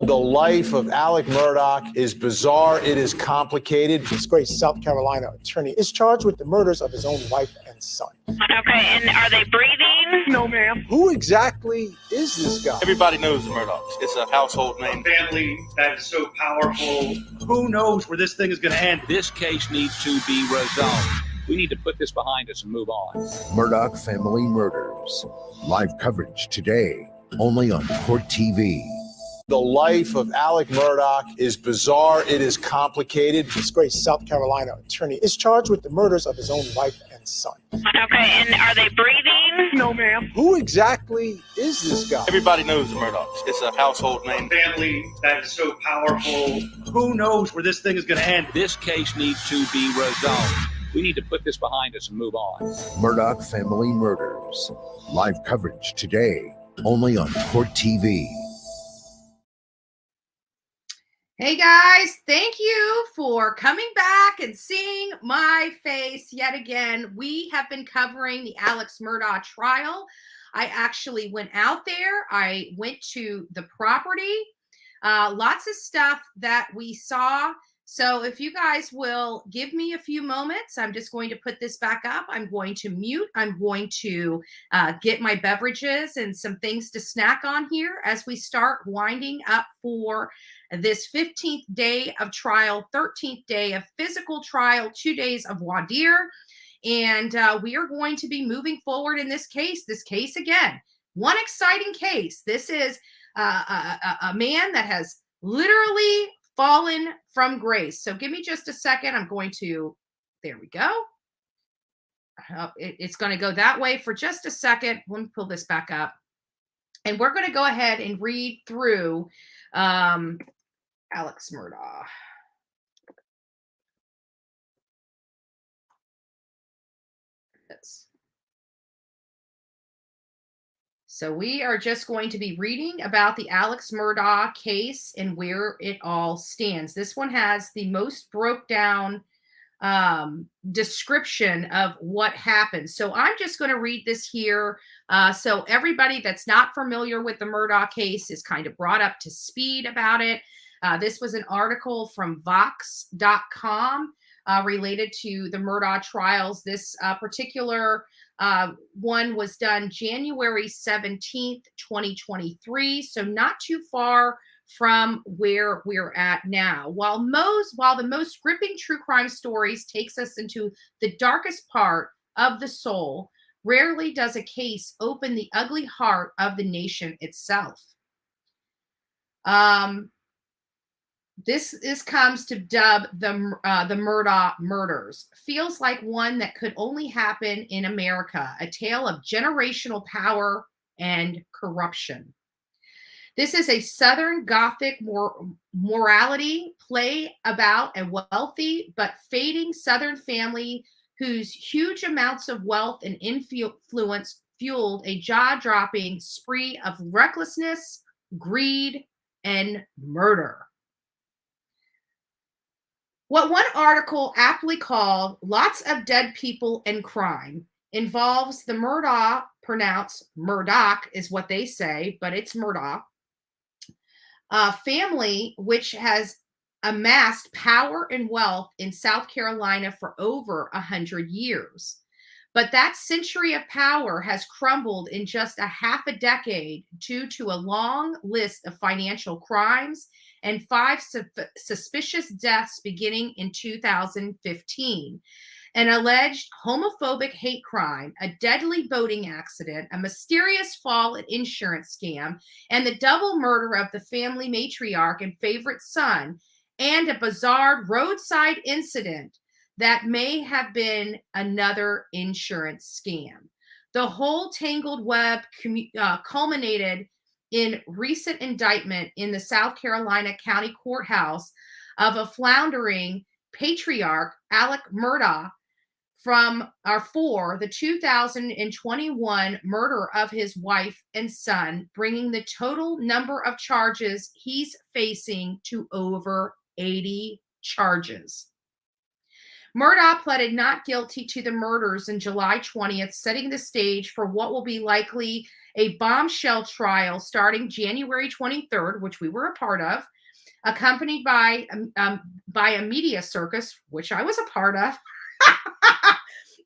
The life of Alex Murdaugh is bizarre. It is complicated. Disgraced South Carolina attorney is charged with the murders of his own wife and son. Okay, and are they breathing? No, ma'am. Who exactly is this guy? Everybody knows the Murdaughs. It's a household name. Family that is so powerful. Who knows where this thing is going to end? This case needs to be resolved. We need to put this behind us and move on. Murdaugh Family Murders. Live coverage today, only on Court TV. The life of Alex Murdaugh is bizarre. It is complicated. Disgraced South Carolina attorney is charged with the murders of his own wife and son. Okay, and are they breathing? No, ma'am. Who exactly is this guy? Everybody knows the Murdaughs. It's a household name. Family that is so powerful. Who knows where this thing is going to end? This case needs to be resolved. We need to put this behind us and move on. Murdaugh Family Murders. Live coverage today, only on Court TV. Hey guys, thank you for coming back and seeing my face yet again. We have been covering the Alex Murdaugh trial. I actually went out there. I went to the property. Lots of stuff that we saw. So if you guys will give me a few moments, I'm just going to put this back up. I'm going to mute. I'm going to get my beverages and some things to snack on here as we start winding up for this 15th day of trial, 13th day of physical trial, 2 days of voir dire. And we are going to be moving forward in this case. This case, again, one exciting case. This is a man that has literally fallen from grace. So give me just a second. I'm going to, there we go. It's going to go that way for just a second. Let me pull this back up. And we're going to go ahead and read through Alex Murdaugh. So we are just going to be reading about the Alex Murdaugh case and where it all stands. This one has the most broke down description of what happened. So I'm just going to read this here. So everybody that's not familiar with the Murdaugh case is kind of brought up to speed about it. This was an article from Vox.com related to the Murdaugh trials. This particular one was done January 17th, 2023. So not too far from where we're at now. While the most gripping true crime stories takes us into the darkest part of the soul, rarely does a case open the ugly heart of the nation itself. This comes to dub the Murdaugh murders. Feels like one that could only happen in America, a tale of generational power and corruption. This is a Southern Gothic morality play about a wealthy but fading Southern family whose huge amounts of wealth and influence fueled a jaw-dropping spree of recklessness, greed, and murder. What one article aptly called "Lots of Dead People and Crime" involves the Murdaugh, pronounced Murdoch is what they say, but it's Murdaugh, family which has amassed power and wealth in South Carolina for over 100 years. But that century of power has crumbled in just a half a decade due to a long list of financial crimes and 5 suspicious deaths beginning in 2015. An alleged homophobic hate crime, a deadly boating accident, a mysterious fall at insurance scam, and the double murder of the family matriarch and favorite son, and a bizarre roadside incident that may have been another insurance scam. The whole tangled web culminated in recent indictment in the South Carolina County Courthouse of a floundering patriarch, Alex Murdaugh, for the 2021 murder of his wife and son, bringing the total number of charges he's facing to over 80 charges. Murdaugh pleaded not guilty to the murders on July 20th, setting the stage for what will be likely a bombshell trial starting January 23rd, which we were a part of, accompanied by a media circus, which I was a part of,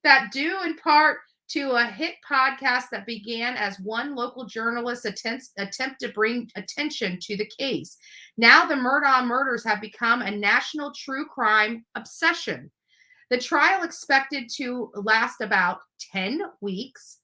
that due in part to a hit podcast that began as one local journalist attempt to bring attention to the case. Now the Murdaugh murders have become a national true crime obsession. The trial expected to last about 10 weeks.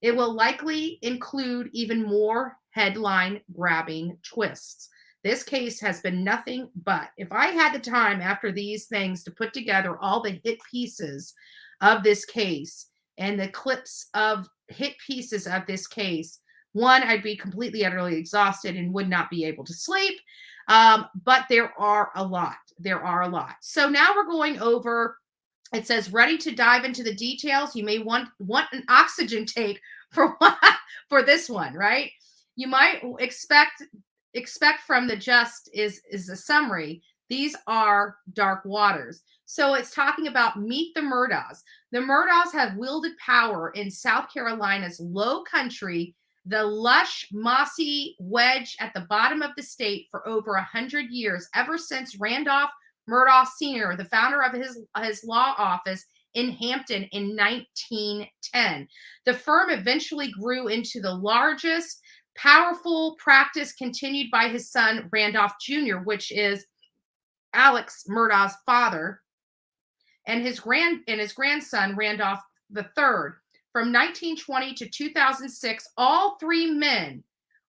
It will likely include even more headline-grabbing twists. This case has been nothing but, if I had the time after these things to put together all the hit pieces of this case and the clips of hit pieces of this case, one, I'd be completely, utterly exhausted and would not be able to sleep. But there are a lot. There are a lot. So now we're going over. It says, ready to dive into the details. You may want an oxygen tank for this one, right? You might expect from the just is a summary. These are dark waters. So it's talking about meet the Murdaughs. The Murdaughs have wielded power in South Carolina's Lowcountry, the lush, mossy wedge at the bottom of the state, for over 100 years, ever since Randolph Murdaugh Sr., the founder of his law office in Hampton in 1910. The firm eventually grew into the largest, powerful practice continued by his son, Randolph Jr., which is Alex Murdaugh's father, and his grandson, Randolph III. From 1920 to 2006, all three men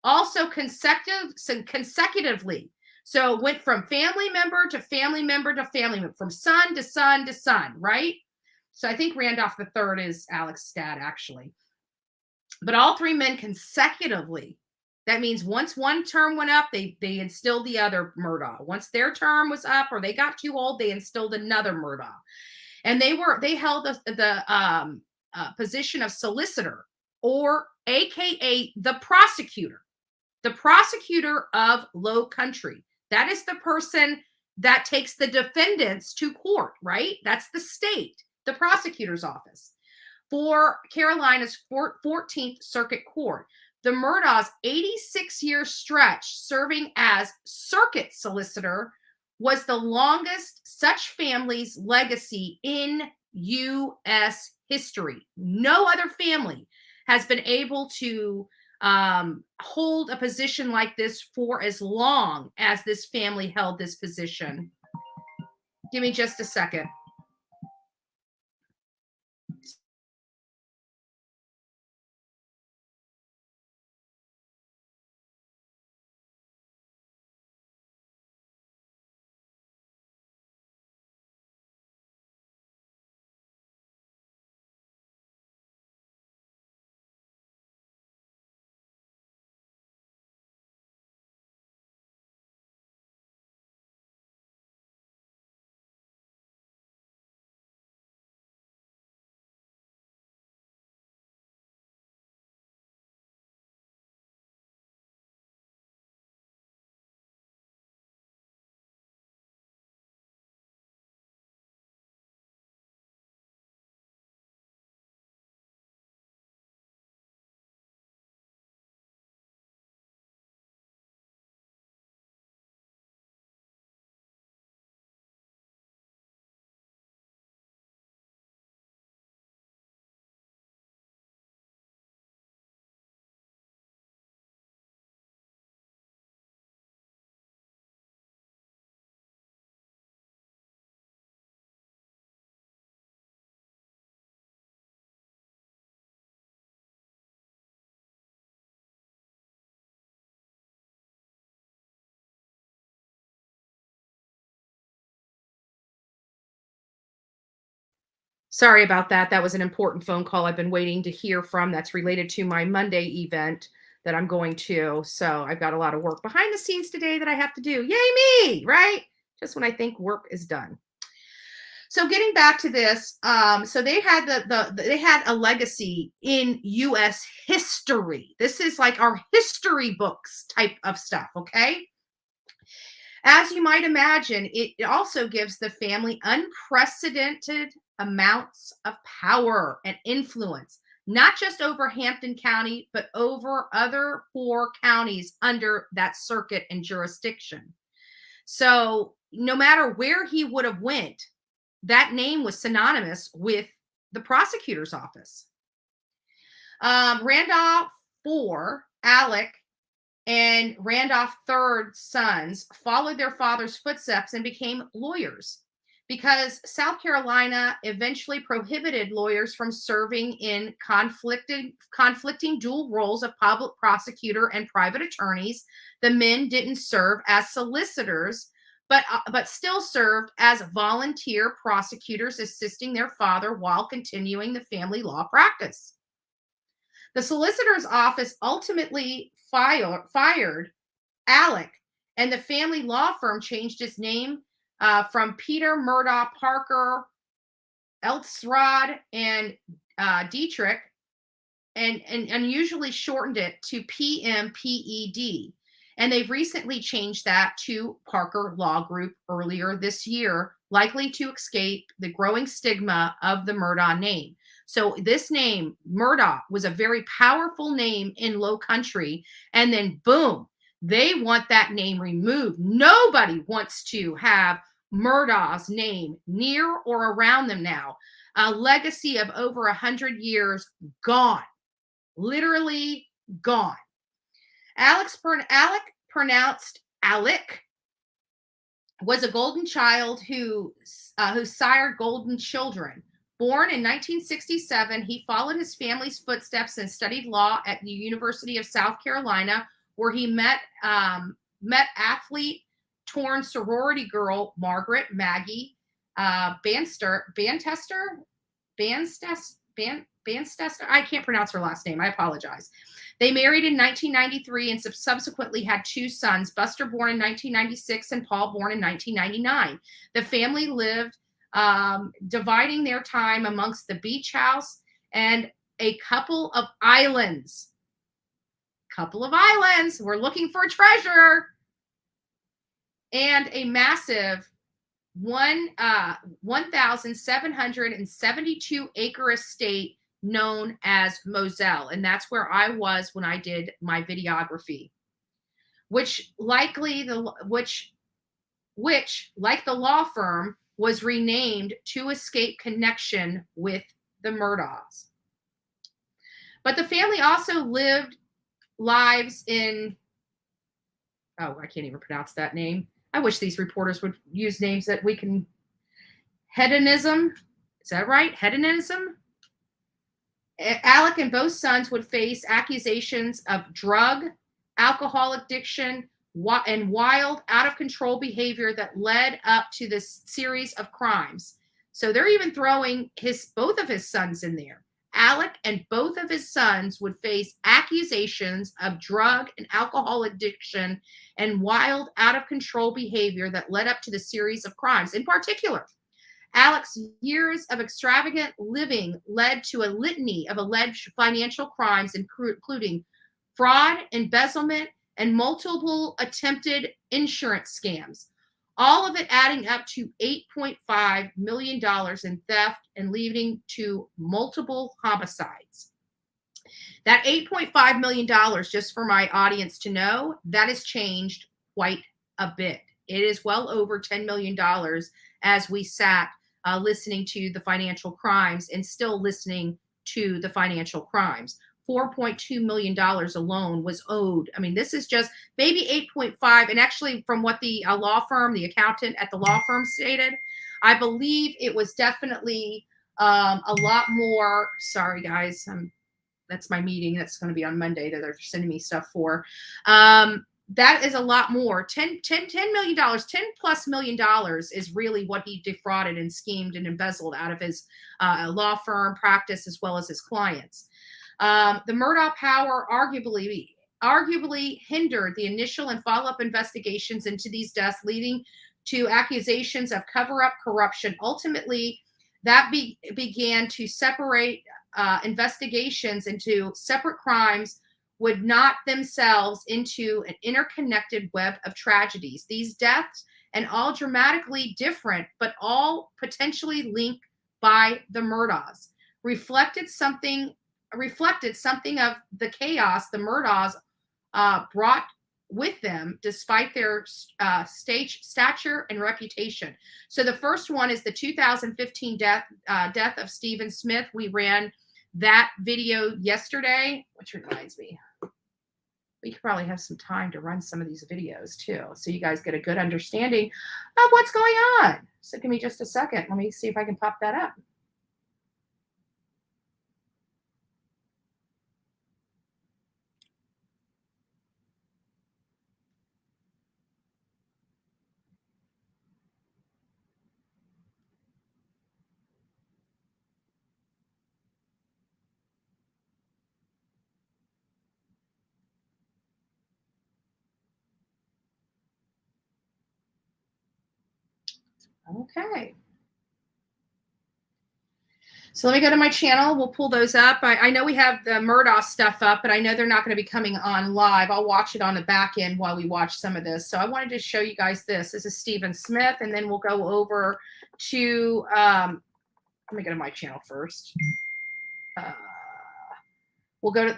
also consecutively. So it went from family member to family member to family member, from son to son to son, right? So I think Randolph III is Alex's dad, actually. But all three men consecutively. That means once one term went up, they instilled the other Murdaugh. Once their term was up or they got too old, they instilled another Murdaugh. And they held the position of solicitor, or AKA the prosecutor of Lowcountry. That is the person that takes the defendants to court, right? That's the state, the prosecutor's office for Carolina's 14th Circuit Court. The Murdaugh's 86-year stretch serving as circuit solicitor was the longest such family's legacy in U.S. history. No other family has been able to hold a position like this for as long as this family held this position. Give me just a second. Sorry about that. That was an important phone call I've been waiting to hear from. That's related to my Monday event that I'm going to. So I've got a lot of work behind the scenes today that I have to do. Yay me, right? Just when I think work is done. So getting back to this, so they had they had a legacy in U.S. history. This is like our history books type of stuff, okay? As you might imagine, it also gives the family unprecedented amounts of power and influence, not just over Hampton County, but over other 4 counties under that circuit and jurisdiction. So no matter where he would have went, that name was synonymous with the prosecutor's office. Randolph IV, Alec, and Randolph III's sons followed their father's footsteps and became lawyers, because South Carolina eventually prohibited lawyers from serving in conflicting dual roles of public prosecutor and private attorneys. The men didn't serve as solicitors, but still served as volunteer prosecutors, assisting their father while continuing the family law practice. The solicitor's office ultimately fired Alec, and the family law firm changed its name from Peter Murdaugh Parker, Eltsrod, and Dietrich, and unusually shortened it to PMPED. And they've recently changed that to Parker Law Group earlier this year, likely to escape the growing stigma of the Murdaugh name. So this name, Murdaugh, was a very powerful name in Lowcountry. And then boom, they want that name removed. Nobody wants to have Murdaugh's name near or around them now. A legacy of over 100 years gone, literally gone. Alec, pronounced Alec, was a golden child who sired golden children. Born in 1967, he followed his family's footsteps and studied law at the University of South Carolina, where he met athlete torn sorority girl Margaret Maggie Banstester. I can't pronounce her last name. I apologize. They married in 1993 and subsequently had 2 sons, Buster born in 1996 and Paul born in 1999. The family lived dividing their time amongst the beach house and a couple of islands. We're looking for treasure. And a massive 1,772 acre estate known as Moselle. And that's where I was when I did my videography, which like the law firm, was renamed to escape connection with the Murdaughs. But the family also lived lives in, I can't even pronounce that name. I wish these reporters would use names that we can. Hedonism. Is that right? Hedonism. Alec and both sons would face accusations of drug, alcohol addiction, and wild, out-of-control behavior that led up to this series of crimes. So they're even throwing both of his sons in there. Alec and both of his sons would face accusations of drug and alcohol addiction and wild, out-of-control behavior that led up to the series of crimes. In particular, Alec's years of extravagant living led to a litany of alleged financial crimes, including fraud, embezzlement, and multiple attempted insurance scams, all of it adding up to $8.5 million in theft and leading to multiple homicides. That $8.5 million, just for my audience to know, that has changed quite a bit. It is well over $10 million as we sat listening to the financial crimes and still listening to the financial crimes. $4.2 million alone was owed. I mean, this is just maybe 8.5. And actually, from what the law firm, the accountant at the law firm stated, I believe it was definitely a lot more. Sorry, guys. That's my meeting. That's going to be on Monday that they're sending me stuff for. That is a lot more. $10 million, $10+ million is really what he defrauded and schemed and embezzled out of his law firm practice as well as his clients. The Murdaugh power arguably hindered the initial and follow-up investigations into these deaths, leading to accusations of cover-up corruption. Ultimately, that began to separate investigations into separate crimes would knot themselves into an interconnected web of tragedies. These deaths, and all dramatically different, but all potentially linked by the Murdaughs, reflected something of the chaos the Murdaughs brought with them, despite their stature and reputation. So the first one is the 2015 death of Stephen Smith. We ran that video yesterday, which reminds me, we could probably have some time to run some of these videos too, so you guys get a good understanding of what's going on. So give me just a second. Let me see if I can pop that up. Okay. So let me go to my channel. We'll pull those up. I know we have the Murdaugh stuff up, but I know they're not going to be coming on live. I'll watch it on the back end while we watch some of this. So I wanted to show you guys this. This is Stephen Smith, and then we'll go over to, let me go to my channel first. We'll go to,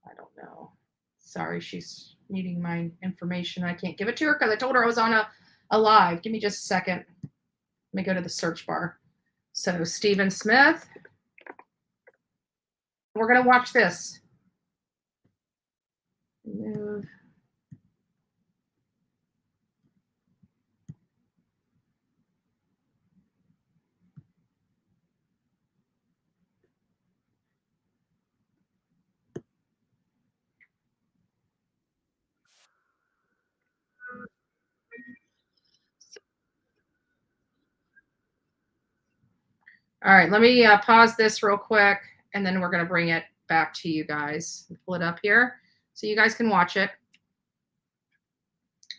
I don't know. Sorry, she's needing my information. I can't give it to her because I told her I was on a live. Give me just a second. Let me go to the search bar. So Stephen Smith. We're going to watch this. Move. All right, let me pause this real quick, and then we're going to bring it back to you guys. Pull it up here so you guys can watch it.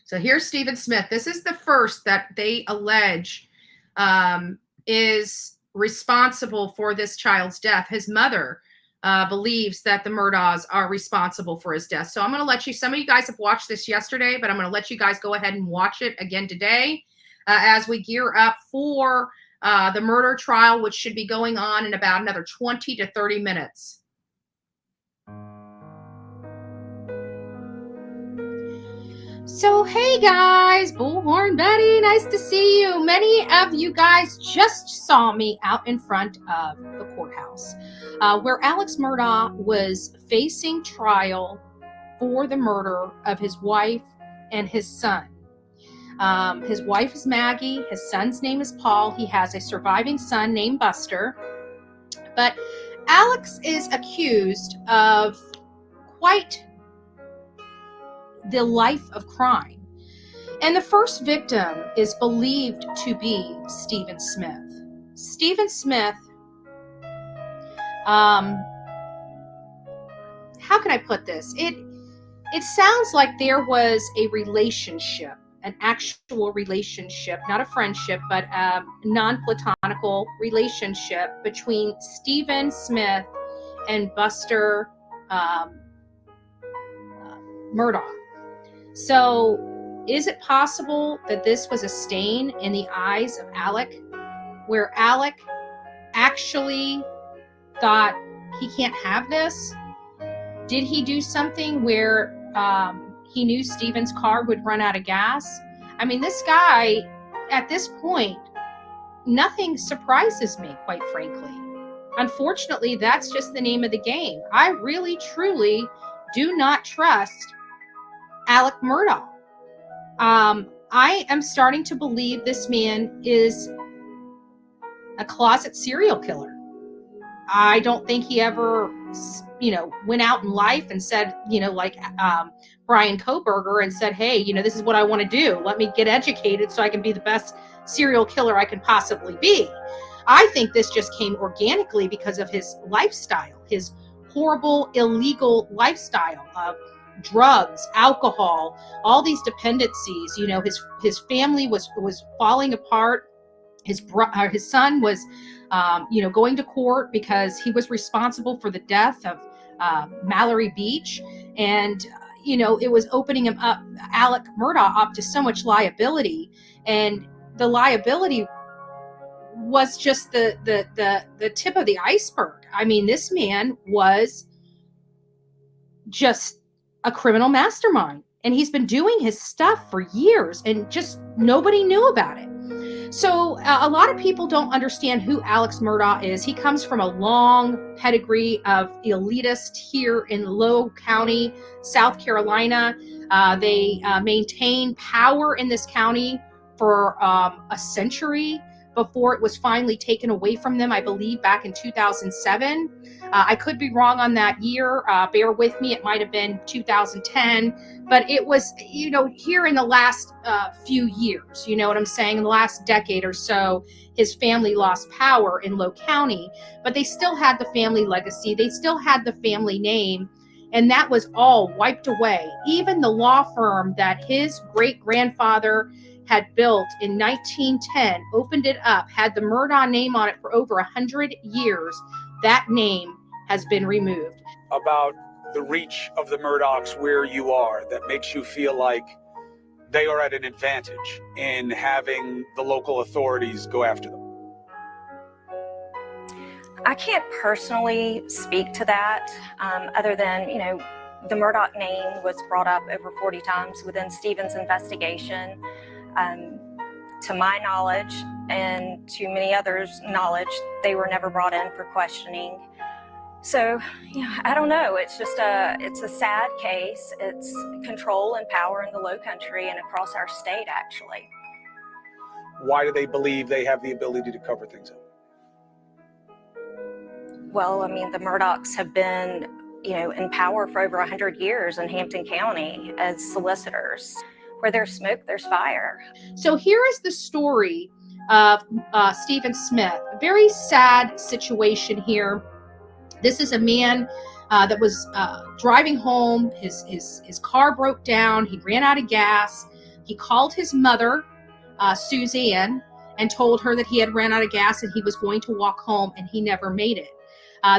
So here's Stephen Smith. This is the first that they allege is responsible for this child's death. His mother believes that the Murdaughs are responsible for his death. So I'm going to let you, some of you guys have watched this yesterday, but I'm going to let you guys go ahead and watch it again today as we gear up for the murder trial, which should be going on in about another 20 to 30 minutes. So, hey guys, Bullhorn Betty, nice to see you. Many of you guys just saw me out in front of the courthouse where Alex Murdaugh was facing trial for the murder of his wife and his son. His wife is Maggie. His son's name is Paul. He has a surviving son named Buster. But Alex is accused of quite the life of crime. And the first victim is believed to be Stephen Smith. Stephen Smith, how can I put this? It sounds like there was a relationship, an actual relationship, not a friendship, but a non-platonical relationship between Stephen Smith and Buster Murdaugh. So is it possible that this was a stain in the eyes of Alec, where Alec actually thought he can't have this? Did he do something where he knew Stephen's car would run out of gas? I mean, this guy, at this point, nothing surprises me, quite frankly. Unfortunately, that's just the name of the game. I really, truly do not trust Alex Murdaugh. I am starting to believe this man is a closet serial killer. I don't think he ever, went out in life and said, like Brian Koberger, and said, hey, this is what I want to do. Let me get educated so I can be the best serial killer I can possibly be. I think this just came organically because of his lifestyle, his horrible, illegal lifestyle of drugs, alcohol, all these dependencies. His family was falling apart. His son was, going to court because he was responsible for the death of Mallory Beach, and it was opening him up, Alex Murdaugh, up to so much liability, and the liability was just the tip of the iceberg. I mean, this man was just a criminal mastermind, and he's been doing his stuff for years, and just nobody knew about it. So a lot of people don't understand who Alex Murdaugh is. He comes from a long pedigree of elitist here in Lowcountry, South Carolina. They maintained power in this county for a century before it was finally taken away from them, I believe, back in 2007. I could be wrong on that year. Bear with me. It might have been 2010. But it was, here in the last few years, you know what I'm saying? In the last decade or so, his family lost power in Lowcountry. But they still had the family legacy. They still had the family name. And that was all wiped away. Even the law firm that his great-grandfather had built in 1910, opened it up, had the Murdaugh name on it for over 100 years. That name has been removed. About the reach of the Murdaughs where you are, that makes you feel like they are at an advantage in having the local authorities go after them? I can't personally speak to that, other than, the Murdaugh name was brought up over 40 times within Stephen's investigation. To my knowledge and to many others' knowledge, they were never brought in for questioning. So, I don't know. It's just it's a sad case. It's control and power in the Lowcountry and across our state, actually. Why do they believe they have the ability to cover things up? Well, the Murdaughs have been, in power for over 100 years in Hampton County as solicitors. Where there's smoke, there's fire. So here is the story of Stephen Smith. A very sad situation here. This is a man that was driving home. His car broke down. He ran out of gas. He called his mother, Suzanne, and told her that he had ran out of gas and he was going to walk home, and he never made it.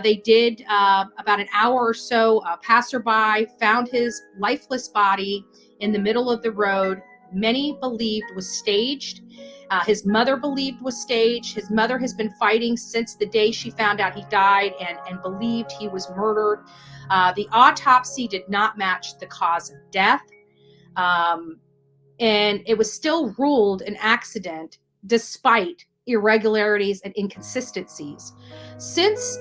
They did about an hour or so. A passerby found his lifeless body in the middle of the road. Many believed was staged. His mother believed was staged. His mother has been fighting since the day she found out he died and believed he was murdered. The autopsy did not match the cause of death. And it was still ruled an accident despite irregularities and inconsistencies. Since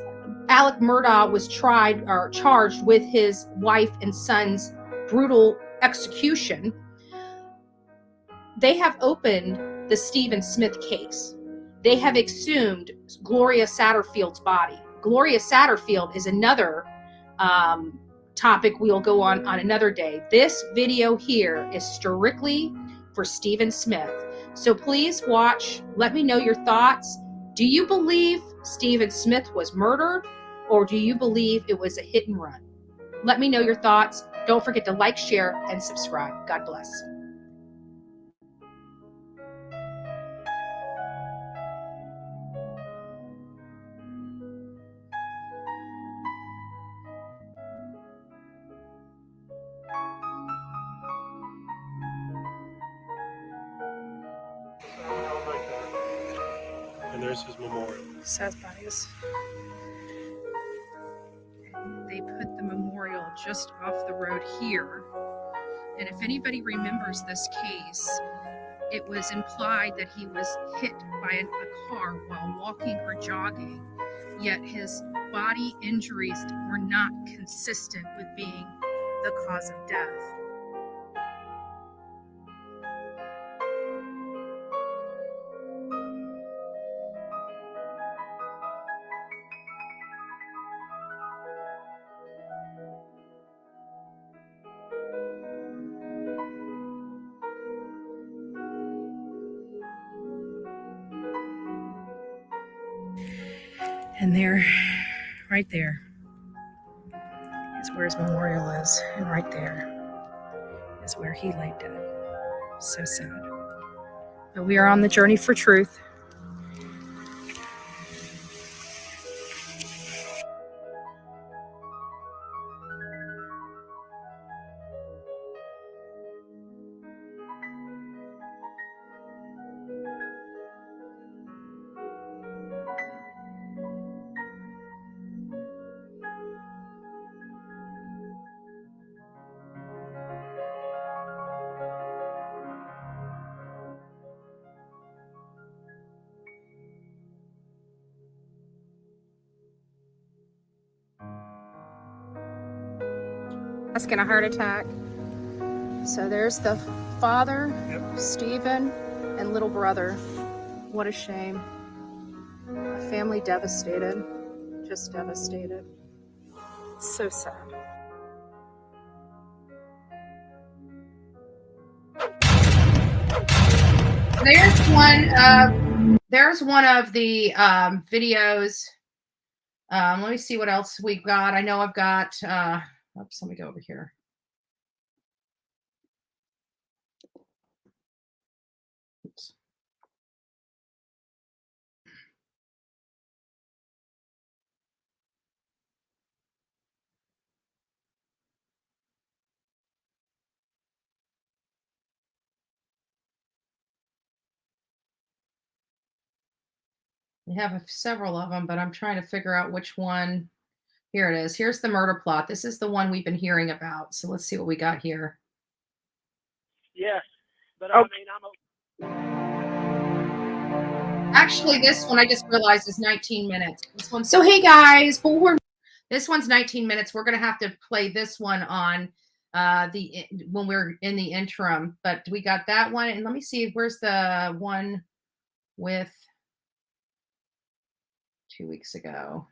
Alex Murdaugh was charged with his wife and son's brutal execution, they have opened the Stephen Smith case. They have exhumed Gloria Satterfield's body. Gloria Satterfield is another topic we'll go on another day. This video here is strictly for Stephen Smith. So please watch. Let me know your thoughts. Do you believe Stephen Smith was murdered, or do you believe it was a hit and run? Let me know your thoughts. Don't forget to like, share, and subscribe. God bless. And there's his memorial. Sad bodies. They put the memorial just off the road here. And if anybody remembers this case, it was implied that he was hit by a car while walking or jogging, yet his body injuries were not consistent with being the cause of death. And there, right there, is where his memorial is. And right there is where he lay dead. So sad. But we are on the journey for truth. Asking a heart attack. So there's the father, Stephen, and little brother. What a shame. A family devastated. Just devastated. So sad. There's one of the videos. Let me see what else we've got. I know I've got oops, let me go over here. Oops. We have several of them, but I'm trying to figure out which one. Here it is. Here's the murder plot. This is the one we've been hearing about. So let's see what we got here. Yes, but I mean, Actually, this one I just realized is 19 minutes. This one. So hey guys, this one's 19 minutes. We're gonna have to play this one on when we're in the interim. But we got that one, and let me see. Where's the one with 2 weeks ago?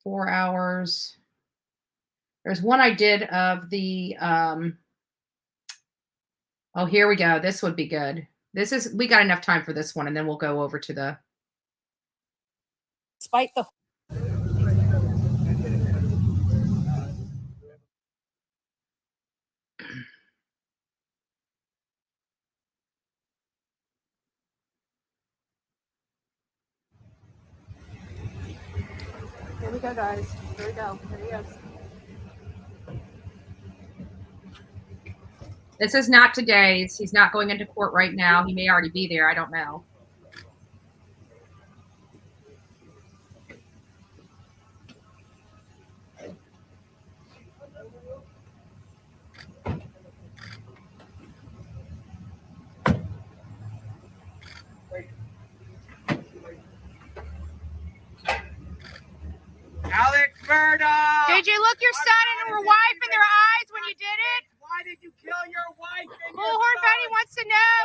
4 hours. There's one I did of the oh, here we go. This would be good. We got enough time for this one, and then we'll go over to the Despite the Here we go, guys. Here we go. Here he is. This is not today's. He's not going into court right now. He may already be there. I don't know. Alex Murdaugh! Did you look your son and your wife in their eyes when you did it? Why did you kill your wife and your Bullhorn son? Bunny wants to know,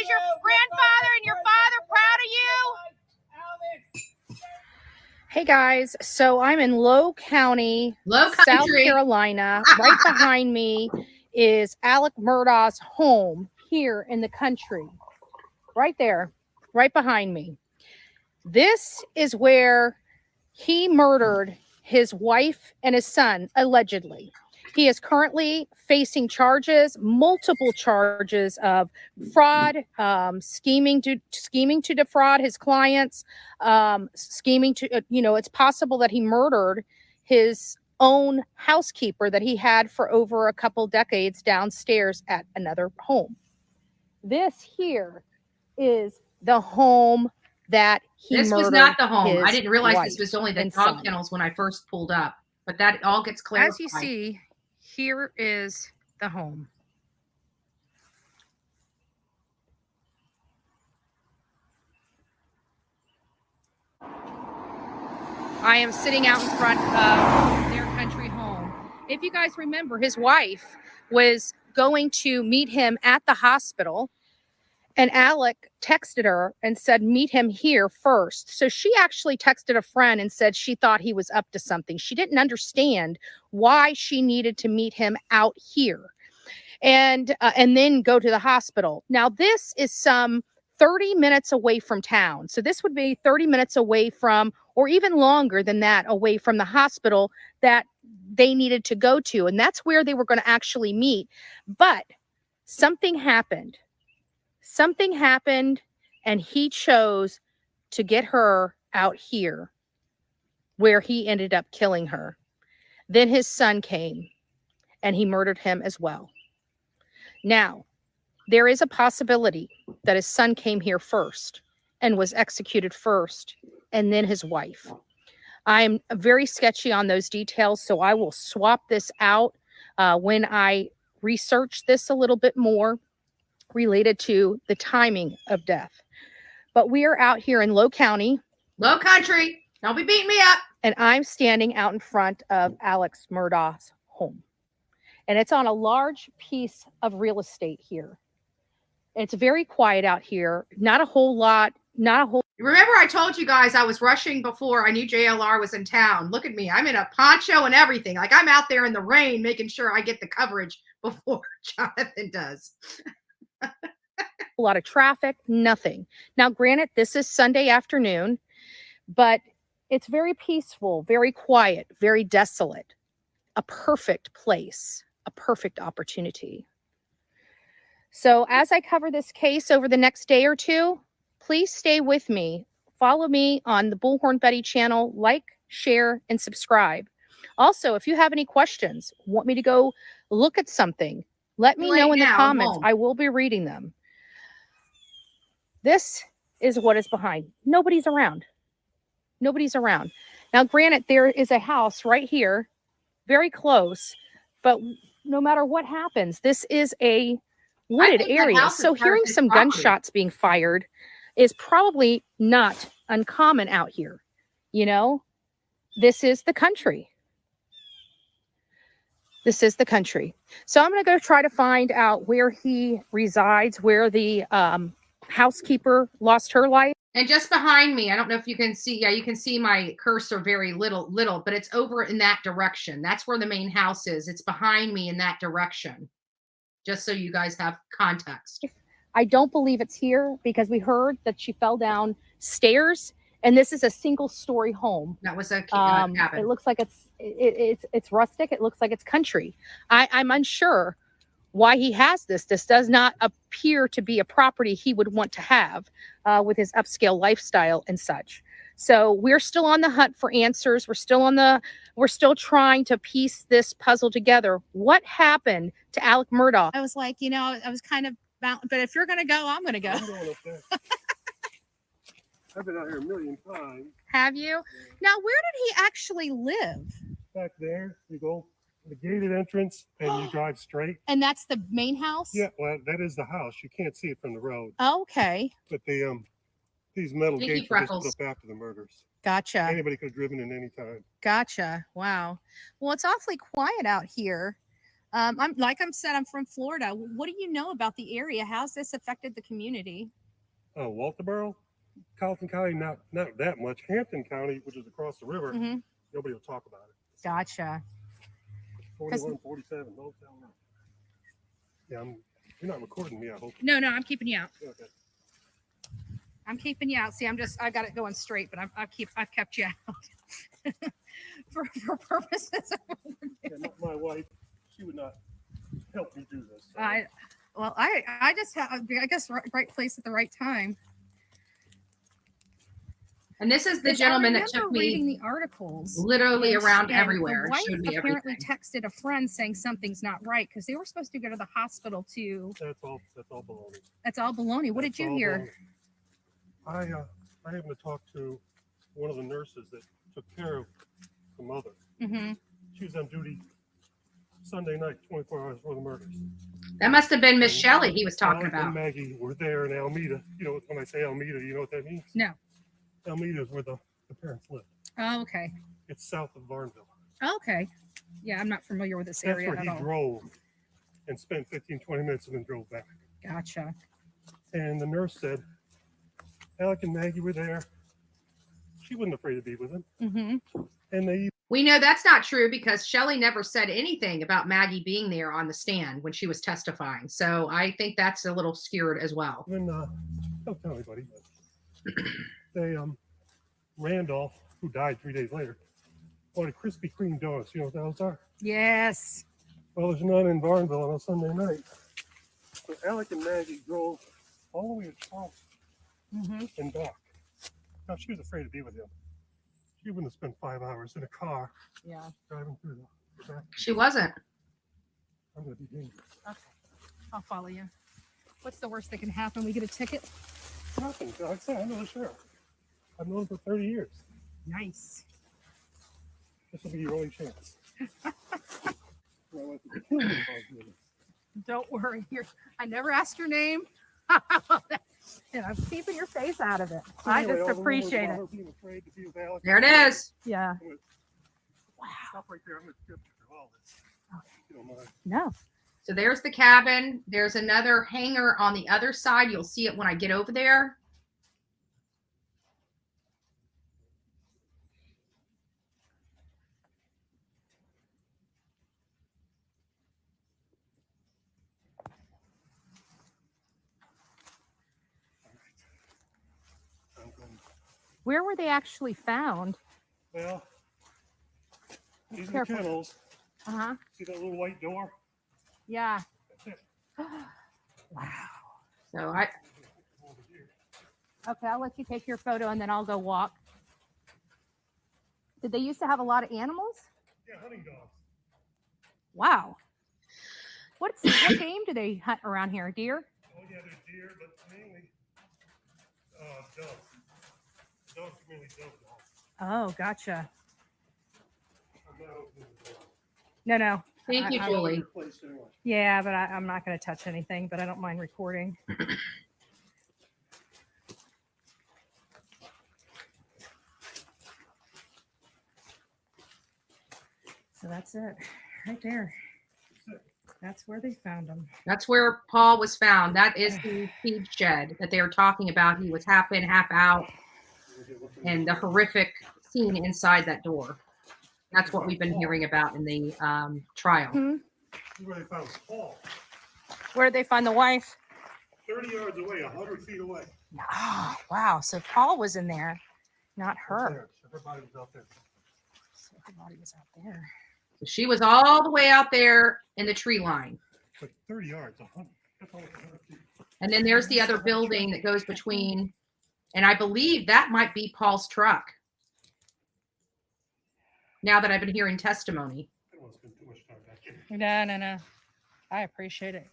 is your grandfather and your father proud of you? Alex! Hey guys, so I'm in Lowcountry, South Lowcountry. Carolina. Right behind me is Alex Murdaugh's home here in the country. Right there, right behind me. This is where he murdered his wife and his son, allegedly. He is currently facing charges, multiple charges of fraud, scheming to defraud his clients, scheming to, it's possible that he murdered his own housekeeper that he had for over a couple decades downstairs at another home. This here is the home that he This was murdered not the home. I his didn't realize wife this was only the and dog son. kennels when I first pulled up, but that all gets clarified. As you see, here is the home. I am sitting out in front of their country home. If you guys remember, his wife was going to meet him at the hospital, and Alec texted her and said, meet him here first. So she actually texted a friend and said she thought he was up to something. She didn't understand why she needed to meet him out here and then go to the hospital. Now, this is some 30 minutes away from town. So this would be 30 minutes away from, or even longer than that, away from the hospital that they needed to go to. And that's where they were going to actually meet. But something happened. Something happened, and he chose to get her out here where he ended up killing her. Then his son came, and he murdered him as well. Now, there is a possibility that his son came here first and was executed first, and then his wife. I'm very sketchy on those details, so I will swap this out when I research this a little bit more related to the timing of death. But we are out here in Lowcountry. Lowcountry. Don't be beating me up. And I'm standing out in front of Alex Murdaugh's home. And it's on a large piece of real estate here. It's very quiet out here. Not a whole lot, not a whole. Remember I told you guys I was rushing before I knew JLR was in town. Look at me. I'm in a poncho and everything. Like I'm out there in the rain making sure I get the coverage before Jonathan does. A lot of traffic, nothing. Now, granted, this is Sunday afternoon, but it's very peaceful, very quiet, very desolate. A perfect place, a perfect opportunity. So as I cover this case over the next day or two, please stay with me. Follow me on the Bullhorn Betty channel, like, share, and subscribe. Also, if you have any questions, want me to go look at something, let me know in the comments. I will be reading them. This is what is behind. Nobody's around. Nobody's around. Now, granted, there is a house right here, very close, but no matter what happens, this is a wooded area. So hearing some gunshots being fired is probably not uncommon out here. You know, this is the country. This is the country. So I'm going to go try to find out where he resides, where the housekeeper lost her life. And just behind me, I don't know if you can see, yeah, you can see my cursor very little, but it's over in that direction. That's where the main house is. It's behind me in that direction. Just so you guys have context. I don't believe it's here because we heard that she fell down stairs, and this is a single-story home. That was a cabin. It looks like it's rustic. It looks like it's country. I'm unsure why he has this. This does not appear to be a property he would want to have with his upscale lifestyle and such. So we're still on the hunt for answers. We're still trying to piece this puzzle together. What happened to Alex Murdaugh? I was like, you know, I was kind of bound, but if you're going to go, I'm going to go. I've been out here a million times. Have you? Yeah. Now, where did he actually live? Back there, you go the gated entrance and you drive straight. And that's the main house? Yeah, well, that is the house. You can't see it from the road. Okay. But these metal gates were just put up after the murders. Gotcha. Anybody could have driven in any time. Gotcha. Wow. Well, it's awfully quiet out here. I'm from Florida. What do you know about the area? How's this affected the community? Oh, Walterboro, Carlton County, not that much. Hampton County, which is across the river, nobody will talk about it. Gotcha. 41, 47, no telling. Yeah, you're not recording me, I hope. No, I'm keeping you out. Okay. I'm keeping you out. See, I got it going straight, but I've kept you out for purposes. Yeah, my wife, she would not help me do this. So. I just have, I guess, right place at the right time. And this is the gentleman that took me reading the articles literally around everywhere. The wife showed me apparently everything. texted a friend saying something's not right because they were supposed to go to the hospital too. That's all baloney. That's all baloney. What did you hear? Baloney. I happened to talk to one of the nurses that took care of the mother. Mm-hmm. She was on duty Sunday night, 24 hours before the murders. That must have been Miss Shelley he was talking Alex about. and Maggie were there in Alameda. You know, when I say Alameda, you know what that means? No. Alameda is where the parents live. Oh, okay. It's south of Varnville. Okay. Yeah, I'm not familiar with this area That's where he drove and spent 15, 20 minutes and then drove back. Gotcha. And the nurse said, Alec and Maggie were there. She wasn't afraid to be with him. Mm-hmm. And we know that's not true because Shelley never said anything about Maggie being there on the stand when she was testifying. So I think that's a little skewed as well. When, don't tell anybody, but they, Randolph, who died 3 days later, wanted Krispy Kreme donuts. You know what those are? Yes. Well, there's none in Varnville on a Sunday night. So Alec and Maggie drove all the way to Charleston and back. Now, she was afraid to be with him. She wouldn't have spent 5 hours in a car driving through the back. She wasn't. I'm going to be dangerous. Okay. I'll follow you. What's the worst that can happen? We get a ticket? Nothing. Like I said, I know the sheriff. I've known him for 30 years. Nice. This will be your only chance. My wife would kill me if I was doing this. Don't worry. I never asked your name. And I'm keeping your face out of it. So I anyway, just all the rumors appreciate about it. her being afraid to be with Alex. There it is. Yeah. Stop right there. I'm going to skip through all this. If you don't mind. No. So there's the cabin. There's another hangar on the other side. You'll see it when I get over there. Where were they actually found? Well, these are the Careful. kennels. Uh-huh. See that little white door? Yeah. That's it. Wow. So I Okay, I'll let you take your photo and then I'll go walk. Did they used to have a lot of animals? Yeah, hunting dogs. Wow. What game do they hunt around here? Deer? Oh, yeah, there's deer, but mainly doves. Doves, mainly dove dogs. Oh, gotcha. No, No. thank you, I- Julie. Yeah, but I'm not going to touch anything, but I don't mind recording. So that's it right there. That's where they found him. That's where Paul was found. That is the feed shed that they were talking about. He was half in, half out, and the horrific scene inside that door. That's what we've been hearing about in the trial. Where they found Paul. Where did they find the wife? 30 yards away, 100 feet away. Oh, wow. So Paul was in there, not her. Her body was out there. So her body was out there. So she was all the way out there in the tree line. But 30 yards, 100. That's almost 100 feet. And then there's the other building that goes between, and I believe that might be Paul's truck. Now that I've been hearing testimony. I don't want to spend too much time back here. No. I appreciate it.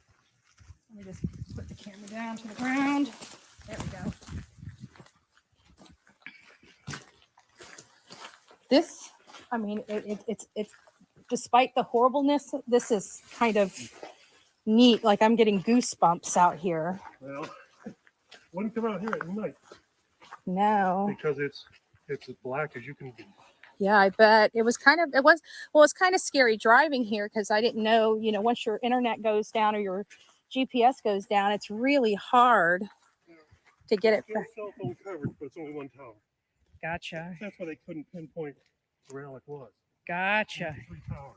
Let me just put the camera down to the ground. There we go. This, I mean, it's despite the horribleness, this is kind of neat. Like I'm getting goosebumps out here. Well, wouldn't come out here at night No. because it's as black as you can be. Yeah, I bet it was kind of scary driving here because I didn't know, once your internet goes down or your GPS goes down, it's really hard to get it Still back. cell phone coverage, but it's only one tower. Gotcha. That's why they couldn't pinpoint where Alec was. Gotcha. 3 towers.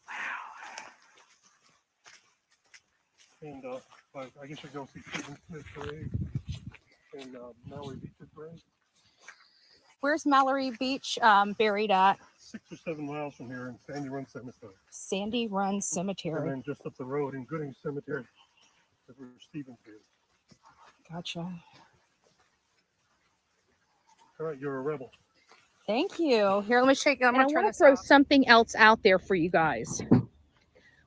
Wow. And I guess I go see Stephen Smith grave and Mallory Beach's grave. Where's Mallory Beach buried at? 6 or 7 miles from here in Sandy Run Cemetery. Sandy Run And Cemetery. then just up the road in Gooding Cemetery, that's where Stephen's is. Gotcha. All right, you're a rebel. Thank you. Here, let me shake. I'm And I gonna turn want this to throw off. something else out there for you guys.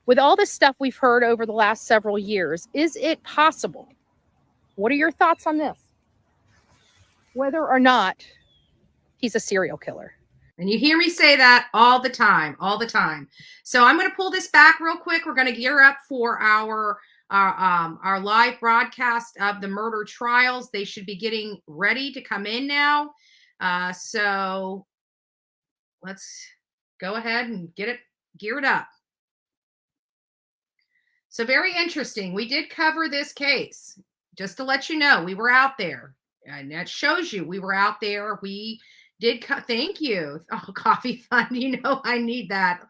With all this stuff we've heard over the last several years, is it possible? What are your thoughts on this? Whether or not he's a serial killer. And you hear me say that all the time, all the time. So I'm going to pull this back real quick. We're going to gear up for our live broadcast of the murder trials. They should be getting ready to come in now. So let's go ahead and get it geared up. So very interesting. We did cover this case. Just to let you know, we were out there. And that shows you we were out there. We did. Thank you. Oh, coffee fund. I need that.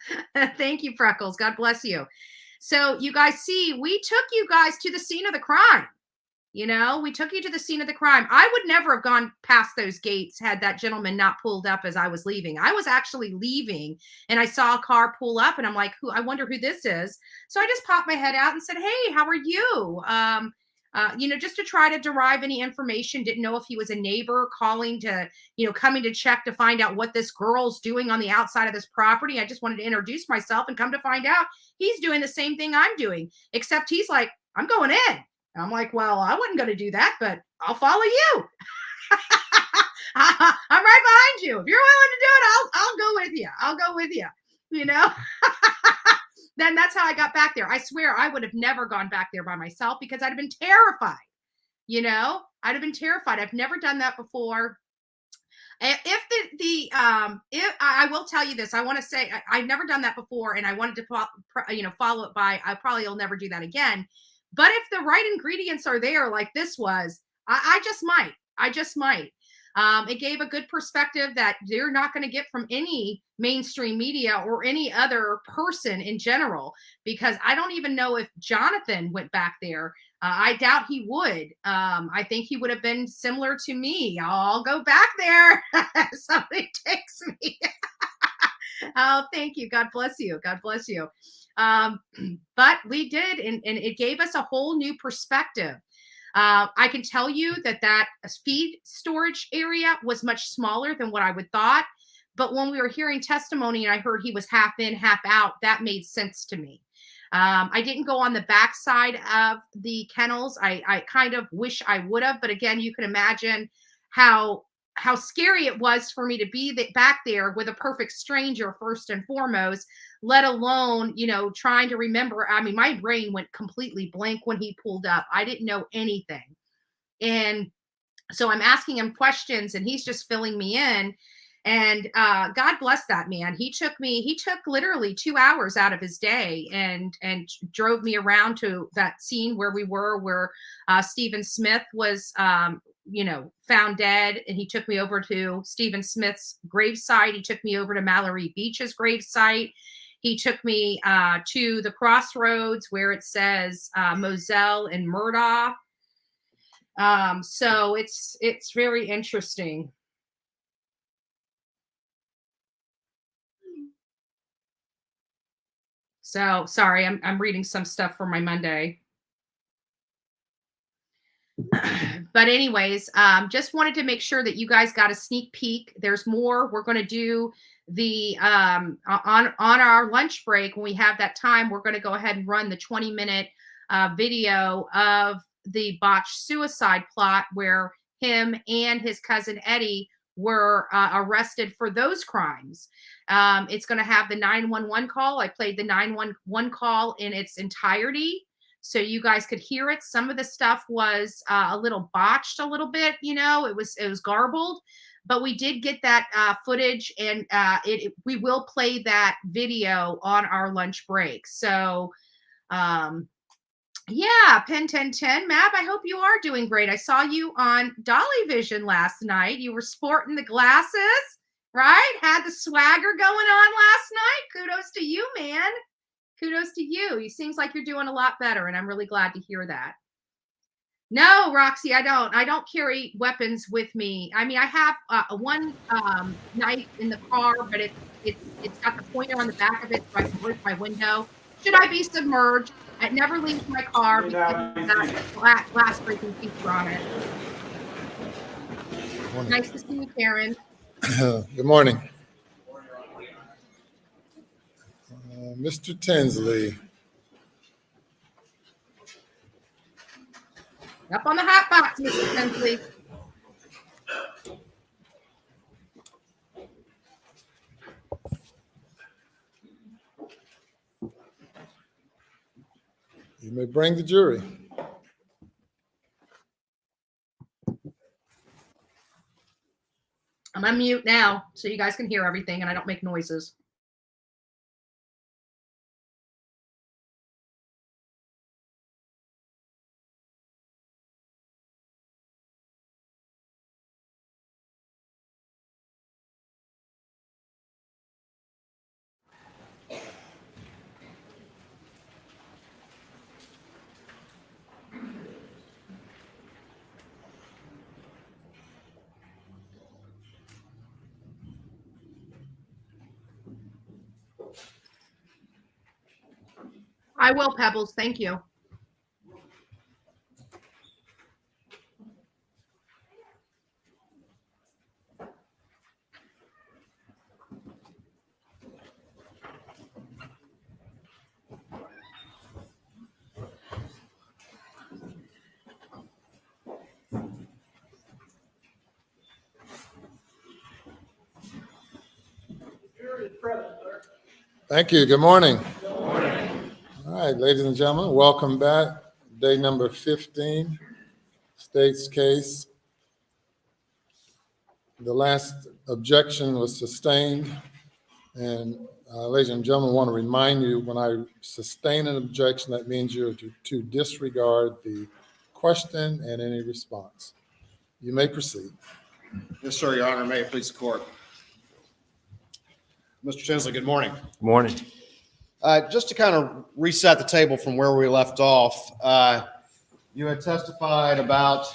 Thank you, Freckles. God bless you. So you guys see, we took you guys to the scene of the crime. We took you to the scene of the crime. I would never have gone past those gates had that gentleman not pulled up as I was leaving. I was actually leaving and I saw a car pull up and I'm like, I wonder who this is. So I just popped my head out and said, hey, how are you? Just to try to derive any information. Didn't know if he was a neighbor calling to, coming to check to find out what this girl's doing on the outside of this property. I just wanted to introduce myself and come to find out he's doing the same thing I'm doing, except he's like, I'm going in. And I'm like, well, I wasn't going to do that, but I'll follow you. I'm right behind you. If you're willing to do it, I'll go with you. I'll go with you. then that's how I got back there. I swear I would have never gone back there by myself because I'd have been terrified. You know, I'd have been terrified. I've never done that before. If if I will tell you this, I want to say I've never done that before, and I wanted to follow it by I probably will never do that again. But if the right ingredients are there, like this was, I just might. It gave a good perspective that you're not going to get from any mainstream media or any other person in general, because I don't even know if Jonathan went back there. I doubt he would. I think he would have been similar to me. I'll go back there. Somebody takes me. Oh, thank you. God bless you. God bless you. But we did, and it gave us a whole new perspective. I can tell you that feed storage area was much smaller than what I would thought. But when we were hearing testimony and I heard he was half in, half out, that made sense to me. I didn't go on the backside of the kennels. I kind of wish I would have, but again, you can imagine how scary it was for me to be back there with a perfect stranger, first and foremost, let alone, trying to remember. I mean, my brain went completely blank when he pulled up. I didn't know anything. And so I'm asking him questions and he's just filling me in. And God bless that man. He took literally 2 hours out of his day and drove me around to that scene where we were, where Stephen Smith was, found dead. And he took me over to Stephen Smith's gravesite. He took me over to Mallory Beach's gravesite. He took me to the crossroads where it says Moselle and Murdaugh. So it's very interesting. So sorry, I'm reading some stuff for my Monday. But anyways, just wanted to make sure that you guys got a sneak peek. There's more. We're going to do the on our lunch break when we have that time. We're going to go ahead and run the 20-minute video of the botched suicide plot where him and his cousin Eddie were arrested for those crimes. It's going to have the 911 call. I played the 911 call in its entirety so you guys could hear it. Some of the stuff was a little botched a little bit, it was garbled, but we did get that footage, and we will play that video on our lunch break. So yeah, Pen 1010. Mab, I hope you are doing great. I saw you on Dolly Vision last night. You were sporting the glasses, right? Had the swagger going on last night. Kudos to you, man. Kudos to you. It seems like you're doing a lot better, and I'm really glad to hear that. No, Roxy, I don't. I don't carry weapons with me. I mean, I have one knife in the car, but it's got the pointer on the back of it so I can break my window. Should I be submerged? It never leaves my car because of that glass breaking feature on it. Nice to see you, Karen. Good morning. Mr. Tinsley. Up on the hot box, Mr. Tinsley. You may bring the jury. I'm on mute now so you guys can hear everything and I don't make noises. I will, Pebbles. Thank you. Thank you. Good morning. Good morning. right, ladies and gentlemen, welcome back. Day number 15, state's case. The last objection was sustained. And ladies and gentlemen, I want to remind you, when I sustain an objection, that means you're to disregard the question and any response. You may proceed. Yes, sir, Your Honor. May it please the court. Mr. Tinsley, good morning. Good morning. Just to kind of reset the table from where we left off, you had testified about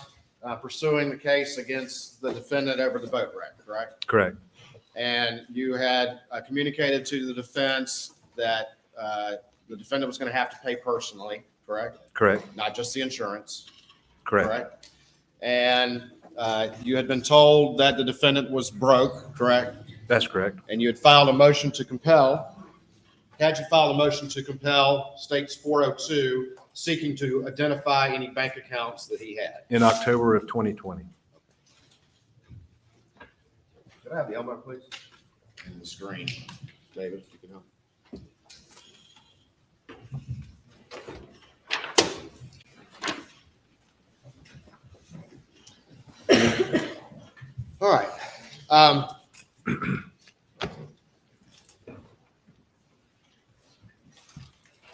pursuing the case against the defendant over the boat wreck, correct? Correct. And you had communicated to the defense that the defendant was going to have to pay personally, correct? Correct. Not just the insurance. Correct. And you had been told that the defendant was broke, correct? That's correct. And you had filed a motion to compel. Had you filed a motion to compel, states 402, seeking to identify any bank accounts that he had? In October of 2020. Could I have the elbow, please? And the screen. David, if you can help. All right.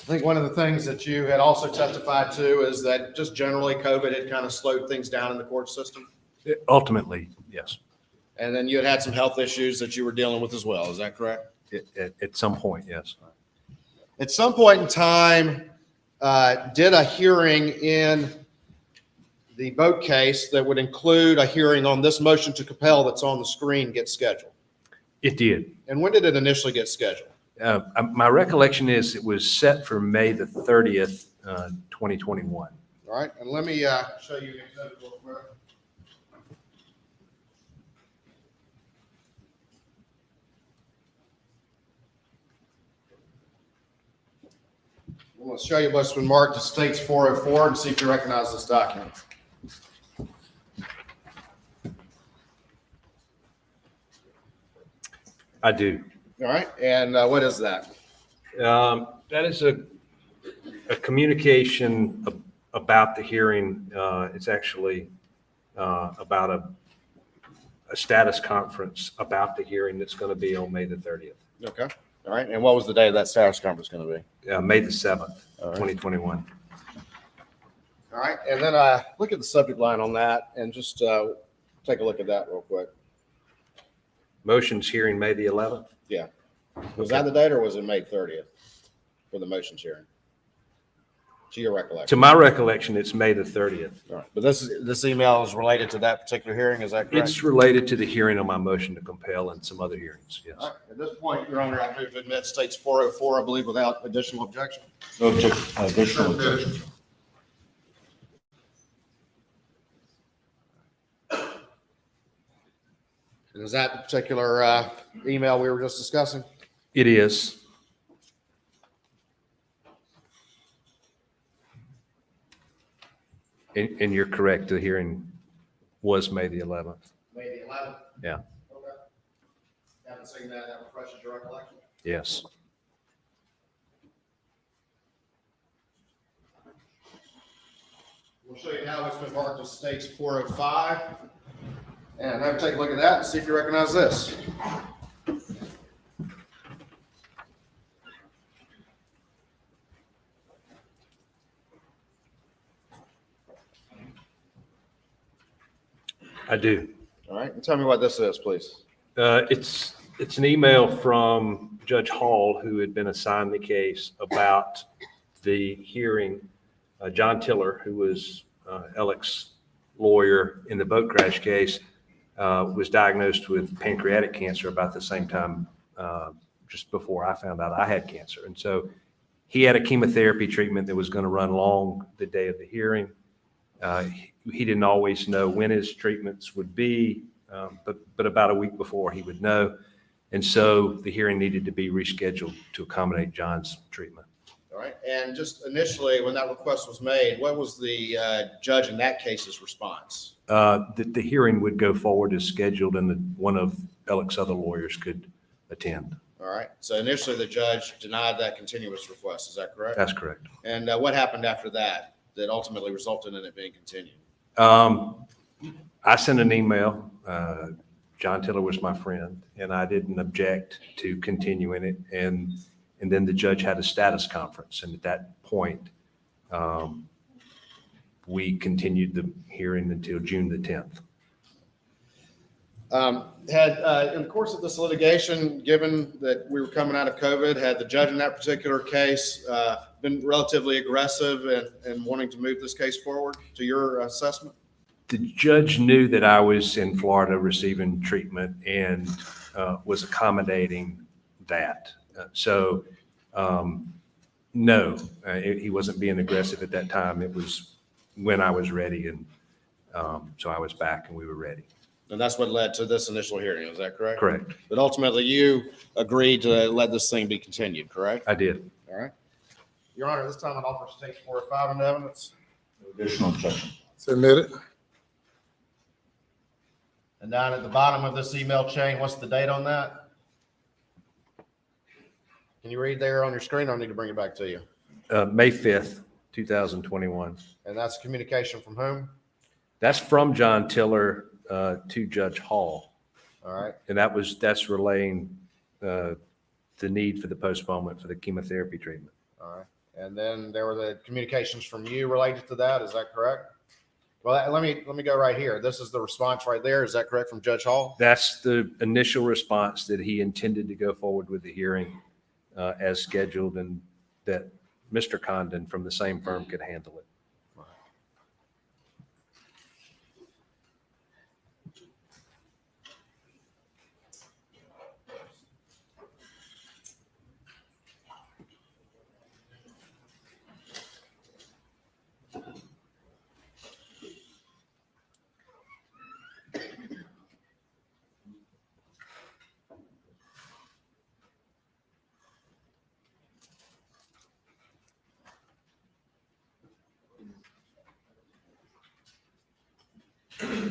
I think one of the things that you had also testified to is that just generally COVID had kind of slowed things down in the court system. Ultimately, yes. And then you had had some health issues that you were dealing with as well. Is that correct? At some point, yes. At some point in time, did a hearing in the boat case that would include a hearing on this motion to compel that's on the screen get scheduled? It did. And when did it initially get scheduled? My recollection is it was set for May the 30th, 2021. All right, and let me show you the exhibit real quick. I'm going to show you what's been marked as states 404 and see if you recognize this document. I do. All right, and what is that? That is a communication about the hearing. It's actually about a status conference about the hearing that's going to be on May the 30th. Okay. All right, and what was the day of that status conference going to be? May the 7th, All right. 2021. All right, and then look at the subject line on that and just take a look at that real quick. Motions hearing May the 11th? Yeah. Was that the date or was it May 30th for the motions hearing? To your recollection? To my recollection, it's May the 30th. All right, but this email is related to that particular hearing, is that correct? It's related to the hearing on my motion to compel and some other hearings, yes. All right, at this point, Your Honor, I move to admit states 404, I believe, without additional objection. No objection. Additional objection. And is that the particular email we were just discussing? It is. And you're correct, the hearing was May the 11th. May the 11th? Yeah. Okay. Haven't seen that. That refreshes your recollection? Yes. We'll show you now what's been marked as states 405. And have a take a look at that and see if you recognize this. I do. All right, and tell me what this is, please. It's an email from Judge Hall, who had been assigned the case about the hearing. John Tiller, who was Alex's lawyer in the boat crash case, was diagnosed with pancreatic cancer about the same time, just before I found out I had cancer. And so he had a chemotherapy treatment that was going to run long the day of the hearing. He didn't always know when his treatments would be, but about a week before he would know. And so the hearing needed to be rescheduled to accommodate John's treatment. All right, and just initially, when that request was made, what was the judge in that case's response? That the hearing would go forward as scheduled and that one of Alex's other lawyers could attend. All right. So initially, the judge denied that continuous request. Is that correct? That's correct. And what happened after that that ultimately resulted in it being continued? I sent an email. John Tiller was my friend, and I didn't object to continuing it. And then the judge had a status conference. And at that point, we continued the hearing until June the 10th. In the course of this litigation, given that we were coming out of COVID, had the judge in that particular case been relatively aggressive in wanting to move this case forward to your assessment? The judge knew that I was in Florida receiving treatment and was accommodating that. No, he wasn't being aggressive at that time. It was when I was ready, and so I was back and we were ready. And that's what led to this initial hearing, is that correct? Correct. But ultimately, you agreed to let this thing be continued, correct? I did. All right. Your Honor, this time I'd offer State 4 or 5 into evidence. No additional objection. Submit it. And down at the bottom of this email chain, what's the date on that? Can you read there on your screen, or I need to bring it back to you? May 5th, 2021. And that's communication from whom? That's from John Tiller to Judge Hall. All right. And that's relaying the need for the postponement for the chemotherapy treatment. All right. And then there were the communications from you related to that. Is that correct? Well, let me go right here. This is the response right there. Is that correct from Judge Hall? That's the initial response, that he intended to go forward with the hearing as scheduled, and that Mr. Condon from the same firm could handle it.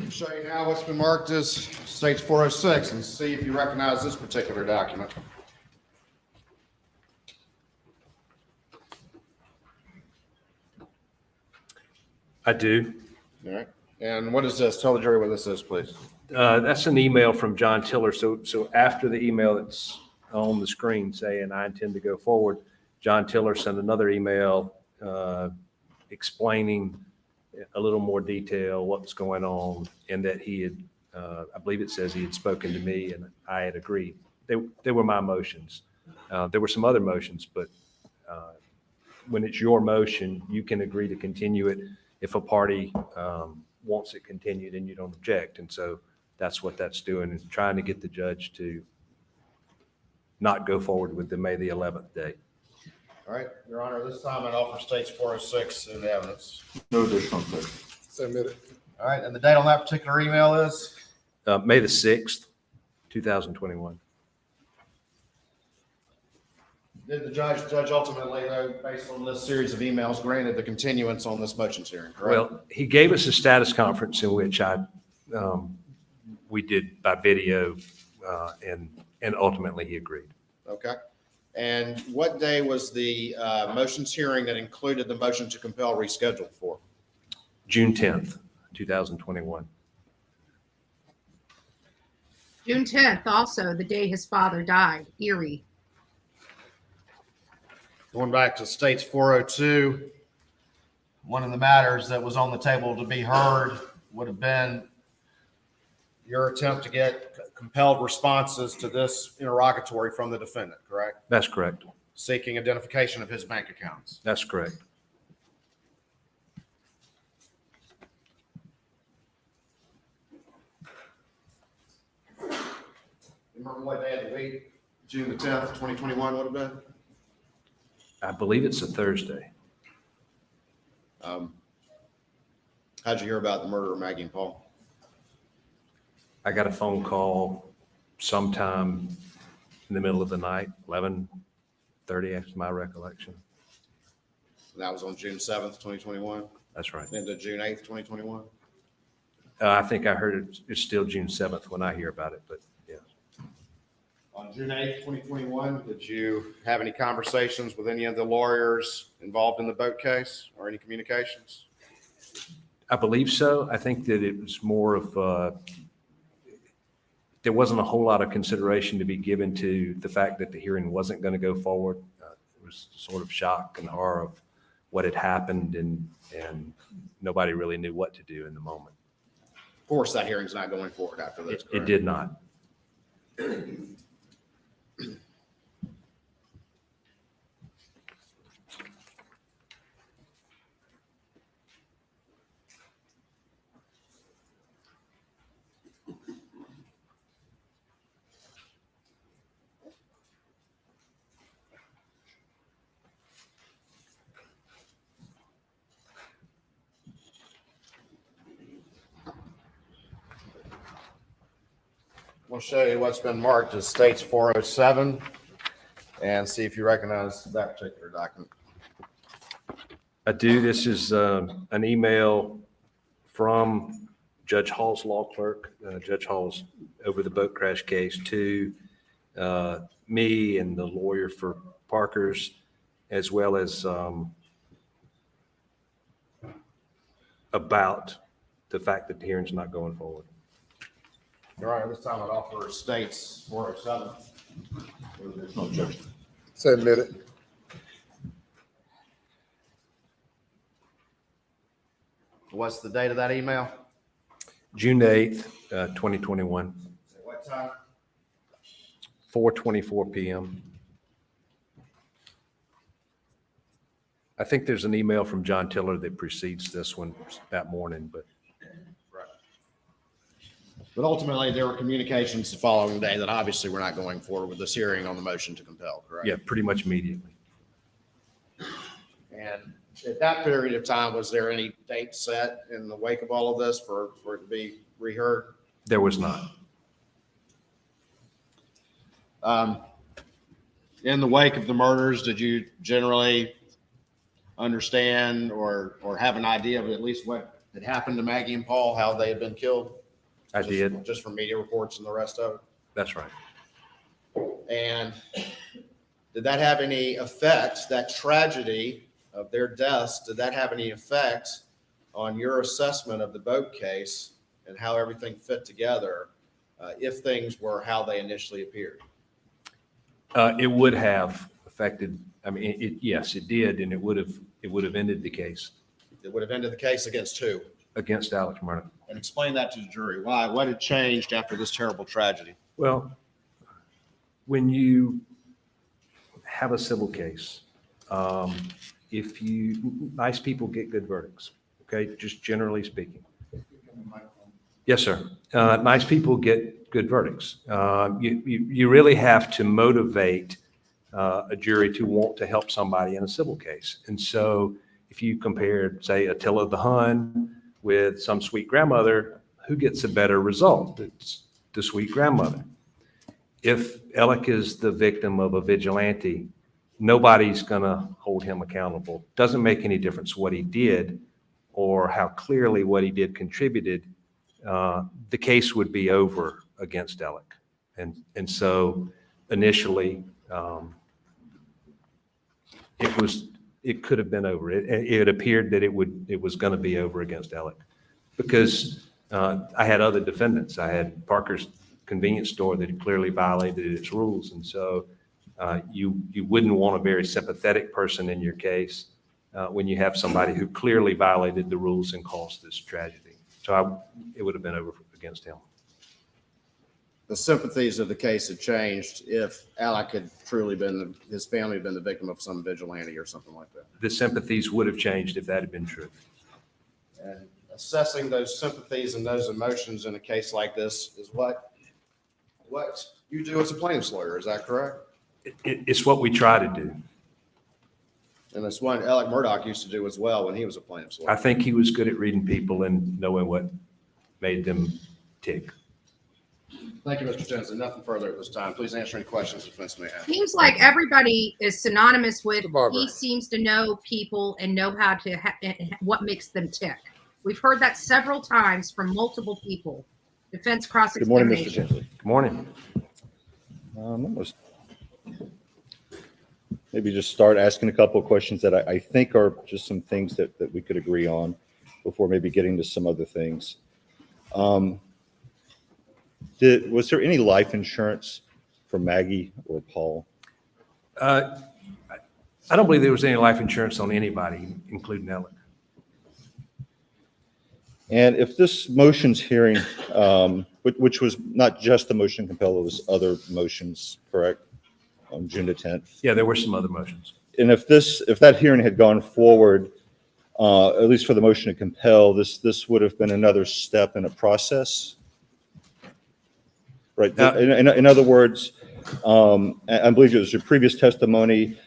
Show you now what's been marked as States 406 and see if you recognize this particular document. I do. All right. And what is this? Tell the jury what this is, please. That's an email from John Tiller. So after the email that's on the screen saying I intend to go forward, John Tiller sent another email explaining a little more detail what's going on, and that he had, I believe it says he had spoken to me and I had agreed. They were my motions. There were some other motions, but when it's your motion, you can agree to continue it if a party wants it continued and you don't object. And so that's what that's doing, is trying to get the judge to not go forward with the May the 11th date. All right, Your Honor, this time I'd offer States 406 in the evidence. No additional objection. Submit it. All right, and the date on that particular email is? May the 6th, 2021. Did the judge ultimately, though, based on this series of emails, granted the continuance on this motions hearing, correct? Well, he gave us a status conference in which we did by video, and ultimately he agreed. Okay. And what day was the motions hearing that included the motion to compel rescheduled for? June 10th, 2021. June 10th, also the day his father died, Erie. Going back to States 402, one of the matters that was on the table to be heard would have been your attempt to get compelled responses to this interrogatory from the defendant, correct? That's correct. Seeking identification of his bank accounts. That's correct. Remember what day of the week, June the 10th, 2021 would have been? I believe it's a Thursday. How'd you hear about the murder of Maggie and Paul? I got a phone call sometime in the middle of the night, 11:30, after my recollection. That was on June 7th, 2021? That's right. Into June 8th, 2021? I think I heard it's still June 7th when I hear about it, but yeah. On June 8th, 2021, did you have any conversations with any of the lawyers involved in the boat case or any communications? I believe so. I think that it was more of, there wasn't a whole lot of consideration to be given to the fact that the hearing wasn't going to go forward. It was sort of shock and horror of what had happened, and nobody really knew what to do in the moment. Of course, that hearing's not going forward after this. It did not. We'll show you what's been marked as States 407 and see if you recognize that particular document. I do. This is an email from Judge Hall's law clerk. Judge Hall's over the boat crash case to me and the lawyer for Parker's, as well as about the fact that the hearing's not going forward. All right, this time I'd offer States 407. There's no objection. Say admitted. What's the date of that email? June 8th, 2021, What time? 4:24 p.m. I think there's an email from John Tiller that precedes this one that morning, but But ultimately, there were communications the following day that obviously we're not going forward with this hearing on the motion to compel, correct? yeah, pretty much immediately. And at that period of time, was there any date set in the wake of all of this for it to be reheard? There was not. In the wake of the murders, did you generally understand or have an idea of at least what had happened to Maggie and Paul, how they had been killed? I did. Just from media reports and the rest of it? That's right. And did that have any effect, that tragedy of their deaths, did that have any effect on your assessment of the boat case and how everything fit together if things were how they initially appeared? It would have affected, I mean, yes, it did, and it would have ended the case. It would have ended the case against who? Against Alex Murdaugh. And explain that to the jury. Why? What had changed after this terrible tragedy? Well, when you have a civil case, nice people get good verdicts, okay, just generally speaking. Yes, sir. Nice people get good verdicts. You really have to motivate a jury to want to help somebody in a civil case. And so if you compared, say, Attila the Hun with some sweet grandmother, who gets a better result? It's the sweet grandmother. If Alec is the victim of a vigilante, nobody's going to hold him accountable. Doesn't make any difference what he did or how clearly what he did contributed. The case would be over against Alec. And so initially, it could have been over. It appeared that it was going to be over against Alec because I had other defendants. I had Parker's convenience store that had clearly violated its rules. And so you wouldn't want a very sympathetic person in your case when you have somebody who clearly violated the rules and caused this tragedy. So it would have been over against him. The sympathies of the case had changed if Alec had truly been, his family had been the victim of some vigilante or something like that. The sympathies would have changed if that had been true. And assessing those sympathies and those emotions in a case like this is what you do as a plaintiff's lawyer. Is that correct? It's what we try to do. And it's what Alex Murdaugh used to do as well when he was a plaintiff's lawyer. I think he was good at reading people and knowing what made them tick. Thank you, Mr. Jensen. Nothing further at this time. Please answer any questions the defense may have. Seems like everybody is synonymous with he seems to know people and know how to what makes them tick. We've heard that several times from multiple people. Defense cross-examination. Good morning. Almost. Maybe just start asking a couple of questions that I think are just some things that we could agree on before maybe getting to some other things. Was there any life insurance for Maggie or Paul? I don't believe there was any life insurance on anybody, including Ellen. And if this motions hearing, which was not just the motion to compel, it was other motions, correct? On June the 10th. Yeah, there were some other motions. And if that hearing had gone forward, at least for the motion to compel, this would have been another step in a process, right? In other words, I believe it was your previous testimony.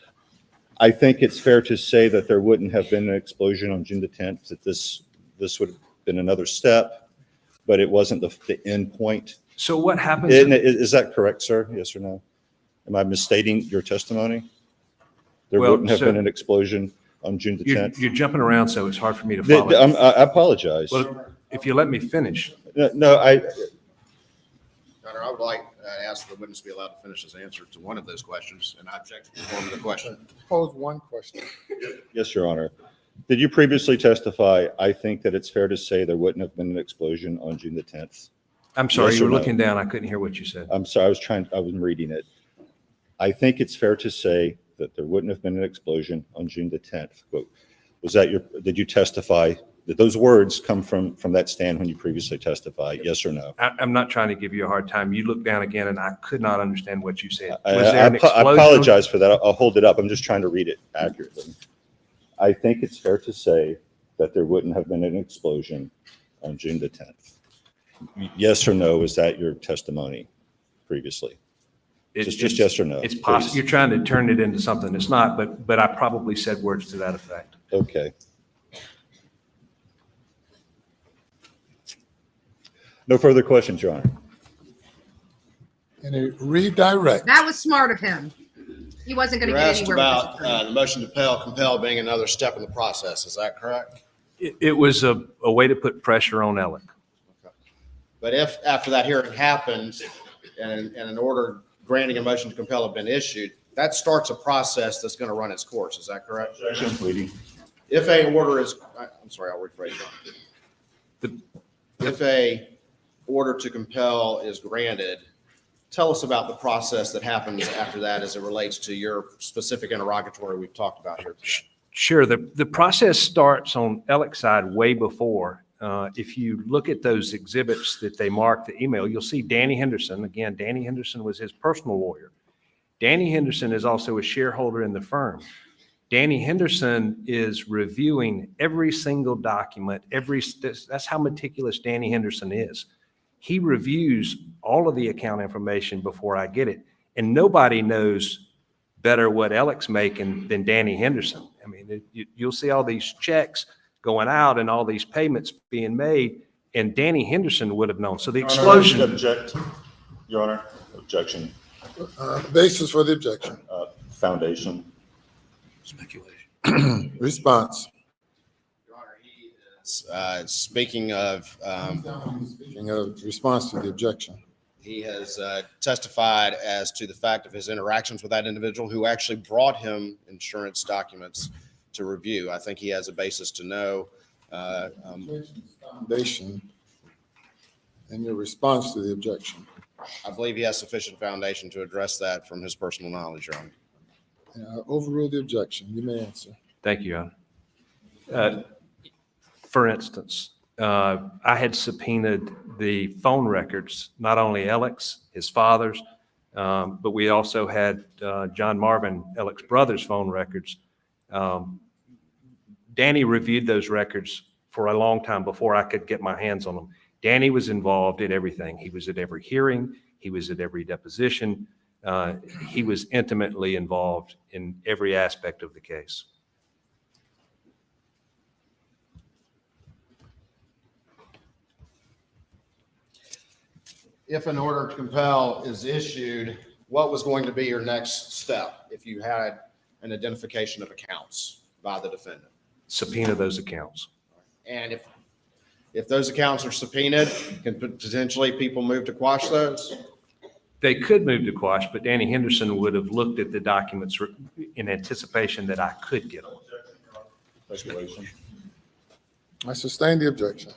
I think it's fair to say that there wouldn't have been an explosion on June the 10th, that this would have been another step, but it wasn't the end point. So what happens? Is that correct, sir? Yes or no? Am I misstating your testimony? There wouldn't have been an explosion on June the 10th? You're jumping around, so it's hard for me to follow. I apologize. Well, if you let me finish. No, Your Honor, I would like to ask the witness to be allowed to finish his answer to one of those questions, and I object to the form of the question. Pose one question. Yes, Your Honor. Did you previously testify, I think that it's fair to say there wouldn't have been an explosion on June the 10th? I'm sorry, Yes you or were no? looking down. I couldn't hear what you said. I'm sorry, I was reading it. I think it's fair to say that there wouldn't have been an explosion on June the 10th. Quote. Did you testify, did those words come from that stand when you previously testified? Yes or no? I'm not trying to give you a hard time. You looked down again and I could not understand what you said. I Was there an explosion? apologize for that. I'll hold it up. I'm just trying to read it accurately. I think it's fair to say that there wouldn't have been an explosion on June the 10th. Yes or no, is that your testimony previously? Just yes or no. It's possible. please. You're trying to turn it into something it's not, but I probably said words to that effect. Okay. No further questions, Your Honor. Any redirect? That was smart of him. He wasn't going to You're get asked anywhere. about the motion to compel being another step in the process. Is that correct? It was a way to put pressure on Ellen. But if after that hearing happens and an order granting a motion to compel have been issued, that starts a process that's going to run its course. Is that correct? Objection, pleading. If a order is, I'm sorry, I'll rephrase that. If a order to compel is granted, tell us about the process that happens after that as it relates to your specific interrogatory we've talked about here today. Sure. The process starts on Alex's side way before. If you look at those exhibits that they marked the email, you'll see Danny Henderson. Again, Danny Henderson was his personal lawyer. Danny Henderson is also a shareholder in the firm. Danny Henderson is reviewing every single document. That's how meticulous Danny Henderson is. He reviews all of the account information before I get it. And nobody knows better what Alex making than Danny Henderson. I mean, you'll see all these checks going out and all these payments being made, and Danny Henderson would have known. So the explosion. Object, Your Honor. Objection. Basis for the objection. Foundation. Speculation. Response. Your Honor, he is speaking of response to the objection. he has testified as to the fact of his interactions with that individual who actually brought him insurance documents to review. I think he has a basis to know. Foundation and your response to the objection. I believe he has sufficient foundation to address that from his personal knowledge, Your Honor. Overrule the objection. You may answer. Thank you, Your Honor. For instance, I had subpoenaed the phone records, not only Alex, his father's, but we also had John Marvin, Alex's brother's phone records. Danny reviewed those records for a long time before I could get my hands on them. Danny was involved in everything. He was at every hearing. He was at every deposition. He was intimately involved in every aspect of the case. If an order to compel is issued, what was going to be your next step if you had an identification of accounts by the defendant? Subpoena those accounts. And if those accounts are subpoenaed, can potentially people move to quash those? They could move to quash, but Danny Henderson would have looked at the documents in anticipation that I could get them. I sustain the objection.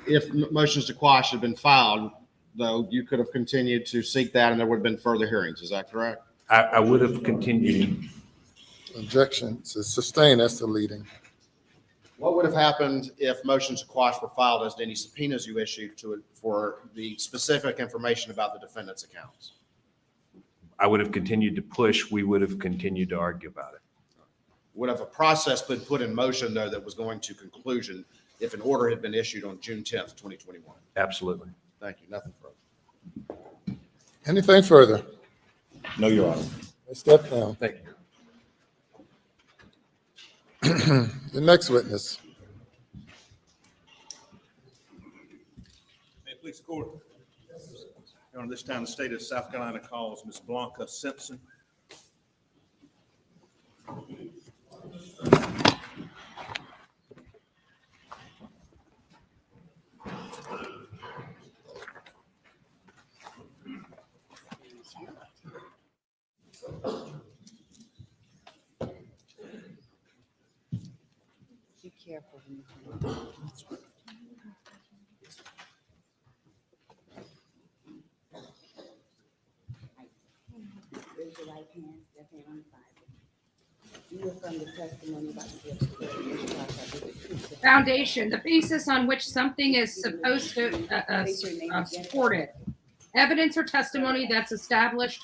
If motions to quash had been filed, though, you could have continued to seek that and there would have been further hearings. Is that correct? I would have continued. Objection to sustain, that's the leading. What would have happened if motions to quash were filed as to any subpoenas you issued to it for the specific information about the defendant's accounts? I would have continued to push. We would have continued to argue about it. Would have a process been put in motion, though, that was going to conclusion if an order had been issued on June 10th, 2021? Absolutely. Thank you. Nothing further. Anything further? No, Your Honor. Step down. Thank you. The next witness. May it please the court. Your Honor, this time the state of South Carolina calls Ms. Blanca Simpson. Be careful. Raise your right hand, left hand on the Bible. You affirm the testimony about the Foundation, the basis on which something is supposed to supported. Evidence or testimony that establishes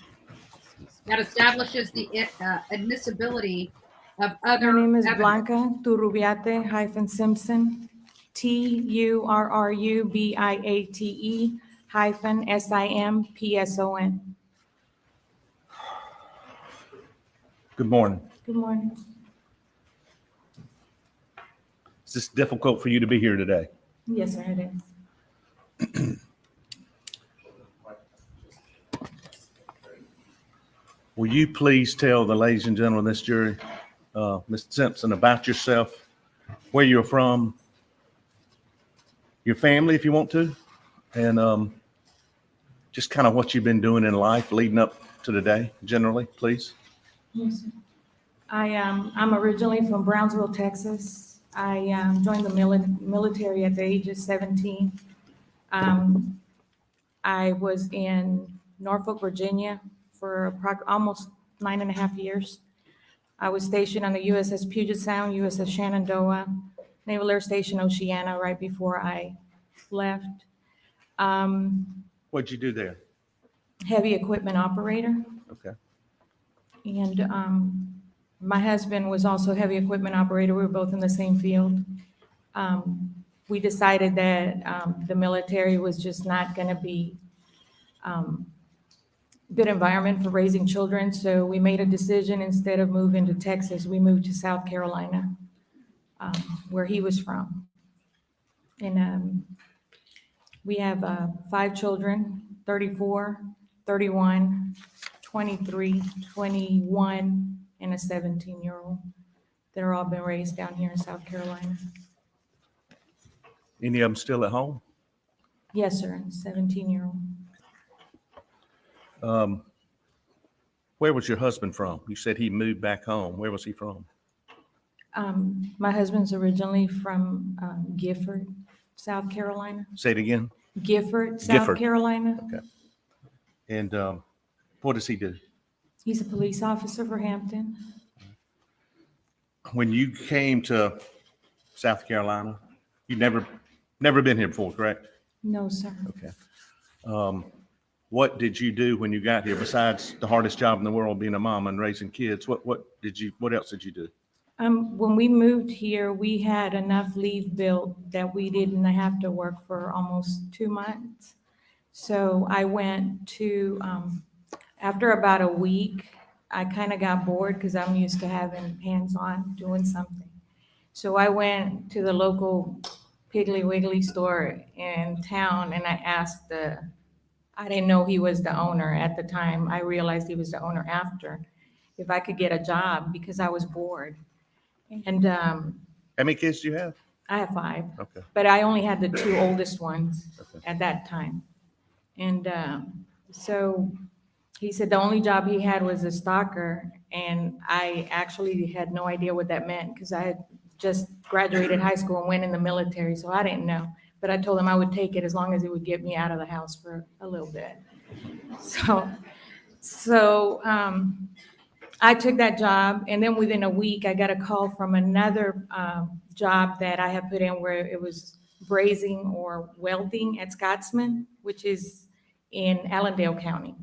the admissibility of other. Her name is evidence. Blanca Turrubiate-Simpson, TURRUBIATE-SIMPSON. Good morning. Good morning. Is this difficult for you to be here today? Yes, sir, it is. Will you please tell the ladies and gentlemen of this jury, Ms. Simpson, about yourself, where you're from, your family, if you want to, and just kind of what you've been doing in life leading up to today, generally, please? Yes, sir. I'm originally from Brownsville, Texas. I joined the military at the age of 17. I was in Norfolk, Virginia for almost 9.5 years. I was stationed on the USS Puget Sound, USS Shenandoah, Naval Air Station Oceana right before I left. What'd you do there? Heavy equipment operator. Okay. And my husband was also a heavy equipment operator. We were both in the same field. We decided that the military was just not going to be good environment for raising children. So we made a decision, instead of moving to Texas, we moved to South Carolina, where he was from. And we have 5 children, 34, 31, 23, 21, and a 17-year-old. They're all been raised down here in South Carolina. Any of them still at home? Yes, sir, 17-year-old. Where was your husband from? You said he moved back home. Where was he from? My husband's originally from Gifford, South Carolina. Say it again. Gifford, South Carolina. Okay. And what does he do? He's a police officer for Hampton. When you came to South Carolina, you'd never been here before, correct? No, sir. Okay. What did you do when you got here besides the hardest job in the world, being a mom and raising kids? What else did you do? When we moved here, we had enough leave built that we didn't have to work for almost 2 months. So I went to, after about a week, I kind of got bored because I'm used to having hands-on doing something. So I went to the local Piggly Wiggly store in town and I asked I didn't know he was the owner at the time. I realized he was the owner after, if I could get a job because I was bored. And how many kids do you have? I have 5. Okay. But I only had the 2 oldest ones at that time. And so he said the only job he had was a stalker. And I actually had no idea what that meant because I had just graduated high school and went in the military, so I didn't know. But I told him I would take it as long as it would get me out of the house for a little bit. So I took that job, and then within a week, I got a call from another job that I had put in where it was brazing or welding at Scotsman, which is in Allendale County.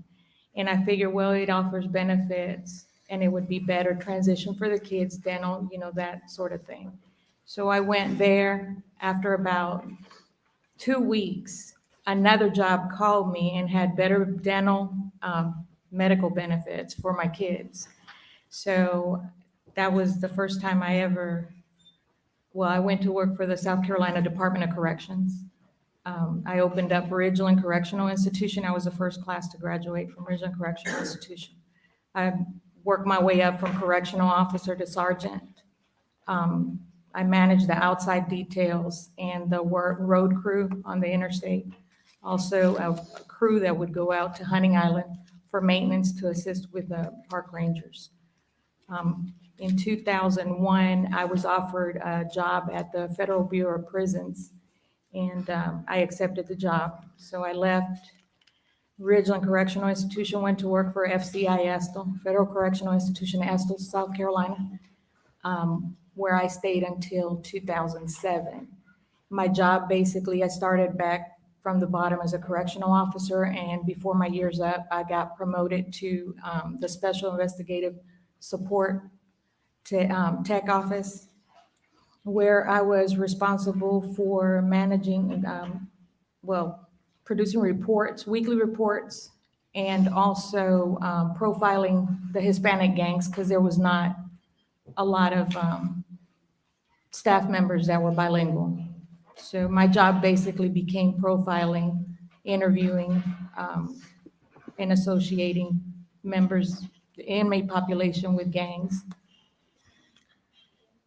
And I figured, well, it offers benefits and it would be better transition for the kids, dental, that sort of thing. So I went there. After about 2 weeks, another job called me and had better dental medical benefits for my kids. So that was the first time I went to work for the South Carolina Department of Corrections. I opened up Ridgeland Correctional Institution. I was the first class to graduate from Ridgeland Correctional Institution. I worked my way up from correctional officer to sergeant. I managed the outside details and the road crew on the interstate. Also a crew that would go out to Hunting Island for maintenance to assist with the park rangers. In 2001, I was offered a job at the Federal Bureau of Prisons, and I accepted the job. So I left Ridgeland Correctional Institution, went to work for FCI Estill, Federal Correctional Institution, Estill, South Carolina, where I stayed until 2007. My job, basically, I started back from the bottom as a correctional officer, and before my year's up, I got promoted to the Special Investigative Support Tech Office, where I was responsible for managing, producing reports, weekly reports, and also profiling the Hispanic gangs, because there was not a lot of staff members that were bilingual. So my job basically became profiling, interviewing, and associating members, the inmate population with gangs.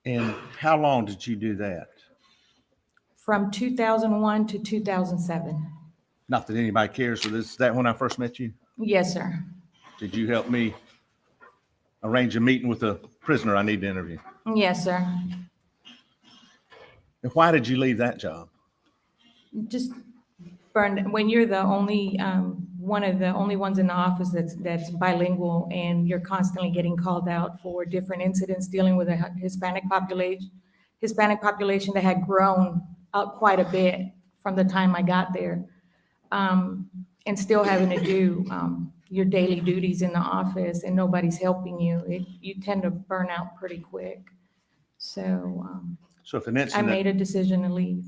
And how long did you do that? From 2001 to 2007. Not that anybody cares, but is that when I first met you? Yes, sir. Did you help me arrange a meeting with a prisoner I need to interview? Yes, sir. And why did you leave that job? Just burned. When you're the only one of the only ones in the office that's bilingual, and you're constantly getting called out for different incidents dealing with a Hispanic population that had grown up quite a bit from the time I got there, and still having to do your daily duties in the office, and nobody's helping you, you tend to burn out pretty quick. So if an incident, I made a decision to leave.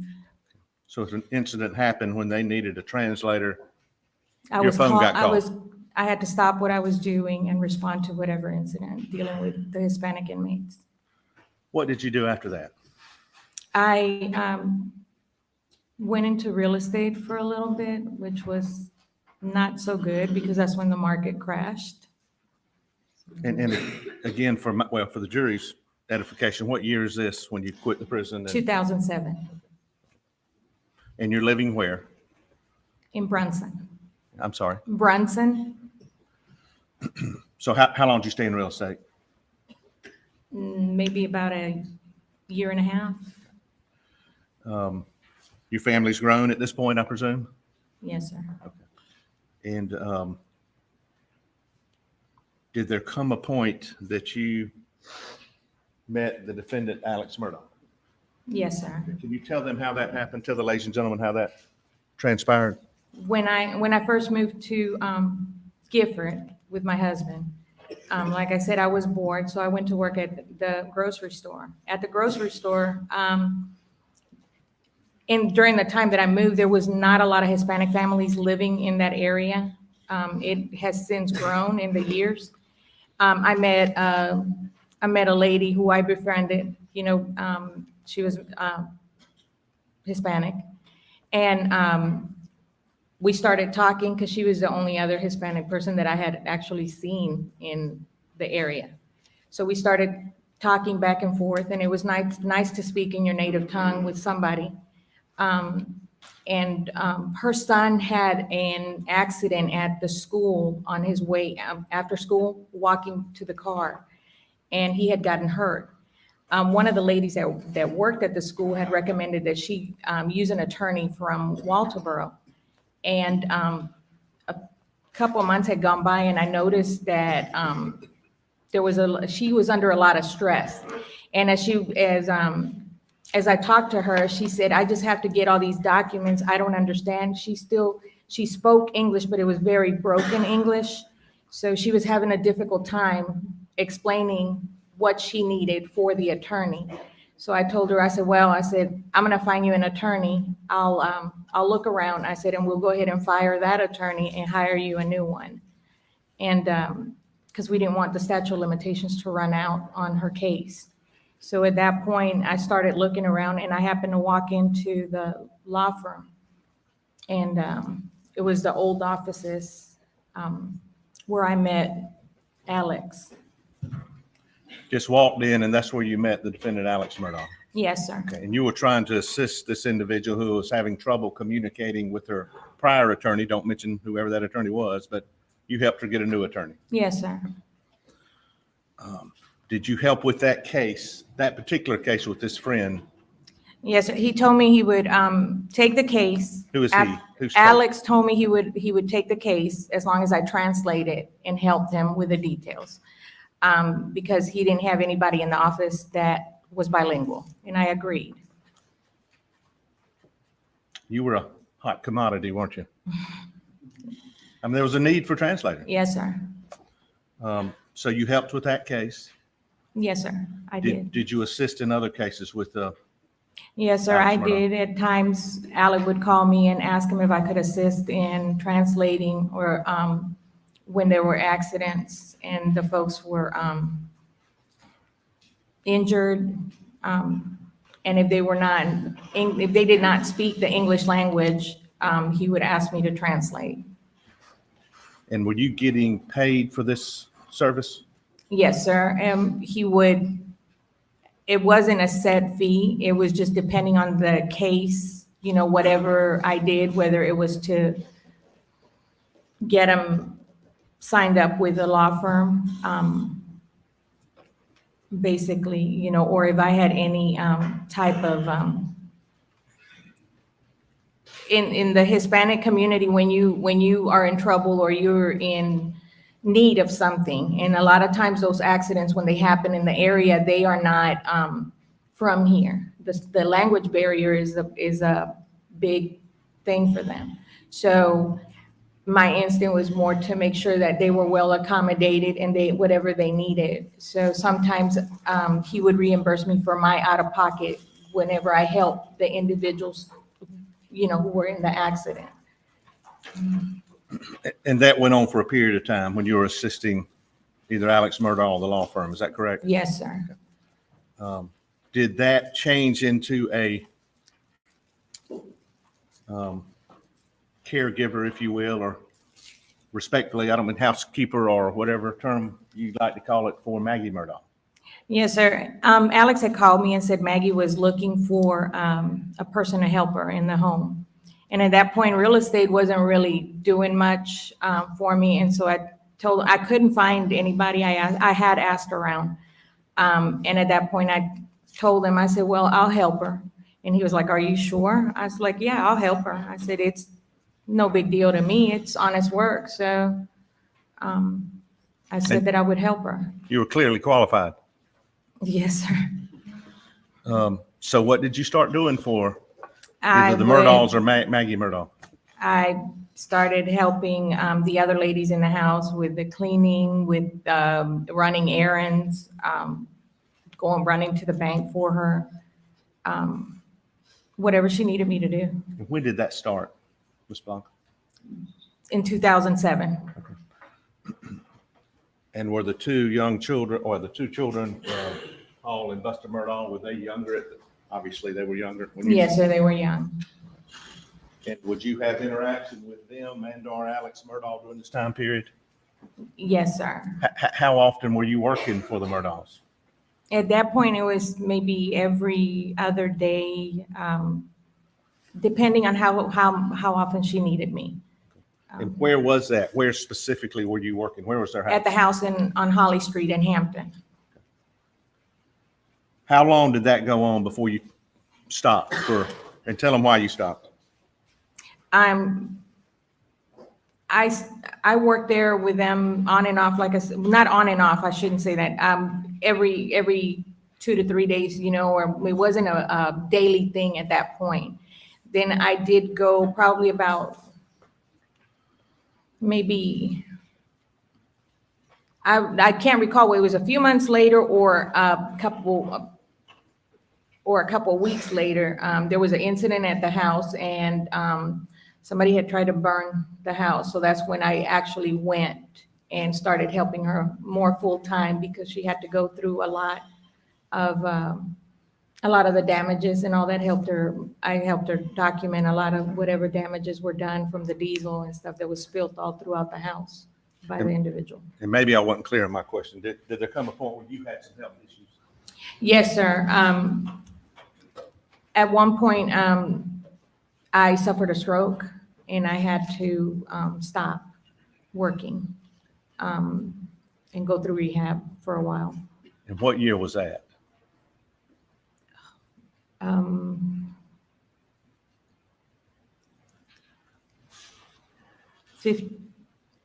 So if an incident happened when they needed a translator, I had to stop what I was doing and respond to whatever incident dealing with the Hispanic inmates. What did you do after that? I went into real estate for a little bit, which was not so good because that's when the market crashed. And again, for the jury's edification, what year is this when you quit the prison? 2007. And you're living where? In Brunson. I'm sorry? Brunson. So how long did you stay in real estate? Maybe about a year and a half. Your family's grown at this point, I presume? Yes, sir. Okay. And did there come a point that you met the defendant, Alex Murdaugh? Yes, sir. Can you tell them how that happened? Tell the ladies and gentlemen how that transpired. When I first moved to Gifford with my husband, like I said, I was bored, so I went to work at the grocery store. At the grocery store, and during the time that I moved, there was not a lot of Hispanic families living in that area. It has since grown in the years. I met a lady who I befriended. She was Hispanic, and we started talking because she was the only other Hispanic person that I had actually seen in the area. So we started talking back and forth, and it was nice to speak in your native tongue with somebody. And her son had an accident at the school on his way after school, walking to the car, and he had gotten hurt. One of the ladies that worked at the school had recommended that she use an attorney from Walterboro. And a couple of months had gone by, and I noticed that she was under a lot of stress. And as I talked to her, she said, I just have to get all these documents. I don't understand. She spoke English, but it was very broken English. So she was having a difficult time explaining what she needed for the attorney. So I told her, I said, I'm going to find you an attorney. I'll look around. I said, and we'll go ahead and fire that attorney and hire you a new one. And because we didn't want the statute of limitations to run out on her case. So at that point, I started looking around, and I happened to walk into the law firm. And it was the old offices where I met Alex. Just walked in, and that's where you met the defendant, Alex Murdaugh. Yes, sir. Okay. And you were trying to assist this individual who was having trouble communicating with her prior attorney. Don't mention whoever that attorney was, but you helped her get a new attorney. Yes, sir. Did you help with that case, that particular case with this friend? Yes, sir. He told me he would take the case. Who is he? Alex told me he would take the case as long as I translated and helped him with the details. Because he didn't have anybody in the office that was bilingual, and I agreed. You were a hot commodity, weren't you? I mean, there was a need for translators. Yes, sir. So you helped with that case? Yes, sir. I did. Did you assist in other cases with Yes, sir. I did. At times, Alec would call me and ask him if I could assist in translating, or when there were accidents and the folks were injured, and if they did not speak the English language, he would ask me to translate. And were you getting paid for this service? Yes, sir. It wasn't a set fee. It was just depending on the case, whatever I did, whether it was to get them signed up with a law firm, basically, or if I had any type of, in the Hispanic community, when you are in trouble or you're in need of something, and a lot of times those accidents, when they happen in the area, they are not from here. The language barrier is a big thing for them. So my instinct was more to make sure that they were well accommodated and whatever they needed. So sometimes he would reimburse me for my out-of-pocket whenever I helped the individuals, who were in the accident. And that went on for a period of time when you were assisting either Alex Murdaugh or the law firm. Is that correct? Yes, sir. Did that change into a caregiver, if you will, or respectfully, I don't mean housekeeper or whatever term you'd like to call it, for Maggie Murdaugh? Yes, sir. Alex had called me and said Maggie was looking for a person to help her in the home. And at that point, real estate wasn't really doing much for me. And so I told her I couldn't find anybody. I had asked around. And at that point, I told him, I said, well, I'll help her. And he was like, are you sure? I was like, yeah, I'll help her. I said, it's no big deal to me. It's honest work. So I said that I would help her. You were clearly qualified. Yes, sir. So what did you start doing for either the Murdaughs or Maggie Murdaugh? I started helping the other ladies in the house with the cleaning, with running errands, running to the bank for her, whatever she needed me to do. When did that start, Ms. Blanca? In 2007. And were the two young children, or the two children, Paul and Buster Murdaugh, were they younger? Obviously, they were younger. Yes, sir, they were young. And would you have interaction with them and/or Alex Murdaugh during this time period? Yes, sir. How often were you working for the Murdaughs? At that point, it was maybe every other day, depending on how often she needed me. And where was that? Where specifically were you working? Where was their house? At the house on Holly Street in Hampton. How long did that go on before you stopped and tell them why you stopped? I worked there with them on and off, like I said, not on and off, I shouldn't say that. Every 2 to 3 days, or it wasn't a daily thing at that point. Then I did go probably about maybe, I can't recall whether it was a few months later or a couple of weeks later. There was an incident at the house, and somebody had tried to burn the house. So that's when I actually went and started helping her more full time, because she had to go through a lot of the damages and all that. I helped her document a lot of whatever damages were done from the diesel and stuff that was spilled all throughout the house by the individual. And maybe I wasn't clear in my question. Did there come a point where you had some health issues? Yes, sir. At one point, I suffered a stroke and I had to stop working and go through rehab for a while. And what year was that?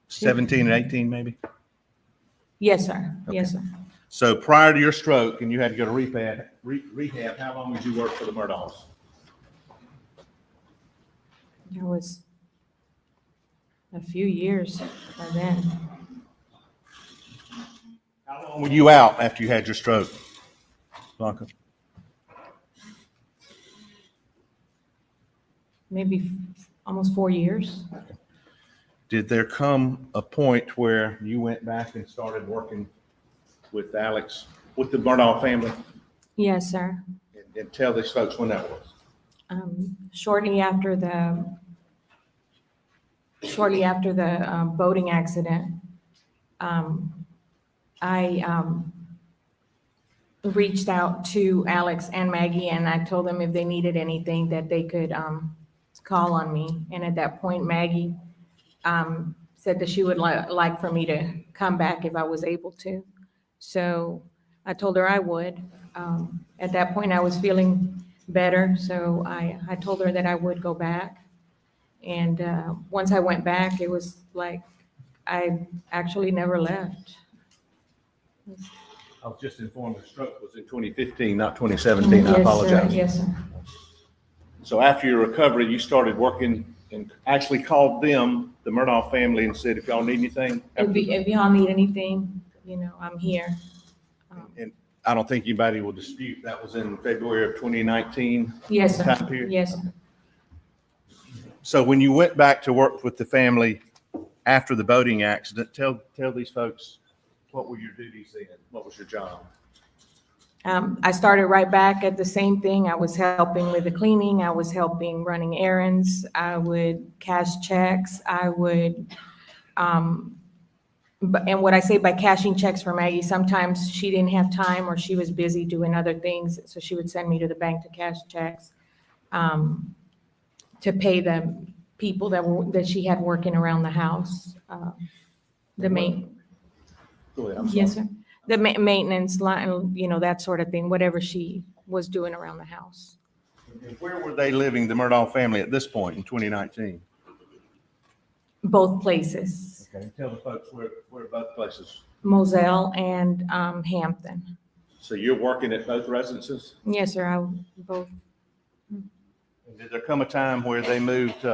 17 and 18, maybe? Yes, sir. Okay. Yes, sir. So prior to your stroke and you had to go to rehab, how long did you work for the Murdaughs? It was a few years by then. How long were you out after you had your stroke, Blanca? Maybe almost 4 years. Okay. Did there come a point where you went back and started working with Alex, with the Murdaugh family? Yes, sir. And tell these folks when that was. Shortly after the boating accident, I reached out to Alex and Maggie, and I told them if they needed anything that they could call on me. And at that point, Maggie said that she would like for me to come back if I was able to. So I told her I would. At that point, I was feeling better, so I told her that I would go back. And once I went back, it was like I actually never left. I was just informed the stroke was in 2015, not 2017. Yes, I apologize. Sir. Yes, sir. So after your recovery, you started working and actually called them, the Murdaugh family, and said, if y'all need anything. If y'all need anything, I'm here. And I don't think anybody will dispute that was in February of 2019. Yes, sir. Time period. Yes, sir. So when you went back to work with the family after the boating accident, tell these folks, what were your duties then? What was your job? I started right back at the same thing. I was helping with the cleaning. I was helping running errands. I would cash checks. I would, and what I say by cashing checks for Maggie, sometimes she didn't have time or she was busy doing other things. So she would send me to the bank to cash checks, to pay the people that she had working around the house. The main. Go ahead, I'm sorry. Yes, sir. The maintenance line, that sort of thing, whatever she was doing around the house. And where were they living, the Murdaugh family, at this point in 2019? Both places, Okay, tell the folks where both places. Moselle and Hampton. So you're working at both residences? Yes, sir. Both. And did there come a time where they moved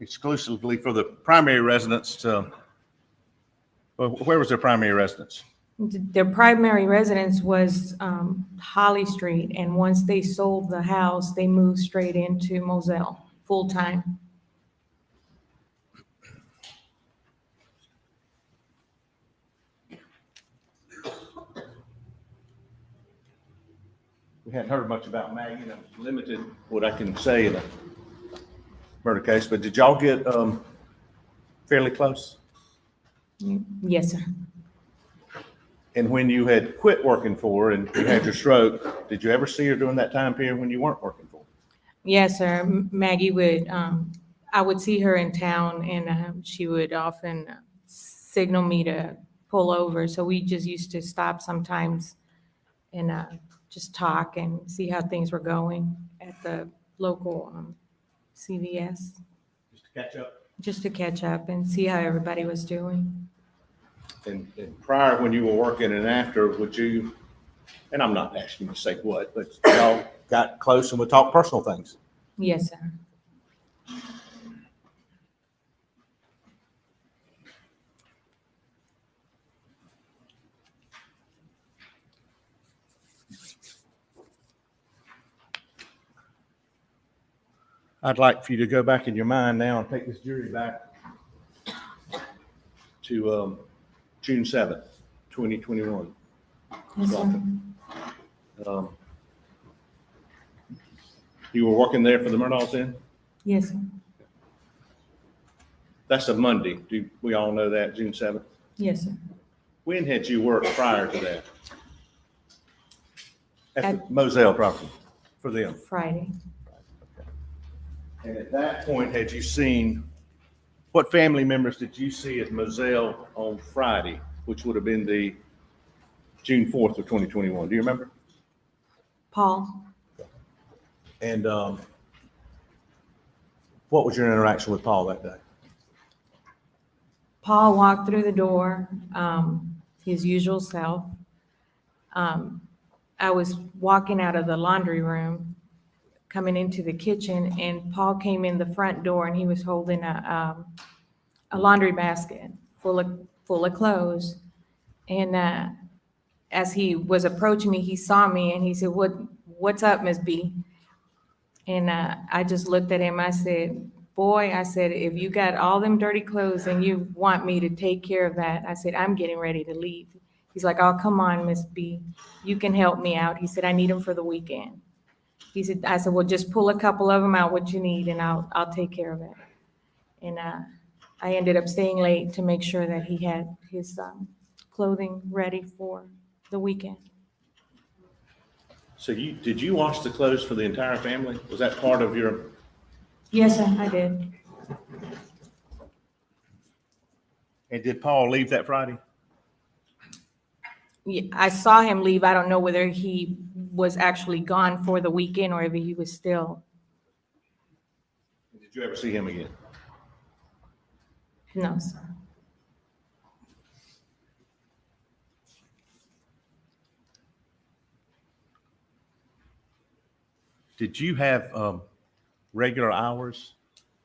exclusively for the primary residence to, where was their primary residence? Their primary residence was Holly Street, and once they sold the house, they moved straight into Moselle full time. We hadn't heard much about Maggie, and I'm limited what I can say in a murder case, but did y'all get fairly close? Yes, sir. And when you had quit working for her and you had your stroke, did you ever see her during that time period when you weren't working for Yes, sir. Maggie would, I would see her in town and she would often signal me to pull over. So we just used to stop sometimes and just talk and see how things were going at the local CVS. Just to catch up. Just to catch up and see how everybody was doing. And prior, when you were working and after, would you, and I'm not asking you to say what, but y'all got close and would talk personal things? Yes, sir. I'd like for you to go back in your mind now and take this jury back to June 7th, 2021. Yes, sir. You were working there for the Murdaughs then? Yes, sir. That's a Monday. Do we all know that, June 7th? Yes, sir. When had you worked prior to that? At the Moselle property for them? Friday. And at that point, had you seen, what family members did you see at Moselle on Friday, which would have been the June 4th of 2021? Do you remember? Paul. And what was your interaction with Paul that day? Paul walked through the door, his usual self. I was walking out of the laundry room, coming into the kitchen, and Paul came in the front door and he was holding a laundry basket full of clothes. And as he was approaching me, he saw me and he said, "What's up, Miss B?" And I just looked at him. I said, "Boy," I said, "if you got all them dirty clothes and you want me to take care of that," I said, "I'm getting ready to leave." He's like, "Oh, come on, Miss B, you can help me out." He said, "I need them for the weekend." He said, I said, "Well, just pull a couple of them out, what you need, and I'll take care of it." And I ended up staying late to make sure that he had his clothing ready for the weekend. So did you wash the clothes for the entire family? Was that part of your? Yes, sir, I did. And did Paul leave that Friday? Yeah, I saw him leave. I don't know whether he was actually gone for the weekend or if he was still. Did you ever see him again? No, sir. Did you have regular hours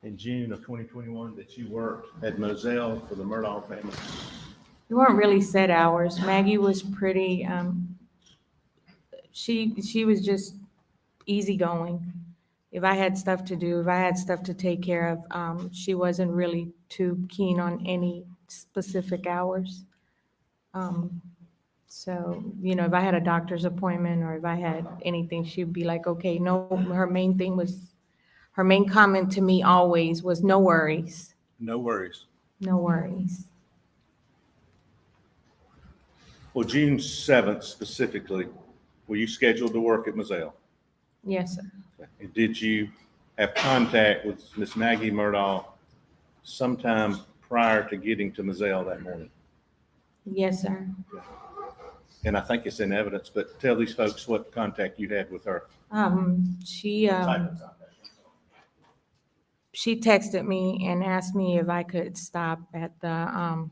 in June of 2021 that you worked at Moselle for the Murdaugh family? They weren't really set hours. Maggie was pretty, she was just easygoing. If I had stuff to do, if I had stuff to take care of, she wasn't really too keen on any specific hours. So, you know, if I had a doctor's appointment or if I had anything, she'd be like, "Okay, no," her main comment to me always was, "No worries." No worries. No worries. Well, June 7th specifically, were you scheduled to work at Moselle? Yes, sir. And did you have contact with Miss Maggie Murdaugh sometime prior to getting to Moselle that morning? Yes, sir. And I think it's in evidence, but tell these folks what contact you had with her. She texted me and asked me if I could stop at the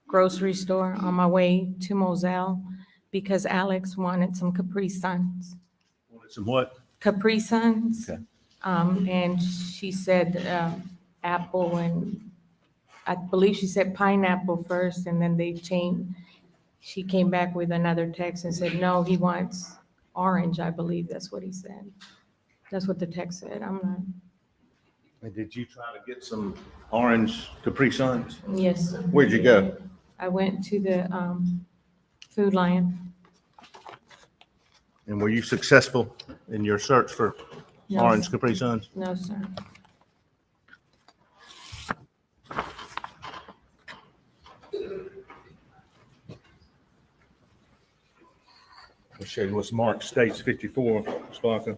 grocery store on my way to Moselle because Alex wanted some Capri Suns. Wanted some what? Capri Suns. Okay. And she said apple, and I believe she said pineapple first, and then they changed. She came back with another text and said, "No, he wants orange." I believe that's what he said. That's what the text said. I'm not. And did you try to get some orange Capri Suns? Yes. Where'd you go? I went to the Food Lion. And were you successful in your search for No, orange sir. Capri Suns? No, sir. I'll show you what's marked States 54, Sparker.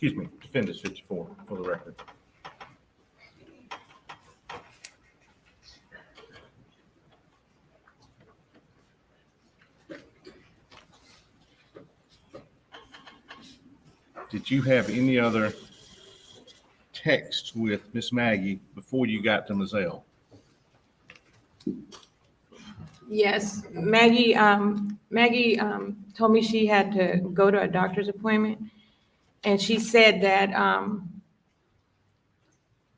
excuse me, defendants 54 for the record. Did you have any other texts with Miss Maggie before you got to Mizelle? Yes, Maggie told me she had to go to a doctor's appointment. And she said that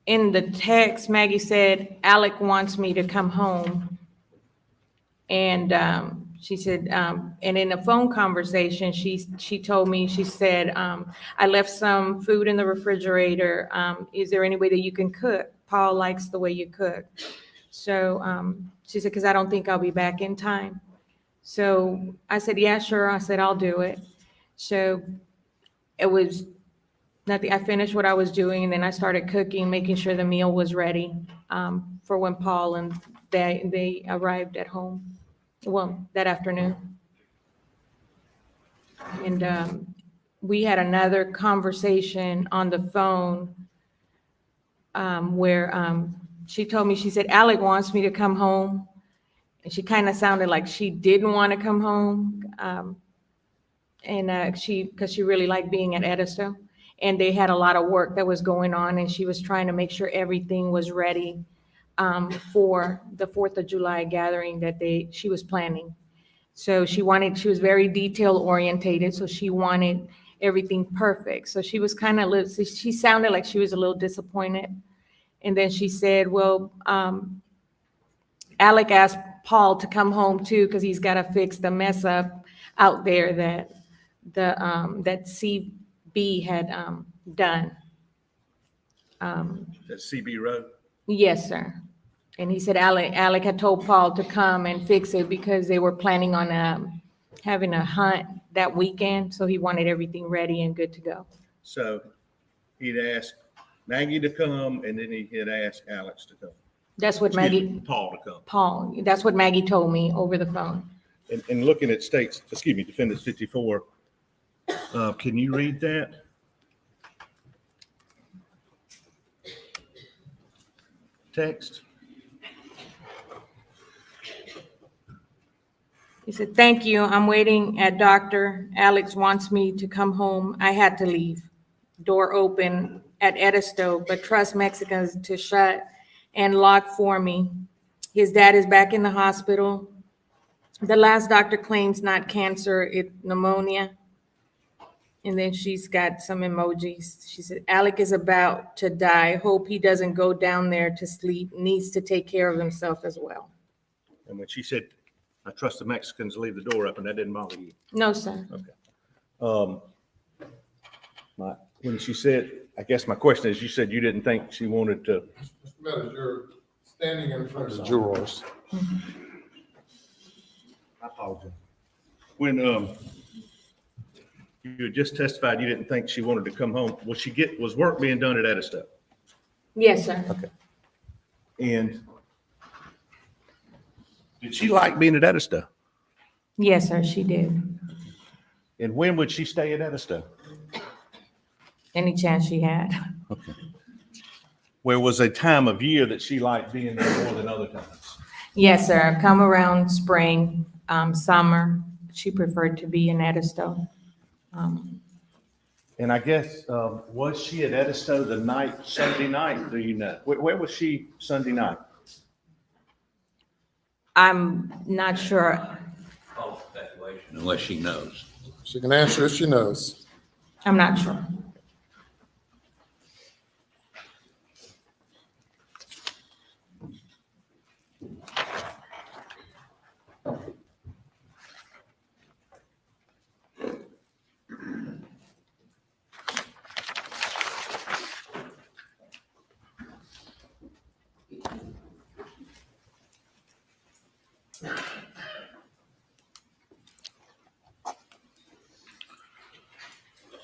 in the text, Maggie said, Alec wants me to come home. And she said, and in a phone conversation, she told me, she said, I left some food in the refrigerator. Is there any way that you can cook? Paul likes the way you cook. So she said, because I don't think I'll be back in time. So I said, yeah, sure. I said, I'll do it. So it was nothing. I finished what I was doing, and then I started cooking, making sure the meal was ready for when Paul and they arrived at home. Well, that afternoon. And we had another conversation on the phone where she told me, she said, Alec wants me to come home. And she kind of sounded like she didn't want to come home. Because she really liked being at Edisto. And they had a lot of work that was going on, and she was trying to make sure everything was ready for the 4th of July gathering that she was planning. So she was very detail orientated. So she wanted everything perfect. So she was she sounded like she was a little disappointed. And then she said, well, Alec asked Paul to come home too, because he's got to fix the mess up out there that that CB had done. That CB Road? Yes, sir. And he said Alec had told Paul to come and fix it because they were planning on having a hunt that weekend. So he wanted everything ready and good to go. So he'd asked Maggie to come, and then he had asked Alex to come. That's what Paul to come. Paul, that's what Maggie told me over the phone. And looking at defendants 54, can you read that? Text. He said, thank you. I'm waiting at doctor. Alex wants me to come home. I had to leave. Door open at Edisto, but trust Mexicans to shut and lock for me. His dad is back in the hospital. The last doctor claims not cancer, it's pneumonia. And then she's got some emojis. She said, Alec is about to die. Hope he doesn't go down there to sleep. Needs to take care of himself as well. And when she said, I trust the Mexicans to leave the door open, that didn't bother you? No, sir. Okay. When she said, I guess my question is, you said you didn't think she wanted to. Mr. Miller, you're standing in front of The jurors. I apologize. When you had just testified you didn't think she wanted to come home, was work being done at Edisto? Yes, sir. Okay. And did she like being at Edisto? Yes, sir, she did. And when would she stay at Edisto? Any chance she had. Okay. Where was a time of year that she liked being there more than other times? Yes, sir. Come around spring, summer, she preferred to be in Edisto. And I guess, was she at Edisto the Sunday night, do you know? Where was she Sunday night? I'm not sure. Oh, speculation, unless she knows. She can answer if she knows. I'm not sure.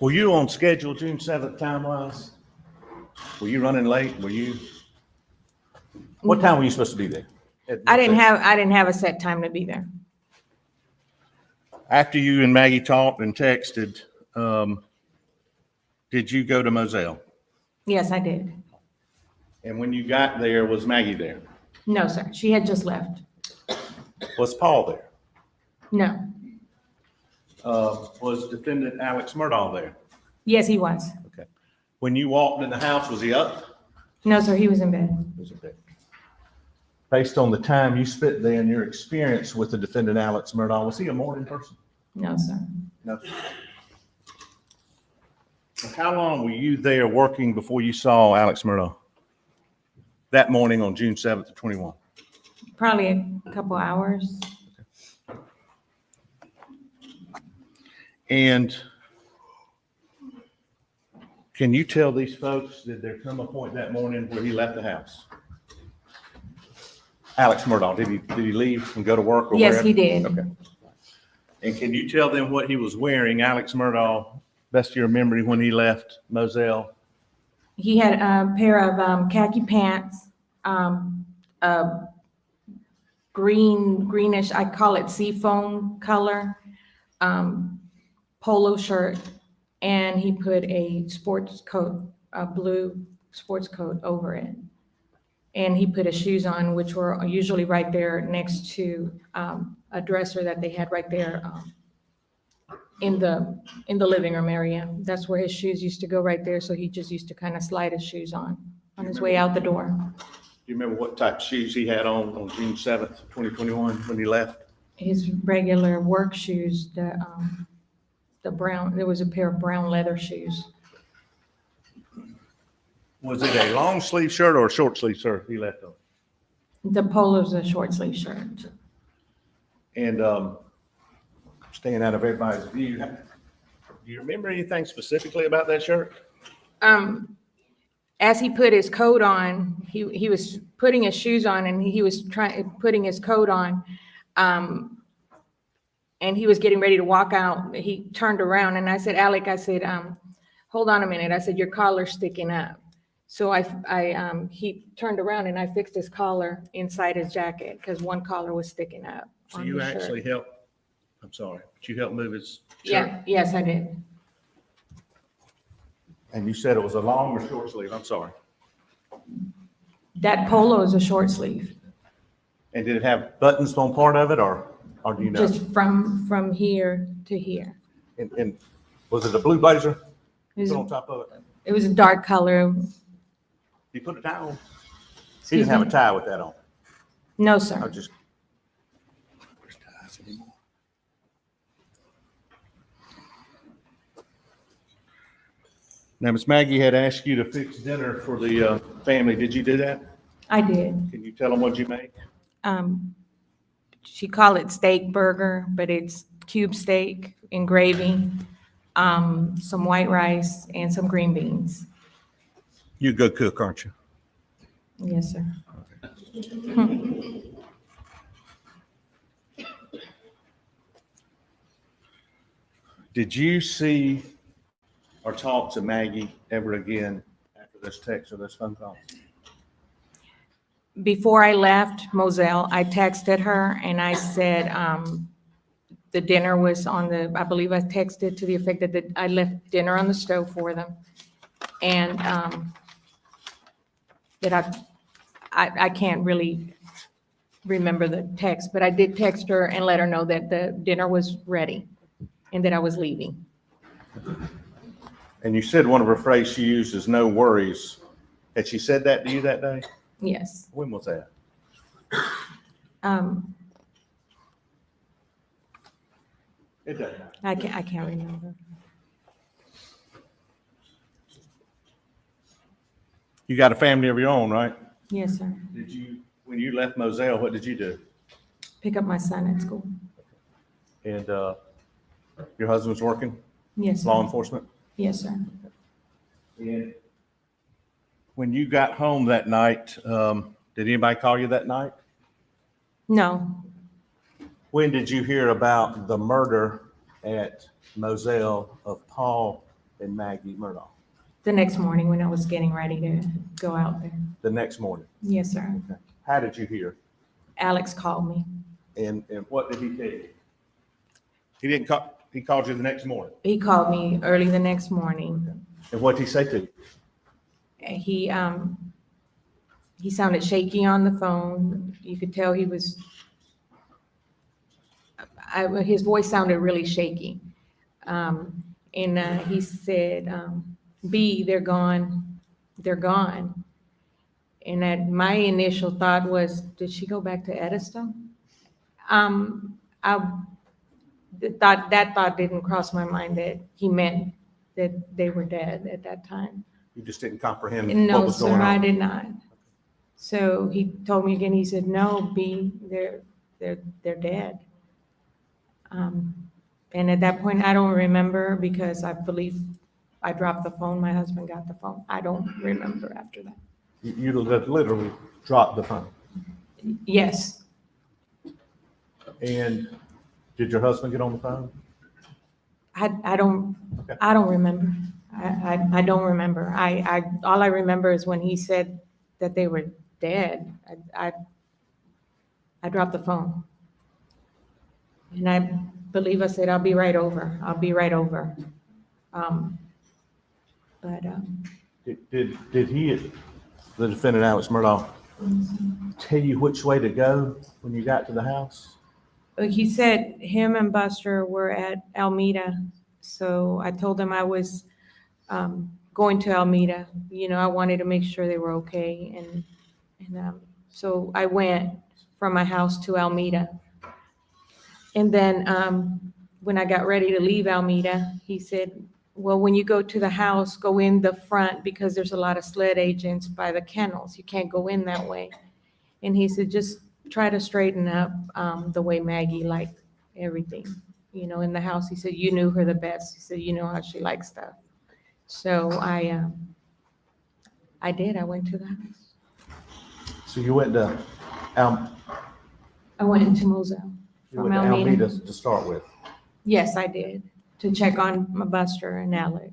Were you on schedule June 7th time-wise? Were you running late? What time were you supposed to be there? I didn't have a set time to be there. After you and Maggie talked and texted, Did you go to Moselle? Yes, I did. And when you got there, was Maggie there? No, sir. She had just left. Was Paul there? No. Was defendant Alex Murdaugh there? Yes, he was. Okay. When you walked in the house, was he up? No, sir. He was in bed. He was in bed. Based on the time you spent there and your experience with the defendant Alex Murdaugh, was he a morning person? No, sir. No. How long were you there working before you saw Alex Murdaugh? That morning on June 7th of 21? Probably a couple hours. And can you tell these folks, did there come a point that morning where he left the house? Alex Murdaugh, did he leave and go to work or Yes, wherever? he did. Okay. And can you tell them what he was wearing, Alex Murdaugh, best of your memory, when he left Moselle? He had a pair of khaki pants, greenish, I call it seafoam color, polo shirt, and he put a sports coat, a blue sports coat over it. And he put his shoes on, which were usually right there next to a dresser that they had right there in the living room area. That's where his shoes used to go, right there. So he just used to kind of slide his shoes on his way out the door. Do you remember what type of shoes he had on June 7th, 2021 when he left? His regular work shoes, the brown, there was a pair of brown leather shoes. Was it a long sleeve shirt or a short sleeve shirt he left on? The polo's a short sleeve shirt. And staying out of everybody's view, do you remember anything specifically about that shirt? As he put his coat on, he was putting his shoes on, and he was putting his coat on, and he was getting ready to walk out. He turned around, and I said, Alec, I said, hold on a minute. I said, your collar's sticking up. So he turned around, and I fixed his collar inside his jacket because one collar was sticking up. So you actually helped, I'm sorry, but you helped move his shirt? Yeah, yes, I did. And you said it was a long or short sleeve? I'm sorry. That polo is a short sleeve. And did it have buttons on part of it, or do you know? Just from here to here. And was it a blue blazer It was, put on top of it? it was a dark color. He put a tie on? He didn't have a tie with that on? No, sir. I just. Where's ties anymore? Now, Miss Maggie had asked you to fix dinner for the family. Did you do that? I did. Can you tell them what you made? She called it steak burger, but it's cube steak and gravy, some white rice, and some green beans. You're a good cook, aren't you? Yes, sir. Did you see or talk to Maggie ever again after this text or this phone call? Before I left Moselle, I texted her and I said the dinner was on the, I believe I texted to the effect that I left dinner on the stove for them. And that I can't really remember the text, but I did text her and let her know that the dinner was ready and that I was leaving. And you said one of her phrases she used is "no worries." Had she said that to you that day? Yes. When was that? It doesn't matter. I can't remember. You got a family of your own, right? Yes, sir. Did you, when you left Moselle, what did you do? Pick up my son at school. And your husband's working? Yes, sir. Law enforcement? Yes, sir. And when you got home that night, did anybody call you that night? No. When did you hear about the murder at Moselle of Paul and Maggie Murdaugh? The next morning when I was getting ready to go out there. The next morning? Yes, sir. Okay. How did you hear? Alex called me. And what did he tell you? He didn't call, he called you the next morning? He called me early the next morning And what did he say to you? He sounded shaky on the phone. You could tell he was, his voice sounded really shaky. He said, B, they're gone. They're gone. And my initial thought was, did she go back to Edison? That thought didn't cross my mind that he meant that they were dead at that time. You just didn't comprehend what No, was sir, going on? I did not. So he told me again, he said, no, B, they're dead. And at that point, I don't remember because I believe I dropped the phone. My husband got the phone. I don't remember after that. You literally dropped the phone. Yes. And did your husband get on the phone? I don't remember. I don't remember. All I remember is when he said that they were dead. I dropped the phone. And I believe I said, I'll be right over. I'll be right over. Did he, the defendant Alex Murdaugh, tell you which way to go when you got to the house? He said him and Buster were at Alameda. So I told him I was going to Alameda. You know, I wanted to make sure they were okay. And so I went from my house to Alameda. And then when I got ready to leave Alameda, he said, well, when you go to the house, go in the front because there's a lot of sled agents by the kennels. You can't go in that way. And he said, just try to straighten up the way Maggie liked everything, you know, in the house. He said, you knew her the best. He said, you know how she likes stuff. So I did. I went to the house. So you went to I went into Moselle from Alameda to start with? Yes, I did, to check on my Buster and Alec.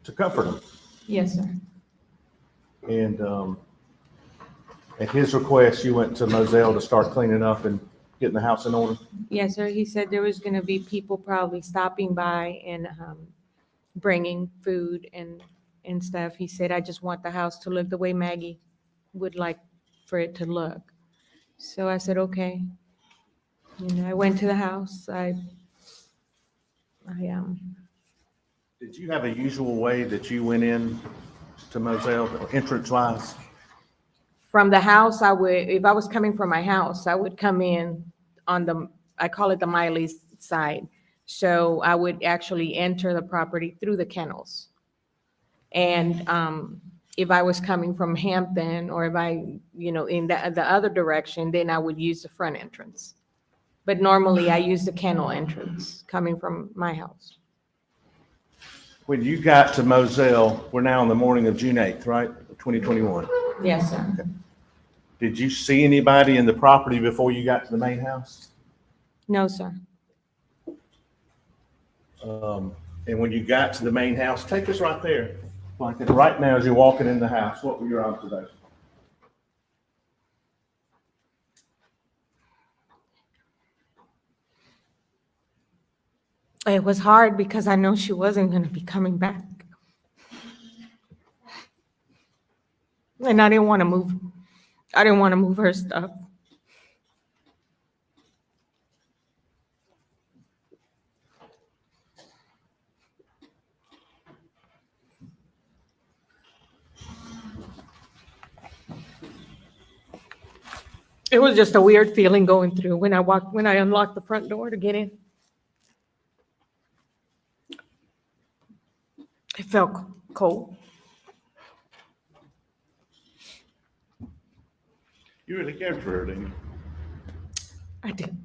To comfort him? Yes, sir. And at his request, you went to Moselle to start cleaning up and getting the house in order? Yes, sir. He said there was going to be people probably stopping by and bringing food and stuff. He said, I just want the house to look the way Maggie would like for it to look. So I said, okay. And I went to the house. Did you have a usual way that you went in to Moselle, entrance-wise? From the house, I would, if I was coming from my house, I would come in on the, I call it the Miley's side. So I would actually enter the property through the kennels. And if I was coming from Hampton or if I, you know, in the other direction, then I would use the front entrance. But normally I use the kennel entrance coming from my house. When you got to Moselle, we're now on the morning of June 8th, right? 2021. Yes, sir. Okay. Did you see anybody in the property before you got to the main house? No, sir. And when you got to the main house, take us right there. Like right now as you're walking in the house, what were your observations? It was hard because I know she wasn't going to be coming back. And I didn't want to move. I didn't want to move her stuff. It was just a weird feeling going through when I unlocked the front door to get in. It felt cold. You really cared for her, didn't you? I did.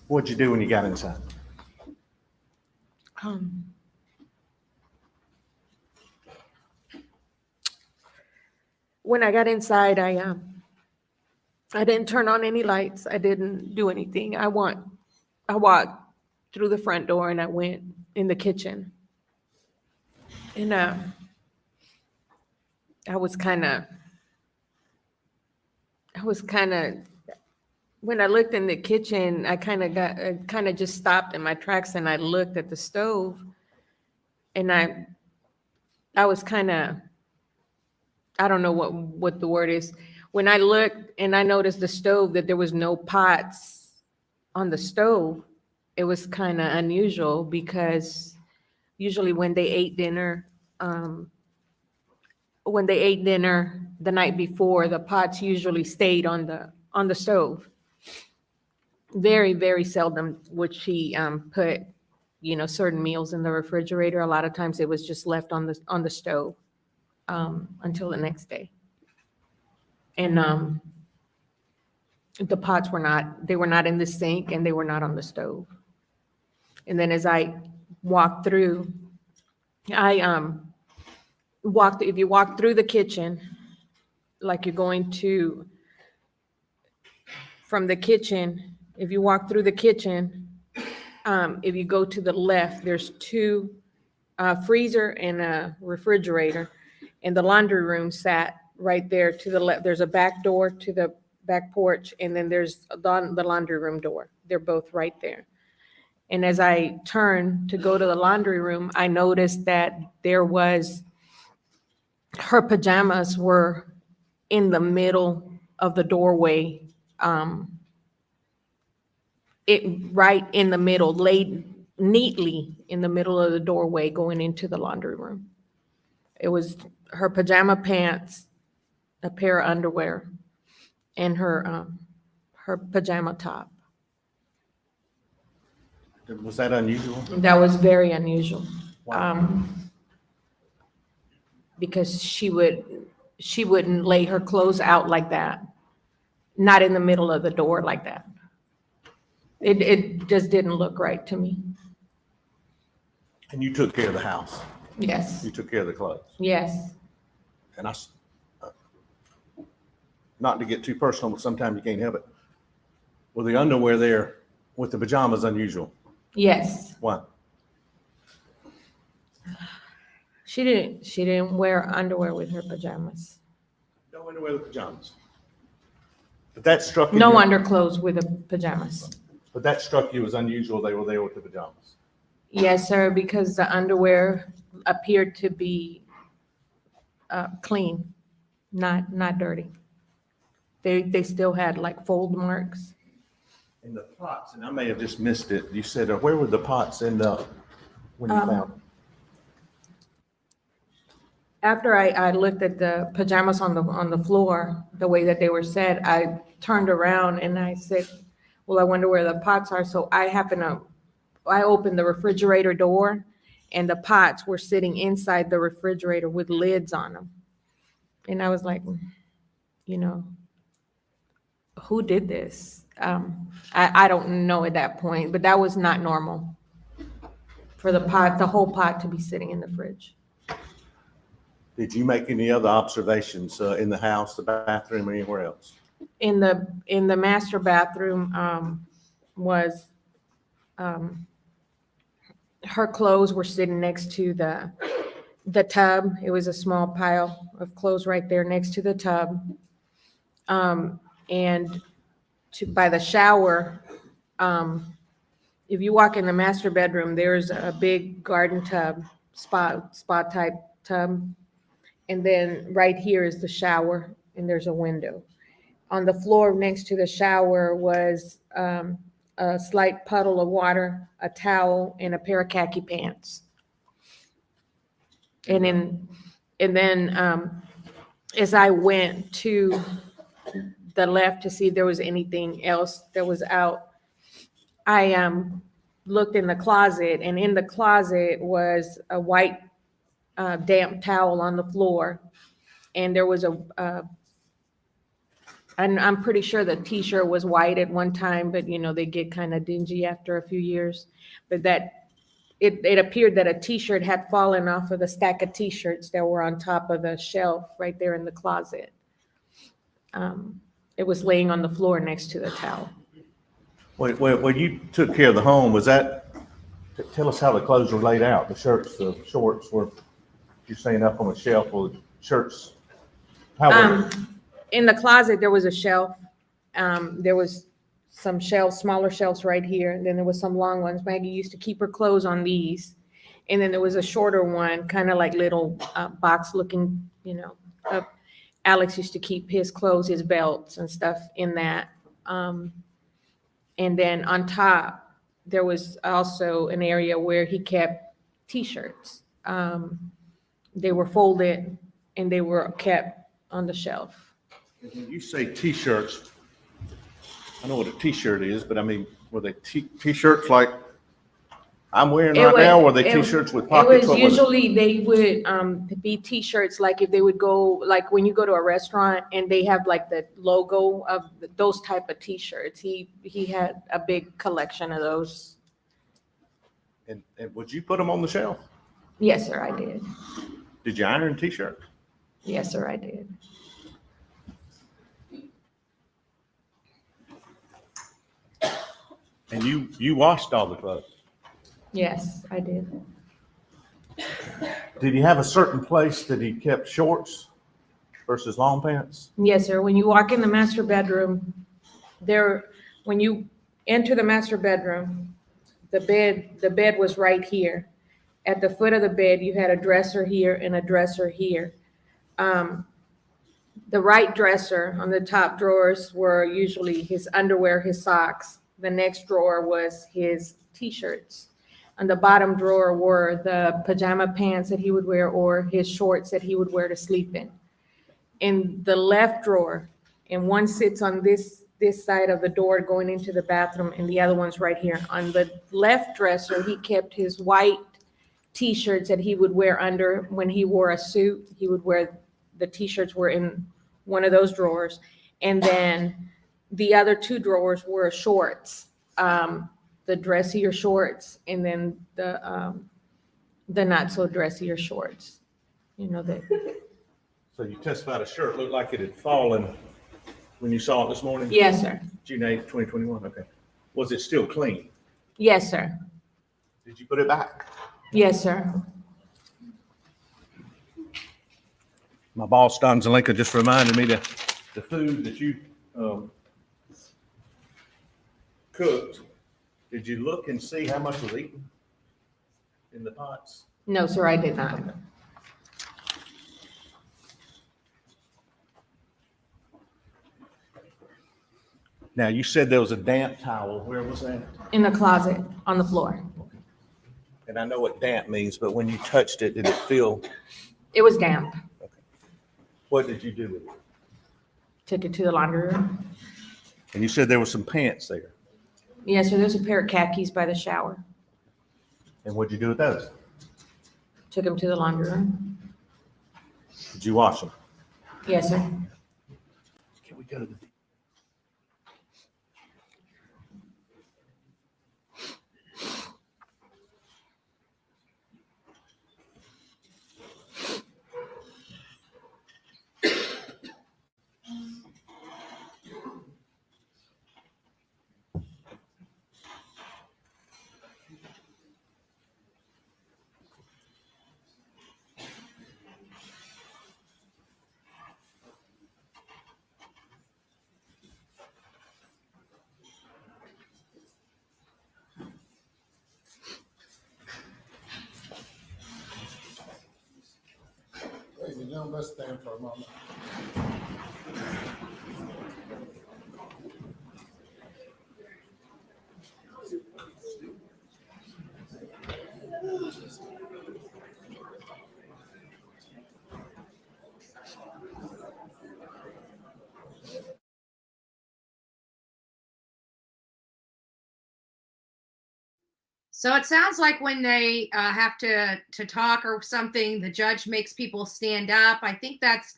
What'd you do when you got inside? When I got inside, I didn't turn on any lights. I didn't do anything. I walked through the front door and I went in the kitchen. And I was kind of I was kind of, when I looked in the kitchen, I kind of just stopped in my tracks and I looked at the stove, and I was kind of, I don't know what the word is. When I looked and I noticed the stove, that there was no pots on the stove, it was kind of unusual, because usually when they ate dinner the night before, the pots usually stayed on the stove. Very, very seldom would she put, certain meals in the refrigerator. A lot of times it was just left on the stove until the next day. And the pots were not in the sink, and they were not on the stove. And then as I walked through, if you walk through the kitchen, like you're going to, from the kitchen, if you walk through the kitchen, if you go to the left, there's two freezer and a refrigerator, and the laundry room sat right there to the left. There's a back door to the back porch, and then there's the laundry room door. They're both right there. And as I turned to go to the laundry room, I noticed that her pajamas were in the middle of the doorway, right in the middle, laid neatly in the middle of the doorway going into the laundry room. It was her pajama pants, a pair of underwear, and her pajama top. Was that unusual? That was very unusual. Wow. Because she wouldn't lay her clothes out like that, not in the middle of the door like that. It just didn't look right to me. And you took care of the house? Yes. You took care of the clothes? Yes. And not to get too personal, but sometimes you can't help it. Were the underwear there with the pajamas unusual? Yes. Why? She didn't wear underwear with her pajamas. No underwear with pajamas. But that struck you. No underclothes with the pajamas. But that struck you as unusual. They were there with the pajamas. Yes, sir, because the underwear appeared to be clean, not dirty. They still had like fold marks. And the pots, and I may have just missed it. You said, where would the pots end up when you found them? After I looked at the pajamas on the floor, the way that they were set, I turned around and I said, well, I wonder where the pots are. So I opened the refrigerator door, and the pots were sitting inside the refrigerator with lids on them. And I was like, who did this? I don't know at that point, but that was not normal for the whole pot to be sitting in the fridge. Did you make any other observations in the house, the bathroom, or anywhere else? In the master bathroom was her clothes were sitting next to the tub. It was a small pile of clothes right there next to the tub. And by the shower, if you walk in the master bedroom, there's a big garden tub, spa type tub. And then right here is the shower, and there's a window. On the floor next to the shower was a slight puddle of water, a towel, and a pair of khaki pants. And then as I went to the left to see if there was anything else that was out, I looked in the closet, and in the closet was a white damp towel on the floor, and there was I'm pretty sure the t-shirt was white at one time, but they get kind of dingy after a few years. But that it appeared that a t-shirt had fallen off of the stack of t-shirts that were on top of the shelf right there in the closet. It was laying on the floor next to the towel. When you took care of the home, was that, tell us how the clothes were laid out, the shirts, the shorts, were you saying up on the shelf, or the shirts? How were in the closet, there was a shelf. There was some shelves, smaller shelves right here. And then there was some long ones. Maggie used to keep her clothes on these. And then there was a shorter one, kind of like little box looking, Alex used to keep his clothes, his belts and stuff in that. And then on top, there was also an area where he kept T-shirts. They were folded and they were kept on the shelf. When you say T-shirts, I know what a T-shirt is, but I mean, were they T-shirts like I'm wearing right now? Or were they T-shirts with pockets? It was usually they would be T-shirts, like if they would go, like when you go to a restaurant and they have like the logo of those type of T-shirts. He had a big collection of those. And would you put them on the shelf? Yes, sir, I did. Did you iron T-shirts? Yes, sir, I did. And you washed all the clothes? Yes, I did. Did he have a certain place that he kept shorts versus long pants? Yes, sir. When you walk in the master bedroom, when you enter the master bedroom, the bed was right here. At the foot of the bed, you had a dresser here and a dresser here. The right dresser on the top drawers were usually his underwear, his socks. The next drawer was his T-shirts. On the bottom drawer were the pajama pants that he would wear or his shorts that he would wear to sleep in. In the left drawer, and one sits on this side of the door going into the bathroom, and the other one's right here. On the left dresser, he kept his white T-shirts that he would wear under when he wore a suit. He would wear, the T-shirts were in one of those drawers. And then the other two drawers were shorts, the dressier shorts, and then the not so dressier shorts. So you testified a shirt looked like it had fallen when you saw it this morning? Yes, sir. June 8th, 2021, okay. Was it still clean? Yes, sir. Did you put it back? Yes, sir. My boss, Don Zelenka, just reminded me that the food that you cooked, did you look and see how much was eaten in the pots? No, sir, I did not. Now, you said there was a damp towel. Where was that? In the closet on the floor. And I know what damp means, but when you touched it, did it feel? It was damp. What did you do with it? Took it to the laundry room. And you said there were some pants there. Yes, sir. There's a pair of khakis by the shower. And what'd you do with those? Took them to the laundry room. Did you wash them? Yes, sir. Can we go to the Ladies and gentlemen, let's stand for a moment. So it sounds like when they have to talk or something, the judge makes people stand up. I think that's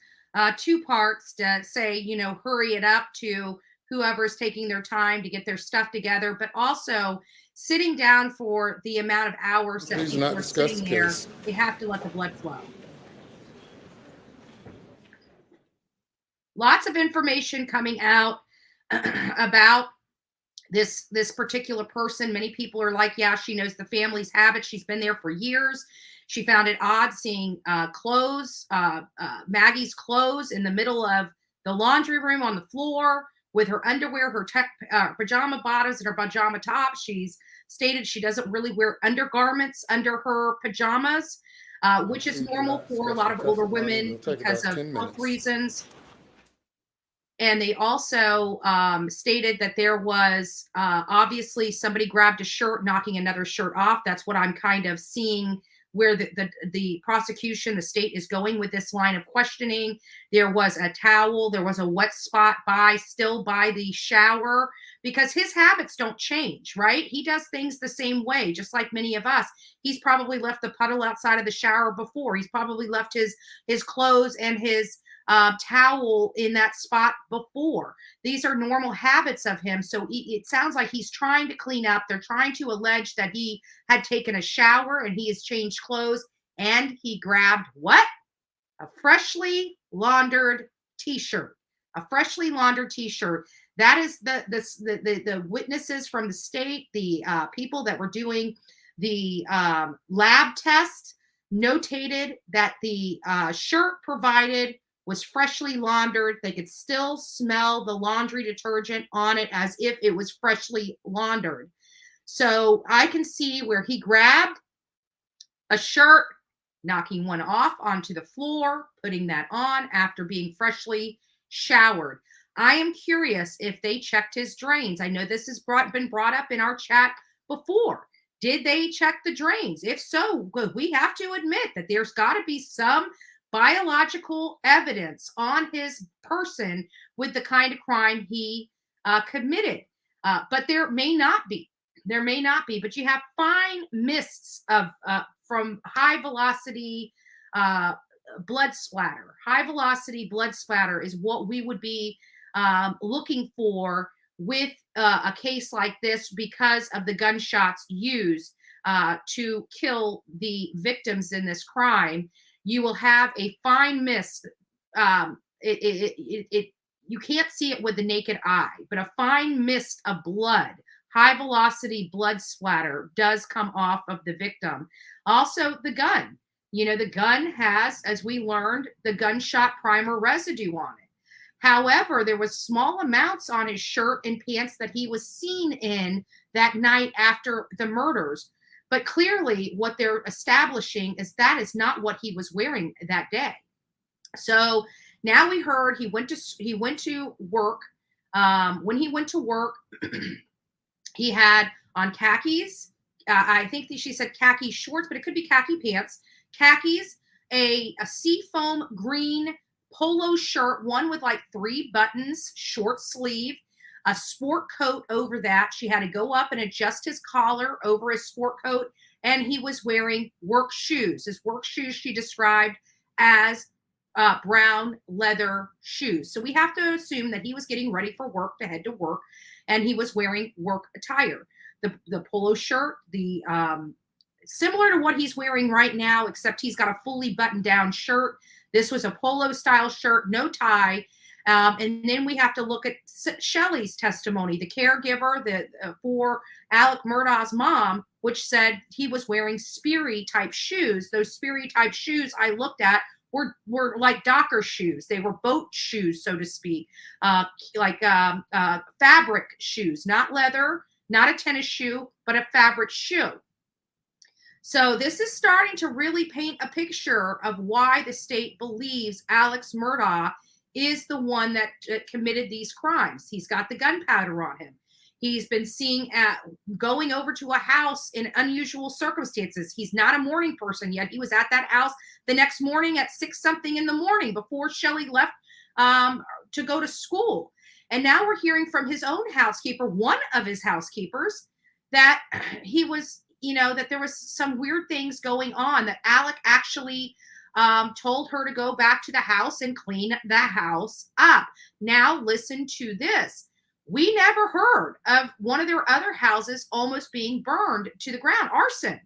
two parts to say, hurry it up to whoever's taking their time to get their stuff together, but also sitting down for the amount of hours that Please people not are discuss sitting the there. case. They have to let the blood flow. Lots of information coming out about this particular person. Many people are like, yeah, she knows the family's habits. She's been there for years. She found it odd seeing clothes, Maggie's clothes in the middle of the laundry room on the floor with her underwear, her pajama bottoms, and her pajama top. She's stated she doesn't really wear undergarments under her pajamas, which is normal for a lot of older women because of health reasons. And they also stated that there was obviously somebody grabbed a shirt, knocking another shirt off. That's what I'm kind of seeing where the prosecution, the state is going with this line of questioning. There was a towel. There was a wet spot still by the shower, because his habits don't change, right? He does things the same way, just like many of us. He's probably left the puddle outside of the shower before. He's probably left his clothes and his towel in that spot before. These are normal habits of him. So it sounds like he's trying to clean up. They're trying to allege that he had taken a shower and he has changed clothes, and he grabbed what? A freshly laundered t-shirt. A freshly laundered t-shirt. That is the witnesses from the state, the people that were doing the lab test notated that the shirt provided was freshly laundered. They could still smell the laundry detergent on it as if it was freshly laundered. So I can see where he grabbed a shirt, knocking one off onto the floor, putting that on after being freshly showered. I am curious if they checked his drains. I know this has been brought up in our chat before. Did they check the drains? If so, we have to admit that there's got to be some biological evidence on his person with the kind of crime he committed. But there may not be. There may not be. But you have fine mists of from high velocity blood splatter. High velocity blood splatter is what we would be looking for with a case like this, because of the gunshots used to kill the victims in this crime. You will have a fine mist. You can't see it with the naked eye, but a fine mist of blood, high velocity blood splatter does come off of the victim. Also, the gun. You know, the gun has, as we learned, the gunshot primer residue on it. However, there was small amounts on his shirt and pants that he was seen in that night after the murders. But clearly what they're establishing is that is not what he was wearing that day. So now we heard he went to work. When he went to work, he had on khakis. I think she said khaki shorts, but it could be khaki pants, khakis, a seafoam green polo shirt, one with like 3 buttons, short sleeve, a sport coat over that. She had to go up and adjust his collar over his sport coat, and he was wearing work shoes. His work shoes she described as brown leather shoes. So we have to assume that he was getting ready for work, to head to work, and he was wearing work attire. The polo shirt, the similar to what he's wearing right now, except he's got a fully buttoned down shirt. This was a polo style shirt, no tie. And then we have to look at Shelley's testimony, the caregiver for Alex Murdaugh's mom, which said he was wearing Sperry type shoes. Those Sperry type shoes I looked at were like docker shoes. They were boat shoes, so to speak, like fabric shoes, not leather, not a tennis shoe, but a fabric shoe. So this is starting to really paint a picture of why the state believes Alex Murdaugh is the one that committed these crimes. He's got the gunpowder on him. He's been seen going over to a house in unusual circumstances. He's not a morning person yet. He was at that house the next morning at 6-something in the morning before Shelley left to go to school. And now we're hearing from his own housekeeper, one of his housekeepers, that he was, that there was some weird things going on, that Alec actually told her to go back to the house and clean the house up. Now listen to this. We never heard of one of their other houses almost being burned to the ground, arson.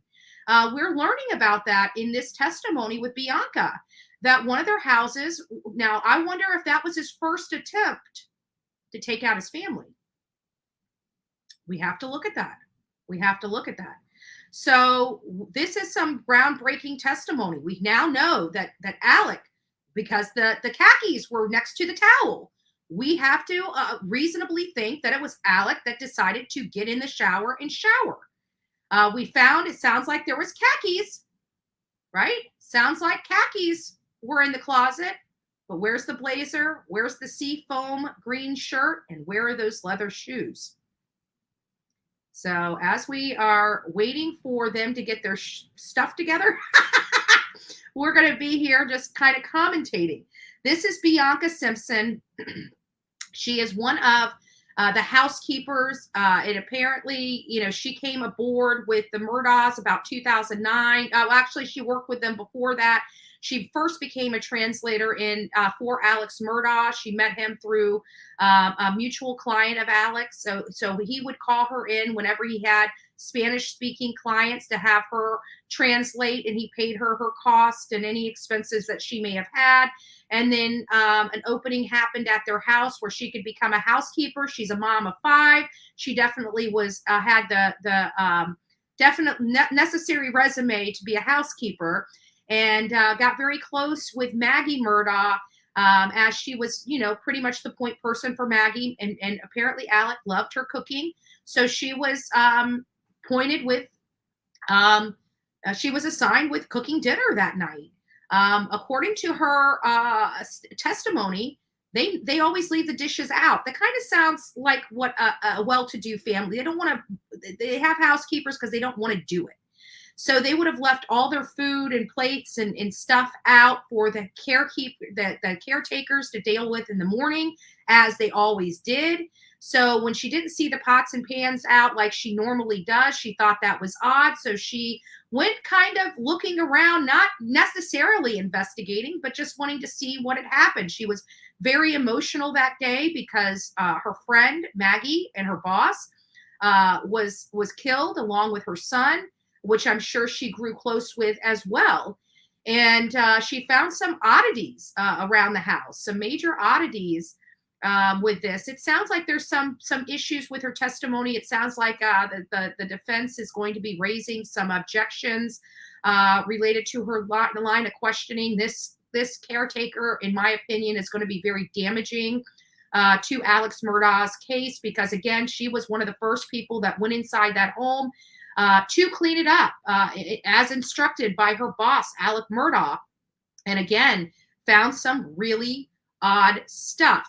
We're learning about that in this testimony with Bianca, that one of their houses, now I wonder if that was his first attempt to take out his family. We have to look at that. We have to look at that. So this is some groundbreaking testimony. We now know that Alec because the khakis were next to the towel. We have to reasonably think that it was Alec that decided to get in the shower and shower. We found, it sounds like there was khakis, right? Sounds like khakis were in the closet, but where's the blazer? Where's the seafoam green shirt? And where are those leather shoes? So as we are waiting for them to get their stuff together, we're going to be here just kind of commentating. This is Bianca Simpson. She is one of the housekeepers. And apparently, you know, she came aboard with the Murdaughs about 2009. Actually, she worked with them before that. She first became a translator for Alex Murdaugh. She met him through a mutual client of Alex. So he would call her in whenever he had Spanish-speaking clients to have her translate, and he paid her her cost and any expenses that she may have had. And then an opening happened at their house where she could become a housekeeper. She's a mom of 5. She definitely was had the definite necessary resume to be a housekeeper, and got very close with Maggie Murdaugh, as she was, you know, pretty much the point person for Maggie. And apparently Alec loved her cooking. So she was pointed with, she was assigned with cooking dinner that night. According to her testimony, they always leave the dishes out. That kind of sounds like what a well-to-do family. They don't want to, they have housekeepers because they don't want to do it. So they would have left all their food and plates and stuff out for the caretakers to deal with in the morning, as they always did. So when she didn't see the pots and pans out like she normally does, she thought that was odd. So she went kind of looking around, not necessarily investigating, but just wanting to see what had happened. She was very emotional that day because her friend Maggie and her boss was killed, along with her son, which I'm sure she grew close with as well. And she found some oddities around the house, some major oddities with this. It sounds like there's some issues with her testimony. It sounds like the defense is going to be raising some objections related to her line of questioning. This caretaker, in my opinion, is going to be very damaging to Alex Murdaugh's case, because again, she was one of the first people that went inside that home to clean it up, as instructed by her boss, Alex Murdaugh, and again, found some really odd stuff.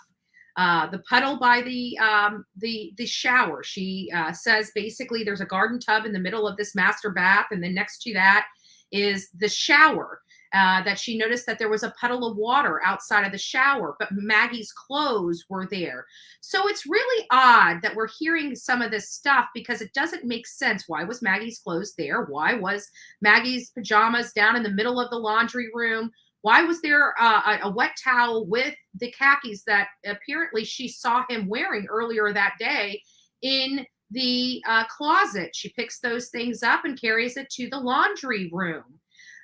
The puddle by the shower. She says basically there's a garden tub in the middle of this master bath, and then next to that is the shower. That she noticed that there was a puddle of water outside of the shower, but Maggie's clothes were there. So it's really odd that we're hearing some of this stuff, because it doesn't make sense. Why was Maggie's clothes there? Why was Maggie's pajamas down in the middle of the laundry room? Why was there a wet towel with the khakis that apparently she saw him wearing earlier that day in the closet? She picks those things up and carries it to the laundry room.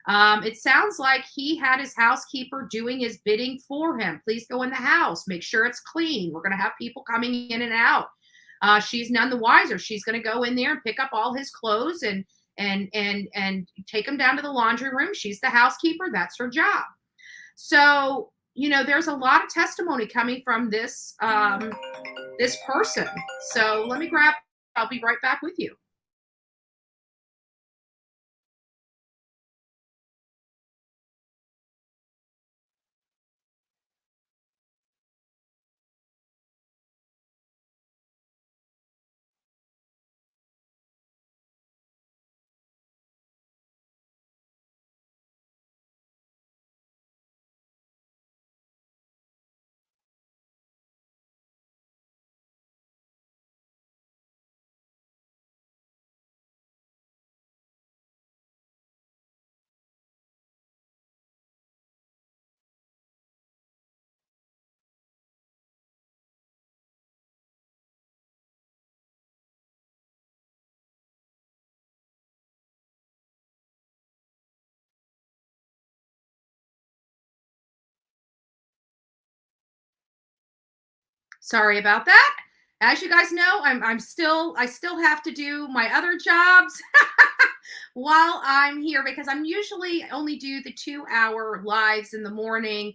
It sounds like he had his housekeeper doing his bidding for him. Please go in the house, make sure it's clean. We're going to have people coming in and out. She's none the wiser. She's going to go in there and pick up all his clothes and take them down to the laundry room. She's the housekeeper. That's her job. So, you know, there's a lot of testimony coming from this, this person. So let me I'll be right back with you. Sorry about that. As you guys know, I still have to do my other jobs while I'm here, because I'm usually only do the 2-hour lives in the morning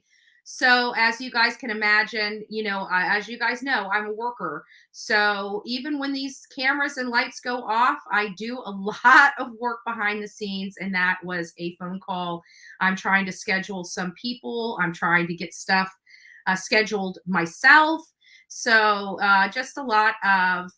So as you guys can imagine, as you guys know, I'm a worker. So even when these cameras and lights go off, I do a lot of work behind the scenes. And that was a phone call. I'm trying to schedule some people. I'm trying to get stuff scheduled myself. So just a lot of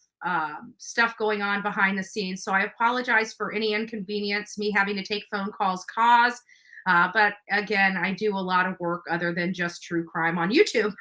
stuff going on behind the scenes. So I apologize for any inconvenience me having to take phone calls cause. But again, I do a lot of work other than just true crime on YouTube.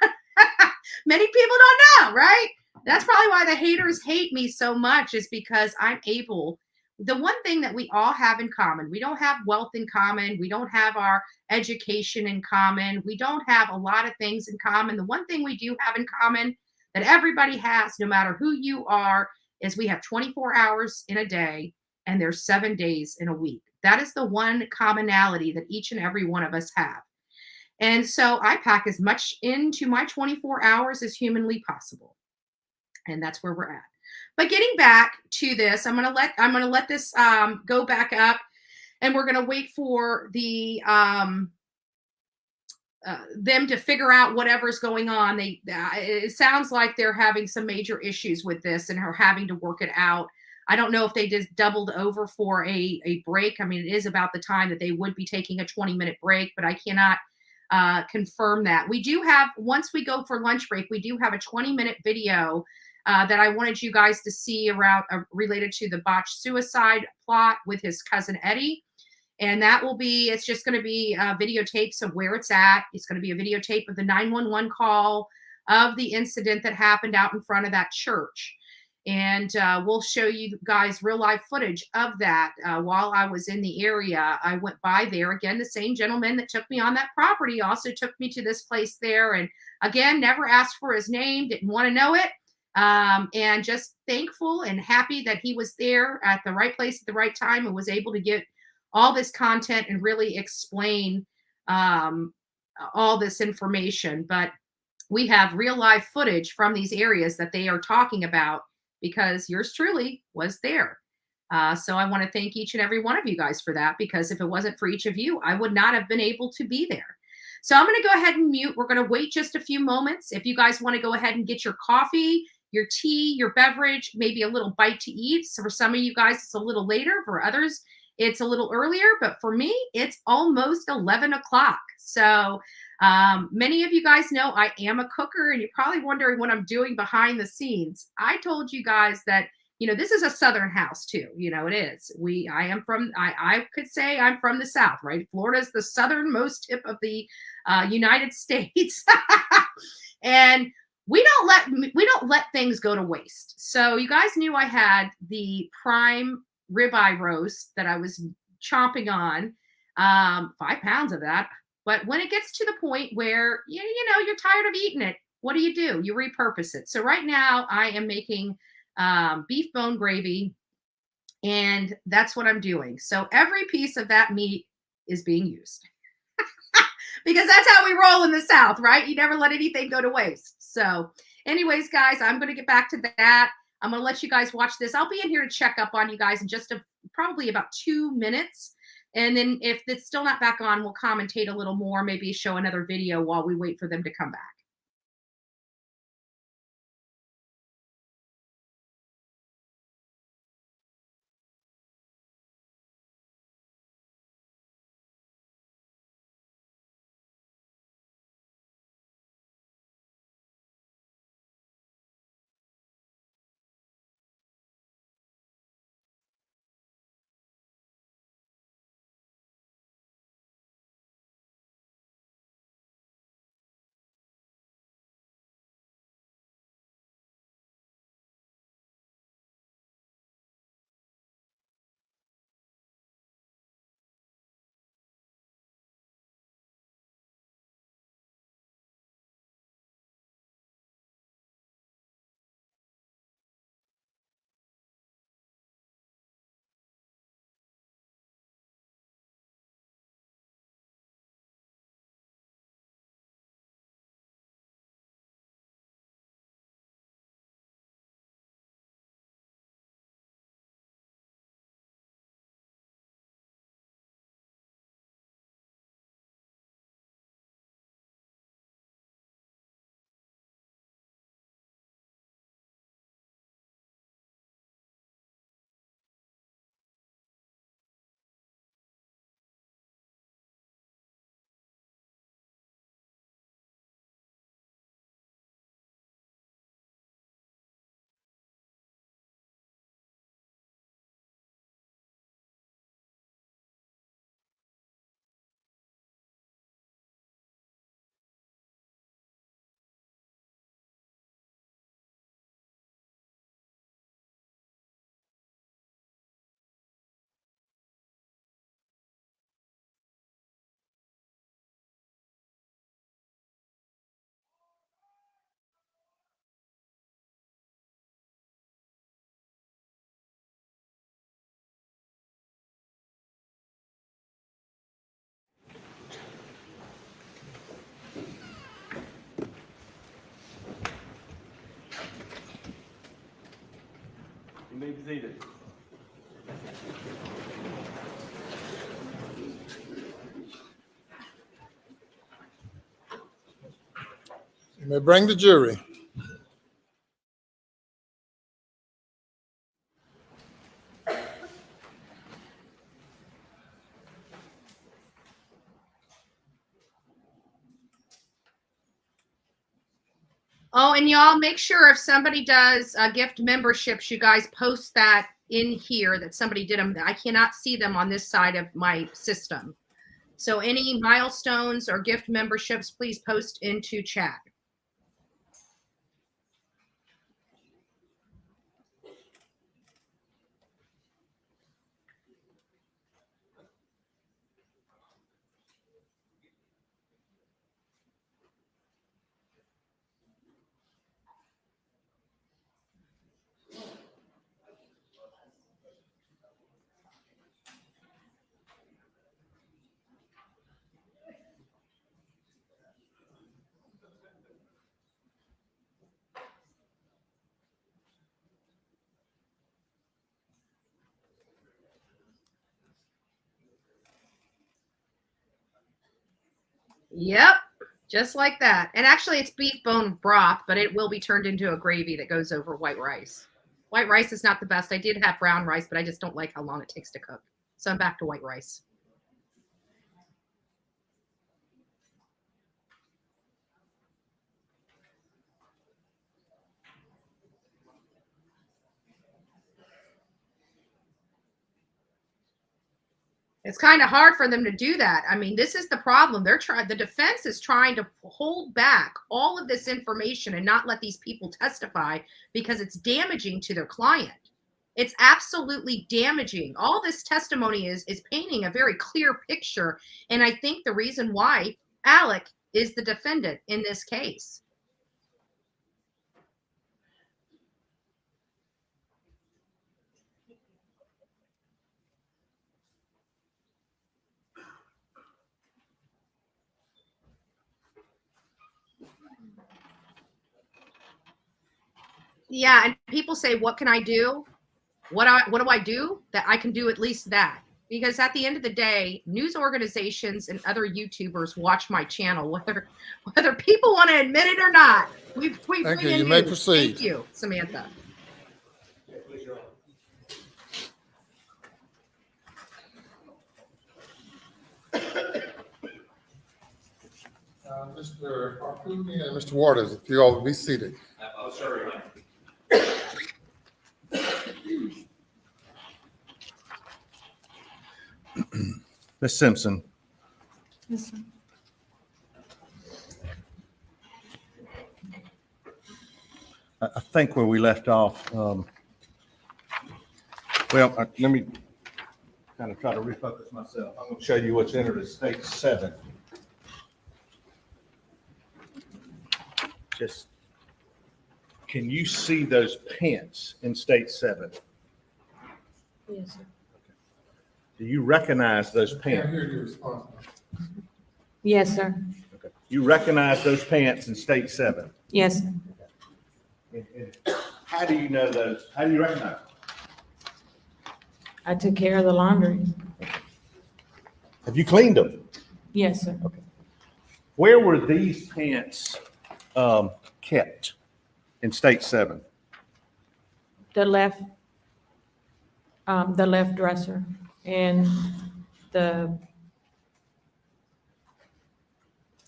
Many people don't know, right? That's probably why the haters hate me so much, is because I'm able. The one thing that we all have in common, we don't have wealth in common. We don't have our education in common. We don't have a lot of things in common. The one thing we do have in common that everybody has, no matter who you are, is we have 24 hours in a day and there's 7 days in a week. That is the one commonality that each and every one of us have. And so I pack as much into my 24 hours as humanly possible. And that's where we're at. But getting back to this, I'm gonna let this go back up, and we're gonna wait for the them to figure out whatever's going on. It sounds like they're having some major issues with this and are having to work it out. I don't know if they just doubled over for a break. I mean, it is about the time that they would be taking a 20-minute break, but I cannot confirm that. We do have, once we go for lunch break, we do have a 20-minute video that I wanted you guys to see around related to the botched suicide plot with his cousin Eddie. And that will be, it's just going to be videotapes of where it's at. It's going to be a videotape of the 911 call of the incident that happened out in front of that church. And we'll show you guys real life footage of that. While I was in the area, I went by there. Again, the same gentleman that took me on that property also took me to this place there. And again, never asked for his name, didn't want to know it. And just thankful and happy that he was there at the right place at the right time and was able to get all this content and really explain all this information. But we have real live footage from these areas that they are talking about, because yours truly was there. So I want to thank each and every one of you guys for that, because if it wasn't for each of you, I would not have been able to be there. So I'm going to go ahead and mute. We're going to wait just a few moments. If you guys want to go ahead and get your coffee, your tea, your beverage, maybe a little bite to eat. So for some of you guys, it's a little later. For others, it's a little earlier. But for me, it's almost 11 o'clock. So many of you guys know I am a cooker, and you're probably wondering what I'm doing behind the scenes. I told you guys that, this is a Southern house too. It is. I could say I'm from the South, right? Florida's the southernmost tip of the United States. And we don't let things go to waste. So you guys knew I had the prime ribeye roast that I was chomping on, 5 pounds of that. But when it gets to the point where, you're tired of eating it, what do? You repurpose it. So right now I am making beef bone gravy, and that's what I'm doing. So every piece of that meat is being used. Because that's how we roll in the South, right? You never let anything go to waste. So anyways, guys, I'm going to get back to that. I'm going to let you guys watch this. I'll be in here to check up on you guys in just probably about 2 minutes. And then if it's still not back on, we'll commentate a little more, maybe show another video while we wait for them to come back. Please be seated. You may bring the jury. Oh, and y'all make sure if somebody does gift memberships, you guys post that in here that somebody did them. I cannot see them on this side of my system. So any milestones or gift memberships, please post into chat. Yep, just like that. And actually it's beef bone broth, but it will be turned into a gravy that goes over white rice. White rice is not the best. I did have brown rice, but I just don't like how long it takes to cook. So I'm back to white rice. It's kind of hard for them to do that. I mean, this is the problem. The defense is trying to hold back all of this information and not let these people testify because it's damaging to their client. It's absolutely damaging. All this testimony is painting a very clear picture. And I think the reason why Alec is the defendant in this case. Yeah, and people say, what can I do? What do I do? That I can do at least that. Because at the end of the day, news organizations and other YouTubers watch my channel, whether people want to admit it or not. We Thank you. bring in You may news. proceed. Thank you, Samantha. Mr. Harpootney and Mr. Waters, if you all would be seated. Oh, sorry. Ms. Simpson, Yes, sir. I think where we left off, let me kind of try to refocus myself. I'm going to show you what's entered as state 7. Just, can you see those pants in state 7? Yes, sir. Do you recognize those Can't pants? hear your response. Yes, sir. Okay. You recognize those pants in state 7? Yes, sir. And how do you know those? How do you recognize them? I took care of the laundry. Have you cleaned them? Yes, sir. Okay. Where were these pants kept in state 7? The left dresser and the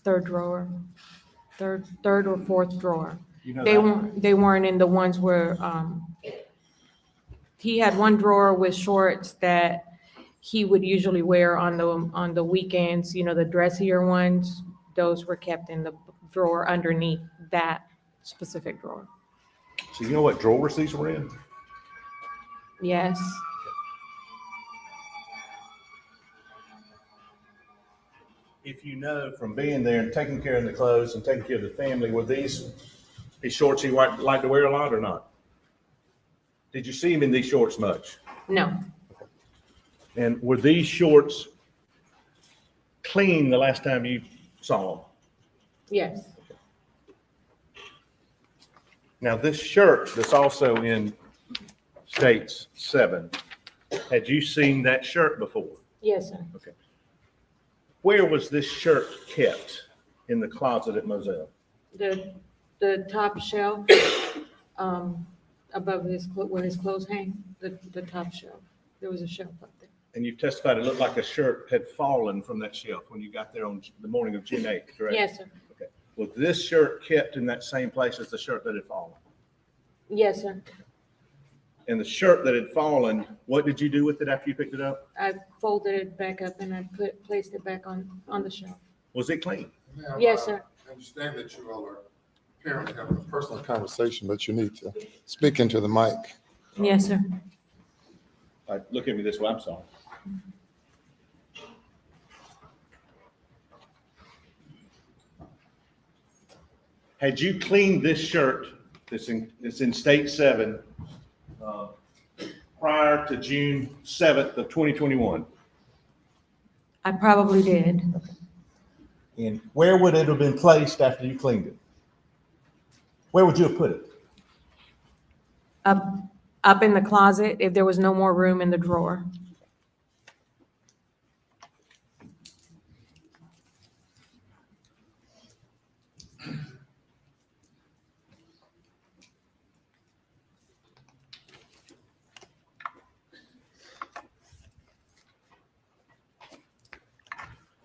third drawer, third or fourth drawer. You know They weren't in the ones where he had one drawer with shorts that he would usually wear on the weekends, you know, the dressier ones. Those were kept in the drawer underneath that specific drawer. So you know what drawers these were in? Yes. If you know from being there and taking care of the clothes and taking care of the family, were these shorts he liked to wear a lot or not? Did you see him in these shorts much? No. And were these shorts clean the last time you saw them? Yes. Now this shirt that's also in States 7. Had you seen that shirt before? Yes, sir. Okay. Where was this shirt kept in the closet at Moselle? The top shelf, above where his clothes hang, the top shelf. There was a shelf up there. And you've testified it looked like a shirt had fallen from that shelf when you got there on the morning of June 8th, correct? Yes, sir. Okay. Was this shirt kept in that same place as the shirt that had fallen? Yes, sir. And the shirt that had fallen, what did you do with it after you picked it up? I folded it back up and I placed it back on the shelf. Was it clean? Yes, sir. I understand that you all are apparently having a personal conversation, but you need to speak into the mic. Yes, sir. Look at me this way, I'm sorry. Had you cleaned this shirt that's in State 7 prior to June 7th of 2021? I probably did. And where would it have been placed after you cleaned it? Where would you have put it? Up in the closet if there was no more room in the drawer.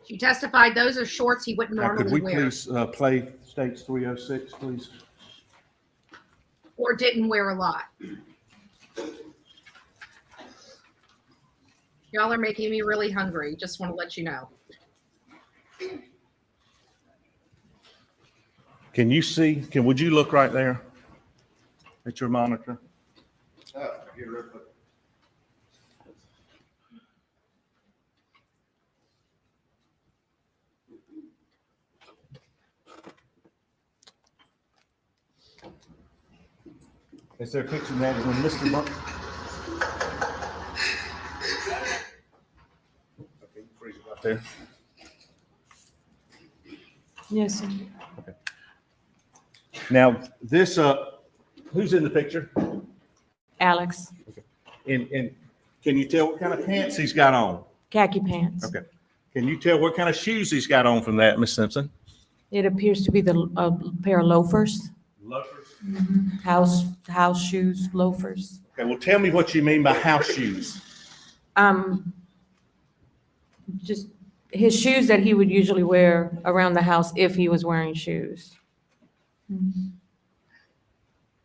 She testified those are shorts he wouldn't Now, could normally we wear please play States 306, please? or didn't wear a lot. Y'all are making me really hungry. Just want to let you know. Can you see, would you look right there at your monitor? Is there a picture of that when Mr. Monk? Okay, freeze it right there. Yes, sir. Okay. Now, this, who's in the picture? Alex. And can you tell what kind of pants he's got on? Khaki pants. Okay. Can you tell what kind of shoes he's got on from that, Miss Simpson? It appears to be a pair of loafers. Loafers? House shoes, loafers. Okay, well, tell me what you mean by house shoes. Just his shoes that he would usually wear around the house if he was wearing shoes.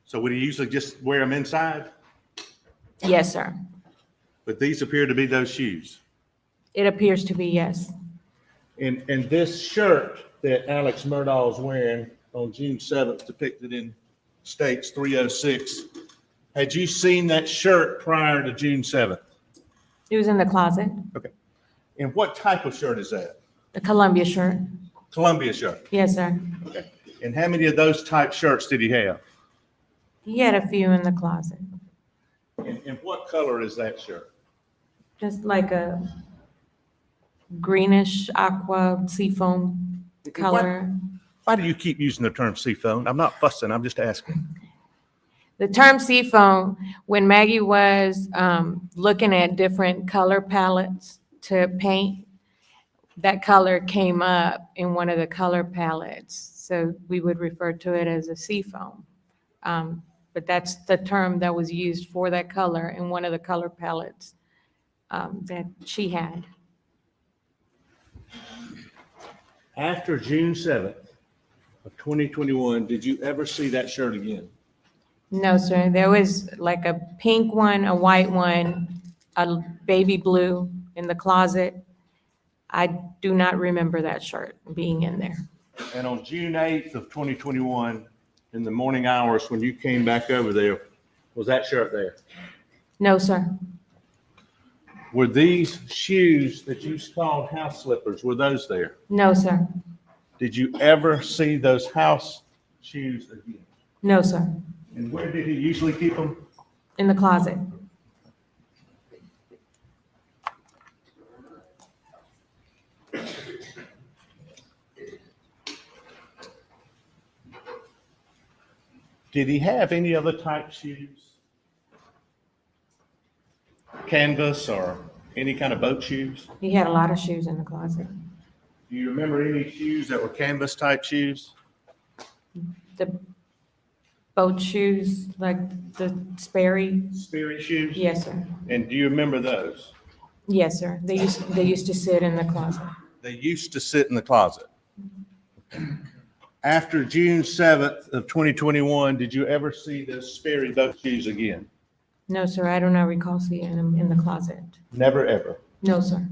So would he usually just wear them inside? Yes, sir. But these appear to be those shoes. It appears to be, yes. And this shirt that Alex Murdaugh is wearing on June 7th, depicted in States 306, had you seen that shirt prior to June 7th? It was in the closet. Okay. And what type of shirt is that? The Columbia shirt. Columbia shirt. Yes, sir. Okay. And how many of those type shirts did he have? He had a few in the closet. And what color is that shirt? Just like a greenish aqua seafoam color. Why do you keep using the term seafoam? I'm not fussing, I'm just asking. The term seafoam, when Maggie was looking at different color palettes to paint, that color came up in one of the color palettes. So we would refer to it as a seafoam. But that's the term that was used for that color in one of the color palettes that she had. After June 7th of 2021, did you ever see that shirt again? No, sir. There was like a pink one, a white one, a baby blue in the closet. I do not remember that shirt being in there. And on June 8th of 2021, in the morning hours when you came back over there, was that shirt there? No, sir. Were these shoes that you called house slippers, were those there? No, sir. Did you ever see those house shoes again? No, sir. And where did he usually keep them? In the closet. Did he have any other type shoes canvas or any kind of boat shoes? He had a lot of shoes in the closet. Do you remember any shoes that were canvas type shoes? The boat shoes, like the Sperry. Sperry shoes? Yes, sir. And do you remember those? Yes, sir. They used to sit in the closet. They used to sit in the closet. After June 7th of 2021, did you ever see the Sperry boat shoes again? No, sir. I do not recall seeing them in the closet. Never, ever. No, sir.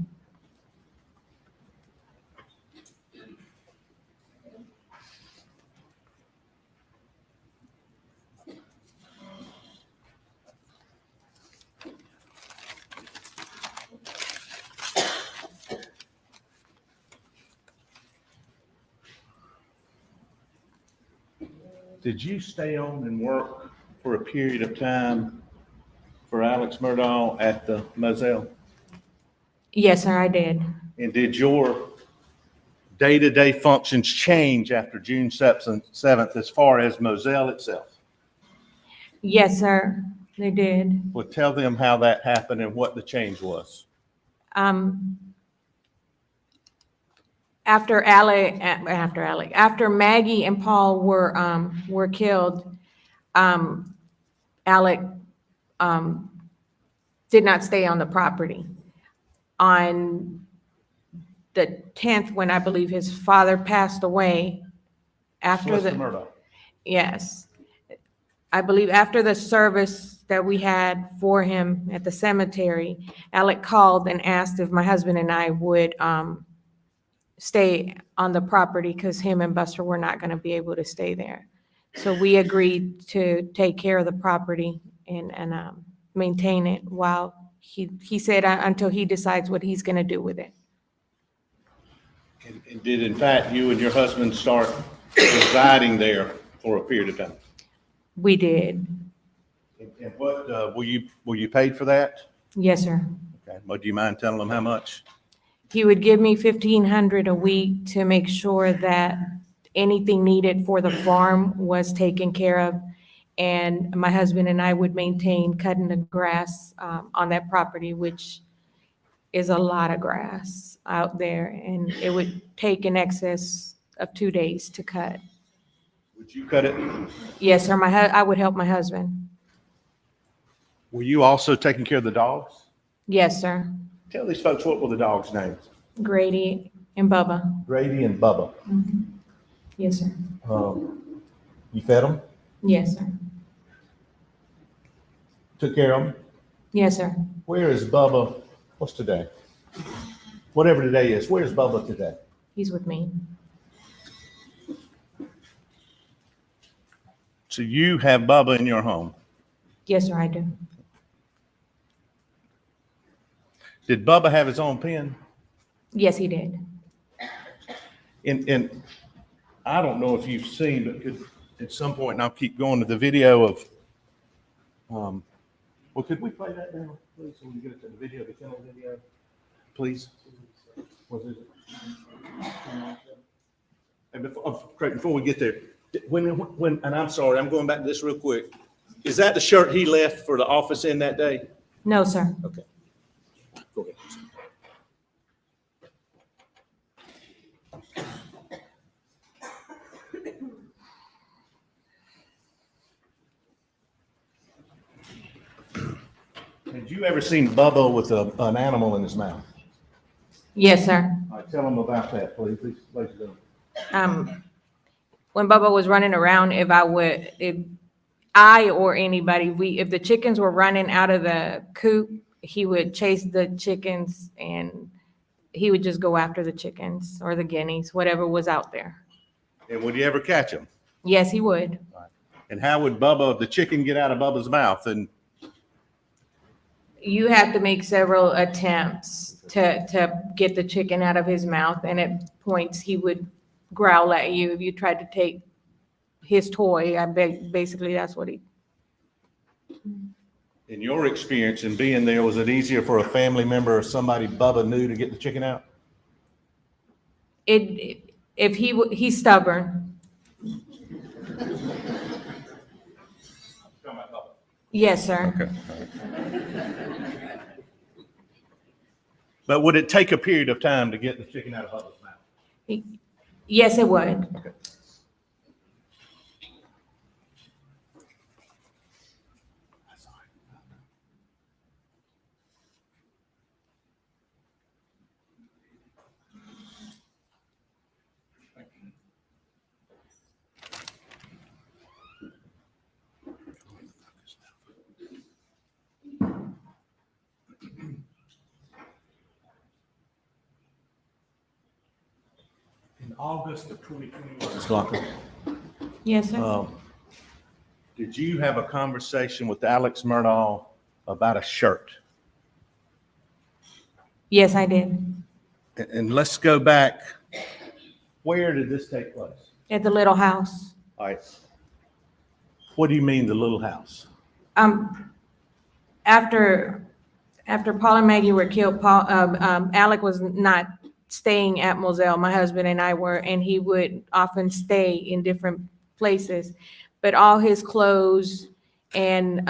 Did you stay on and work for a period of time for Alex Murdaugh at the Moselle? Yes, sir. I did. And did your day-to-day functions change after June 7th as far as Moselle itself? Yes, sir. They did. Well, tell them how that happened and what the change was. After Maggie and Paul were killed, Alec did not stay on the property. On the 10th, when I believe his father passed away, after Mr. Murdaugh. yes, I believe after the service that we had for him at the cemetery, Alec called and asked if my husband and I would stay on the property because him and Buster were not going to be able to stay there. So we agreed to take care of the property and maintain it while he said until he decides what he's going to do with it. And did in fact you and your husband start residing there for a period of time? We did. And what were you paid for that? Yes, sir. Okay. Well, do you mind telling them how much? He would give me $1,500 a week to make sure that anything needed for the farm was taken care of. And my husband and I would maintain cutting the grass on that property, which is a lot of grass out there. And it would take in excess of 2 days to cut. Would you cut it? Yes, sir. I would help my husband. Were you also taking care of the dogs? Yes, sir. Tell these folks what were the dogs' names? Grady and Bubba. Grady and Bubba. Mhm. Yes, sir. You fed them? Yes, sir. Took care of them? Yes, sir. Where is Bubba? What's today? Whatever today is, where's Bubba today? He's with me. So you have Bubba in your home? Yes, sir, I do. Did Bubba have his own pen? Yes, he did. And I don't know if you've seen, but at some point, and I'll keep going to the video of, well, could we play that now, please, so we can get it to the video, the kennel video, please? Was it? And before we get there, when, and I'm sorry, I'm going back to this real quick. Is that the shirt he left for the office in that day? No, sir. Okay. Go ahead. Had you ever seen Bubba with an animal in his mouth? Yes, sir. All right, tell them about that, please. Please do. When Bubba was running around, if I or anybody, if the chickens were running out of the coop, he would chase the chickens and he would just go after the chickens or the guineas, whatever was out there. And would you ever catch him? Yes, he would. And how would the chicken get out of Bubba's mouth? And You have to make several attempts to get the chicken out of his mouth, and at points he would growl at you if you tried to take his toy. Basically, that's what he. in your experience in being there, was it easier for a family member or somebody Bubba knew to get the chicken out? If he's stubborn. Yes, sir. Okay. But would it take a period of time to get the chicken out of Bubba's mouth? Yes, it would. Okay. In August of 2021, Ms. Locker, Yes, sir. did you have a conversation with Alex Murdaugh about a shirt? Yes, I did. And let's go back. Where did this take place? At the little house. All right. What do you mean the little house? After Paul and Maggie were killed, Alec was not staying at Moselle. My husband and I were, and he would often stay in different places. But all his clothes and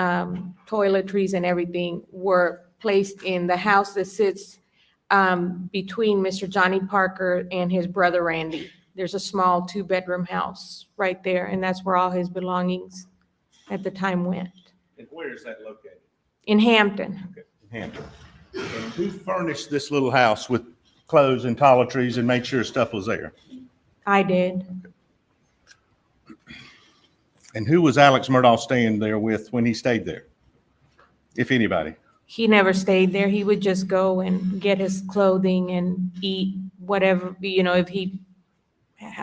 toiletries and everything were placed in the house that sits between Mr. Johnny Parker and his brother Randy. There's a small 2-bedroom house right there, and that's where all his belongings at the time went. And where is that located? In Hampton. Okay, in Hampton. And who furnished this little house with clothes and toiletries and made sure stuff was there? I did. And who was Alex Murdaugh staying there with when he stayed there, if anybody? He never stayed there. He would just go and get his clothing and eat whatever, if he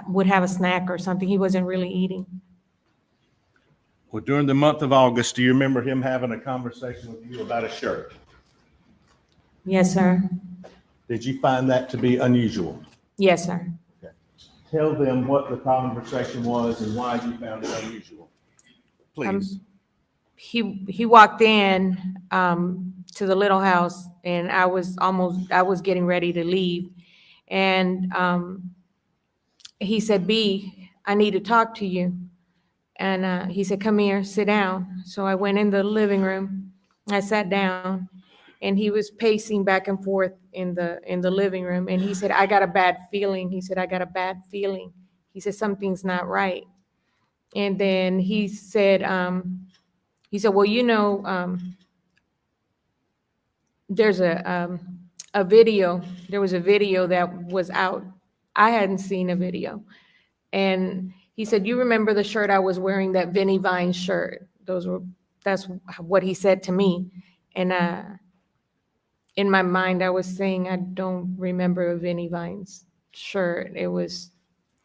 would have a snack or something. He wasn't really eating. Well, during the month of August, do you remember him having a conversation with you about a shirt? Yes, sir. Did you find that to be unusual? Yes, sir. Okay. Tell them what the conversation was and why you found it unusual. Please. He walked in to the little house, and I was getting ready to leave, and he said, "B, I need to talk to you." And he said, "Come here, sit down." So I went in the living room. I sat down, and he was pacing back and forth in the living room. And he said, "I got a bad feeling." He said, "I got a bad feeling." He said, "Something's not right." And then he said, "Well, there's a video. There was a video that was out. I hadn't seen a video." And he said, "You remember the shirt I was wearing, that Vinnie Vine shirt?" That's what he said to me. And in my mind, I was saying, I don't remember a Vinnie Vine's shirt. It was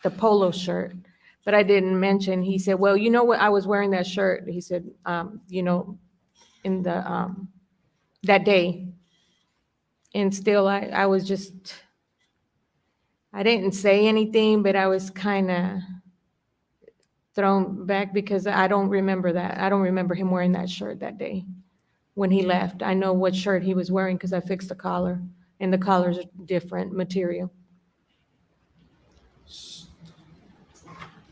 the polo shirt. But I didn't mention. He said, "Well, you know what? I was wearing that shirt." He said, in the that day. And still, I was just, I didn't say anything, but I was kind of thrown back because I don't remember that. I don't remember him wearing that shirt that day when he left. I know what shirt he was wearing because I fixed the collar, and the collar's a different material.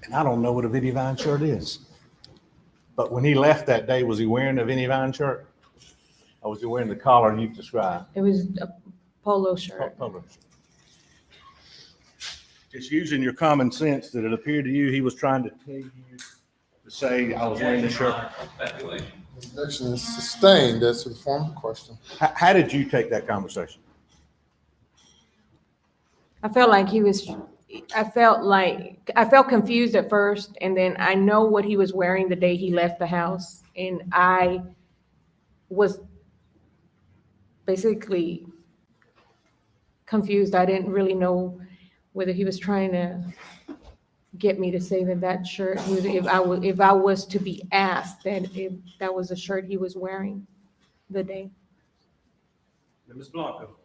And I don't know what a Vinnie Vine shirt is. But when he left that day, was he wearing a Vinnie Vine shirt? Or was he wearing the collar you've described? It was a polo shirt. Polo shirt. Just using your common sense, did it appear to you he was trying to tell you to say, "I was wearing the shirt"? Objection is sustained. That's the formal question. How did you take that conversation? I felt confused at first, and then I know what he was wearing the day he left the house, and I was basically confused. I didn't really know whether he was trying to get me to say that shirt, if I was to be asked, that if that was the shirt he was wearing the day. Ms. Blanco.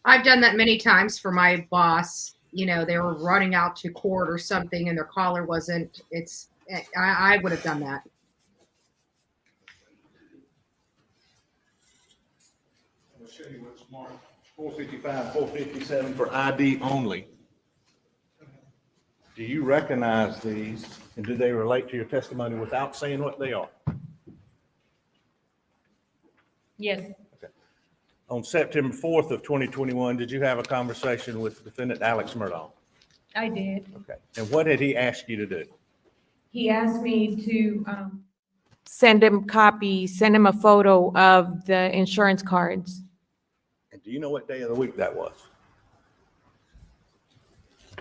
I've done that many times for my boss. You know, they were running out to court or something and their collar wasn't, I would have done that. I'll show you what's marked 455, 457 for ID only. Do you recognize these and do they relate to your testimony without saying what they are? Yes, On September 4th of 2021, did you have a conversation with defendant Alex Murdaugh? I did. Okay. And what did he ask you to do? He asked me to send him copies, send him a photo of the insurance cards. And do you know what day of the week that was?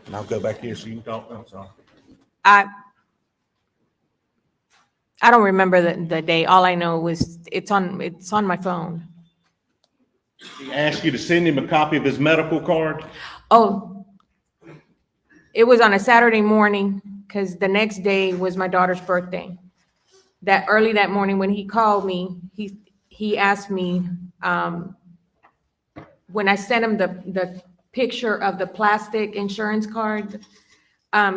And I'll go back here so you can talk. I'm sorry. I don't remember the day. All I know was it's on my phone. He asked you to send him a copy of his medical card? Oh, it was on a Saturday morning because the next day was my daughter's birthday. That early that morning when he called me, he asked me when I sent him the picture of the plastic insurance card,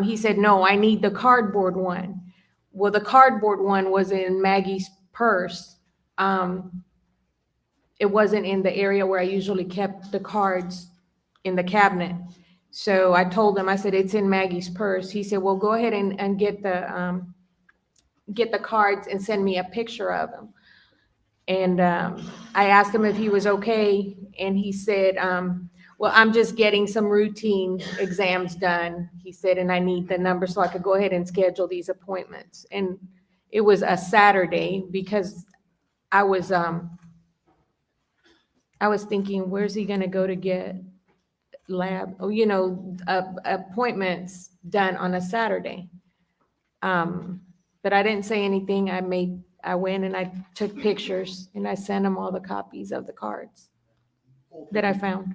he said, no, I need the cardboard one. Well, the cardboard one was in Maggie's purse. It wasn't in the area where I usually kept the cards in the cabinet. So I told him, I said, it's in Maggie's purse. He said, well, go ahead and get the cards and send me a picture of them. And I asked him if he was okay. And he said, well, I'm just getting some routine exams done. He said, and I need the number so I could go ahead and schedule these appointments. And it was a Saturday because I was thinking, where's he gonna go to get lab, appointments done on a Saturday? But I didn't say anything. I went and I took pictures and I sent him all the copies of the cards that I found.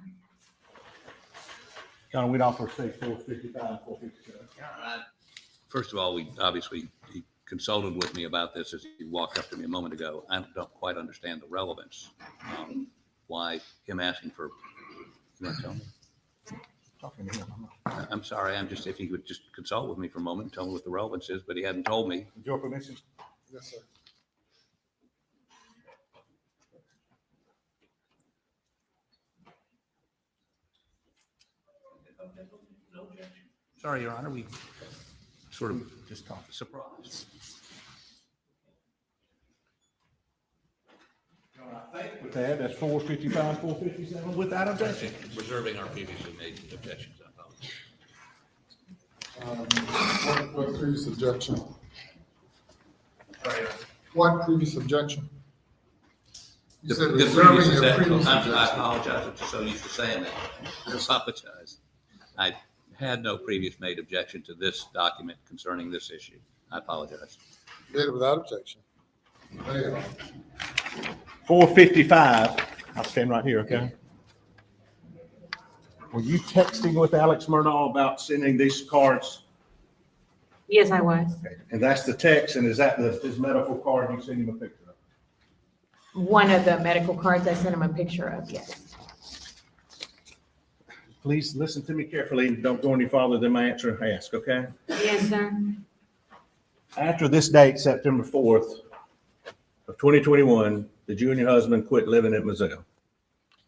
John, we'd offer say 455, 457. First of all, he consulted with me about this as he walked up to me a moment ago. I don't quite understand the relevance. Why him asking for, you want to tell me? I'm sorry, if he would just consult with me for a moment and tell me what the relevance is, but he hadn't told me. With your permission? Yes, sir. Sorry, Your Honor, we sort of just talked surprise. I think with that's 455, 457 without objection. Reserving our previously made objections. I apologize. What previous objection? What previous objection? You said reserving your previous objection. I apologize. I'm so used to saying that. I apologize. I had no previous made objection to this document concerning this issue. I apologize. Did it without objection. There you go. 455, I'll stand right here, okay? Were you texting with Alex Murdaugh about sending these cards? Yes, I was. Okay. And that's the text, and is that his medical card you sent him a picture of? One of the medical cards I sent him a picture of, yes. Please listen to me carefully and don't go any farther than my answer asked, okay? Yes, sir. After this date, September 4th of 2021, did you and your husband quit living at Missoula?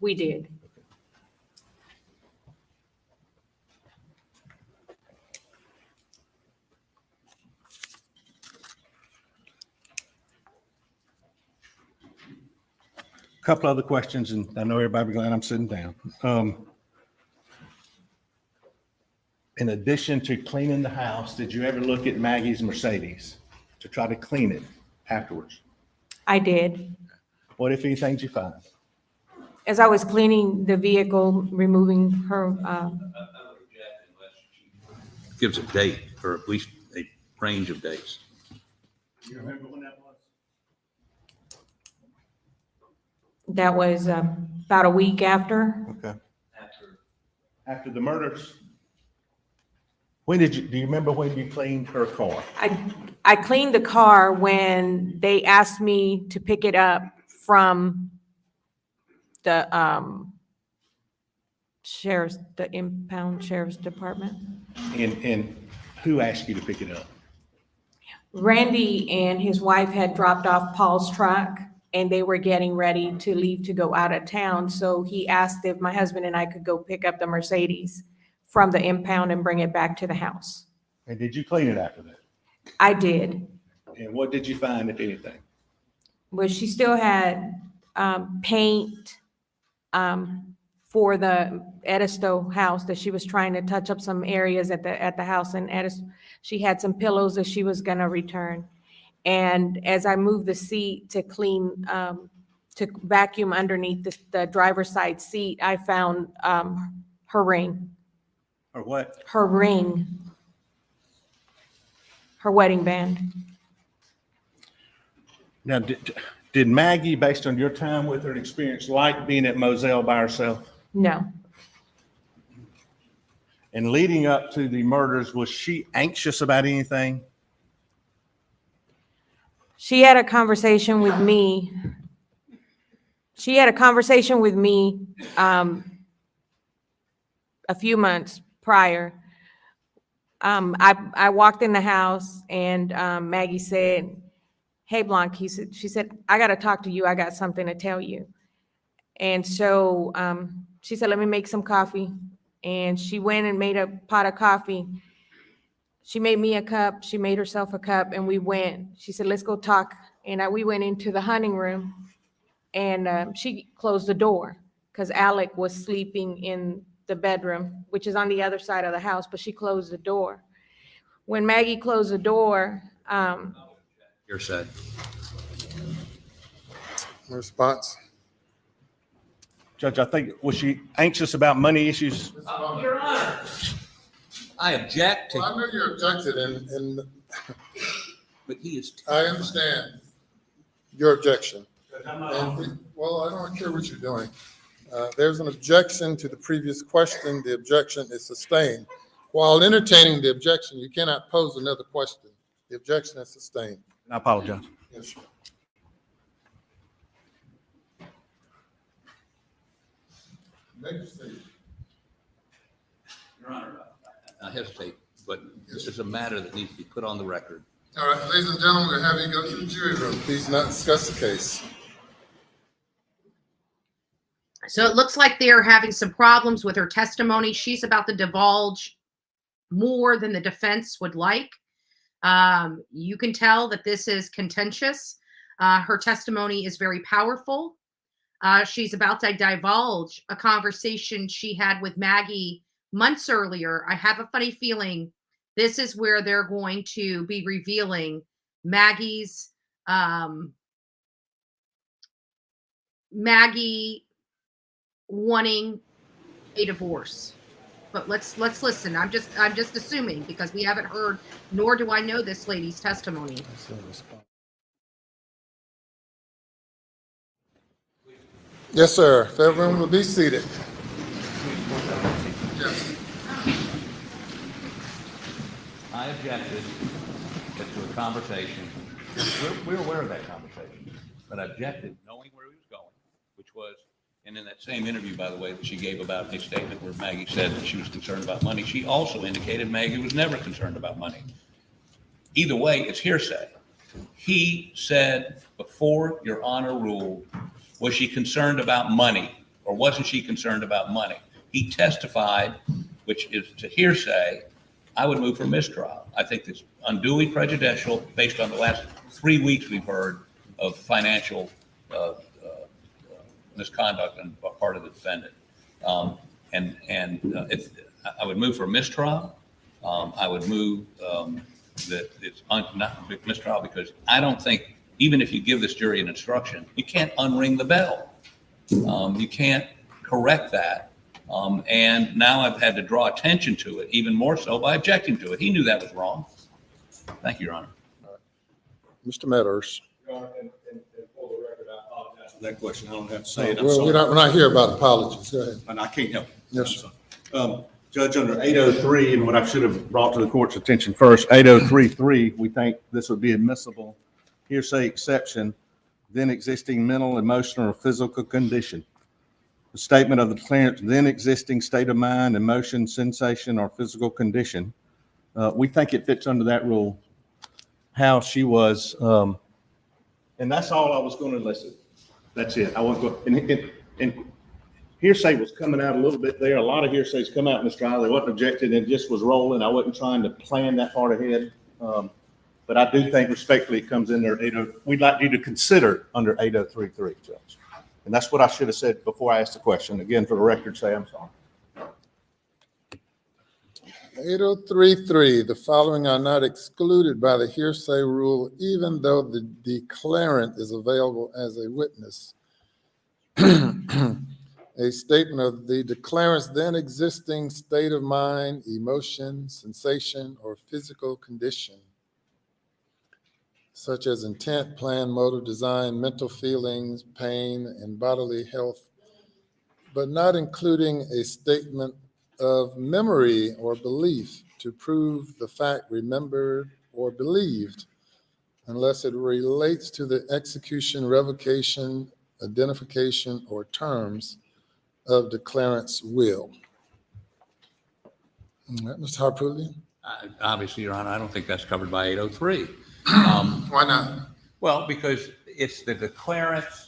We did. A couple other questions, and I know everybody will be glad I'm sitting down. In addition to cleaning the house, did you ever look at Maggie's Mercedes to try to clean it afterwards? I did. What, if anything, did you find? As I was cleaning the vehicle, removing her, Gives a date, or at least a range of dates. You remember when that was? that was about a week after. Okay. After the murders? When did you, do you remember when you cleaned her car? I cleaned the car when they asked me to pick it up from the the impound sheriff's department. And who asked you to pick it up? Randy and his wife had dropped off Paul's truck and they were getting ready to leave to go out of town. So he asked if my husband and I could go pick up the Mercedes from the impound and bring it back to the house. And did you clean it after that? I did. And what did you find, if anything? But she still had paint for the Edisto house that she was trying to touch up some areas at the house, and she had some pillows that she was gonna return. And as I moved the seat to clean, to vacuum underneath the driver's side seat, I found her ring. Or what? Her ring. Her wedding band. Now, did Maggie, based on your time with her and experience, like being at Moselle by herself? No. And leading up to the murders, was she anxious about anything? She had a conversation with me. She had a conversation with me a few months prior. I walked in the house and Maggie said, "Hey, Blanc," she said, "I got to talk to you. I got something to tell you." And so she said, "Let me make some coffee." And she went and made a pot of coffee. She made me a cup. She made herself a cup, and we went. She said, "Let's go talk." And we went into the hunting room, and she closed the door because Alec was sleeping in the bedroom, which is on the other side of the house, but she closed the door. When Maggie closed the door, You're said. Response. Judge, I think, was she anxious about money issues? Your Honor, I object to. Well, I know you objected, and But he is. I understand your objection. Well, I don't care what you're doing. There's an objection to the previous question. The objection is sustained. While entertaining the objection, you cannot pose another question. The objection is sustained. I apologize. Yes, sir. Your Honor, I hesitate, but this is a matter that needs to be put on the record. All right, ladies and gentlemen, we'll have you go to the jury room. Please not discuss the case. So it looks like they're having some problems with her testimony. She's about to divulge more than the defense would like. You can tell that this is contentious. Her testimony is very powerful. She's about to divulge a conversation she had with Maggie months earlier. I have a funny feeling this is where they're going to be revealing Maggie wanting a divorce. But let's listen. I'm just assuming because we haven't heard, nor do I know this lady's testimony. Yes, sir. If everyone will be seated. Yes. I objected to a conversation. We're aware of that conversation, but I objected knowing where he was going, which was, and in that same interview, by the way, that she gave about a statement where Maggie said that she was concerned about money, she also indicated Maggie was never concerned about money. Either way, it's hearsay. He said before Your Honor ruled, was she concerned about money or wasn't she concerned about money? He testified, which is to hearsay. I would move for mistrial. I think it's unduly prejudicial based on the last 3 weeks we've heard of financial misconduct on part of the defendant. I would move for mistrial. I would move that it's not mistrial because I don't think, even if you give this jury an instruction, you can't unring the bell. You can't correct that. And now I've had to draw attention to it, even more so by objecting to it. He knew that was wrong. Thank you, Your Honor. Mr. Meadows. That question, I don't have to say it. I'm Well, sorry. we're not here about apologies. Go ahead. And I can't help it. Yes, sir. Judge, under 803, and what I should have brought to the court's attention first, 803.3, we think this would be admissible. Hearsay exception, then existing mental, emotional, or physical condition. the statement of the declarant's then existing state of mind, emotion, sensation, or physical condition. We think it fits under that rule, how she was, and that's all I was going to listen. That's it. I won't go, and hearsay was coming out a little bit there. A lot of hearsays come out in this trial. They wasn't objected, and it just was rolling. I wasn't trying to plan that far ahead. But I do think respectfully it comes in there. We'd like you to consider under 8033, Judge. And that's what I should have said before I asked the question. Again, for the record, say I'm sorry. 8033, the following are not excluded by the hearsay rule, even though the declarant is available as a witness. A statement of the declarant's then existing state of mind, emotion, sensation, or physical condition, such as intent, plan, motive, design, mental feelings, pain, and bodily health, but not including a statement of memory or belief to prove the fact remembered or believed, unless it relates to the execution, revocation, identification, or terms of declarant's will. All right, Mr. Harpootlian? Obviously, Your Honor, I don't think that's covered by 803. Why not? Well, because it's the declarant's,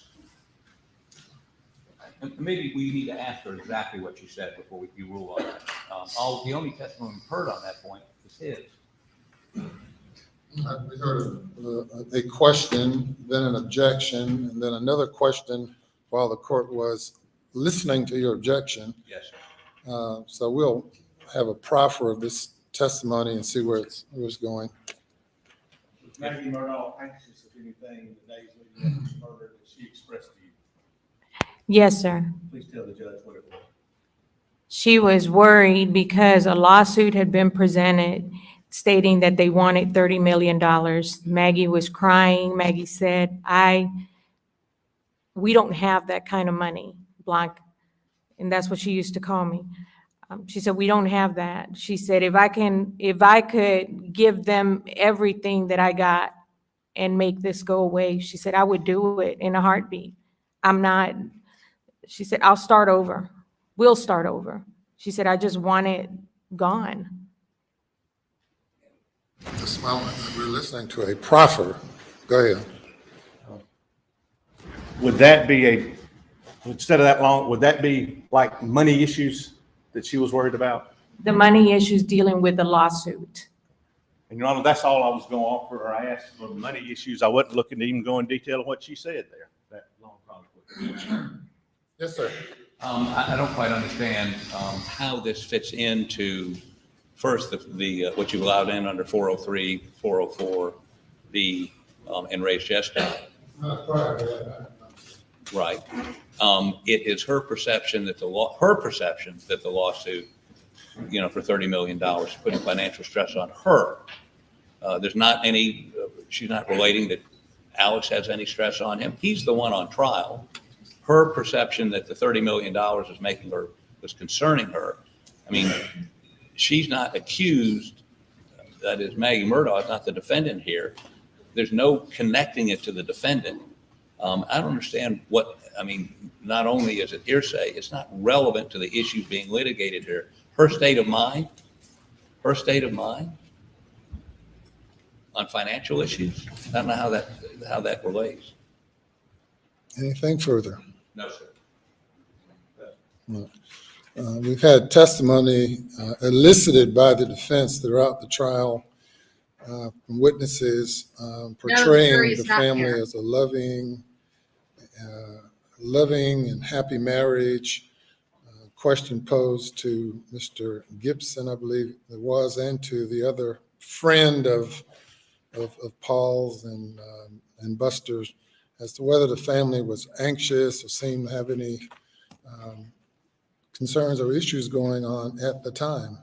maybe we need to ask her exactly what she said before you rule on that. The only testimony we've heard on that point is his. We heard a question, then an objection, and then another question while the court was listening to your objection. Yes, sir. So we'll have a proffer of this testimony and see where it's going. Maggie Murdaugh anxious of anything in the days leading up to the murder that she expressed to you? Yes, sir. Please tell the judge what it was. She was worried because a lawsuit had been presented stating that they wanted $30 million. Maggie was crying. Maggie said, we don't have that kind of money, Blanc. And that's what she used to call me. She said, we don't have that. She said, if I could give them everything that I got and make this go away, she said, I would do it in a heartbeat. She said, I'll start over. We'll start over. She said, I just want it gone. This moment, we're listening to a proffer. Go ahead. Would that be instead of that long, would that be like money issues that she was worried about? The money issues dealing with the lawsuit. And Your Honor, that's all I was going to offer her. I asked for money issues. I wasn't looking to even go in detail on what she said there. That long conflict. Yes, sir. I don't quite understand how this fits into, first, the what you allowed in under 403, 404, and raised gesture. Right. It is her perception that the lawsuit, for $30 million, is putting financial stress on her. There's not any. She's not relating that Alex has any stress on him. He's the one on trial. Her perception that the $30 million was concerning her. I mean, she's not accused. That is, Maggie Murdaugh is not the defendant here. There's no connecting it to the defendant. I don't understand not only is it hearsay, it's not relevant to the issues being litigated here. Her state of mind on financial issues. I don't know how that relates. Anything further? No, sir. No. We've had testimony elicited by the defense throughout the trial from witnesses portraying the family as a loving and happy marriage. Question posed to Mr. Gibson, I believe it was, and to the other friend of Paul's and Buster's, as to whether the family was anxious or seemed to have any concerns or issues going on at the time.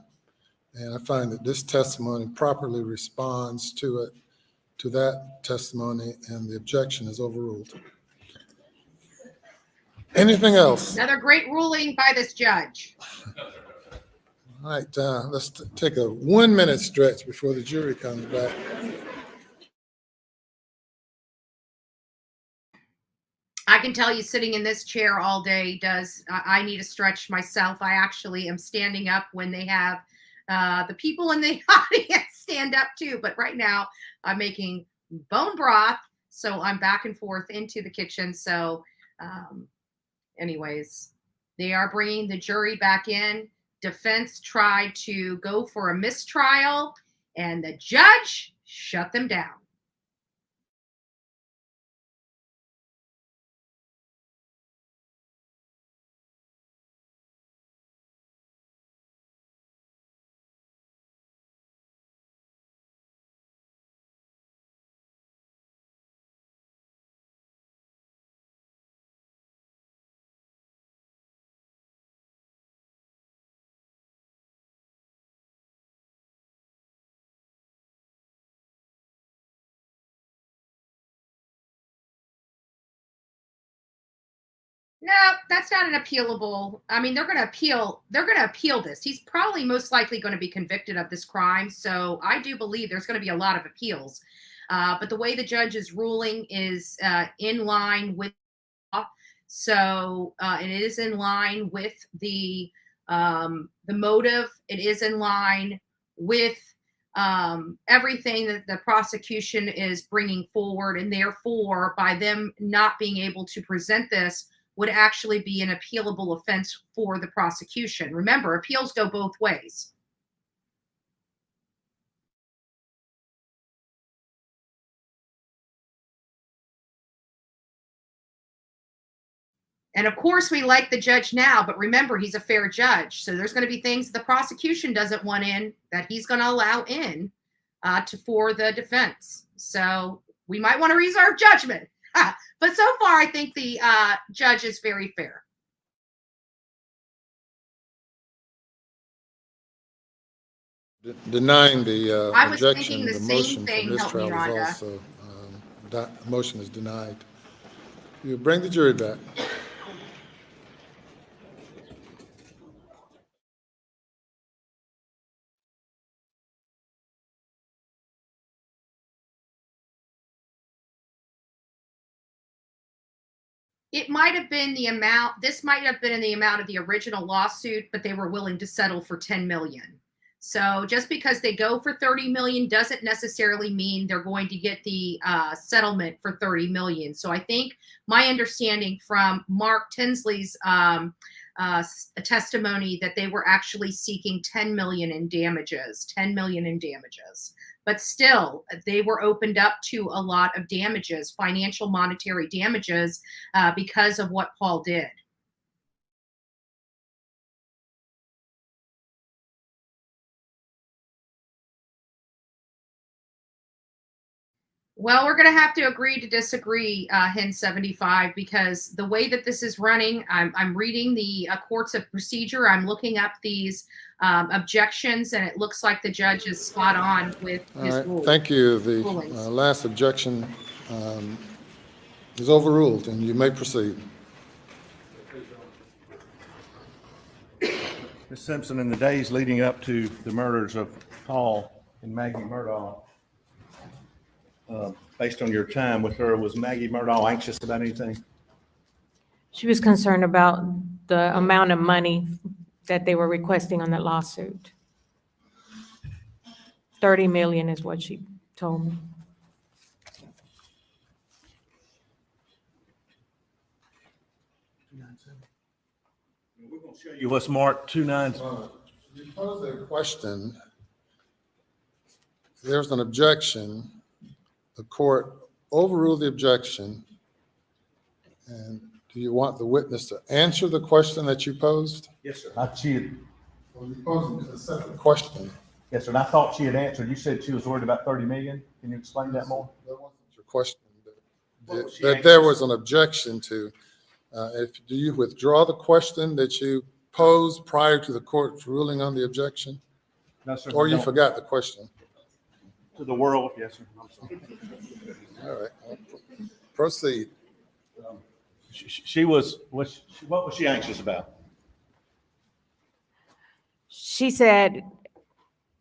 And I find that this testimony properly responds to that testimony, and the objection is overruled. Anything else? Another great ruling by this judge. All right, let's take a 1 minute stretch before the jury comes back. I can tell you sitting in this chair all day I need to stretch myself. I actually am standing up when they have the people in the audience stand up too. But right now I'm making bone broth. So I'm back and forth into the kitchen. So anyways, they are bringing the jury back in. Defense tried to go for a mistrial and the judge shut them down. No, that's not an appealable. I mean, they're going to appeal. They're going to appeal this. He's probably most likely going to be convicted of this crime. So I do believe there's going to be a lot of appeals. But the way the judge is ruling is in line with law. So it is in line with the motive. It is in line with everything that the prosecution is bringing forward. And therefore, by them not being able to present this, would actually be an appealable offense for the prosecution. Remember, appeals go both ways. And of course, we like the judge now, but remember, he's a fair judge. So there's going to be things the prosecution doesn't want in that he's going to allow in for the defense. So we might want to reserve judgment. But so far, I think the judge is very fair. Denying the I was objection, thinking the the same motion for thing. Help me, mistrial is Rhonda. also, motion is denied. You bring the jury back. It might have been the amount, this might have been in the amount of the original lawsuit, but they were willing to settle for 10 million. So just because they go for 30 million doesn't necessarily mean they're going to get the settlement for 30 million. So I think my understanding from Mark Tinsley's testimony that they were actually seeking 10 million in damages, 10 million in damages. But still, they were opened up to a lot of damages, financial, monetary damages, because of what Paul did. Well, we're going to have to agree to disagree, Hen 75, because the way that this is running, I'm reading the courts of procedure. I'm looking up these objections, and it looks like the judge is spot on with his rules. Thank you. The last objection is overruled, and you may proceed. Ms. Simpson, in the days leading up to the murders of Paul and Maggie Murdaugh, based on your time with her, was Maggie Murdaugh anxious about anything? She was concerned about the amount of money that they were requesting on that lawsuit. 30 million is what she told me. We're going to show you what's marked 297. You pose a question. There's an objection. The court overruled the objection. And do you want the witness to answer the question that you posed? Yes, sir. She had, Well, you posed a separate question. yes, sir. And I thought she had answered. You said she was worried about 30 million. Can you explain that more? That wasn't your question. What was she That there was an objection to. Do you withdraw the question that you posed prior to the court's ruling on the objection? No, sir. Or you don't. forgot the question? To the world, yes, sir. I'm sorry. All right. Proceed. What was she anxious about? She said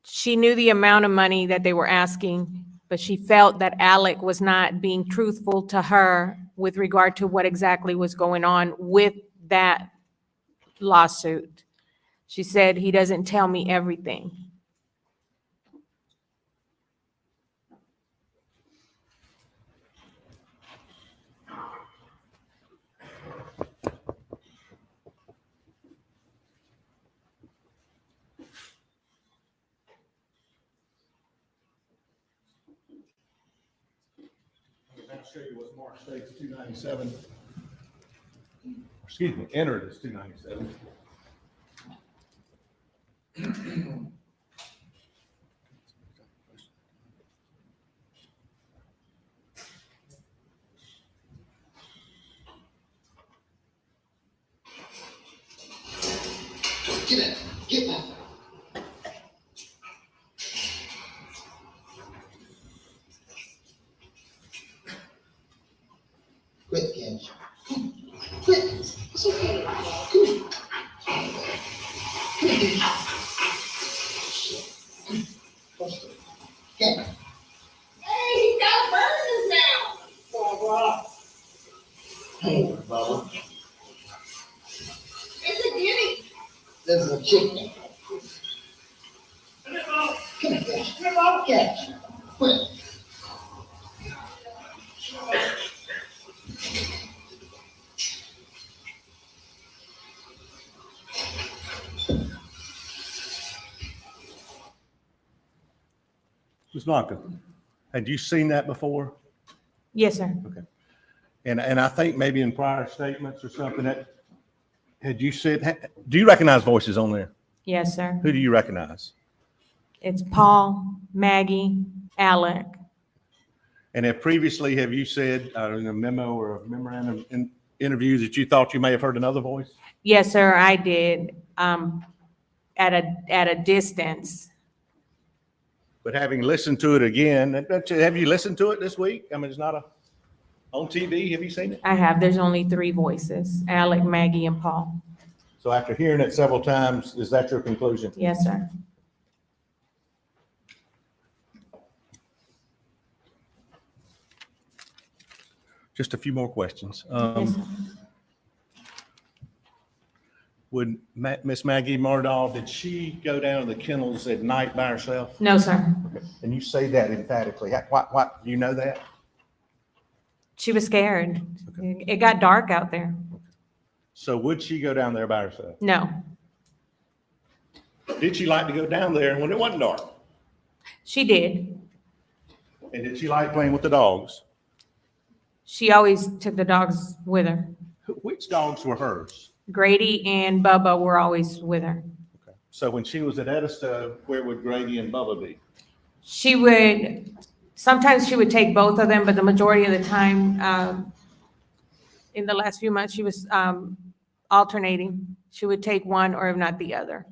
she knew the amount of money that they were asking, but she felt that Alec was not being truthful to her with regard to what exactly was going on with that lawsuit. She said he doesn't tell me everything. I'll show you what Mark states 297. Excuse me, entered as 297. Get up, get back. Quit, Cash. Quit. It's okay. Come on. Come on. Get. Hey, he got burners now. Barbara. Hey, Bubba. It's a guinea. There's a chicken. Come on, Cash. Come on, Cash. Quit. Ms. Naka, had you seen that before? Yes, sir. Okay. And I think maybe in prior statements or something that, had you said, do you recognize voices on there? Yes, sir. Who do you recognize? It's Paul, Maggie, Alec. And have previously, have you said in a memo or a memorandum in interviews that you thought you may have heard another voice? Yes, sir, I did, at a distance. But having listened to it again, have you listened to it this week? I mean, it's not on TV. Have you seen it? I have. There's only 3 voices, Alec, Maggie, and Paul. So after hearing it several times, is that your conclusion? Yes, sir. Just a few more questions. Yes, sir. Would Miss Maggie Murdaugh, did she go down to the kennels at night by herself? No, sir. Okay. And you say that emphatically. What, do you know that? She was scared. It got dark out there. So would she go down there by herself? No. Did she like to go down there when it wasn't dark? She did. And did she like playing with the dogs? She always took the dogs with her. Which dogs were hers? Grady and Bubba were always with her. So when she was at Edisto, where would Grady and Bubba be? She would, sometimes she would take both of them, but the majority of the time, in the last few months, she was alternating. She would take one or if not the other.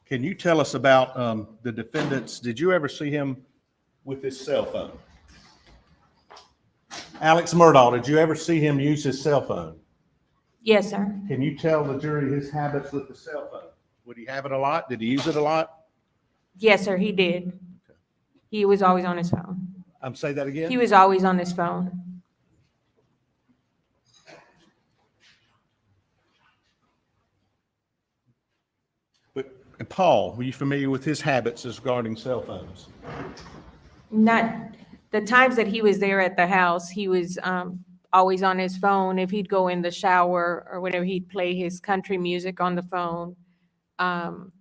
Can you tell us about the defendants? Did you ever see him with his cell phone? Alex Murdaugh, did you ever see him use his cell phone? Yes, sir. Can you tell the jury his habits with the cell phone? Would he have it a lot? Did he use it a lot? Yes, sir, he did. He was always on his phone. Say that again? He was always on his phone. And Paul, were you familiar with his habits as regarding cell phones? Not the times that he was there at the house, he was always on his phone. If he'd go in the shower or whatever, he'd play his country music on the phone. But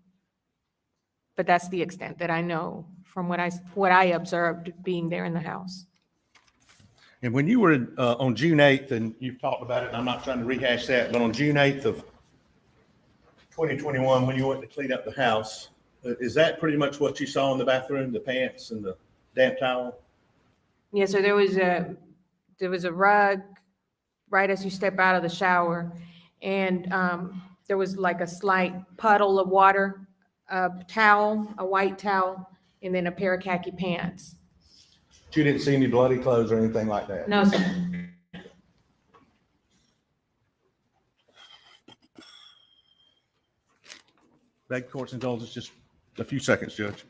that's the extent that I know from what I observed being there in the house. And when you were on June 8th, and you've talked about it, and I'm not trying to rehash that, but on June 8th of 2021, when you went to clean up the house, is that pretty much what you saw in the bathroom, the pants and the damp towel? Yes, sir. There was a rug right as you step out of the shower, and there was like a slight puddle of water, a towel, a white towel, and then a pair of khaki pants. But you didn't see any bloody clothes or anything like that? No, sir. Beg the court's indulgence, just a few seconds, Judge.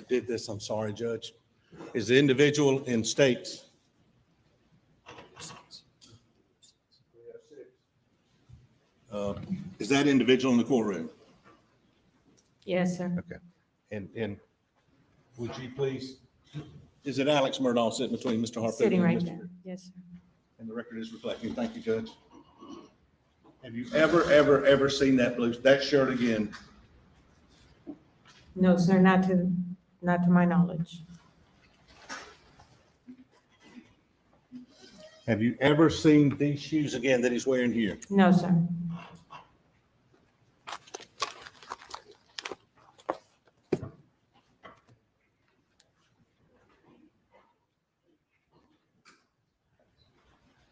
did this, I'm sorry, Judge. Is the individual in states? Is that individual in the courtroom? Yes, sir. Okay. And would you please, is it Alex Murdaugh sitting between Mr. Harper? Sitting and right Mr. there. Yes, sir. And the record is reflecting. Thank you, Judge. Have you ever seen that shirt again? No, sir, not to my knowledge. Have you ever seen these shoes again that he's wearing here? No, sir.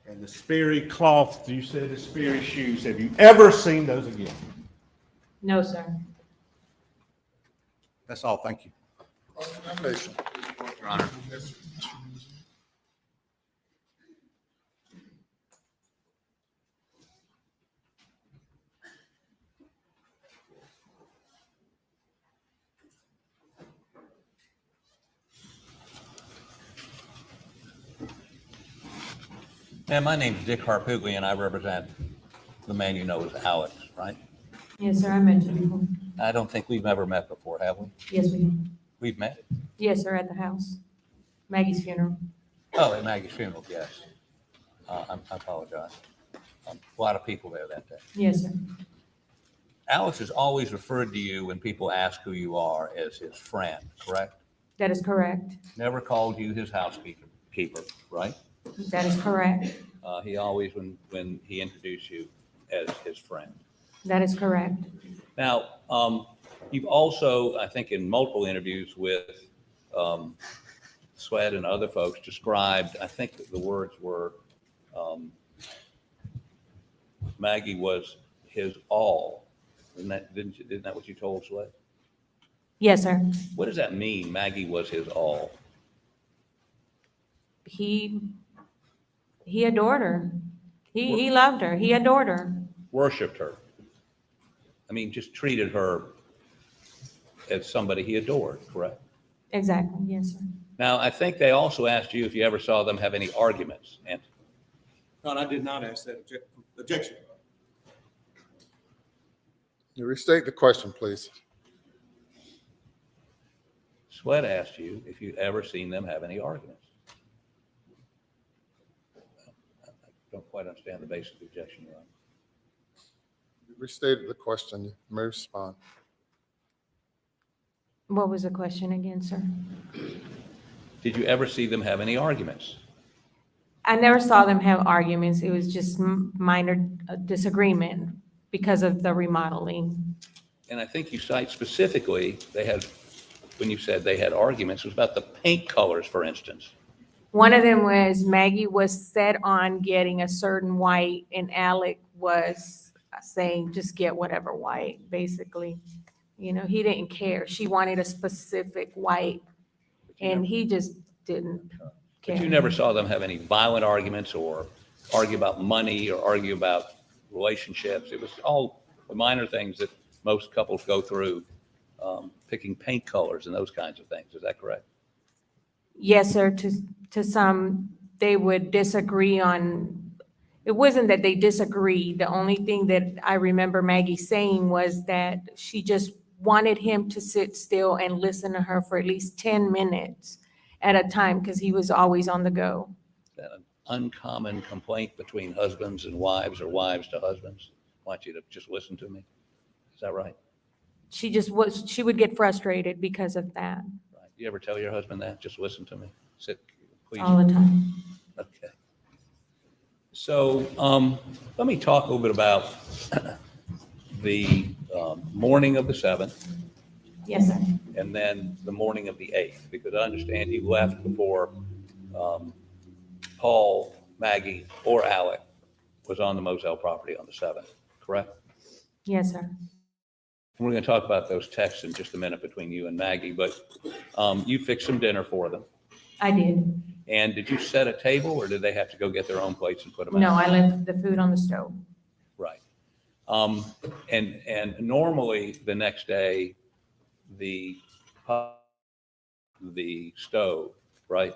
And the Sperry cloth, you said the Sperry shoes. Have you ever seen those again? No, sir. That's all. Thank you. Cross-examination. Your Honor. Man, my name's Dick Harpuglia, and I represent the man you know as Alex, right? Yes, sir, I met you before. I don't think we've ever met before, have we? Yes, we have. We've met? Yes, sir, at the house. Maggie's funeral. Oh, at Maggie's funeral, yes. I apologize. A lot of people there that day. Yes, sir. Alex has always referred to you when people ask who you are as his friend, correct? That is correct. Never called you his housekeeper, right? That is correct. He always, when he introduced you as his friend. That is correct. Now, you've also, I think in multiple interviews with Sweat and other folks described, I think the words were, Maggie was his all. Isn't that what you told Sweat? Yes, sir. What does that mean? Maggie was his all. He adored her. He loved her. He adored her. Worshipped her. I mean, just treated her as somebody he adored, correct? Exactly. Yes, sir. Now, I think they also asked you if you ever saw them have any arguments. And No, I did not ask that. Objection. You restate the question, please. Sweat asked you if you'd ever seen them have any arguments. I don't quite understand the basic objection you're on. You restated the question. You may respond. What was the question again, sir? Did you ever see them have any arguments? I never saw them have arguments. It was just minor disagreement because of the remodeling. And I think you cite specifically, when you said they had arguments, it was about the paint colors, for instance. One of them was Maggie was set on getting a certain white and Alec was saying, just get whatever white, basically. You know, he didn't care. She wanted a specific white and he just didn't care. But you never saw them have any violent arguments or argue about money or argue about relationships. It was all the minor things that most couples go through, picking paint colors and those kinds of things. Is that correct? Yes, sir. To some, they would disagree on, it wasn't that they disagreed. The only thing that I remember Maggie saying was that she just wanted him to sit still and listen to her for at least 10 minutes at a time because he was always on the go. Is that an uncommon complaint between husbands and wives or wives to husbands? I want you to just listen to me. Is that right? She would get frustrated because of that. Right. You ever tell your husband that? Just listen to me. Sit, please. All the time. Okay. So let me talk a little bit about the morning of the 7th. Yes, sir. And then the morning of the 8th, because I understand you left before Paul, Maggie, or Alec was on the Moselle property on the 7th, correct? Yes, sir. We're going to talk about those texts in just a minute between you and Maggie, but you fixed some dinner for them. I did. And did you set a table or did they have to go get their own plates and put them out? No, I left the food on the stove. Right. And normally the next day, the the stove, right?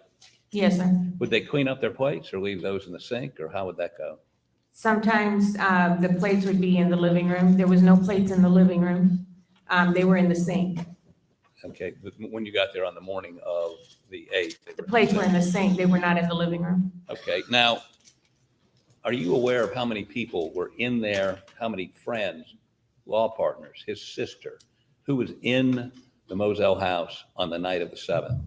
Yes, sir. Would they clean up their plates or leave those in the sink, or how would that go? Sometimes the plates would be in the living room. There was no plates in the living room. They were in the sink. Okay, but when you got there on the morning of the 8th? The plates were in the sink. They were not in the living room. Okay, now, are you aware of how many people were in there, how many friends, law partners, his sister, who was in the Moselle house on the night of the 7th?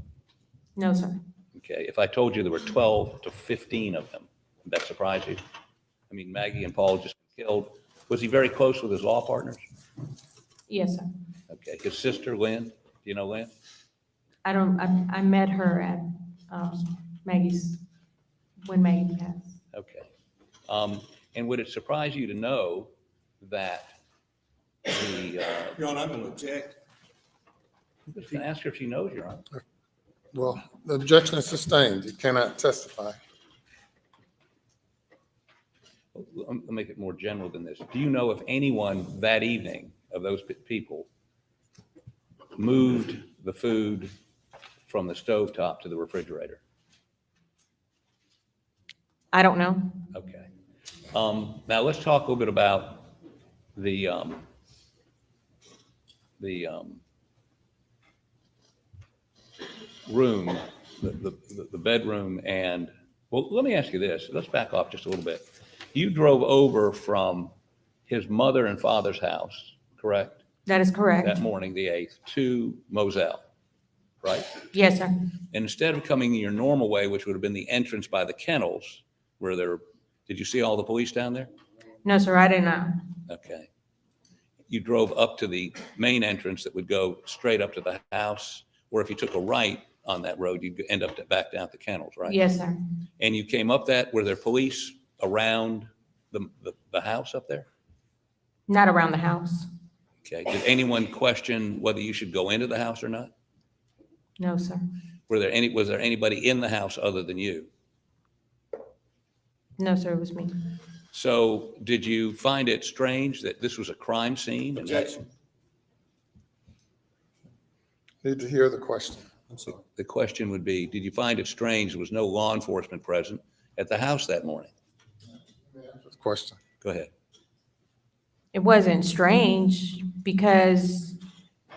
No, sir. Okay, if I told you there were 12 to 15 of them, would that surprise you? I mean, Maggie and Paul just killed. Was he very close with his law partners? Yes, sir. Okay, his sister, Lynn, do you know Lynn? I met her at Maggie's, when Maggie passed. Okay. And would it surprise you to know that the, Your Honor, I'm going to object. I'm just going to ask her if she knows, Your Honor. Well, the objection is sustained. You cannot testify. I'll make it more general than this. Do you know if anyone that evening of those people moved the food from the stovetop to the refrigerator? I don't know. Okay. Now let's talk a little bit about the room, the bedroom, and, well, let me ask you this. Let's back off just a little bit. You drove over from his mother and father's house, correct? That is correct. That morning, the 8th, to Moselle, right? Yes, sir. And instead of coming your normal way, which would have been the entrance by the kennels, where there, did you see all the police down there? No, sir, I did not. Okay. You drove up to the main entrance that would go straight up to the house, or if you took a right on that road, you'd end up back down at the kennels, right? Yes, sir. And you came up that, were there police around the house up there? Not around the house. Okay. Did anyone question whether you should go into the house or not? No, sir. Was there anybody in the house other than you? No, sir, it was me. So did you find it strange that this was a crime scene? Objection. Need to hear the question. The question would be, did you find it strange there was no law enforcement present at the house that morning? Question. Go ahead. It wasn't strange because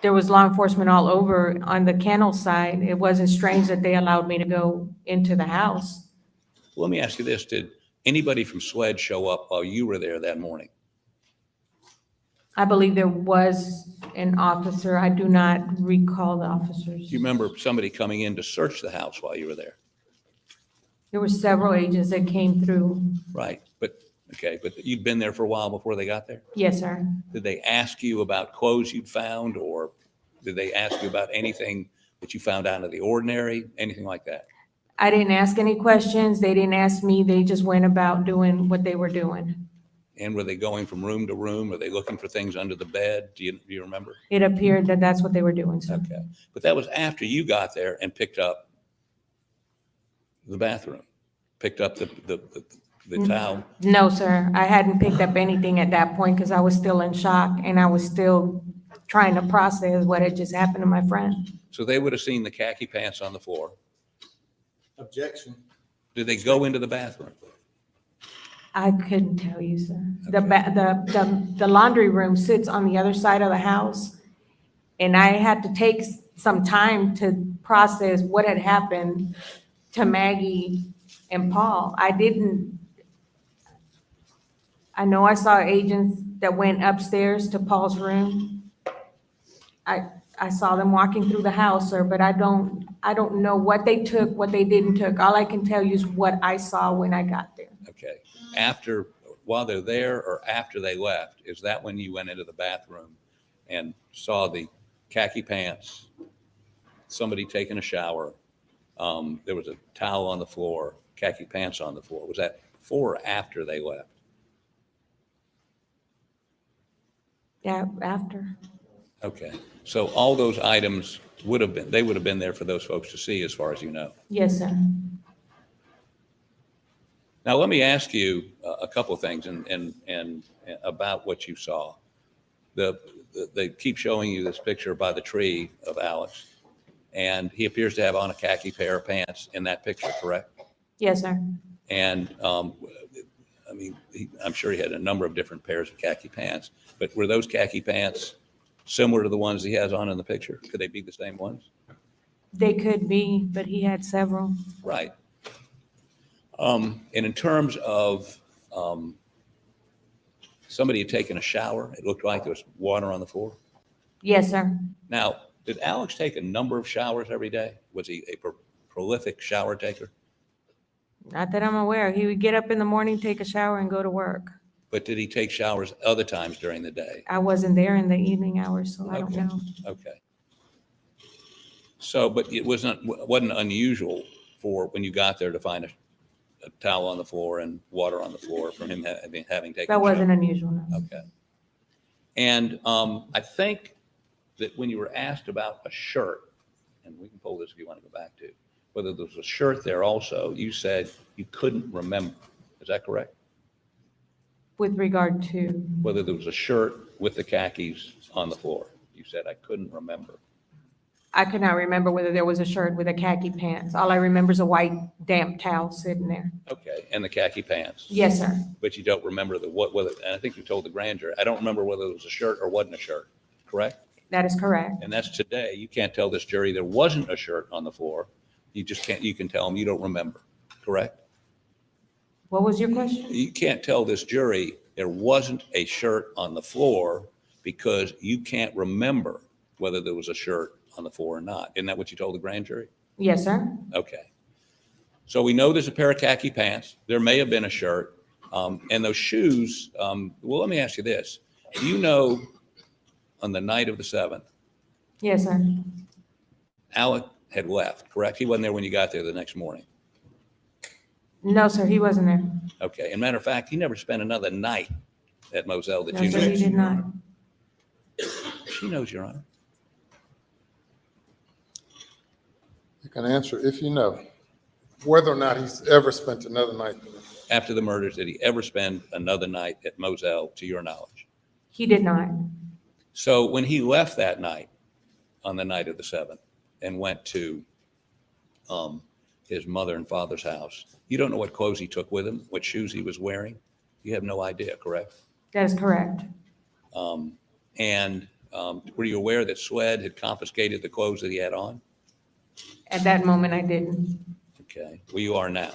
there was law enforcement all over on the kennel side. It wasn't strange that they allowed me to go into the house. Let me ask you this. Did anybody from SLED show up while you were there that morning? I believe there was an officer. I do not recall the officers. Do you remember somebody coming in to search the house while you were there? There were several agents that came through. Right. But you'd been there for a while before they got there? Yes, sir. Did they ask you about clothes you'd found, or did they ask you about anything that you found out of the ordinary, anything like that? I didn't ask any questions. They didn't ask me. They just went about doing what they were doing. And were they going from room to room? Were they looking for things under the bed? Do you remember? It appeared that that's what they were doing, sir. Okay. But that was after you got there and picked up the bathroom, picked up the towel. No, sir. I hadn't picked up anything at that point because I was still in shock and I was still trying to process what had just happened to my friend. So they would have seen the khaki pants on the floor. Objection. Did they go into the bathroom? I couldn't tell you, sir. The laundry room sits on the other side of the house. And I had to take some time to process what had happened to Maggie and Paul. I know I saw agents that went upstairs to Paul's room. I saw them walking through the house, sir, but I don't know what they took, what they didn't took. All I can tell you is what I saw when I got there. Okay. While they're there or after they left, is that when you went into the bathroom and saw the khaki pants, somebody taking a shower, there was a towel on the floor, khaki pants on the floor? Was that before or after they left? Yeah, after. Okay. So all those items would have been there for those folks to see, as far as you know. Yes, sir. Now, let me ask you a couple of things and about what you saw. They keep showing you this picture by the tree of Alex, And he appears to have on a khaki pair of pants in that picture, correct? Yes, sir. And I mean, I'm sure he had a number of different pairs of khaki pants, but were those khaki pants similar to the ones he has on in the picture? Could they be the same ones? They could be, but he had several. Right. And in terms of somebody had taken a shower, it looked like there was water on the floor. Yes, sir. Now, did Alex take a number of showers every day? Was he a prolific shower taker? Not that I'm aware. He would get up in the morning, take a shower, and go to work. But did he take showers other times during the day? I wasn't there in the evening hours, so I don't know. Okay. So, but it wasn't unusual for when you got there to find a towel on the floor and water on the floor from him having taken. That wasn't unusual, no. Okay. And I think that when you were asked about a shirt, and we can pull this if you want to go back to, whether there was a shirt there also, you said you couldn't remember. Is that correct? With regard to, Whether there was a shirt with the khakis on the floor. You said, I couldn't remember. I could not remember whether there was a shirt with a khaki pants. All I remember is a white damp towel sitting there. Okay, and the khaki pants. Yes, sir. But you don't remember whether, and I think you told the grand jury, I don't remember whether it was a shirt or wasn't a shirt, correct? That is correct. And that's today. You can't tell this jury there wasn't a shirt on the floor. You just can't, you can tell them you don't remember, correct? What was your question? You can't tell this jury there wasn't a shirt on the floor because you can't remember whether there was a shirt on the floor or not. Isn't that what you told the grand jury? Yes, sir. Okay. So we know there's a pair of khaki pants. There may have been a shirt. And those shoes, well, let me ask you this. Do you know on the night of the 7th, Yes, sir. Alec had left, correct? He wasn't there when you got there the next morning. No, sir, he wasn't there. Okay. And matter of fact, he never spent another night at Moselle that No, you sir, knew. he did not. She knows, Your Honor. You can answer if you know whether or not he's ever spent another night there. After the murders, did he ever spend another night at Moselle, to your knowledge? He did not. So when he left that night, on the night of the 7th, and went to his mother and father's house, you don't know what clothes he took with him, what shoes he was wearing? You have no idea, correct? That is correct. And were you aware that SWED had confiscated the clothes that he had on? At that moment, I didn't. Okay. Well, you are now.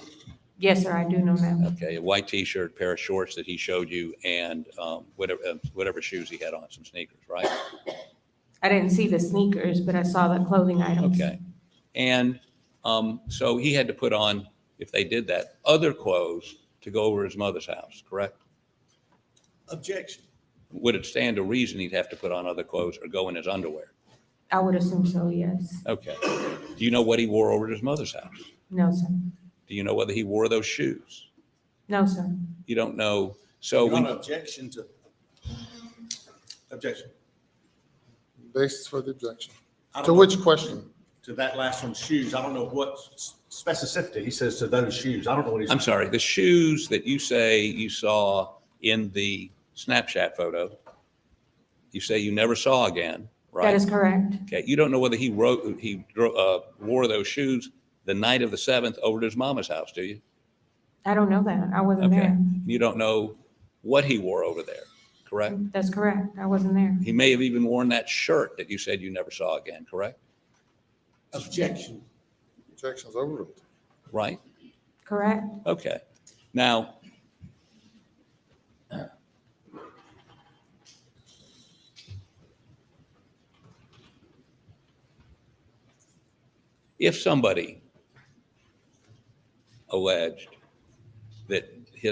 Yes, sir, I do know now. Okay. A white T-shirt, pair of shorts that he showed you, and whatever shoes he had on, some sneakers, right? I didn't see the sneakers, but I saw the clothing items. Okay. And so he had to put on, if they did that, other clothes to go over his mother's house, correct? Objection. Would it stand to reason he'd have to put on other clothes or go in his underwear? I would assume so, yes. Okay. Do you know what he wore over at his mother's house? No, sir. Do you know whether he wore those shoes? No, sir. You don't know. So Your when, Honor, objection. Basis for the objection. I don't To know. which question? To that last one, shoes. I don't know what specificity he says to those shoes. I don't know what he's. I'm sorry, the shoes that you say you saw in the Snapchat photo, you say you never saw again, right? That is correct. Okay, you don't know whether he wore those shoes the night of the 7th over to his mama's house, do you? I don't know that. I wasn't Okay. there. You don't know what he wore over there, correct? That's correct. I wasn't there. He may have even worn that shirt that you said you never saw again, correct? Objection. Objection's overruled. Right? Correct. Okay. Now, if somebody alleged that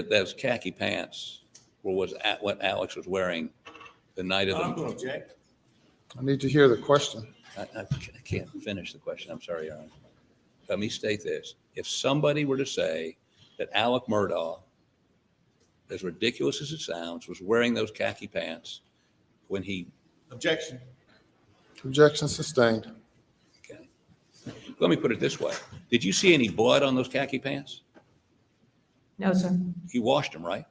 those khaki pants was at what Alex was wearing the night of I'm going to the, object. I need to hear the question. I can't finish the question. I'm sorry, Your Honor. Let me state this. If somebody were to say that Alex Murdaugh, as ridiculous as it sounds, was wearing those khaki pants when he, Objection. Objection sustained. let me put it this way. Did you see any blood on those khaki pants? No, sir. You washed them, right?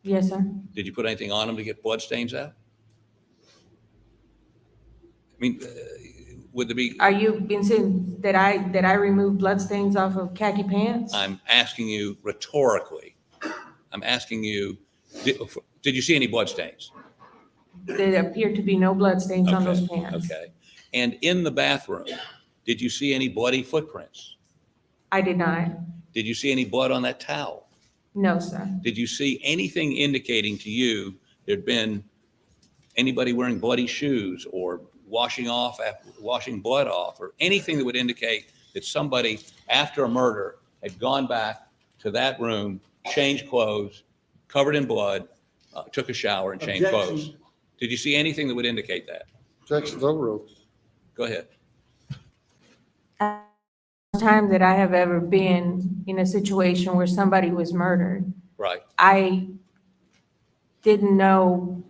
Yes, sir. Did you put anything on them to get blood stains out? I mean, would there be, Are you been saying that I removed bloodstains off of khaki pants? I'm asking you rhetorically. I'm asking you, did you see any bloodstains? There appeared to be no bloodstains on those pants. Okay. And in the bathroom, did you see any bloody footprints? I did not. Did you see any blood on that towel? No, sir. Did you see anything indicating to you there'd been anybody wearing bloody shoes or washing blood off, or anything that would indicate that somebody after a murder had gone back to that room, changed clothes, covered in blood, took a shower and changed clothes? Did you see anything that would indicate that? Objection's overruled. Go ahead. Time that I have ever been in a situation where somebody was murdered, Right. I didn't know,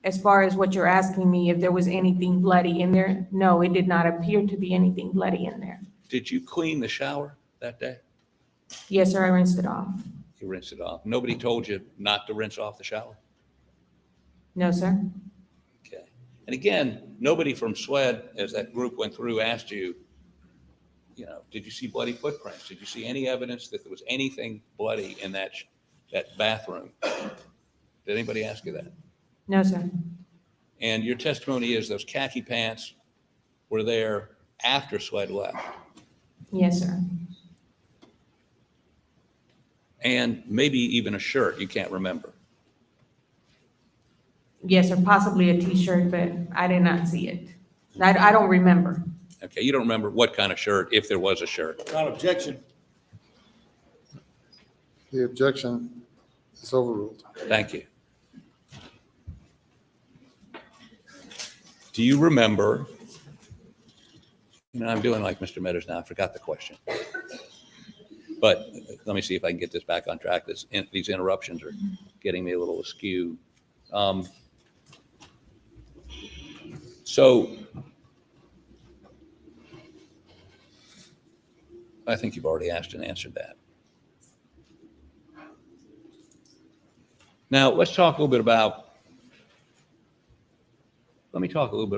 as far as what you're asking me, if there was anything bloody in there. No, it did not appear to be anything bloody in there. Did you clean the shower that day? Yes, sir, I rinsed it off. You rinsed it off. Nobody told you not to rinse off the shower? No, sir. Okay. And again, nobody from SWED, as that group went through, asked you, did you see bloody footprints? Did you see any evidence that there was anything bloody in that bathroom? Did anybody ask you that? No, sir. And your testimony is those khaki pants were there after SWED left? Yes, sir. And maybe even a shirt, you can't remember? Yes, or possibly a T-shirt, but I did not see it. I don't remember. Okay, you don't remember what kind of shirt, if there was a shirt? On objection. The objection is overruled. Thank you. Do you remember, I'm doing like Mr. Meadows now, I forgot the question. But let me see if I can get this back on track. These interruptions are getting me a little askew. So I think you've already asked and answered that. Now, let me talk a little bit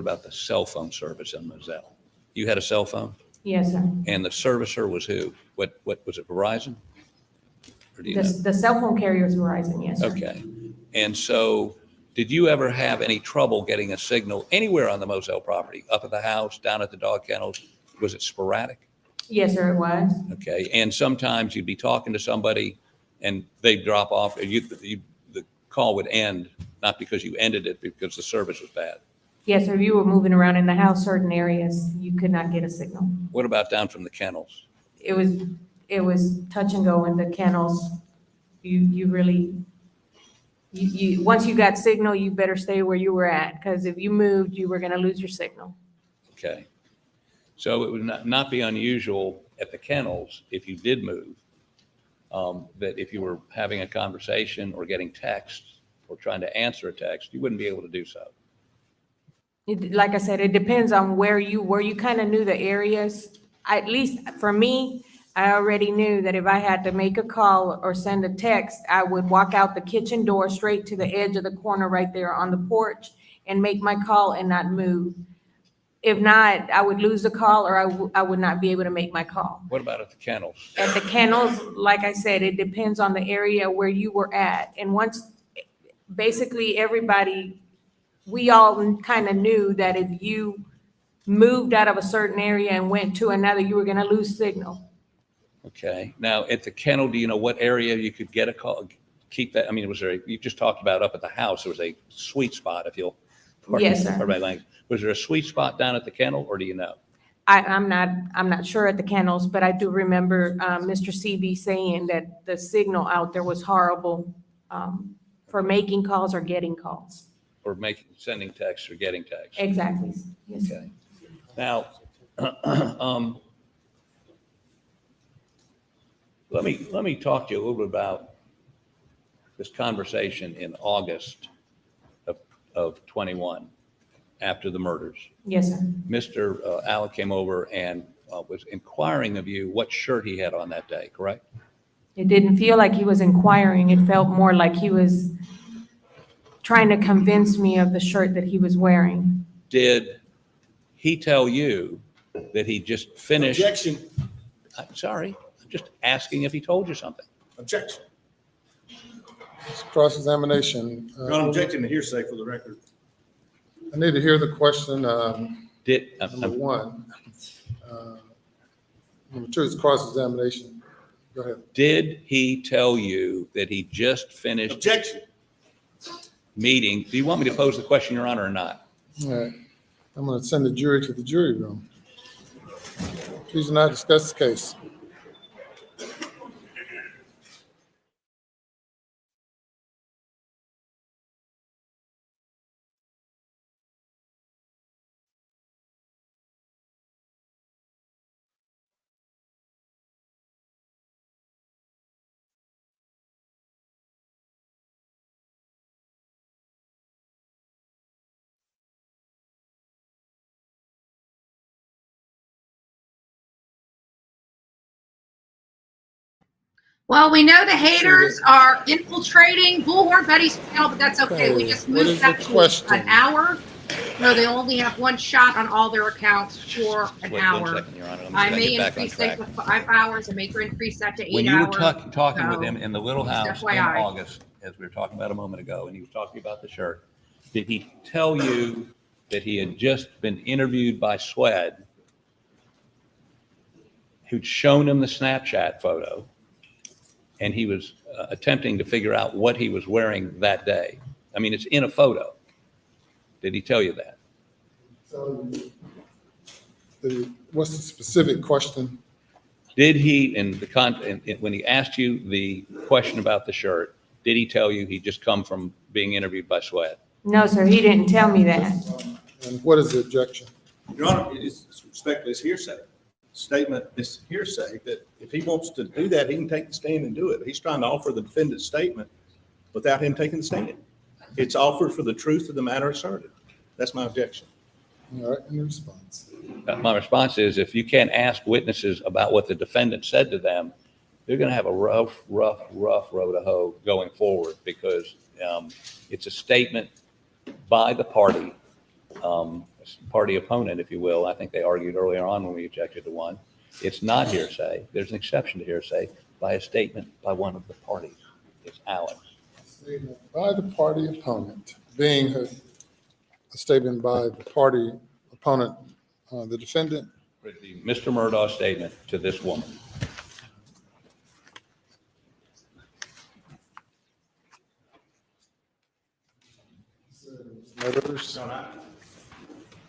about the cell phone service in Moselle. You had a cell phone? Yes, sir. And the servicer was who? What was it, Verizon? Or do you know? The cell phone carrier is Verizon, yes, sir. Okay. And so did you ever have any trouble getting a signal anywhere on the Moselle property? Up at the house, down at the dog kennels? Was it sporadic? Yes, sir, it was. Okay. And sometimes you'd be talking to somebody and they'd drop off. The call would end, not because you ended it, because the service was bad. Yes, sir, if you were moving around in the house, certain areas, you could not get a signal. What about down from the kennels? It was touch and go in the kennels. You really, once you got signal, you better stay where you were at, because if you moved, you were gonna lose your signal. Okay. So it would not be unusual at the kennels, if you did move, that if you were having a conversation or getting texts or trying to answer a text, you wouldn't be able to do so. Like I said, it depends on where you were. You kind of knew the areas. At least for me, I already knew that if I had to make a call or send a text, I would walk out the kitchen door straight to the edge of the corner right there on the porch and make my call and not move. If not, I would lose the call, or I would not be able to make my call. What about at the kennels? At the kennels, like I said, it depends on the area where you were at. And once, basically everybody, we all kind of knew that if you moved out of a certain area and went to another, you were going to lose signal. Okay. Now at the kennel, do you know what area you could get a call? Keep that. I mean, you just talked about up at the house, there was a sweet spot, if you'll pardon Yes, sir. my language. Was there a sweet spot down at the kennel, or do you know? I'm not sure at the kennels, but I do remember Mr. CB saying that the signal out there was horrible for making calls or getting calls. Or sending texts or getting texts? Exactly. Yes. Okay. Now, let me talk to you a little bit about this conversation in August of 21, after the murders. Yes, sir. Mr. Alec came over and was inquiring of you what shirt he had on that day, correct? It didn't feel like he was inquiring. It felt more like he was trying to convince me of the shirt that he was wearing. Did he tell you that he just finished? Objection. I'm sorry, I'm just asking if he told you something. Objection. It's cross-examination. Not objecting to hearsay for the record. I need to hear the question. Number I'm- one. Number two is cross-examination. Go ahead. Did he tell you that he just finished? Objection. Meeting? Do you want me to pose the question, Your Honor, or not? All right. I'm going to send the jury to the jury room. Please do not discuss the case. Well, we know the haters are infiltrating Bullhorn Betty's channel, but that's okay. We just What moved is that the to question? an hour. No, they only have one shot on all their accounts for an Wait hour. 1 second, Your Honor. Let me I get may back on increase it track. to 5 hours. I may increase that to 8 hours. When you were talking with So, him in the little just house in FYI. August, as we were talking about a moment ago, and he was talking about the shirt, did he tell you that he had just been interviewed by Swed, who'd shown him the Snapchat photo, and he was attempting to figure out what he was wearing that day? I mean, it's in a photo. Did he tell you that? So, what's the specific question? Did he, when he asked you the question about the shirt, did he tell you he'd just come from being interviewed by Swed? No, sir, he didn't tell me that. And what is the objection? Your Honor, it's respectfully, it's hearsay. Statement is hearsay, that if he wants to do that, he can take the stand and do it. He's trying to offer the defendant's statement without him taking the stand. It's offered for the truth of the matter asserted. That's my objection. All right, and the response. My response is, if you can't ask witnesses about what the defendant said to them, they're going to have a rough road to hoe going forward, because it's a statement by the party opponent, if you will. I think they argued earlier on when we objected to one. It's not hearsay. There's an exception to hearsay by a statement by one of the parties. It's Alex. Statement by the party opponent, being a statement by the party opponent, the defendant. Mr. Murdaugh's statement to this woman. Others?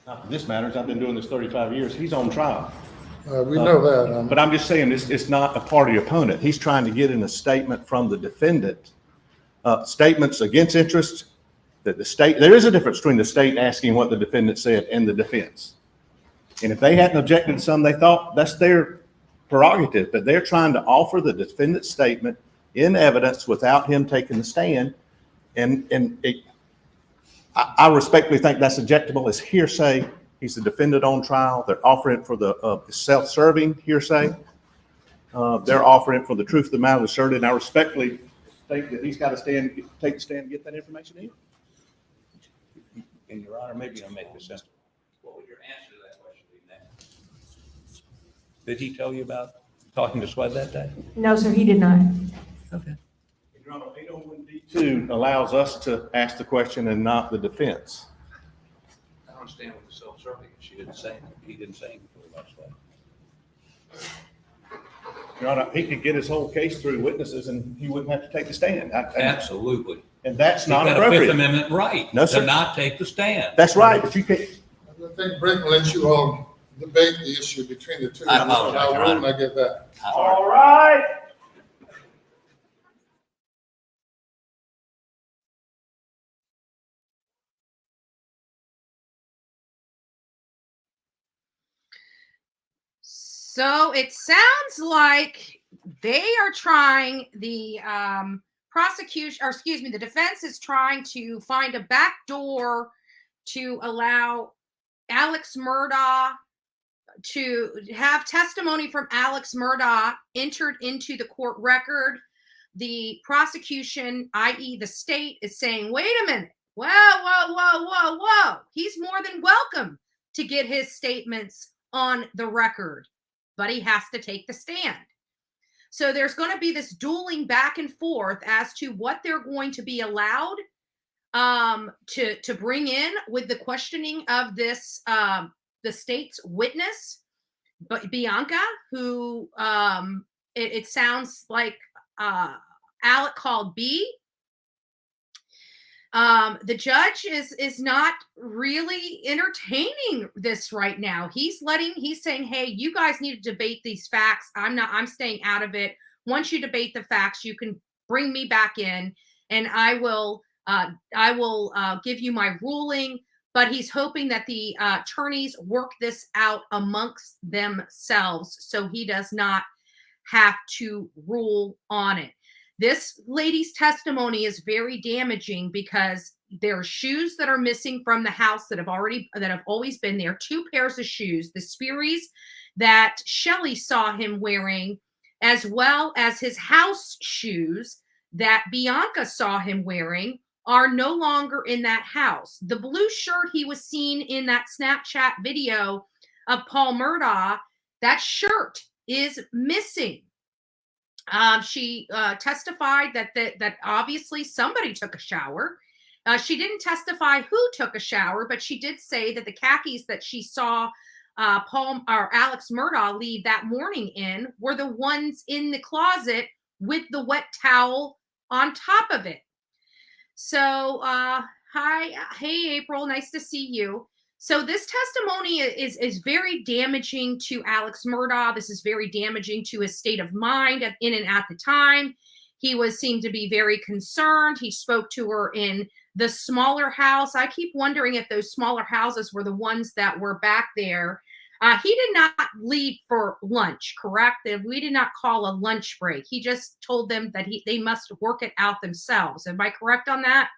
Not this matters. I've been doing this 35 years. He's on trial. We know that. But I'm just saying, it's not a party opponent. He's trying to get in a statement from the defendant. Statements against interest, that the state, there is a difference between the state asking what the defendant said and the defense. And if they hadn't objected to some, they thought that's their prerogative, but they're trying to offer the defendant's statement in evidence without him taking the stand. I respectfully think that's objectable as hearsay. He's the defendant on trial. They're offering it for the self-serving hearsay. They're offering it for the truth of the matter asserted. And I respectfully think that he's got to take the stand and get that information in. And Your Honor, maybe I'll make this simple. What would your answer to that question be now? Did he tell you about talking to Swed that day? No, sir, he did not. Okay. Your Honor, 801D2 allows us to ask the question and not the defense. I don't understand what the self-serving is. She didn't say anything. He didn't say anything about Swed. Your Honor, he could get his whole case through witnesses and he wouldn't have to take the stand. Absolutely. And that's not You've got appropriate. a Fifth Amendment right No, sir. to not take the stand. That's right, but you can't. I think Brent will let you all debate the issue between the two. I apologize, I'll Your rule Honor. when I get that. All right. So it sounds like they are trying, the prosecution, or excuse me, the defense is trying to find a back door to allow Alex Murdaugh to have testimony from Alex Murdaugh entered into the court record. The prosecution, i.e. the state, is saying, wait a minute, whoa. He's more than welcome to get his statements on the record, but he has to take the stand. So there's going to be this dueling back and forth as to what they're going to be allowed to bring in with the questioning of this the state's witness, but Bianca, who it sounds like Alec called B. The judge is not really entertaining this right now. He's saying, hey, you guys need to debate these facts. I'm staying out of it. Once you debate the facts, you can bring me back in and I will give you my ruling. But he's hoping that the attorneys work this out amongst themselves so he does not have to rule on it. This lady's testimony is very damaging because there are shoes that are missing from the house that have always been there. 2 pairs of shoes, the Sperry's that Shelley saw him wearing, as well as his house shoes that Bianca saw him wearing, are no longer in that house. The blue shirt he was seen in that Snapchat video of Paul Murdaugh, that shirt is missing. She testified that obviously somebody took a shower. She didn't testify who took a shower, but she did say that the khakis that she saw Alex Murdaugh leave that morning in were the ones in the closet with the wet towel on top of it. So, hey, April, nice to see you. So this testimony is very damaging to Alex Murdaugh. This is very damaging to his state of mind in and at the time. He seemed to be very concerned. He spoke to her in the smaller house. I keep wondering if those smaller houses were the ones that were back there. He did not leave for lunch, correct? We did not call a lunch break. He just told them that they must work it out themselves. Am I correct on that?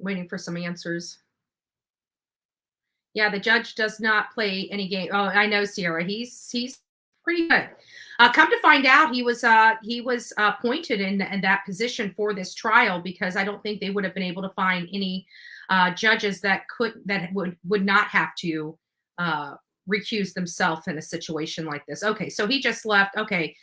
Waiting for some answers. Yeah, the judge does not play any game. Oh, I know, Sierra. He's pretty good. Come to find out, he was appointed in that position for this trial because I don't think they would have been able to find any judges that would not have to recuse themselves in a situation like this. Okay, so he just left. Okay.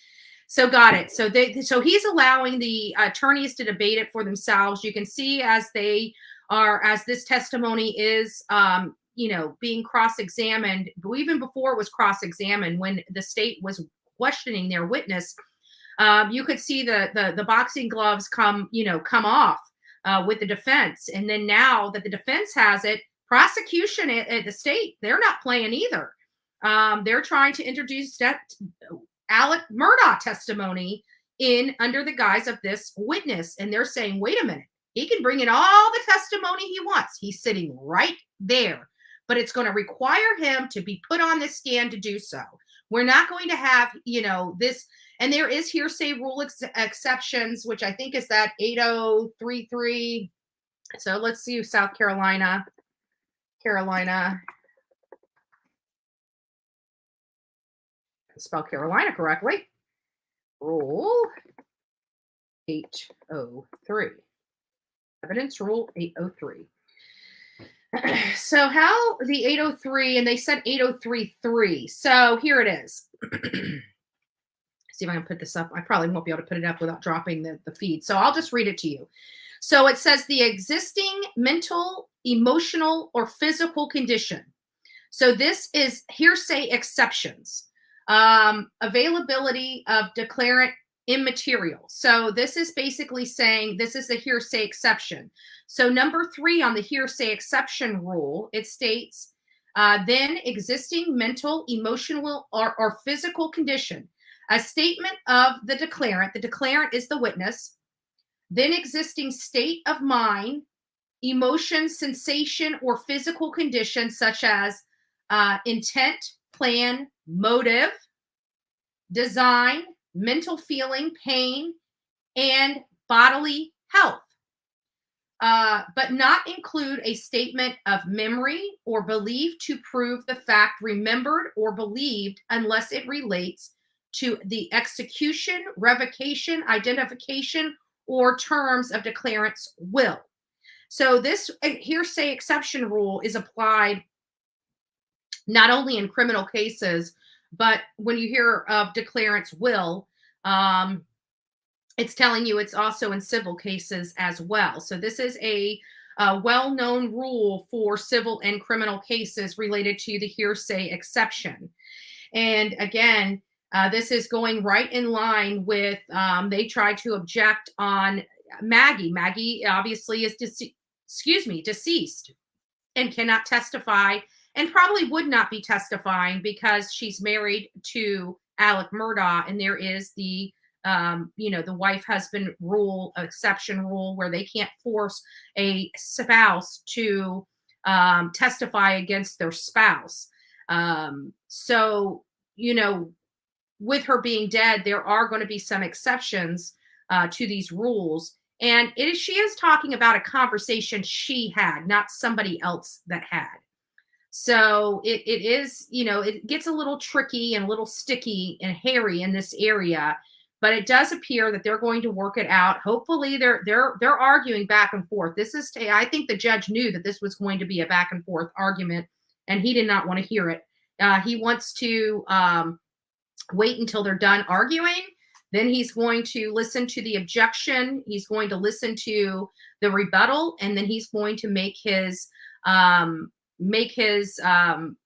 So got it. So he's allowing the attorneys to debate it for themselves. You can see as this testimony is, being cross-examined, even before it was cross-examined, when the state was questioning their witness, you could see the boxing gloves come off with the defense. And then now that the defense has it, prosecution at the state, they're not playing either. They're trying to introduce that Alex Murdaugh testimony in under the guise of this witness. And they're saying, wait a minute, he can bring in all the testimony he wants. He's sitting right there, but it's going to require him to be put on the stand to do so. We're not going to have, this, and there is hearsay rule exceptions, which I think is that 8033. So let's see, South Carolina. Spell Carolina correctly. Rule 803. Evidence rule 803. So how the 803, and they said 8033. So here it is. See if I can put this up. I probably won't be able to put it up without dropping the feed. So I'll just read it to you. So it says the existing mental, emotional, or physical condition. So this is hearsay exceptions. Availability of declarant immaterial. So this is basically saying this is a hearsay exception. So number 3 on the hearsay exception rule, it states, then existing mental, emotional, or physical condition. A statement of the declarant is the witness, then existing state of mind, emotion, sensation, or physical condition such as intent, plan, motive, design, mental feeling, pain, and bodily health, but not include a statement of memory or belief to prove the fact remembered or believed unless it relates to the execution, revocation, identification, or terms of declarant's will. So this hearsay exception rule is applied not only in criminal cases, but when you hear of declarant's will, it's telling you it's also in civil cases as well. So this is a well-known rule for civil and criminal cases related to the hearsay exception. And again, this is going right in line with, they tried to object on Maggie. Maggie obviously is deceased and cannot testify, and probably would not be testifying because she's married to Alex Murdaugh, and there is the the wife-husband rule, exception rule, where they can't force a spouse to testify against their spouse. So, with her being dead, there are going to be some exceptions to these rules. And she is talking about a conversation she had, not somebody else that had. So it is, it gets a little tricky and a little sticky and hairy in this area. But it does appear that they're going to work it out. Hopefully, they're arguing back and forth. I think the judge knew that this was going to be a back and forth argument, and he did not want to hear it. He wants to wait until they're done arguing. Then he's going to listen to the objection. He's going to listen to the rebuttal, and then he's going to make his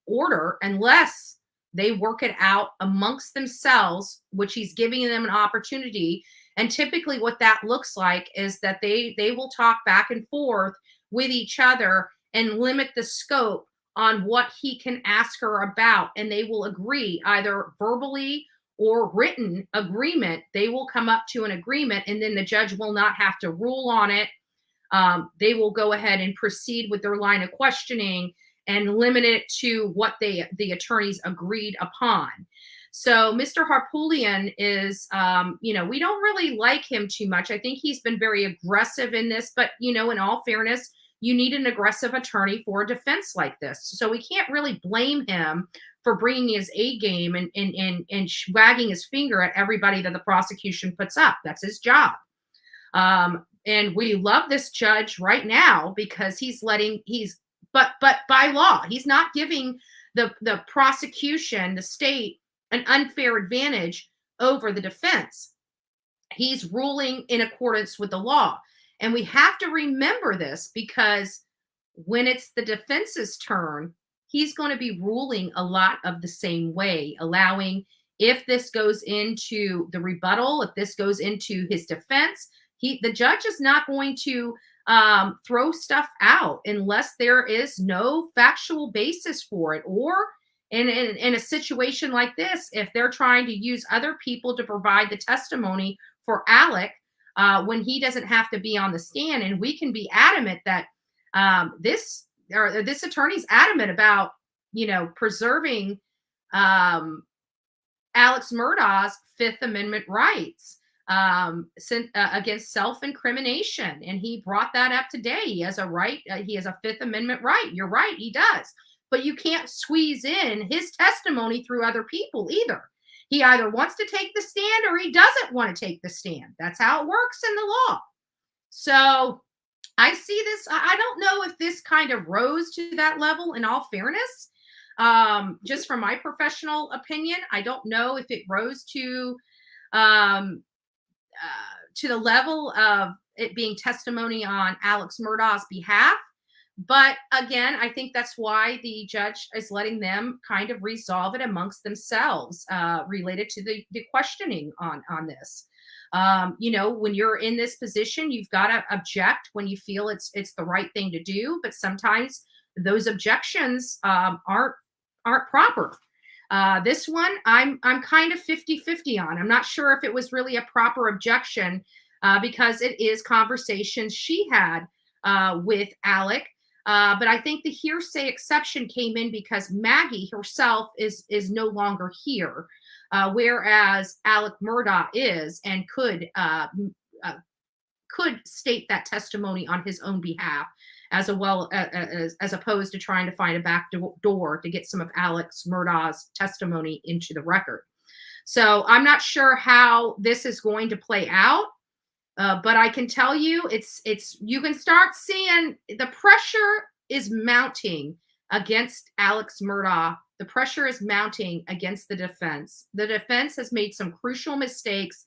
order, unless they work it out amongst themselves, which he's giving them an opportunity. And typically what that looks like is that they will talk back and forth with each other and limit the scope on what he can ask her about. And they will agree, either verbally or written agreement. They will come up to an agreement, and then the judge will not have to rule on it. They will go ahead and proceed with their line of questioning and limit it to what the attorneys agreed upon. So Mr. Harpootlian is, we don't really like him too much. I think he's been very aggressive in this, but, in all fairness, you need an aggressive attorney for a defense like this. So we can't really blame him for bringing his A game and wagging his finger at everybody that the prosecution puts up. That's his job. And we love this judge right now because but by law, he's not giving the prosecution, the state, an unfair advantage over the defense. He's ruling in accordance with the law. And we have to remember this, because when it's the defense's turn, he's going to be ruling a lot of the same way, allowing, if this goes into the rebuttal, if this goes into his defense, the judge is not going to throw stuff out unless there is no factual basis for it. Or in a situation like this, if they're trying to use other people to provide the testimony for Alec, when he doesn't have to be on the stand, and we can be adamant that this attorney's adamant about, preserving Alex Murdaugh's Fifth Amendment rights against self-incrimination. And he brought that up today. He has a right. He has a Fifth Amendment right. You're right. He does. But you can't squeeze in his testimony through other people either. He either wants to take the stand or he doesn't want to take the stand. That's how it works in the law. So I see this. I don't know if this kind of rose to that level, in all fairness. Just from my professional opinion, I don't know if it rose to the level of it being testimony on Alex Murdaugh's behalf. But again, I think that's why the judge is letting them kind of resolve it amongst themselves, related to the questioning on this. When you're in this position, you've got to object when you feel it's the right thing to do. But sometimes those objections aren't proper. This one, I'm kind of 50-50 on. I'm not sure if it was really a proper objection, because it is conversations she had with Alec. But I think the hearsay exception came in because Maggie herself is no longer here, whereas Alex Murdaugh is and could state that testimony on his own behalf, as opposed to trying to find a back door to get some of Alex Murdaugh's testimony into the record. So I'm not sure how this is going to play out. But I can tell you, you can start seeing the pressure is mounting against Alex Murdaugh. The pressure is mounting against the defense. The defense has made some crucial mistakes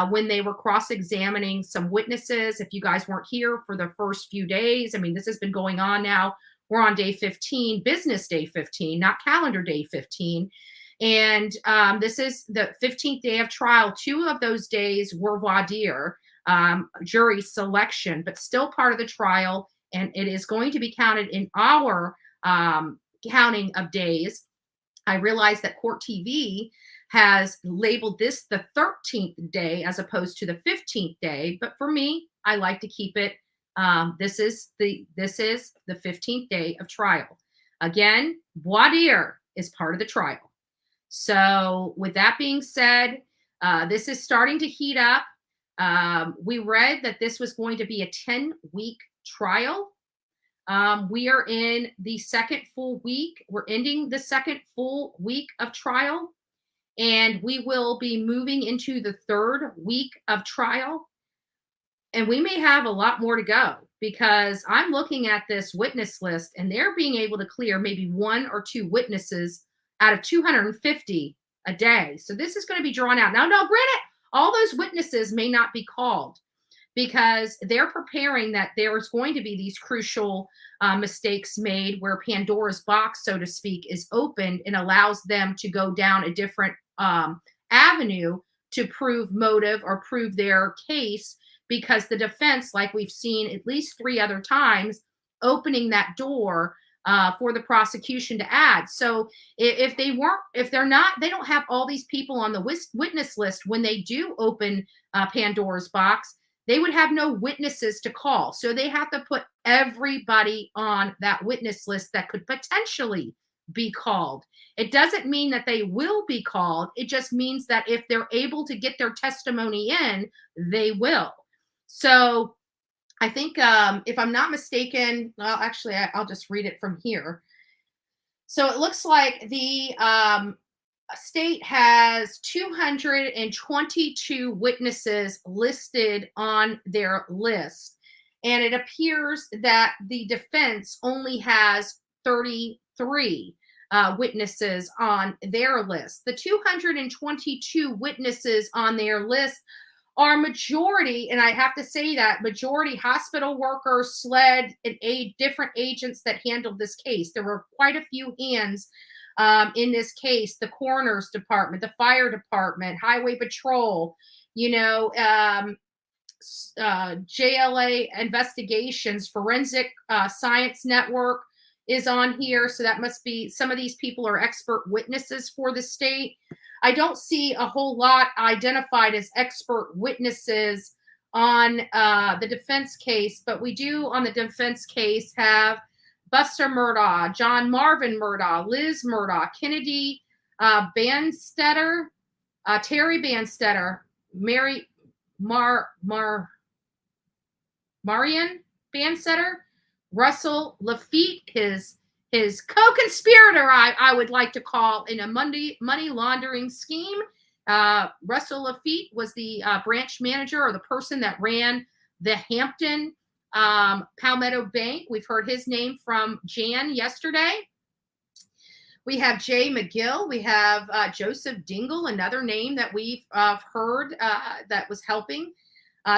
when they were cross-examining some witnesses. If you guys weren't here for the first few days, I mean, this has been going on now. We're on day 15, business day 15, not calendar day 15. And this is the 15th day of trial. 2 of those days were voir dire, jury selection, but still part of the trial. And it is going to be counted in our counting of days. I realize that Court TV has labeled this the 13th day as opposed to the 15th day. But for me, I like to keep it. This is the 15th day of trial. Again, voir dire is part of the trial. So with that being said, this is starting to heat up. We read that this was going to be a 10-week trial. We are in the second full week. We're ending the second full week of trial, and we will be moving into the 3rd week of trial. And we may have a lot more to go, because I'm looking at this witness list and they're being able to clear maybe 1 or 2 witnesses out of 250 a day. So this is going to be drawn out. Now, granted, all those witnesses may not be called, because they're preparing that there's going to be these crucial mistakes made where Pandora's box, so to speak, is opened and allows them to go down a different avenue to prove motive or prove their case, because the defense, like we've seen at least 3 other times, opening that door for the prosecution to add. So if they don't have all these people on the witness list when they do open Pandora's box, they would have no witnesses to call. So they have to put everybody on that witness list that could potentially be called. It doesn't mean that they will be called. It just means that if they're able to get their testimony in, they will. So I think, if I'm not mistaken, well, actually, I'll just read it from here. So it looks like the state has 222 witnesses listed on their list. And it appears that the defense only has 33 witnesses on their list. The 222 witnesses on their list are majority, and I have to say that, majority hospital workers, SLED, and different agents that handled this case. There were quite a few hands in this case: the coroner's department, the fire department, highway patrol, JLA investigations, forensic science network is on here. So that must be, some of these people are expert witnesses for the state. I don't see a whole lot identified as expert witnesses on the defense case, but we do on the defense case have Buster Murdaugh, John Marvin Murdaugh, Liz Murdaugh, Kennedy Banstetter, Terry Banstetter, Marian Banstetter, Russell Lafitte, his co-conspirator, I would like to call, in a money laundering scheme. Russell Lafitte was the branch manager, or the person that ran the Hampton Palmetto Bank. We've heard his name from Jan yesterday. We have Jay McGill. We have Joseph Dingle, another name that we've heard that was helping.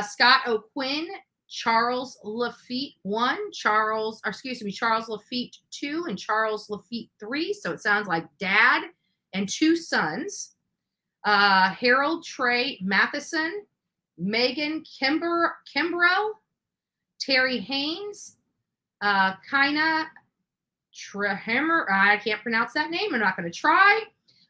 Scott O'Quinn, Charles Lafitte 1, Charles Lafitte 2, and Charles Lafitte 3. So it sounds like dad and 2 sons. Harold Trey Matheson, Megan Kimbrough, Terry Haynes, Kina Trehammer. I can't pronounce that name. I'm not going to try.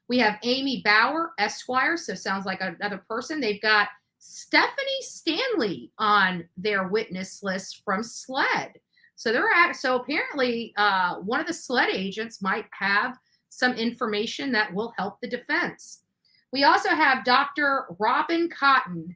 We have Amy Bauer, Esquire. So sounds like another person. They've got Stephanie Stanley on their witness list from SLED. So so apparently one of the SLED agents might have some information that will help the defense. We also have Dr. Robin Cotton.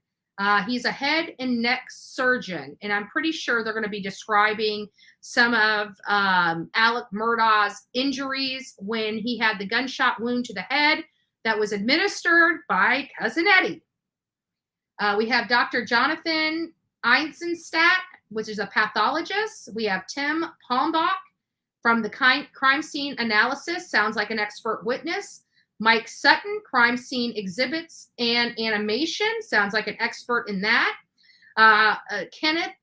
He's a head and neck surgeon, and I'm pretty sure they're going to be describing some of Alex Murdaugh's injuries when he had the gunshot wound to the head that was administered by Cousin Eddie. We have Dr. Jonathan Eisenstadt, which is a pathologist. We have Tim Palmbach from the crime scene analysis, sounds like an expert witness. Mike Sutton, crime scene exhibits and animation, sounds like an expert in that. Kenneth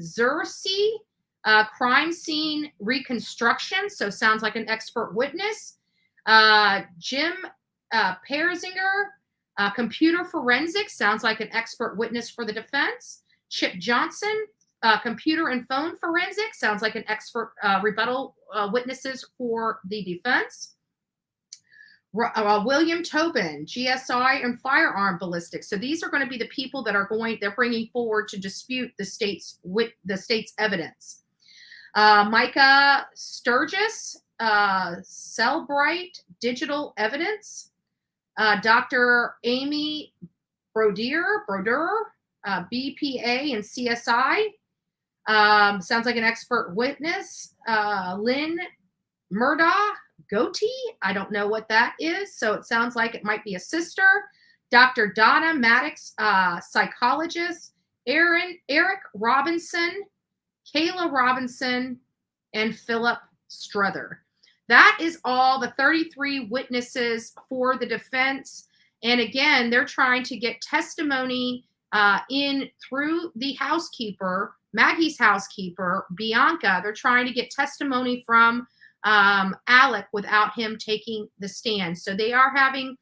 Zersi, crime scene reconstruction, so sounds like an expert witness. Jim Perzinger, computer forensics, sounds like an expert witness for the defense. Chip Johnson, computer and phone forensics, sounds like an expert rebuttal witnesses for the defense. William Tobin, GSI and firearm ballistics. So these are going to be the people that they're bringing forward to dispute the state's evidence. Micah Sturgis, Cellbrite Digital Evidence. Dr. Amy Brodeur, BPA and CSI. Sounds like an expert witness. Lynn Murdaugh, Goatee. I don't know what that is, so it sounds like it might be a sister. Dr. Donna Maddox, psychologist. Eric Robinson, Kayla Robinson, and Philip Struther. That is all the 33 witnesses for the defense. And again, they're trying to get testimony in through the housekeeper, Maggie's housekeeper, Bianca. They're trying to get testimony from Alec without him taking the stand. So they are having,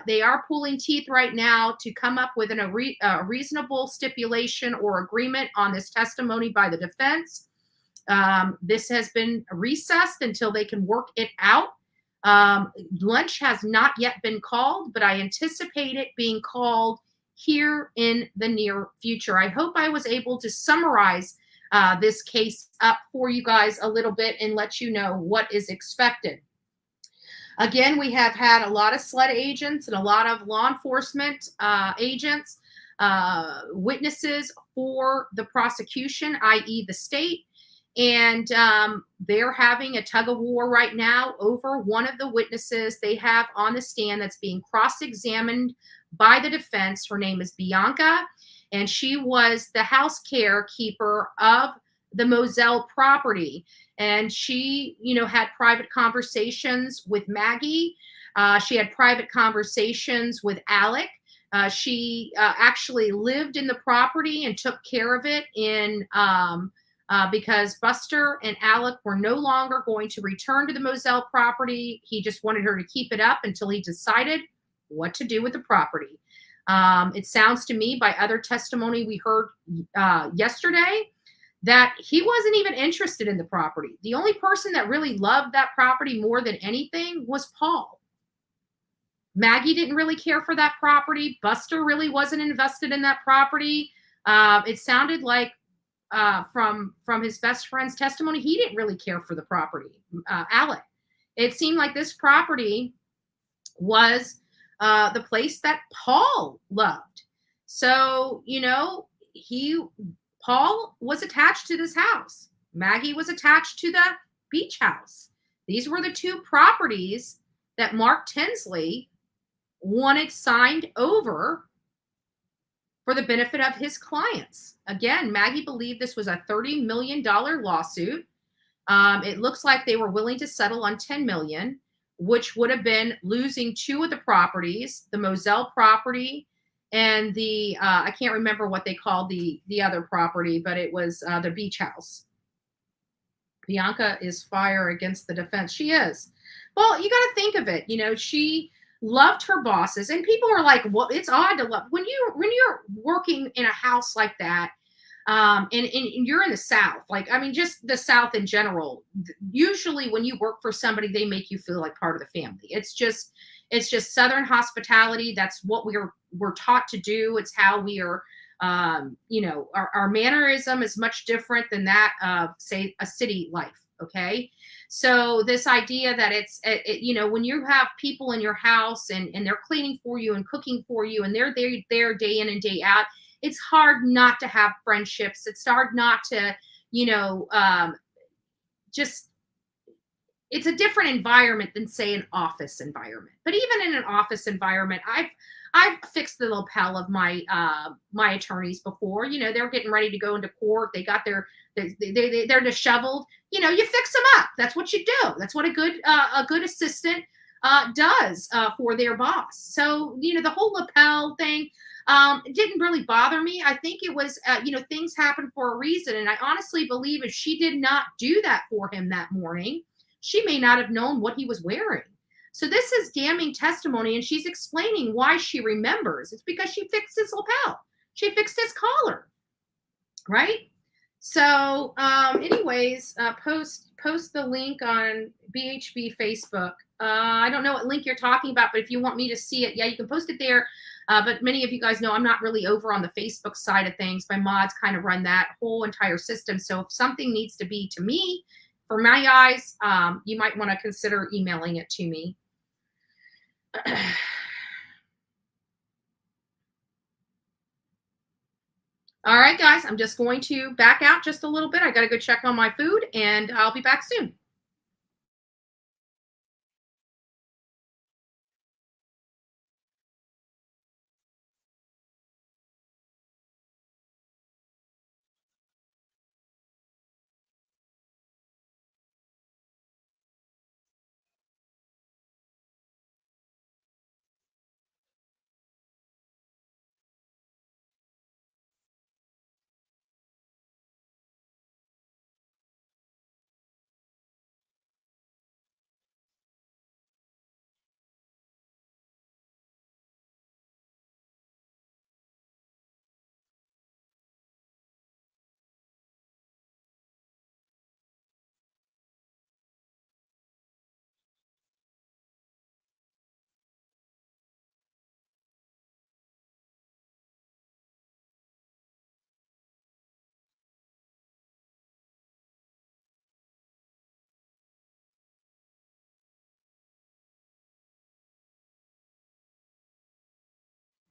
they are pulling teeth right now to come up with a reasonable stipulation or agreement on this testimony by the defense. This has been recessed until they can work it out. Lunch has not yet been called, but I anticipate it being called here in the near future. I hope I was able to summarize this case up for you guys a little bit and let you know what is expected. Again, we have had a lot of SLED agents and a lot of law enforcement agents, witnesses for the prosecution, i.e. the state. And they're having a tug of war right now over one of the witnesses they have on the stand that's being cross-examined by the defense. Her name is Bianca, and she was the house carekeeper of the Moselle property. And she, had private conversations with Maggie. She had private conversations with Alec. She actually lived in the property and took care of it because Buster and Alec were no longer going to return to the Moselle property. He just wanted her to keep it up until he decided what to do with the property. It sounds to me, by other testimony we heard yesterday, that he wasn't even interested in the property. The only person that really loved that property more than anything was Paul. Maggie didn't really care for that property. Buster really wasn't invested in that property. It sounded like from his best friend's testimony, he didn't really care for the property, Alec. It seemed like this property was the place that Paul loved. So, Paul was attached to this house. Maggie was attached to the beach house. These were the two properties that Mark Tinsley wanted signed over for the benefit of his clients. Again, Maggie believed this was a $30 million lawsuit. It looks like they were willing to settle on $10 million, which would have been losing two of the properties, the Moselle property and the, I can't remember what they called the other property, but it was the beach house. Bianca is fire against the defense. She is. Well, you got to think of it. She loved her bosses, and people are like, well, it's odd to love when you're working in a house like that. And you're in the South, just the South in general. Usually when you work for somebody, they make you feel like part of the family. It's just Southern hospitality. That's what we're taught to do. It's how we are, our mannerism is much different than that of, say, a city life. Okay. So this idea that when you have people in your house and they're cleaning for you and cooking for you, and they're there day in and day out, it's hard not to have friendships. It's hard not to, it's a different environment than, say, an office environment. But even in an office environment, I've fixed the lapel of my my attorneys before. You know, they're getting ready to go into court. They got they're disheveled. You know, you fix them up. That's what you do. That's what a good assistant does for their boss. So, you know, the whole lapel thing, it didn't really bother me. I think it was, you know, things happen for a reason. And I honestly believe if she did not do that for him that morning, she may not have known what he was wearing. So this is damning testimony, and she's explaining why she remembers. It's because she fixed his lapel. She fixed his collar, right? So anyways, post the link on BHB Facebook. I don't know what link you're talking about, but if you want me to see it, yeah, you can post it there. But many of you guys know I'm not really over on the Facebook side of things. My mods kind of run that whole entire system. So if something needs to be to me, for my eyes, you might want to consider emailing it to me. All right, guys, I'm just going to back out just a little bit. I got to go check on my food, and I'll be back soon.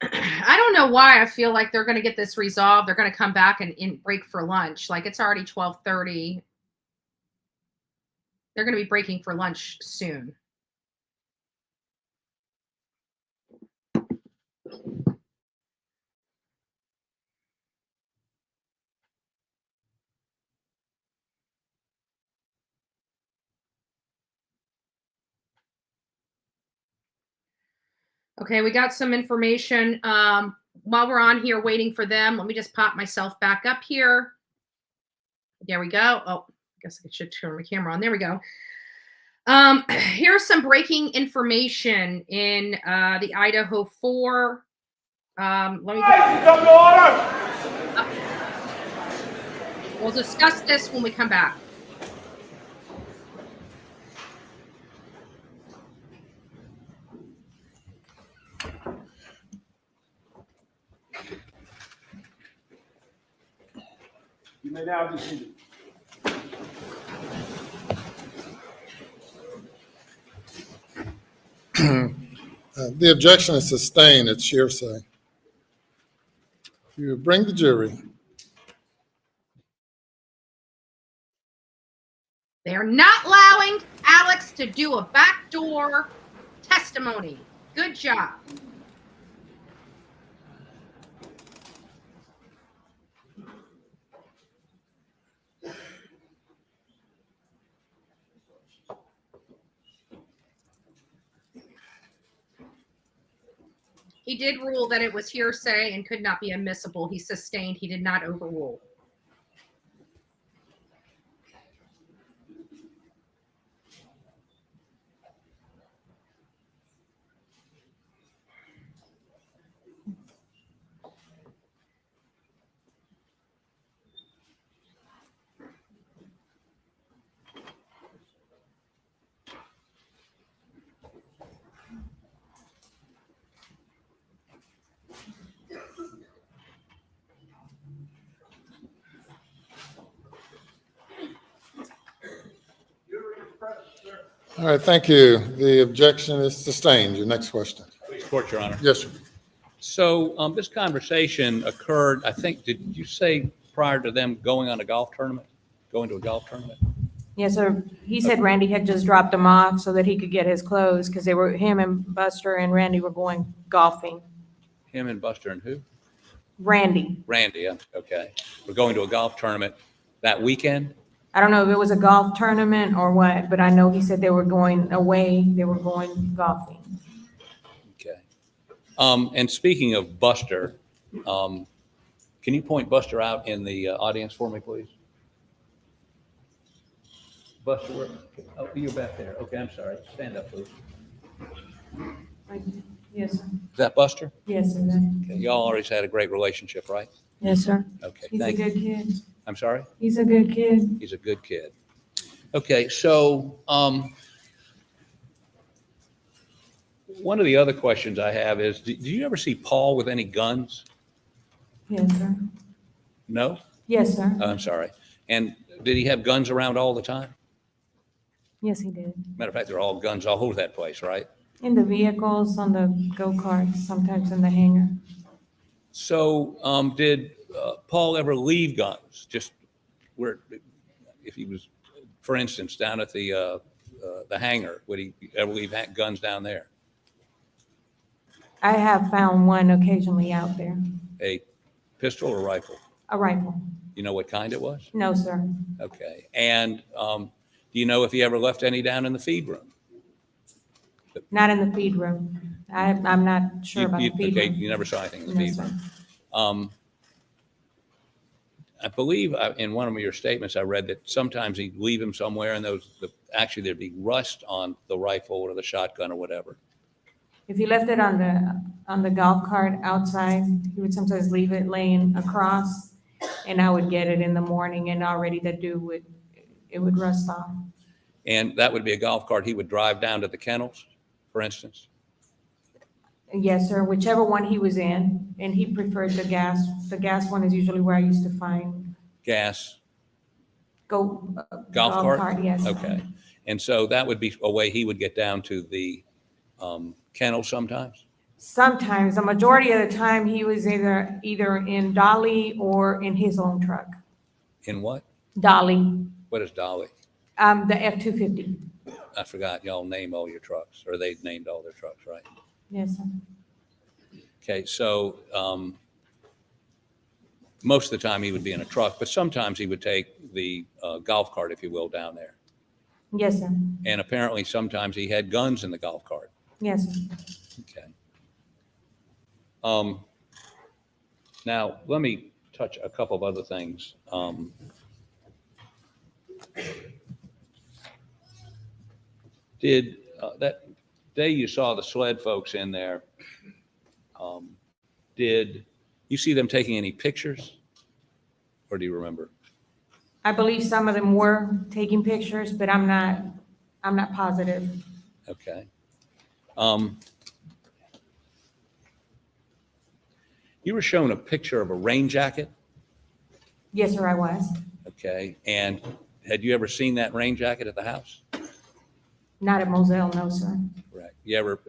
I don't know why I feel like they're going to get this resolved. They're going to come back and break for lunch. Like, it's already 12:30. They're going to be breaking for lunch soon. Okay, we got some information. While we're on here waiting for them, let me just pop myself back up here. There we go. Oh, I guess I should turn my camera on. There we go. Here's some breaking information in the Idaho 4. Let me come to order. We'll discuss this when we come back. You may now be seated. The objection is sustained. It's hearsay. You bring the jury. They're not allowing Alex to do a backdoor testimony. Good job. He did rule that it was hearsay and could not be admissible. He sustained. He did not overrule. All right, thank you. The objection is sustained. Your next question. Please, court, Your Honor. Yes, sir. So this conversation occurred, I think, did you say prior to them going on a golf tournament, going to a golf tournament? Yes, sir. He said Randy had just dropped him off so that he could get his clothes because him and Buster and Randy were going golfing. Him and Buster and who? Randy. Randy, okay. We're going to a golf tournament that weekend? I don't know if it was a golf tournament or what, but I know he said they were going away. They were going golfing. Okay. And speaking of Buster, can you point Buster out in the audience for me, please? Buster, where? Oh, you're back there. Okay, I'm sorry. Stand up, please. Yes, sir. Is that Buster? Yes, sir. Okay. Y'all always had a great relationship, right? Yes, sir. Okay, He's a thank you. good kid. I'm sorry? He's a good kid. He's a good kid. Okay, so one of the other questions I have is, did you ever see Paul with any guns? Yes, sir. No? Yes, sir. Oh, I'm sorry. And did he have guns around all the time? Yes, he did. Matter of fact, they're all guns all over that place, right? In the vehicles, on the go-karts, sometimes in the hangar. So did Paul ever leave guns? Just where, if he was, for instance, down at the hangar, would he ever leave guns down there? I have found one occasionally out there. A pistol or rifle? A rifle. You know what kind it was? No, sir. Okay. And do you know if he ever left any down in the feed room? Not in the feed room. I'm not sure about the feed Okay, room. you never saw anything in the No, feed sir. room. I believe in one of your statements, I read that sometimes he'd leave him somewhere and actually there'd be rust on the rifle or the shotgun or whatever. If he left it on the golf cart outside, he would sometimes leave it laying across, and I would get it in the morning, and already the dew would rust off. And that would be a golf cart he would drive down to the kennels, for instance? Yes, sir, whichever one he was in, and he preferred the gas. The gas one is usually where I used to find Gas? golf Golf cart? cart, yes. Okay. And so that would be a way he would get down to the kennel sometimes? Sometimes, the majority of the time, he was either in Dolly or in his own truck. In what? Dolly, What is Dolly? the F-250. I forgot, y'all name all your trucks, or they named all their trucks, right? Yes, sir. Okay, so most of the time he would be in a truck, but sometimes he would take the golf cart, if you will, down there. Yes, sir. And apparently sometimes he had guns in the golf cart. Yes, sir. Okay. Now, let me touch a couple of other things. Did that day you saw the sled folks in there, did you see them taking any pictures? Or do you remember? I believe some of them were taking pictures, but I'm not positive. Okay. You were shown a picture of a rain jacket, Yes, sir, I was. okay? And had you ever seen that rain jacket at the house? Not at Moselle, no, sir. Correct. You ever,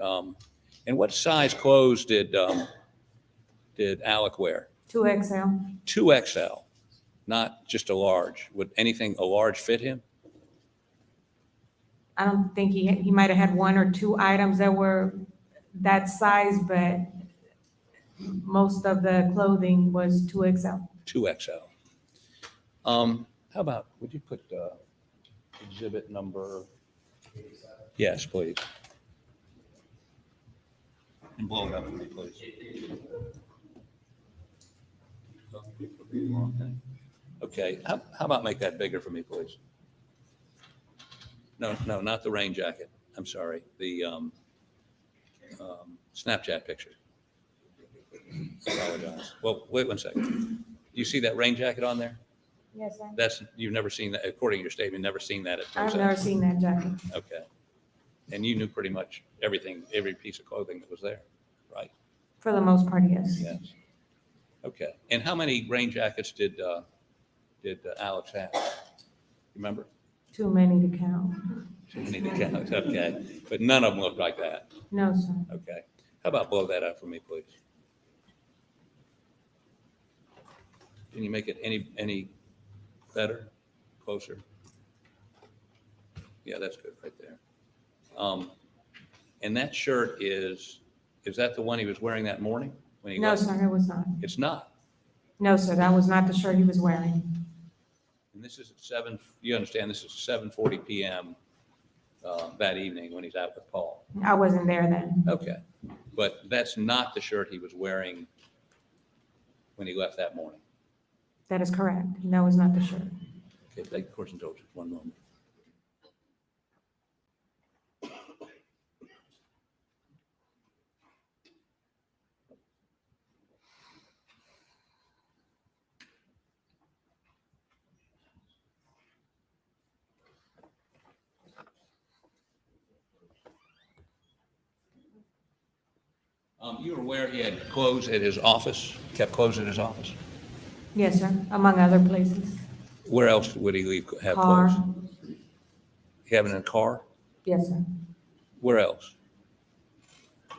and what size clothes did Alec wear? 2XL. 2XL, not just a large. Would anything, a large fit him? I don't think he might have had one or two items that were that size, but most of the clothing was 2XL. 2XL. How about, would you put exhibit number? Yes, please. And blow it up for me, please. Okay, how about make that bigger for me, please? No, not the rain jacket. I'm sorry, the Snapchat picture. Apologize. Well, wait 1 second. You see that rain jacket on there? Yes, sir. You've never seen that, according to your statement, never seen that at I've Moselle. never seen that jacket. Okay. And you knew pretty much everything, every piece of clothing that was there, right? For the most part, yes. Yes. Okay. And how many rain jackets did Alex have? Remember? Too many to count. Too many to count. Okay. But none of them looked like that. No, sir. Okay. How about blow that up for me, please? Can you make it any better, closer? Yeah, that's good right there. And that shirt is that the one he was wearing that morning? when he No, left? sir, it was not. It's not. No, sir, that was not the shirt he was wearing. And this is at 7, you understand this is 7:40 PM that evening when he's out with Paul. I wasn't there then. Okay. But that's not the shirt he was wearing when he left that morning. That is correct. That was not the shirt. Okay, take the course and indulgence, one moment. You were aware he had clothes at his office, kept clothes at his office? Yes, sir, among other places. Where else would he have Car. clothes? He have it in a car? Yes, sir. Where else?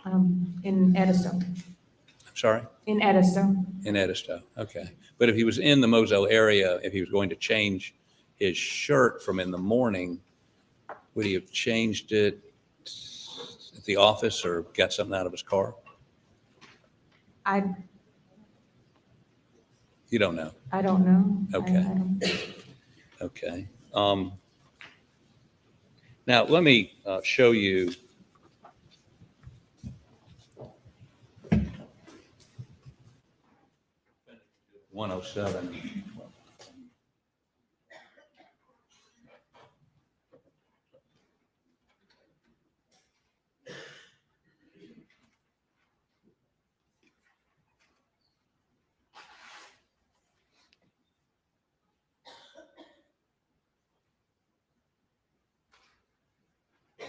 In Edisto. I'm sorry? In Edisto. In Edisto, okay. But if he was in the Moselle area, if he was going to change his shirt from in the morning, would he have changed it at the office or got something out of his car? You don't know? I don't know. Okay. I don't. Okay. Now, let me show you. (107)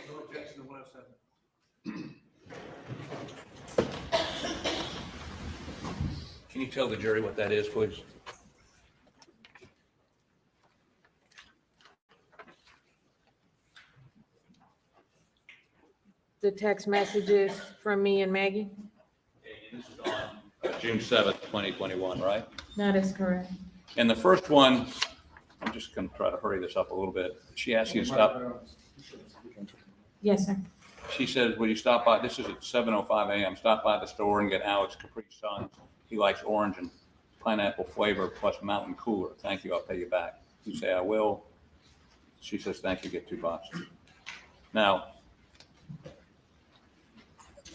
No objection to 107. Can you tell the jury what that is, please? The text messages from me and Maggie? This is on June 7th, 2021, right? That is correct. And the first one, I'm just going to try to hurry this up a little bit. She asked you to stop. Yes, sir. She says, will you stop by, this is at 7:05 a.m., stop by the store and get Alex Capri Sun. He likes orange and pineapple flavor plus mountain cooler. Thank you, I'll pay you back. You say, I will. She says, thank you, get 2 boxes. Now,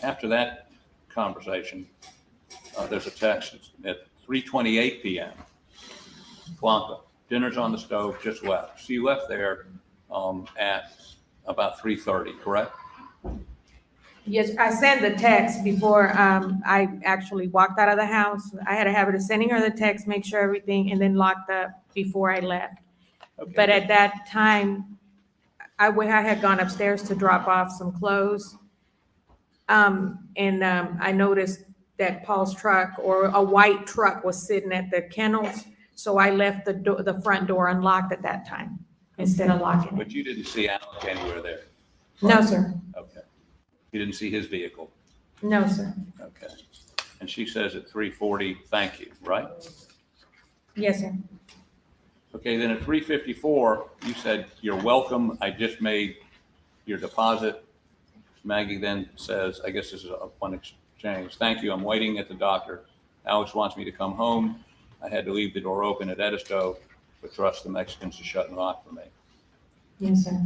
after that conversation, there's a text at 3:28 p.m. Blanca, dinner's on the stove, just left. So you left there at about 3:30, correct? Yes, I sent the text before I actually walked out of the house. I had a habit of sending her the text, make sure everything, and then locked up before I left. Okay. But at that time, I had gone upstairs to drop off some clothes. I noticed that Paul's truck or a white truck was sitting at the kennels. So I left the front door unlocked at that time instead of locking it. But you didn't see Alex anywhere there? No, sir. Okay. You didn't see his vehicle? No, sir. Okay. And she says at 3:40, thank you, right? Yes, sir. Okay, then at 3:54, you said, you're welcome, I just made your deposit. Maggie then says, I guess this is one exchange. Thank you, I'm waiting at the doctor. Alex wants me to come home. I had to leave the door open at Edisto, but trust the Mexicans to shut and lock for me. Yes, sir.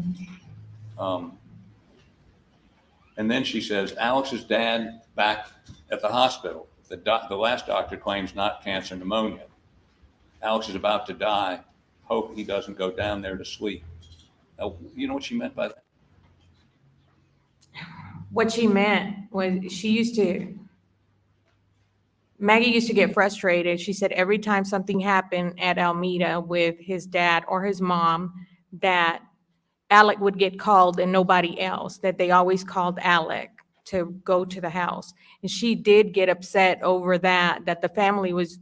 And then she says, Alex's dad back at the hospital. The last doctor claims not cancer, pneumonia. Alex is about to die. Hope he doesn't go down there to sleep. Now, you know what she meant by that? What she meant was Maggie used to get frustrated. She said every time something happened at Alameda with his dad or his mom, that Alec would get called and nobody else, that they always called Alec to go to the house. And she did get upset over that the family was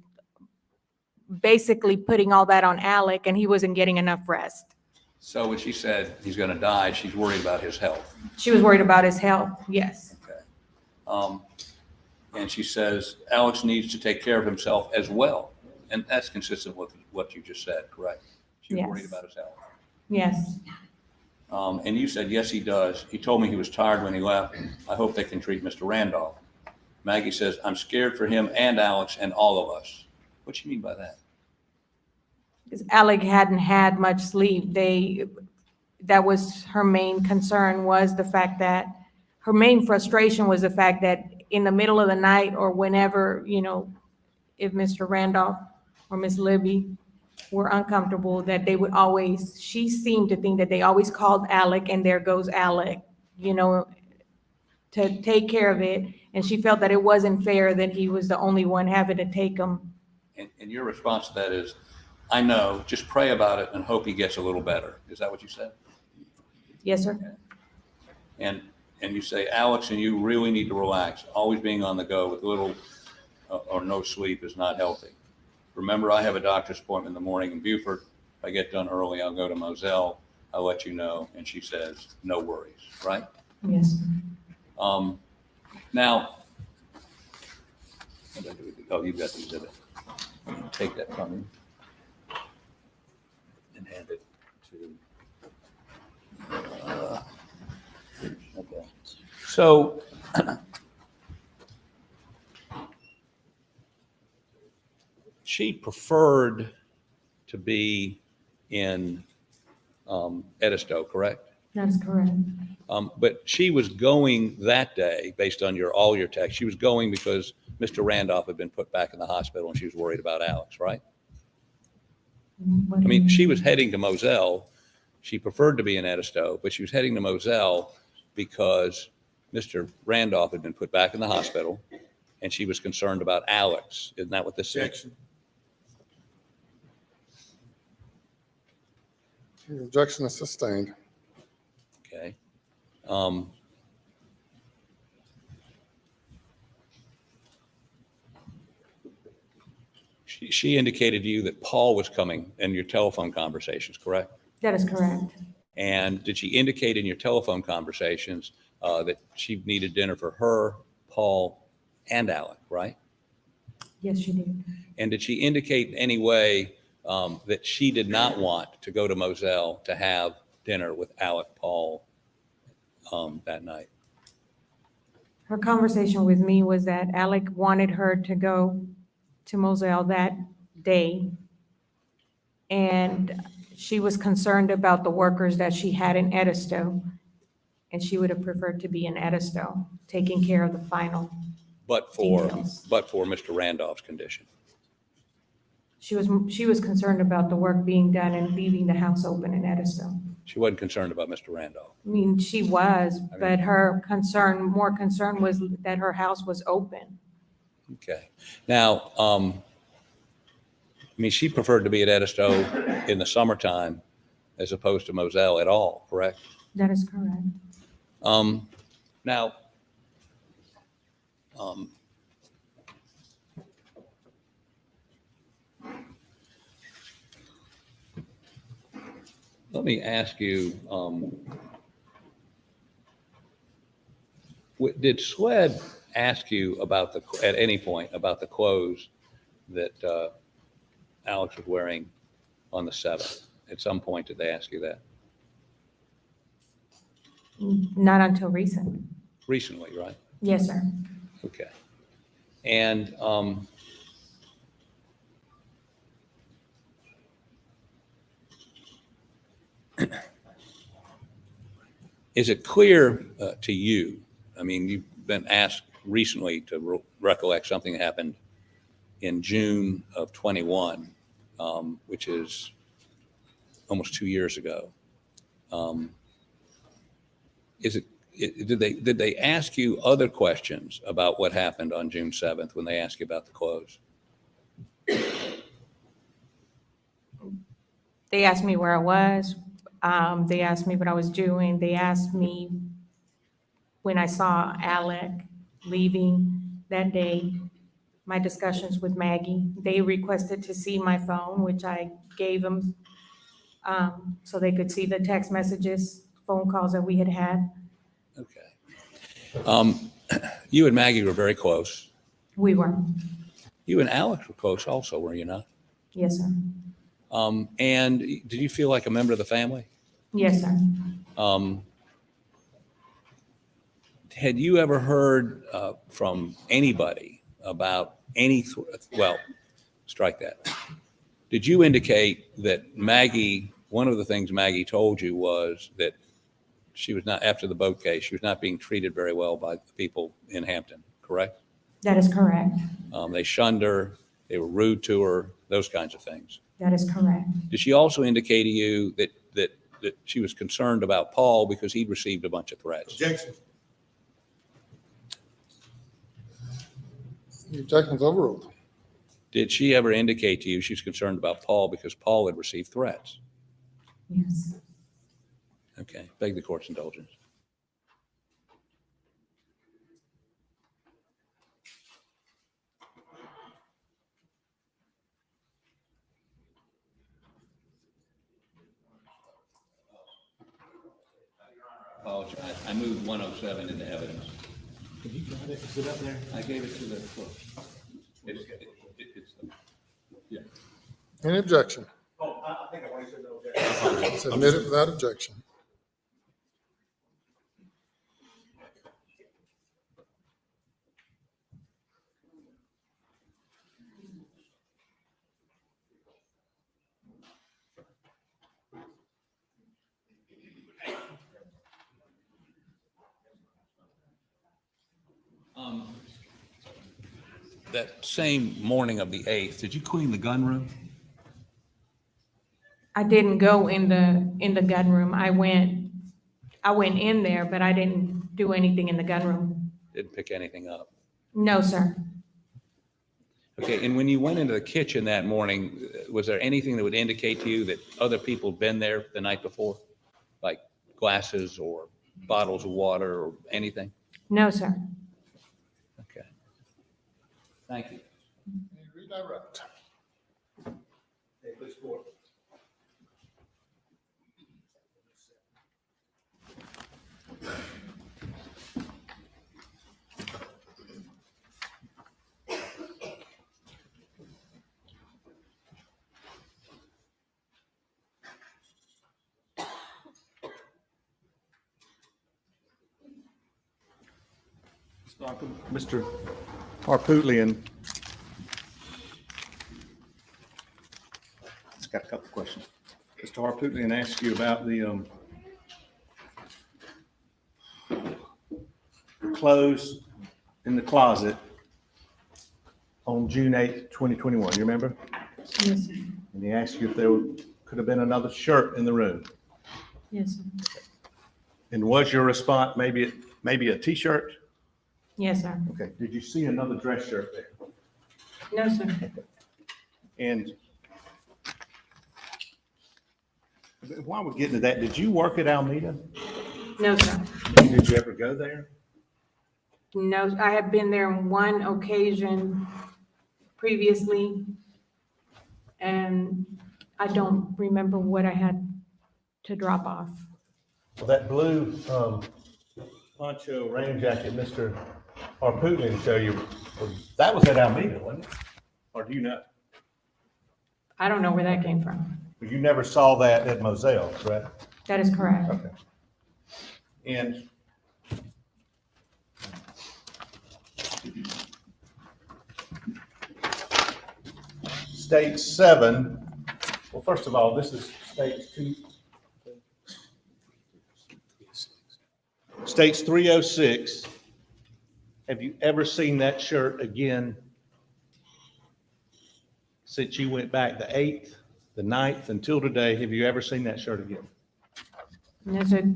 basically putting all that on Alec and he wasn't getting enough rest. So when she said he's going to die, she's worried about his health. She was worried about his health, yes. Okay. And she says Alex needs to take care of himself as well. And that's consistent with what you just said, correct? She was Yes. worried about his health. Yes. And you said, yes, he does. He told me he was tired when he left. I hope they can treat Mr. Randolph. Maggie says, I'm scared for him and Alex and all of us. What do you mean by that? Because Alec hadn't had much sleep. That was her main concern, was the fact that her main frustration was the fact that in the middle of the night or whenever, if Mr. Randolph or Miss Libby were uncomfortable, that they would always, she seemed to think that they always called Alec and there goes Alec, to take care of it. And she felt that it wasn't fair that he was the only one having to take them. And your response to that is, I know, just pray about it and hope he gets a little better. Is that what you said? Yes, sir. And you say, Alex and you really need to relax. Always being on the go with little or no sleep is not healthy. Remember, I have a doctor's appointment in the morning in Beaufort. If I get done early, I'll go to Moselle. I'll let you know. And she says, no worries, right? Yes. Now, oh, you've got the exhibit. Take that from me and hand it to. Okay. So, she preferred to be in Edisto, correct? That's correct. But she was going that day, based on all your texts, she was going because Mr. Randolph had been put back in the hospital and she was worried about Alex, right? I mean, she was heading to Moselle. She preferred to be in Edisto, but she was heading to Moselle because Mr. Randolph had been put back in the hospital and she was concerned about Alex. Isn't that what this is? The objection is sustained. Okay. She indicated to you that Paul was coming in your telephone conversations, correct? That is correct. And did she indicate in your telephone conversations that she needed dinner for her, Paul, and Alec, right? Yes, she did. And did she indicate in any way that she did not want to go to Moselle to have dinner with Alec, Paul, that night? Her conversation with me was that Alec wanted her to go to Moselle that day. And she was concerned about the workers that she had in Edisto. And she would have preferred to be in Edisto, taking care of the final But for details. Mr. Randolph's condition. She was concerned about the work being done and leaving the house open in Edisto. She wasn't concerned about Mr. Randolph. I mean, she was, but her more concern was that her house was open. Okay. Now, I mean, she preferred to be at Edisto in the summertime as opposed to Moselle at all, correct? That is correct. Now, let me ask you, did SWED ask you about at any point about the clothes that Alex was wearing on the 7th? At some point, did they ask you that? Not until recent. Recently, right? Yes, sir. Okay. And is it clear to you, I mean, you've been asked recently to recollect something that happened in June of 21, which is almost 2 years ago. Did they ask you other questions about what happened on June 7th when they asked you about the clothes? They asked me where I was. They asked me what I was doing. They asked me when I saw Alec leaving that day, my discussions with Maggie. They requested to see my phone, which I gave them so they could see the text messages, phone calls that we had had. You and Maggie were very close. We were. You and Alex were close also, were you not? Yes, sir. And did you feel like a member of the family? Yes, sir. had you ever heard from anybody about any, well, strike that. Did you indicate that Maggie, one of the things Maggie told you was that she was not, after the boat case, she was not being treated very well by the people in Hampton, correct? That is correct. They shunned her, they were rude to her, those kinds of things. That is correct. Did she also indicate to you that she was concerned about Paul because he'd received a bunch of threats? Objection. The objection's overruled. Did she ever indicate to you she's concerned about Paul because Paul had received threats? Yes. Okay, beg the court's indulgence. Apologize. I moved 107 into evidence. Have you got it? Is it up there? I gave it to the clerk. It's yeah. Any objection? Oh, I think I already said no objection. Submitted without objection. That same morning of the 8th, did you clean the gun room? I didn't go in the gun room. I went in there, but I didn't do anything in the gun room. Didn't pick anything up? No, sir. Okay, and when you went into the kitchen that morning, was there anything that would indicate to you that other people had been there the night before? Like glasses or bottles of water or anything? No, sir. Okay. Thank you. Redirect. Hey, please court. Mr. Harpootlian. Just got a couple of questions. Mr. Harpootlian asked you about the clothes in the closet on June 8th, 2021. You remember? Yes, sir. And he asked you if there could have been another shirt in the room. Yes, sir. And was your response maybe a t-shirt? Yes, sir. Okay. Did you see another dress shirt there? No, sir. And while we're getting to that, did you work at Alameda? No, sir. Did you ever go there? No, I have been there on one occasion previously, and I don't remember what I had to drop off. Well, that blue poncho rain jacket Mr. Harpootlian showed you, that was at Alameda, wasn't it? Or do you know? I don't know where that came from. You never saw that at Moselle, correct? That is correct. Okay. And state 7, well, first of all, this is states 2. States 306. Have you ever seen that shirt again since you went back the 8th, the 9th until today? Have you ever seen that shirt again? No, sir.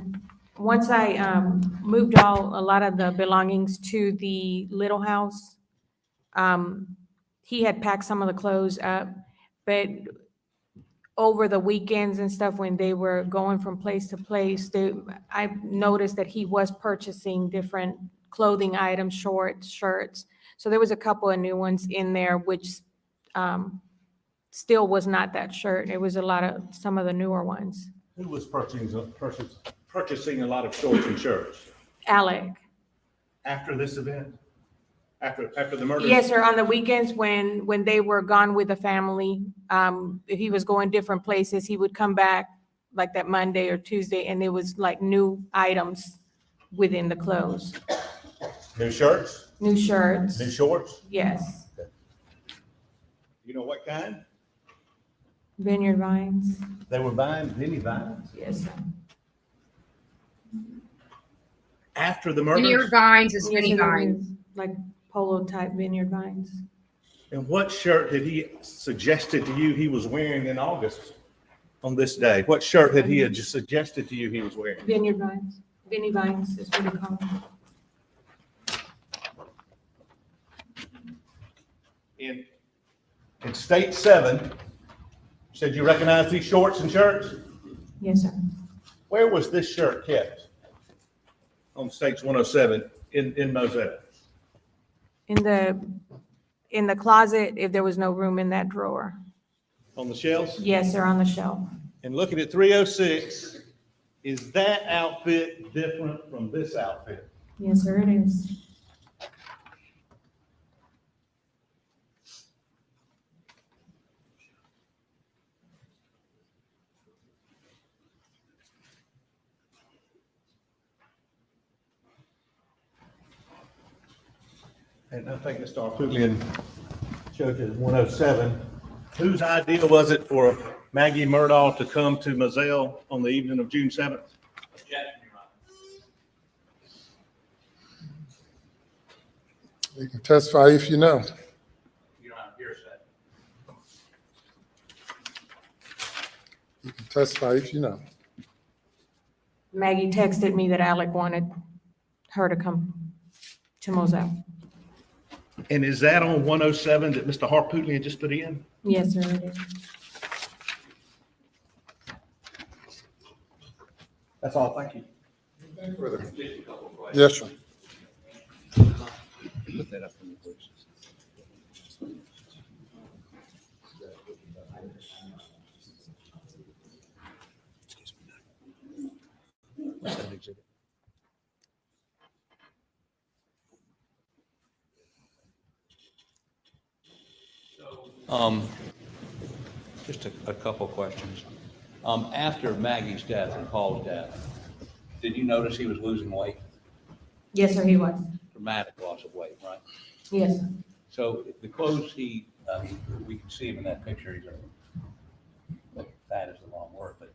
Once I moved a lot of the belongings to the little house, he had packed some of the clothes up, but over the weekends and stuff, when they were going from place to place, I noticed that he was purchasing different clothing items, shorts, shirts. So there was a couple of new ones in there, which still was not that shirt. It was some of the newer ones. Who was purchasing a lot of shorts and shirts? Alec. After this event? After the murder? Yes, sir. On the weekends when they were gone with the family, if he was going different places, he would come back like that Monday or Tuesday, and there was like new items within the clothes. New shirts? New shirts. New shorts? Yes. You know what kind? Vineyard vines. They were buying vineyard vines? Yes, sir. After the Vineyard murders? vines is Yes, vineyard sir, vines. like polo type vineyard vines. And what shirt had he suggested to you he was wearing in August on this day? What shirt had he just suggested to you he was wearing? Vineyard vines. Vinny vines is what we call them. In state 7, you said you recognize these shorts and shirts? Yes, sir. Where was this shirt kept? On states 107 in Moselle? In the closet, if there was no room in that drawer. On the shelves? Yes, sir, on the shelf. And looking at 306, is that outfit different from this outfit? Yes, sir, it is. And I think Mr. Arputian showed you 107. Whose idea was it for Maggie Murdaugh to come to Moselle on the evening of June 7th? You can testify if you know. You don't have hearsay. You can testify if you know. Maggie texted me that Alec wanted her to come to Moselle. And is that on 107 that Mr. Harputian just put in? Yes, sir, it is. That's all, thank you. Yes, sir. Put that up for me, please. What's that exhibit? Just a couple questions. After Maggie's death and Paul's death, did you notice he was losing weight? Yes, sir, he was. Dramatic loss of weight, right? Yes, sir. So the clothes we can see him in that picture, he's fat is the wrong word, but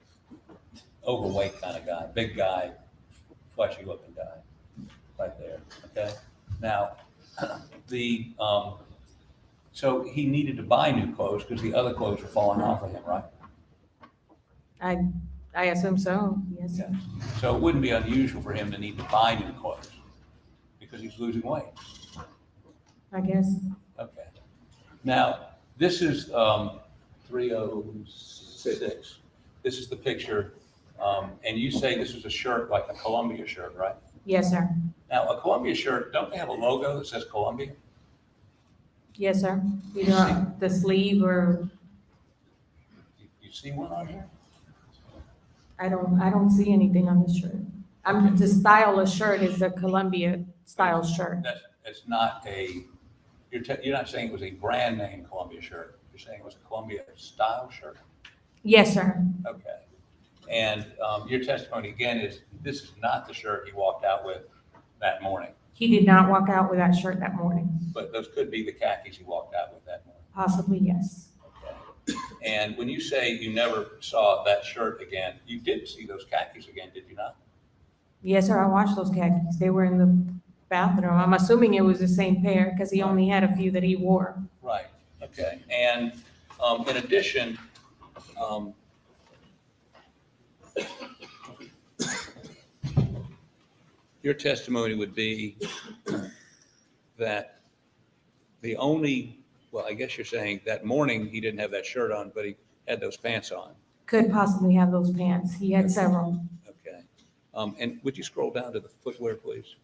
overweight kind of guy, big guy, fleshy looking guy, right there, okay? Now, so he needed to buy new clothes because the other clothes were falling off of him, right? I assume so, yes, sir. So it wouldn't be unusual for him to need to buy new clothes because he's losing weight. I guess. Okay. Now, this is 306. This is the picture. And you say this is a shirt like a Columbia shirt, right? Yes, sir. Now, a Columbia shirt, don't they have a logo that says Columbia? Yes, sir. You know, the sleeve or, You see one on here? I don't see anything on the shirt. The style of shirt is the Columbia style shirt. It's not you're not saying it was a brand name Columbia shirt. You're saying it was a Columbia style shirt? Yes, sir. Okay. And your testimony again is this is not the shirt he walked out with that morning, He did not walk out with that shirt that morning. but those could be the khakis he walked out with that morning. Possibly, yes. And when you say you never saw that shirt again, you did see those khakis again, did you not? Yes, sir. I watched those khakis. They were in the bathroom. I'm assuming it was the same pair because he only had a few that he wore. Right, okay. And in addition, your testimony would be that I guess you're saying that morning he didn't have that shirt on, but he had those pants on. Could possibly have those pants. He had several. Okay. And would you scroll down to the footwear, please?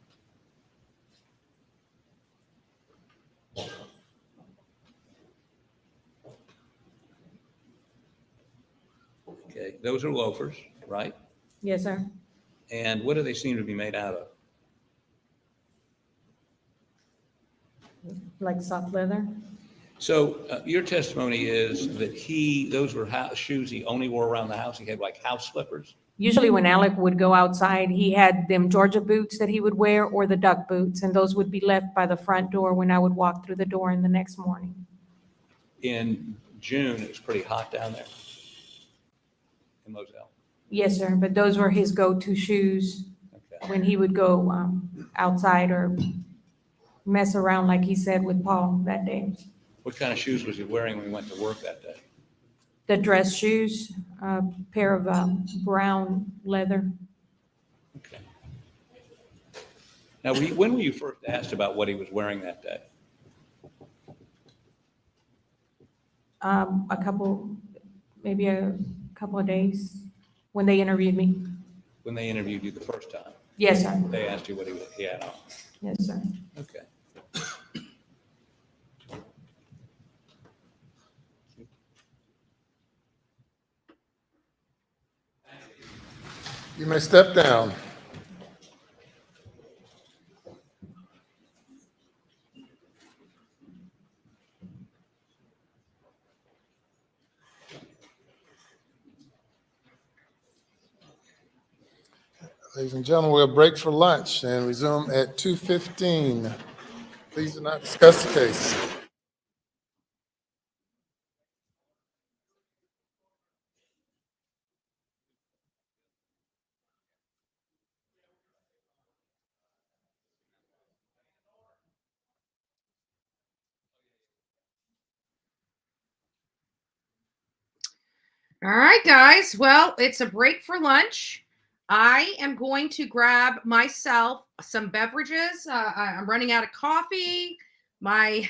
Okay, those are loafers, right? Yes, sir. And what do they seem to be made out of? Like soft leather. So your testimony is that those were shoes he only wore around the house. He had like house slippers. Usually when Alec would go outside, he had them Georgia boots that he would wear or the duck boots, and those would be left by the front door when I would walk through the door in the next morning. In June, it was pretty hot down there in Moselle. Yes, sir, but those were his go-to shoes when he would go outside or mess around, like he said with Paul that day. What kind of shoes was he wearing when he went to work that day? The dress shoes, a pair of brown leather. Okay. Now, when were you first asked about what he was wearing that day? Maybe a couple of days when they interviewed me. When they interviewed you the first time? Yes, sir. They asked you what he had on? Yes, sir. Okay. You may step down. Ladies and gentlemen, we'll break for lunch and resume at 2:15. Please do not discuss the case. All right, guys. Well, it's a break for lunch. I am going to grab myself some beverages. I'm running out of coffee. My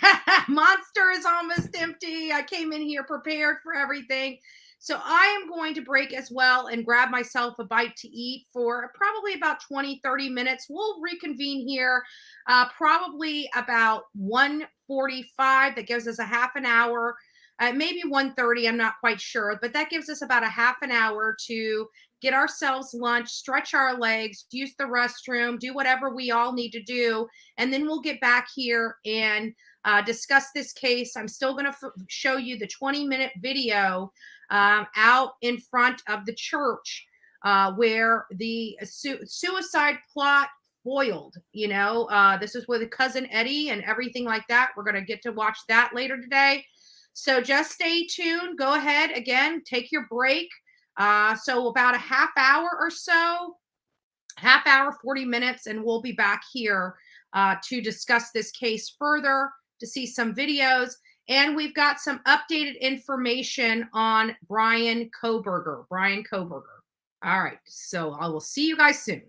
Monster is almost empty. I came in here prepared for everything. So I am going to break as well and grab myself a bite to eat for probably about 20-30 minutes. We'll reconvene here probably about 1:45. That gives us a half an hour. Maybe 1:30, I'm not quite sure, but that gives us about a half an hour to get ourselves lunch, stretch our legs, use the restroom, do whatever we all need to do, and then we'll get back here and discuss this case. I'm still going to show you the 20-minute video out in front of the church where the suicide plot foiled. You know, this is with cousin Eddie and everything like that. We're going to get to watch that later today. So just stay tuned. Go ahead. Again, take your break. So about a half hour or so, 40 minutes, and we'll be back here to discuss this case further, to see some videos. And we've got some updated information on Bryan Kohberger. All right. So I will see you guys soon.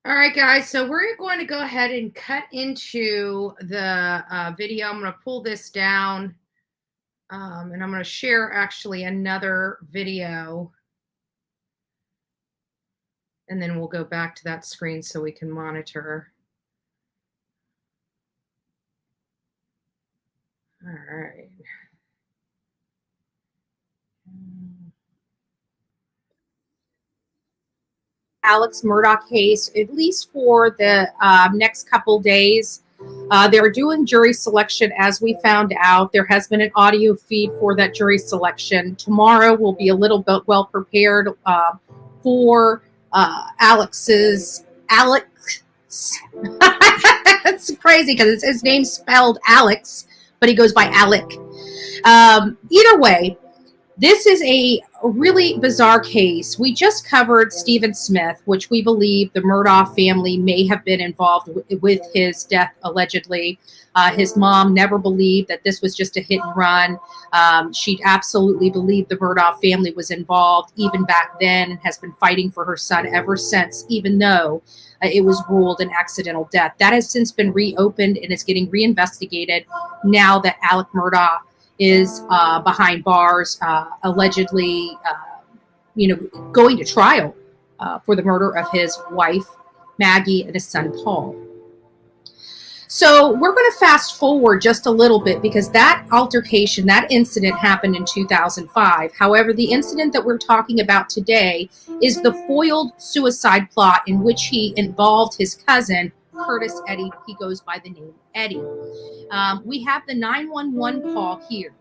All right, guys, so we're going to go ahead and cut into the video. I'm going to pull this down, and I'm going to share actually another video, and then we'll go back to that screen so we can monitor. All right. Alex Murdaugh case, at least for the next couple days. They're doing jury selection, as we found out. There has been an audio feed for that jury selection. Tomorrow we'll be a little bit well prepared for Alex. It's crazy because his name's spelled Alex, but he goes by Alec. Either way, this is a really bizarre case. We just covered Stephen Smith, which we believe the Murdaugh family may have been involved with his death, allegedly. His mom never believed that this was just a hit and run. She absolutely believed the Murdaugh family was involved even back then, and has been fighting for her son ever since, even though it was ruled an accidental death. That has since been reopened and is getting reinvestigated now that Alex Murdaugh is behind bars, allegedly, going to trial for the murder of his wife, Maggie, and his son, Paul. So we're going to fast forward just a little bit because that altercation, that incident happened in 2005. However, the incident that we're talking about today is the foiled suicide plot in which he involved his cousin, Curtis Eddie. He goes by the name Eddie. We have the 911 call here.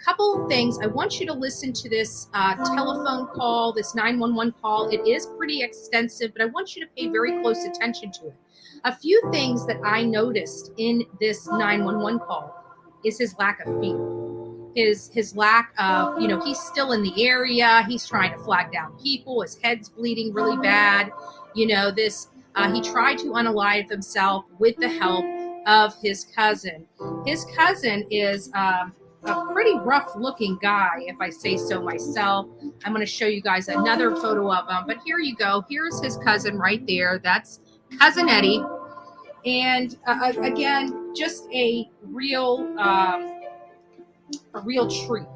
Couple of things. I want you to listen to this telephone call, this 911 call. It is pretty extensive, but I want you to pay very close attention to it. A few things that I noticed in this 911 call is his lack of fear. His lack of, he's still in the area. He's trying to flag down people. His head's bleeding really bad. He tried to unalive himself with the help of his cousin. His cousin is a pretty rough looking guy, if I say so myself. I'm going to show you guys another photo of him, but here you go. Here's his cousin right there. That's Cousin Eddie. And again, just a real treat.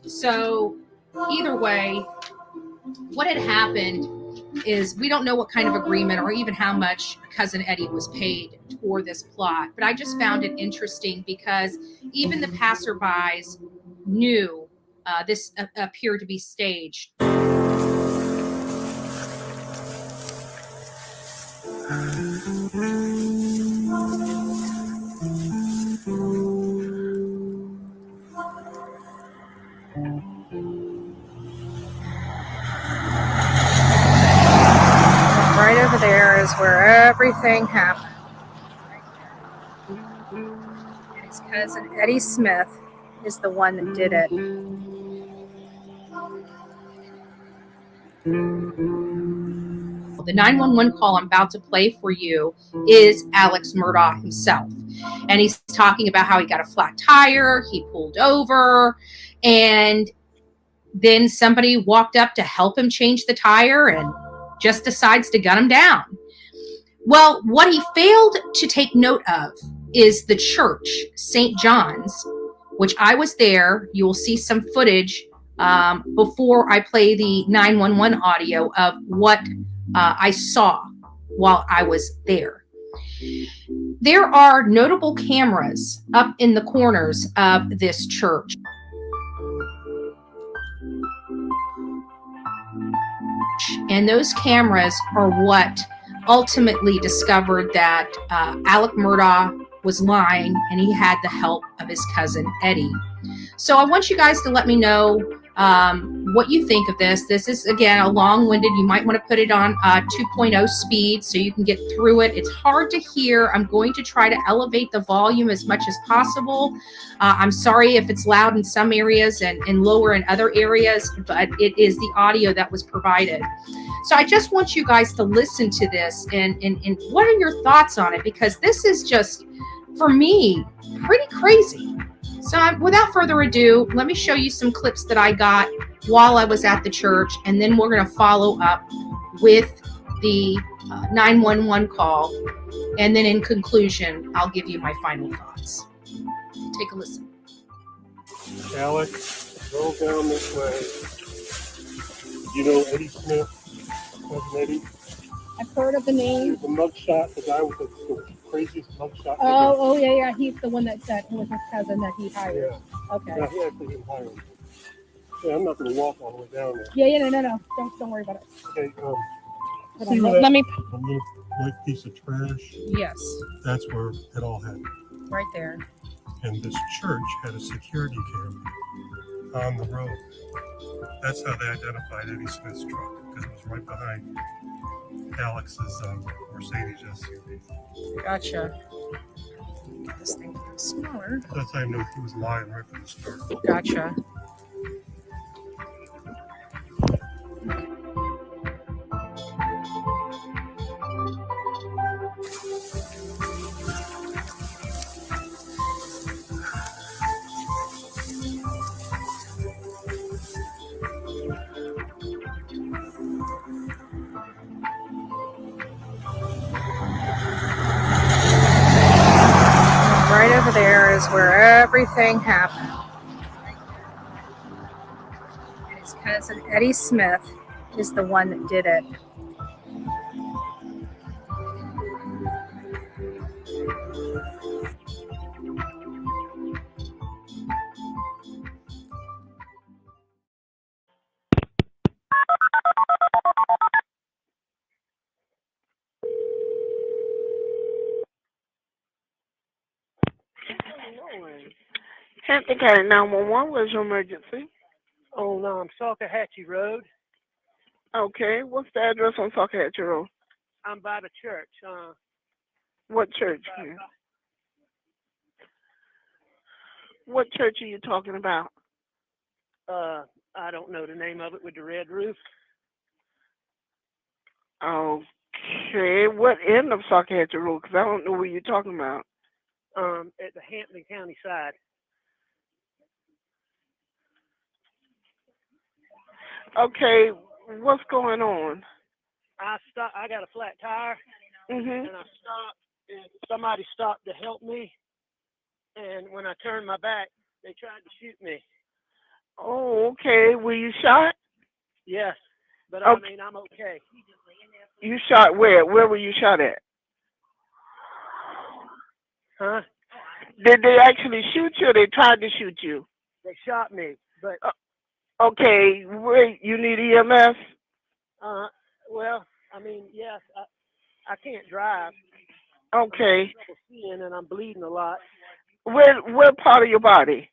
So either way, what had happened is we don't know what kind of agreement or even how much Cousin Eddie was paid for this plot. But I just found it interesting because even the passerbys knew this appeared to be staged. Right over there is where everything happened. And his cousin Eddie Smith is the one that did it. The 911 call I'm about to play for you is Alex Murdaugh himself. And he's talking about how he got a flat tire, he pulled over, and then somebody walked up to help him change the tire and just decides to gun him down. Well, what he failed to take note of is the church, St. John's, which I was there. You will see some footage before I play the 911 audio of what I saw while I was there. There are notable cameras up in the corners of this church. And those cameras are what ultimately discovered that Alex Murdaugh was lying and he had the help of his cousin Eddie. So I want you guys to let me know what you think of this. This is, again, a long-winded. You might want to put it on 2.0 speed so you can get through it. It's hard to hear. I'm going to try to elevate the volume as much as possible. I'm sorry if it's loud in some areas and lower in other areas, but it is the audio that was provided. So I just want you guys to listen to this and what are your thoughts on it? Because this is just, for me, pretty crazy. So without further ado, let me show you some clips that I got while I was at the church, and then we're going to follow up with the 911 call, and then in conclusion, I'll give you my final thoughts. Take a listen. Alex, roll down this way. You know Eddie Smith, cousin Eddie? I've heard of the name. The mugshot, the guy with the craziest mugshot. Oh, yeah. He's the one that was his cousin that he hired. Yeah. Okay. No, he actually didn't hire him. Yeah, I'm not going to walk all the way down there. Yeah, no. Don't worry about it. Okay, Hold on, let me. A little white piece of trash. Yes, That's where it all happened. right there. And this church had a security camera on the road. That's how they identified Eddie Smith's truck, because it was right behind Alex's Mercedes SUV. Gotcha. Get this thing smaller. That's how I knew he was lying right from the start. Gotcha. Right over there is where everything happened. And his cousin Eddie Smith is the one that did it. Hampton County 911, where's your emergency? On Salcahatchee Road. Okay, what's the address on Salcahatchee Road? I'm by the church. What church? What church are you talking about? I don't know the name of it with the red roof. Okay, what end of Salcahatchee Road? Because I don't know what you're talking about. At the Hampton County side. Okay, what's going on? I got a flat tire, Mhm. and I stopped, and somebody stopped to help me. And when I turned my back, they tried to shoot me. Oh, okay. Were you shot? Yes, but Okay. I mean, I'm okay. You shot where? Where were you shot at? Huh? Did they actually shoot you or they tried to shoot you? They shot me, but Okay, wait, you need EMS? well, I mean, yes, I can't drive. Okay. I'm having trouble seeing, and I'm bleeding a lot. Where part of your body?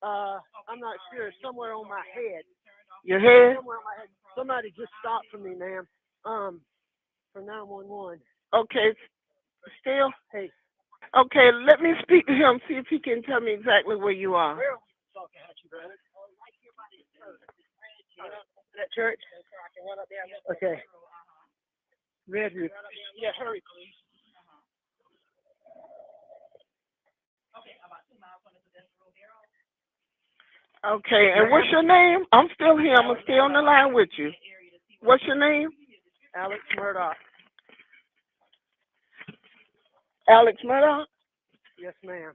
I'm not sure. Somewhere on my head. Your head? Somewhere on my head. Somebody just stopped for me, ma'am. For 911. Okay. Still? Hey. Okay, let me speak to him, see if he can tell me exactly where you are. That church? Okay. Red roof. Yeah, hurry, please. Okay, and what's your name? I'm still here. I'm still on the line with you. What's your name? Alex Murdaugh. Alex Murdaugh? Yes, ma'am.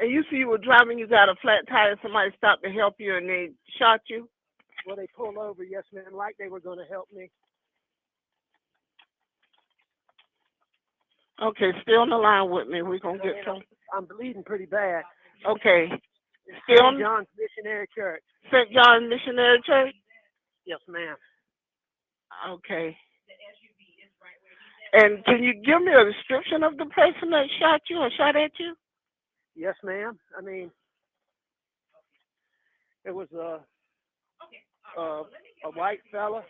And you see you were driving, you got a flat tire, somebody stopped to help you and they shot you? Well, they pulled over, yes, ma'am, like they were going to help me. Okay, stay on the line with me. We're going to get some. I'm bleeding pretty bad. Okay. Stay on. St. John's Missionary Church. St. John's Missionary Church? Yes, ma'am. Okay. And can you give me a description of the person that shot you or shot at you? Yes, ma'am. I mean, it was a white fella.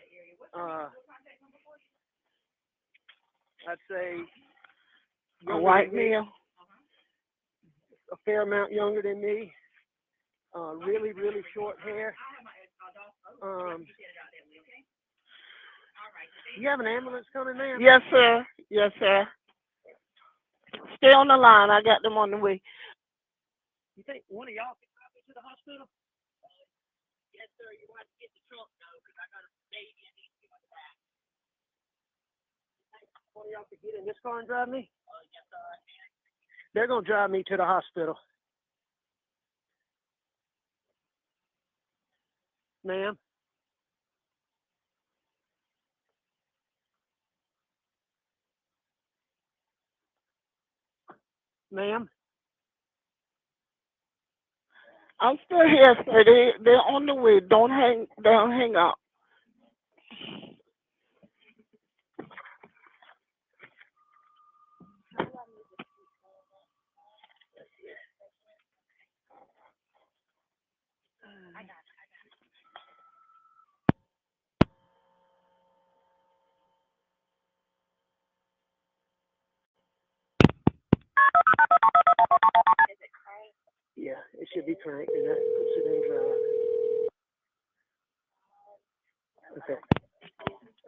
I'd say A white male? A fair amount younger than me. Really, really short hair. You have an ambulance coming, ma'am? Yes, sir. Yes, sir. Stay on the line. I got them on the way. You think one of y'all can drive me to the hospital? Yes, sir. You want to get the truck, though, because I got a baby and needs to go back. One of y'all could get in this car and drive me? They're gonna drive me to the hospital. Ma'am? Ma'am? I'm still here, sir. They're on the way. Don't hang up. Yeah, it should be cranked, and that puts it in drive. Okay.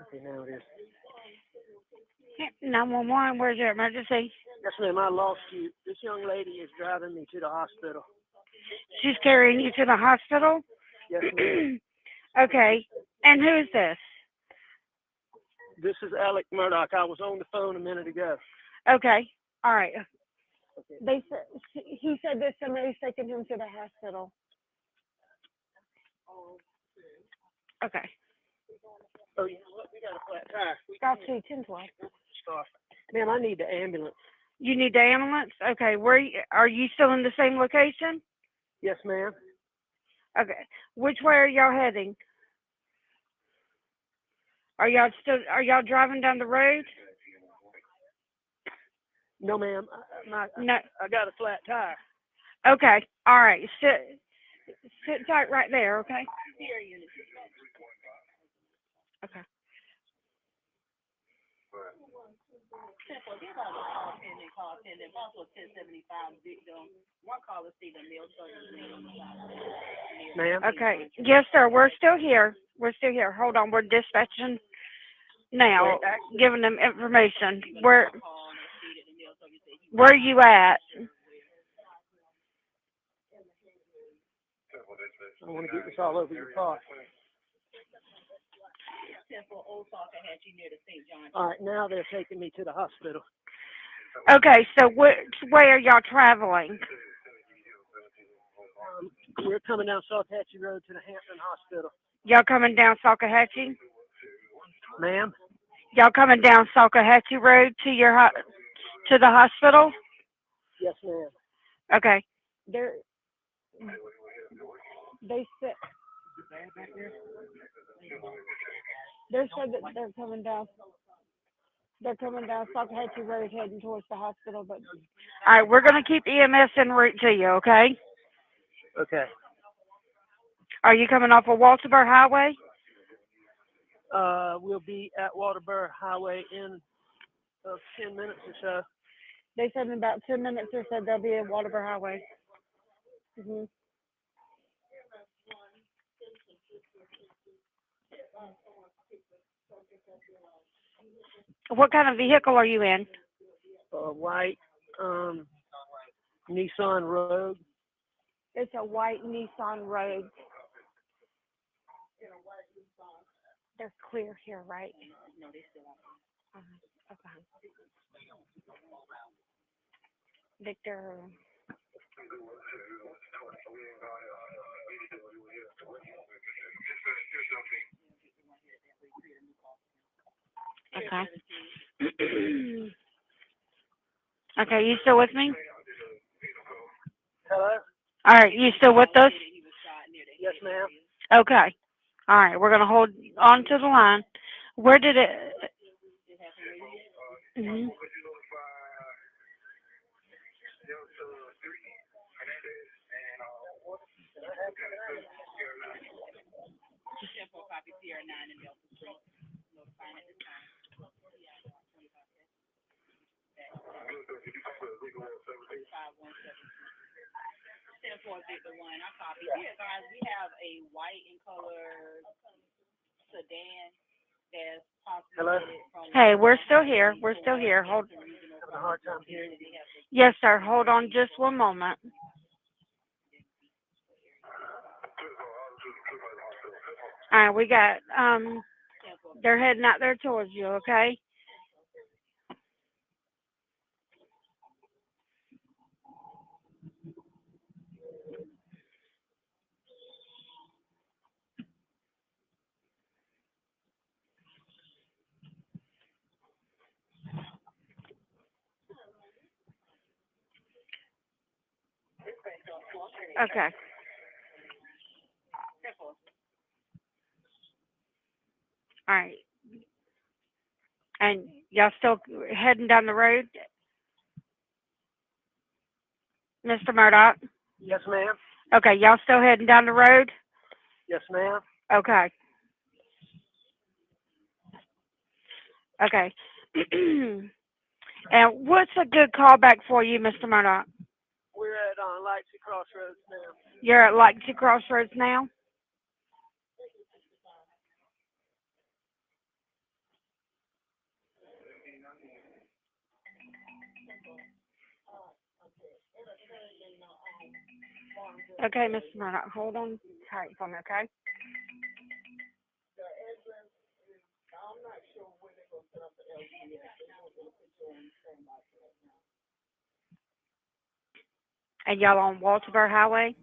Okay, now it is. 911, where's your emergency? Yes, ma'am, I lost you. This young lady is driving me to the hospital. She's carrying you to the hospital? Yes, ma'am. Okay. And who is this? This is Alex Murdaugh. I was on the phone a minute ago. Okay. All right. Okay. They said he said that somebody's taking him to the hospital. Okay. Oh, you know what? We got a flat tire. Got to 10-12. Ma'am, I need the ambulance. You need the ambulance? Okay. Are you still in the same location? Yes, ma'am. Okay. Which way are y'all heading? Are y'all driving down the road? No, ma'am. No. I got a flat tire. Okay. All right. Sit tight right there, okay? Okay. Ma'am? Okay. Yes, sir. We're still here. Hold on. We're dispatching now, giving them information. Where are you at? I don't want to get this all over your car. All right, now they're taking me to the hospital. Okay. So which way are y'all traveling? We're coming down Saltahatchee Road to the Hampton Hospital. Y'all coming down Salcahatchee? Ma'am? Y'all coming down Salcahatchee Road to to the hospital? Yes, ma'am. Okay. They said that they're coming down Salcahatchee Road heading towards the hospital, but all right, we're gonna keep EMS en route to you, okay? Okay. Are you coming off of Walterbur Highway? We'll be at Waterbur Highway in 10 minutes or so. They said in about 10 minutes or so they'll be at Waterbur Highway. Mhm. What kind of vehicle are you in? White Nissan Rogue. It's a white Nissan Rogue. They're clear here, right? No, they still are. Okay. Victor. Okay. Okay, you still with me? Hello? All right, you still with us? Yes, ma'am. Okay. All right, we're gonna hold on to the line. Where did it? Mhm. Hello? Hey, we're still here. Hold. Having a hard time hearing you. Yes, sir. Hold on just one moment. All right, we got they're heading out there towards you, okay? Okay. All right. And y'all still heading down the road, Mr. Murdaugh? Yes, ma'am. Okay, y'all still heading down the road? Yes, ma'am. Okay. Okay. And what's a good callback for you, Mr. Murdaugh? We're at Lightsey Crossroads now. You're at Lightsey Crossroads now? Okay, Mr. Murdaugh, hold on tight for me, okay? And y'all on Walterboro Highway?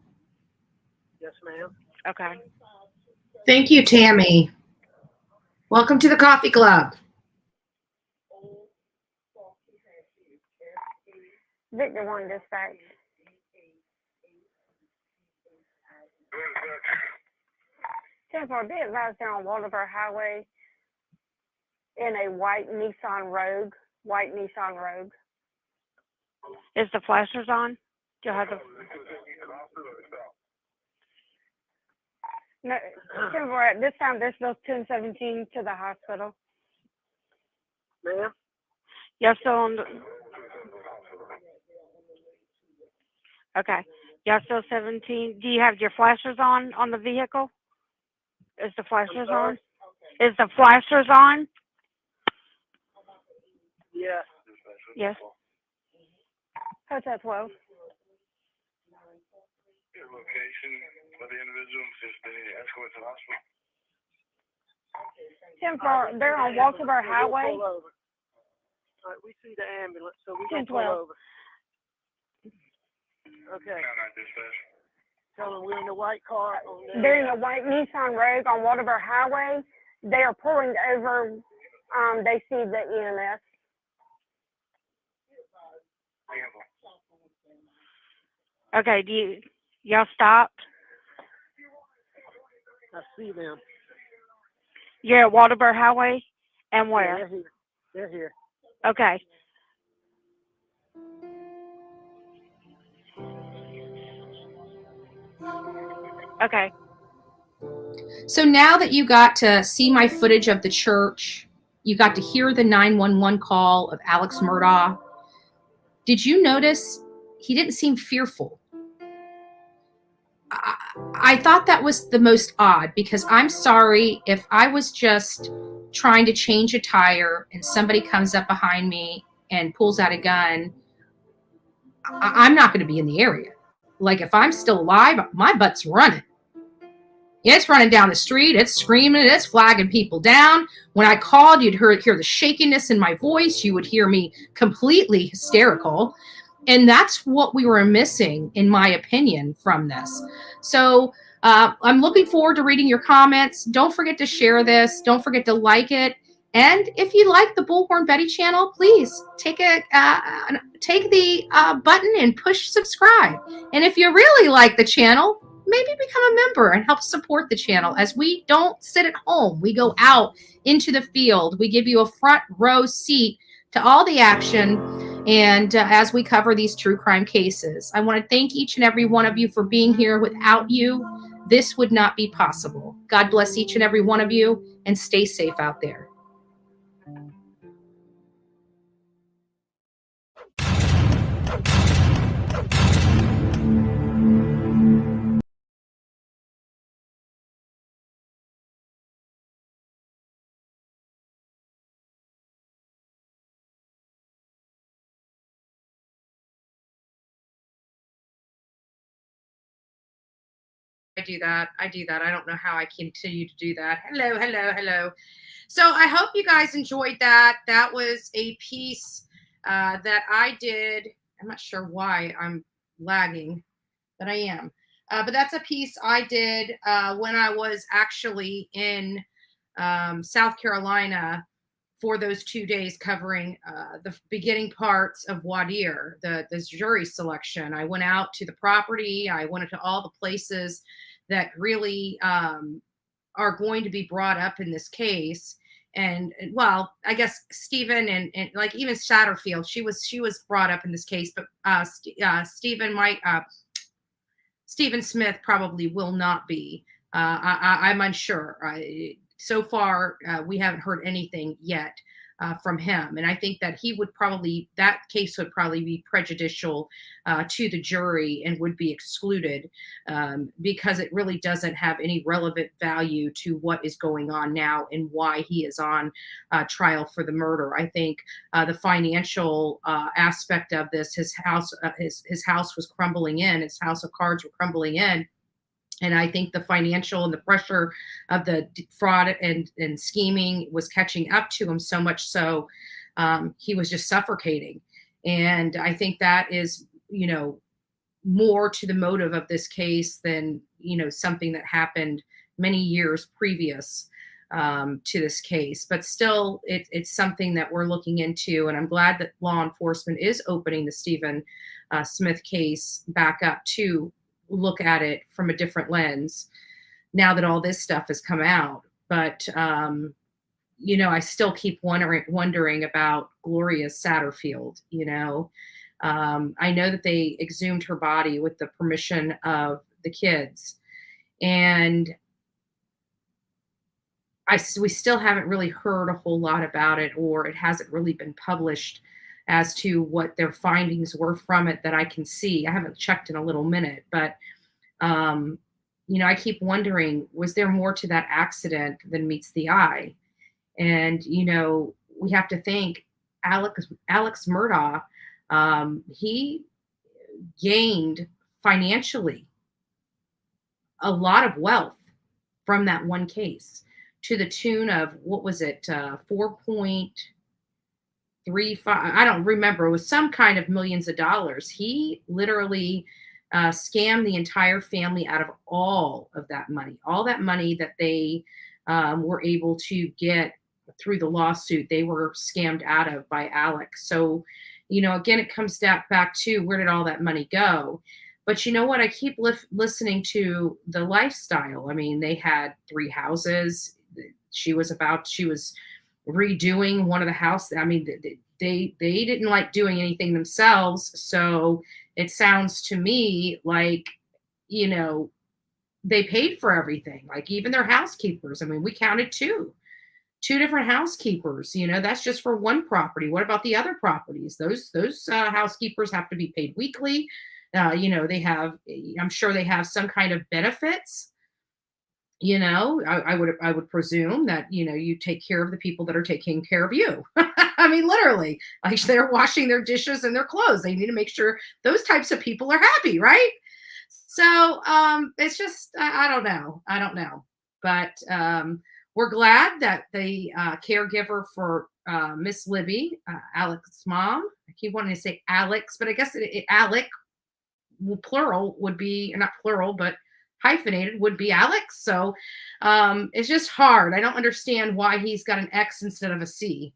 Yes, ma'am. Okay. Thank you, Tammy. Welcome to the coffee club. Victor 1 dispatch. Jennifer, be advised they're on Walterboro Highway in a white Nissan Rogue. Is the flashers on? Do you have the... No, Jennifer, at this time, they're supposed 217 to the hospital. Ma'am? Y'all still on the... Okay. Y'all still 17. Do you have your flashers on the vehicle? Is the flashers on? Is the flashers on? Yes. Yes. Hotel 12. Your location for the individual has been escorted to the hospital. Jennifer, they're on Walterboro Highway. All right, we see the ambulance, so we're going to 10-12. pull over. Okay. Tell them we're in the white car. They're in a white Nissan Rogue on Walterboro Highway. They are pulling over. They see the EMS. Okay, y'all stopped? I see them. You're at Walterboro Highway? And Yeah, where? they're here. They're here. Okay. Okay. So now that you got to see my footage of the church, you got to hear the 911 call of Alex Murdaugh, did you notice he didn't seem fearful? I thought that was the most odd, because I'm sorry if I was just trying to change a tire and somebody comes up behind me and pulls out a gun, I'm not going to be in the area. Like, if I'm still alive, my butt's running. It's running down the street. It's screaming. It's flagging people down. When I called, you'd hear the shakiness in my voice. You would hear me completely hysterical. And that's what we were missing, in my opinion, from this. So I'm looking forward to reading your comments. Don't forget to share this. Don't forget to like it. And if you like the Bullhorn Betty channel, please take the button and push subscribe. And if you really like the channel, maybe become a member and help support the channel, as we don't sit at home. We go out into the field. We give you a front row seat to all the action. And as we cover these true crime cases, I want to thank each and every one of you for being here. Without you, this would not be possible. God bless each and every one of you, and stay safe out there. I do that. I don't know how I continue to do that. Hello. So I hope you guys enjoyed that. That was a piece that I did. I'm not sure why I'm lagging, but I am. But that's a piece I did when I was actually in South Carolina for those 2 days, covering the beginning parts of voir dire, the jury selection. I went out to the property. I went to all the places that really are going to be brought up in this case. And well, I guess Stephen and like even Satterfield, she was brought up in this case, but Stephen Smith probably will not be. I'm unsure. So far, we haven't heard anything yet from him. And I think that that case would probably be prejudicial to the jury and would be excluded because it really doesn't have any relevant value to what is going on now and why he is on trial for the murder. I think the financial aspect of this, his house was crumbling in, his house of cards were crumbling in. And I think the financial and the pressure of the fraud and scheming was catching up to him so much so he was just suffocating. And I think that is, more to the motive of this case than, something that happened many years previous to this case. But still, it's something that we're looking into. And I'm glad that law enforcement is opening the Stephen Smith case back up to look at it from a different lens now that all this stuff has come out. But I still keep wondering about Gloria Satterfield. I know that they exhumed her body with the permission of the kids, and we still haven't really heard a whole lot about it, or it hasn't really been published as to what their findings were from it that I can see. I haven't checked in a little minute, but, I keep wondering, was there more to that accident than meets the eye? And, we have to think Alex Murdaugh, he gained financially a lot of wealth from that one case to the tune of, what was it, 4.35, I don't remember. It was some kind of millions of dollars. He literally scammed the entire family out of all that money that they were able to get through the lawsuit. They were scammed out of by Alex. So, again, it comes back to, where did all that money go? But you know what? I keep listening to the lifestyle. I mean, they had 3 houses. She was redoing one of the houses. I mean, they didn't like doing anything themselves. So it sounds to me like, they paid for everything, like even their housekeepers. I mean, we counted 2 different housekeepers. That's just for one property. What about the other properties? Those housekeepers have to be paid weekly. I'm sure they have some kind of benefits. I would presume that, you take care of the people that are taking care of you. I mean, literally, like they're washing their dishes and their clothes. They need to make sure those types of people are happy, right? So it's just, I don't know. But we're glad that the caregiver for Miss Libby, Alex's mom, I keep wanting to say Alex, but I guess Alec, plural would be, not plural, but hyphenated would be Alex. So it's just hard. I don't understand why he's got an X instead of a C,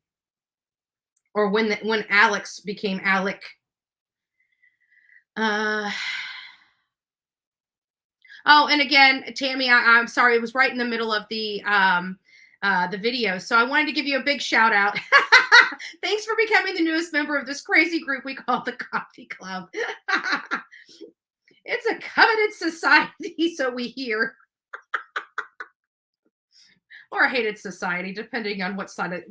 or when Alex became Alec. Oh, and again, Tammy, I'm sorry, it was right in the middle of the video, so I wanted to give you a big shout out. Thanks for becoming the newest member of this crazy group we call the Coffee Club. It's a coveted society, so we hear. Or a hated society, depending on what side of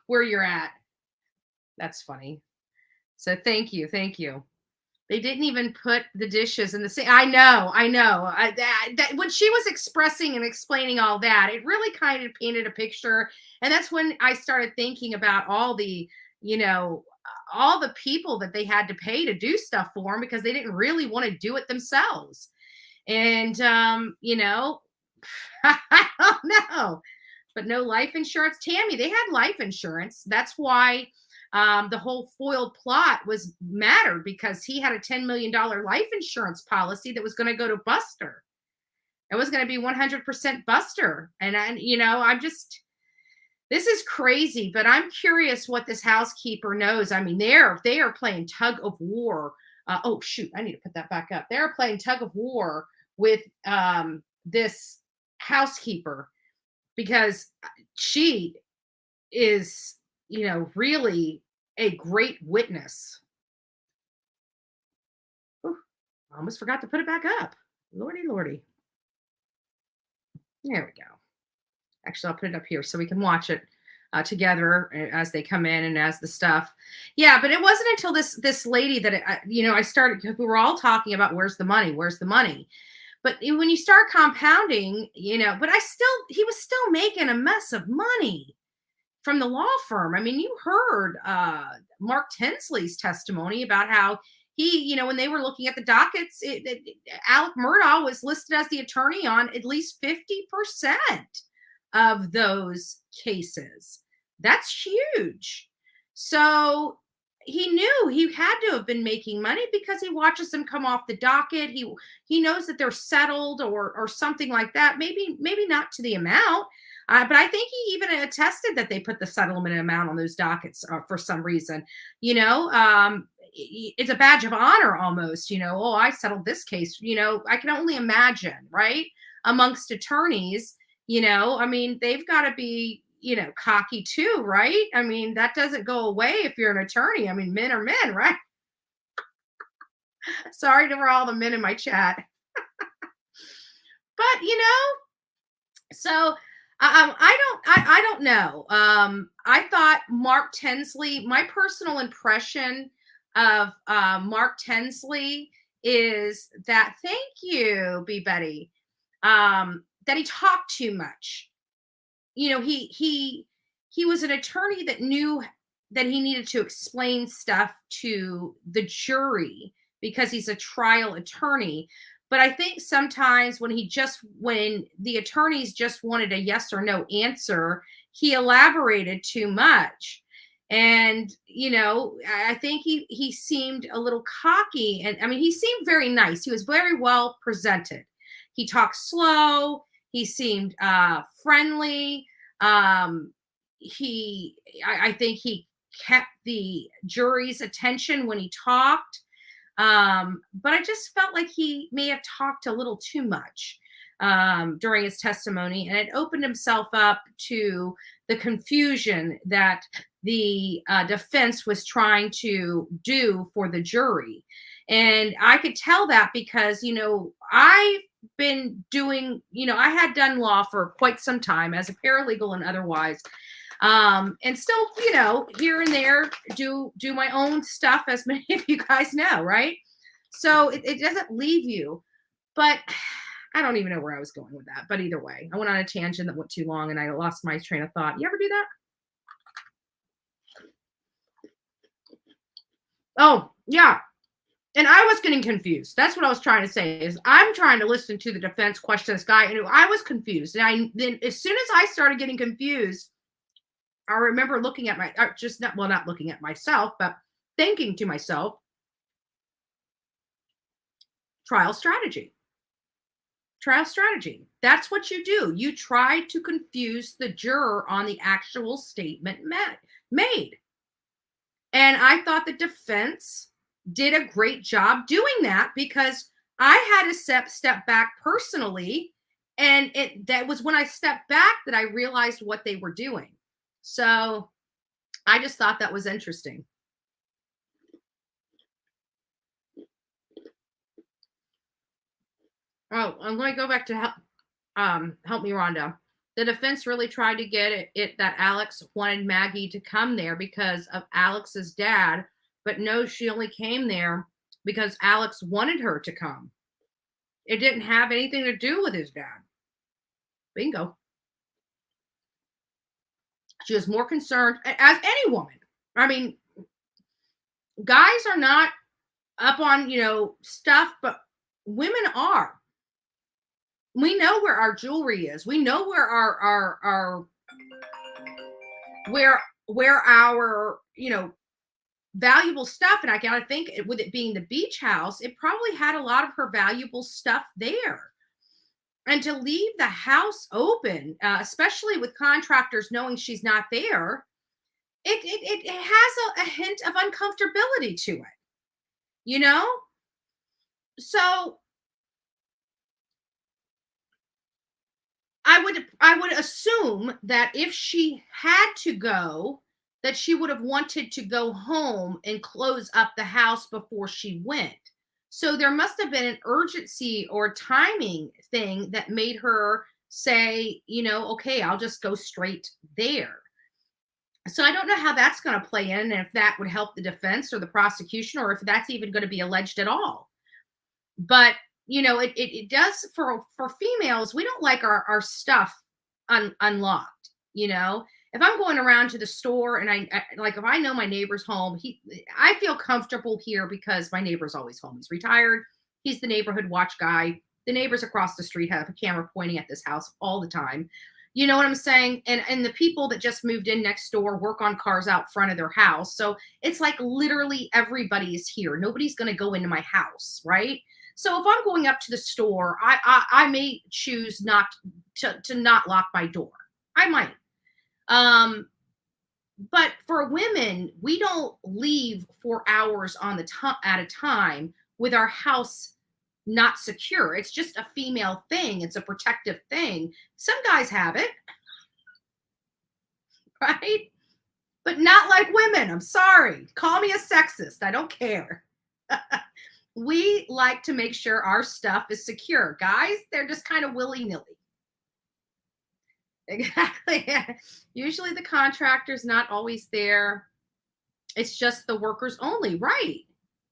where you're at. That's funny. So thank you. They didn't even put the dishes in the sink. I know. That when she was expressing and explaining all that, it really kind of painted a picture. And that's when I started thinking about all the, all the people that they had to pay to do stuff for them because they didn't really want to do it themselves. And, I don't know. But no life insurance. Tammy, they had life insurance. That's why the whole foiled plot was mattered, because he had a $10 million life insurance policy that was going to go to Buster. It was going to be 100% Buster. And I'm just, This is crazy, but I'm curious what this housekeeper knows. I mean, they are playing tug of war. Oh shoot, I need to put that back up. They're playing tug of war with this housekeeper because she is, really a great witness. Ooh, I almost forgot to put it back up. Lordy, lordy. There we go. Actually, I'll put it up here so we can watch it together as they come in and as the stuff. Yeah, but it wasn't until this lady that I started. We were all talking about where's the money, but when you start compounding, but he was still making a mess of money from the law firm. I mean, you heard Mark Tinsley's testimony about how he, when they were looking at the dockets, Alex Murdaugh was listed as the attorney on at least 50% of those cases. That's huge. So he knew he had to have been making money because he watches them come off the docket. He knows that they're settled or something like that. Maybe not to the amount, but I think he even attested that they put the settlement amount on those dockets for some reason. It's a badge of honor almost. Oh, I settled this case. I can only imagine, right? Amongst attorneys. I mean, they've got to be, cocky too, right? I mean, that doesn't go away if you're an attorney. I mean, men are men, right? Sorry to all the men in my chat. But, so I don't know. I thought Mark Tinsley, my personal impression of Mark Tinsley is that, thank you, B. Betty, that he talked too much. He was an attorney that knew that he needed to explain stuff to the jury because he's a trial attorney. But I think sometimes when the attorneys just wanted a yes or no answer, he elaborated too much. And, I think he seemed a little cocky. And I mean, he seemed very nice. He was very well presented. He talked slow. He seemed friendly. I think he kept the jury's attention when he talked. But I just felt like he may have talked a little too much during his testimony, and it opened himself up to the confusion that the defense was trying to do for the jury. And I could tell that because, I've been doing, I had done law for quite some time as a paralegal and otherwise. And still, here and there do my own stuff, as many of you guys know, right? So it doesn't leave you, but I don't even know where I was going with that. But either way, I went on a tangent that went too long and I lost my train of thought. You ever do that? Oh, yeah. And I was getting confused. That's what I was trying to say is I'm trying to listen to the defense question this guy, and I was confused. And then as soon as I started getting confused, I remember looking at not looking at myself, but thinking to myself, trial strategy. Trial strategy. That's what you do. You try to confuse the juror on the actual statement made. And I thought the defense did a great job doing that because I had to step back personally. And that was when I stepped back that I realized what they were doing. So I just thought that was interesting. Oh, I'm going to go back to help me, Rhonda. The defense really tried to get it that Alex wanted Maggie to come there because of Alex's dad, but no, she only came there because Alex wanted her to come. It didn't have anything to do with his dad. Bingo. She was more concerned, as any woman. I mean, guys are not up on, stuff, but women are. We know where our jewelry is. We know where our valuable stuff. And I gotta think, with it being the beach house, it probably had a lot of her valuable stuff there. And to leave the house open, especially with contractors knowing she's not there, it has a hint of uncomfortability to it, you know? So I would assume that if she had to go, that she would have wanted to go home and close up the house before she went. So there must have been an urgency or timing thing that made her say, you know, okay, I'll just go straight there. So I don't know how that's going to play in, and if that would help the defense or the prosecution, or if that's even going to be alleged at all. But you know, it does for females. We don't like our stuff unlocked. You know, if I'm going around to the store and I like, if I know my neighbor's home, I feel comfortable here because my neighbor's always home. He's retired. He's the neighborhood watch guy. The neighbors across the street have a camera pointing at this house all the time. You know what I'm saying? And the people that just moved in next door work on cars out front of their house. So it's like literally everybody is here. Nobody's going to go into my house, right? So if I'm going up to the store, I may choose not to not lock my door. I might. But for women, we don't leave for hours at a time with our house not secure. It's just a female thing. It's a protective thing. Some guys have it, right? But not like women. I'm sorry. Call me a sexist. I don't care. We like to make sure our stuff is secure. Guys, they're just kind of willy-nilly. Exactly. Usually the contractor's not always there. It's just the workers only. Right.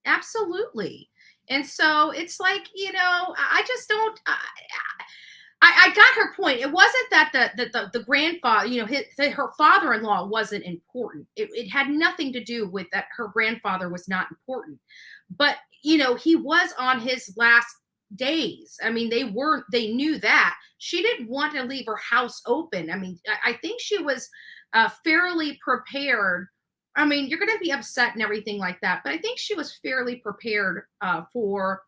Absolutely. And so it's like, you know, I just don't, I got her point. It wasn't that the grandfather, you know, her father-in-law wasn't important. It had nothing to do with that her grandfather was not important. But, you know, he was on his last days. I mean, they knew that. She didn't want to leave her house open. I mean, I think she was fairly prepared. I mean, you're going to be upset and everything like that, but I think she was fairly prepared for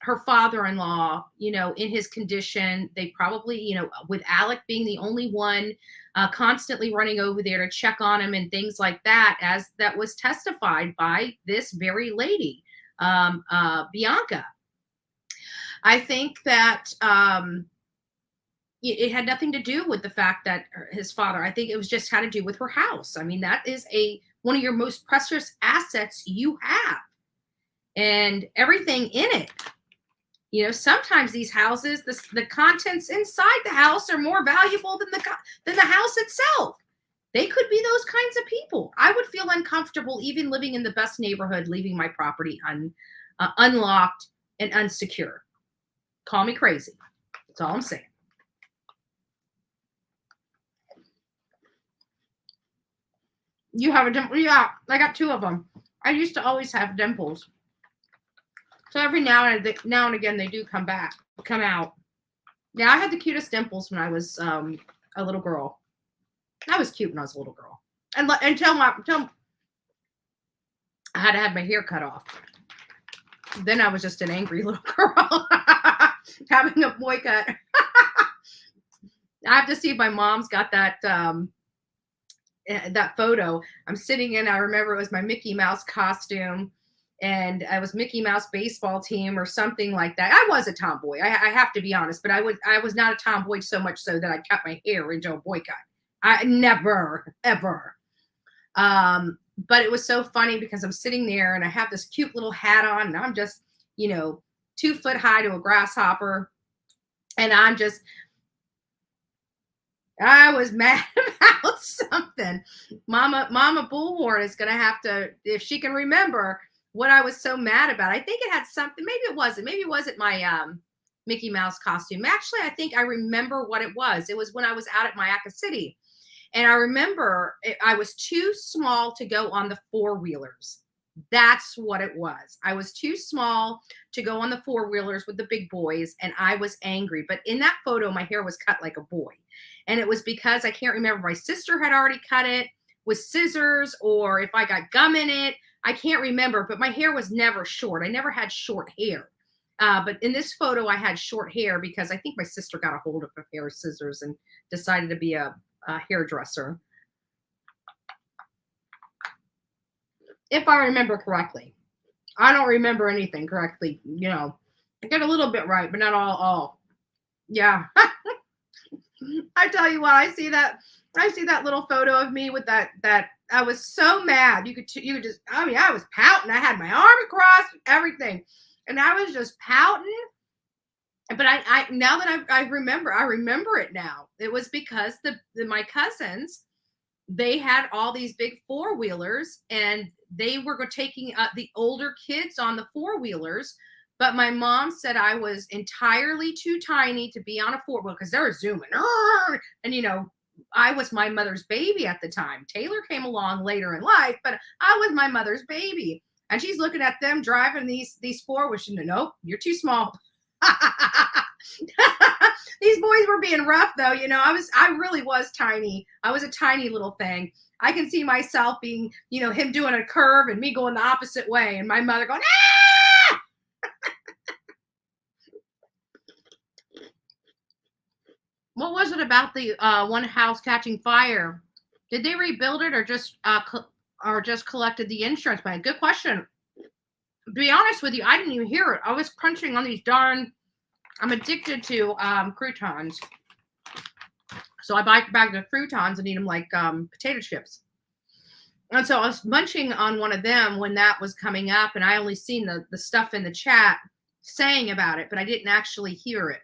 her father-in-law, you know, in his condition. They probably, you know, with Alec being the only one constantly running over there to check on him and things like that, as that was testified by this very lady, Bianca. I think that it had nothing to do with the fact that his father, I think it was just had to do with her house. I mean, that is one of your most precious assets you have, and everything in it. You know, sometimes these houses, the contents inside the house are more valuable than the house itself. They could be those kinds of people. I would feel uncomfortable even living in the best neighborhood, leaving my property unlocked and unsecure. Call me crazy. That's all I'm saying. You have a dimple? Yeah, I got two of them. I used to always have dimples. So every now and again, they do come out. Yeah, I had the cutest dimples when I was a little girl. I was cute when I was a little girl. Until I had to have my hair cut off. Then I was just an angry little girl having a boy cut. I have to see if my mom's got that photo. I'm sitting in, I remember it was my Mickey Mouse costume, and I was Mickey Mouse baseball team or something like that. I was a tomboy. I have to be honest, but I was not a tomboy so much so that I cut my hair into a boy cut. I never, ever. But it was so funny because I'm sitting there and I have this cute little hat on, and I'm just, you know, 2 foot high to a grasshopper. And I was mad about something. Mama Bullhorn is going to have to, if she can remember what I was so mad about. I think it had something, maybe it wasn't my Mickey Mouse costume. Actually, I think I remember what it was. It was when I was out at Mayaca City. And I remember I was too small to go on the 4-wheelers. That's what it was. I was too small to go on the 4-wheelers with the big boys, and I was angry. But in that photo, my hair was cut like a boy. And it was because I can't remember, my sister had already cut it with scissors, or if I got gum in it. I can't remember, but my hair was never short. I never had short hair. But in this photo, I had short hair because I think my sister got a hold of a pair of scissors and decided to be a hairdresser. If I remember correctly. I don't remember anything correctly, you know. I get a little bit right, but not all. Yeah. I tell you what, I see that little photo of me with that I was so mad. You could just, I mean, I was pouting. I had my arm across, everything. And I was just pouting. But I now that I remember it now. It was because my cousins, they had all these big four-wheelers and they were taking the older kids on the four-wheelers. But my mom said I was entirely too tiny to be on a four-wheel because they were zooming. And, you know, I was my mother's baby at the time. Taylor came along later in life, but I was my mother's baby. And she's looking at them driving these four-wheelers. Nope, you're too small. These boys were being rough, though. You know, I really was tiny. I was a tiny little thing. I can see myself being, you know, him doing a curve and me going the opposite way and my mother going, ah! What was it about the one house catching fire? Did they rebuild it or just collected the insurance money? Good question. To be honest with you, I didn't even hear it. I was crunching on these I'm addicted to croutons. So I buy a bag of croutons and eat them like potato chips. And so I was munching on one of them when that was coming up, and I only seen the stuff in the chat saying about it, but I didn't actually hear it.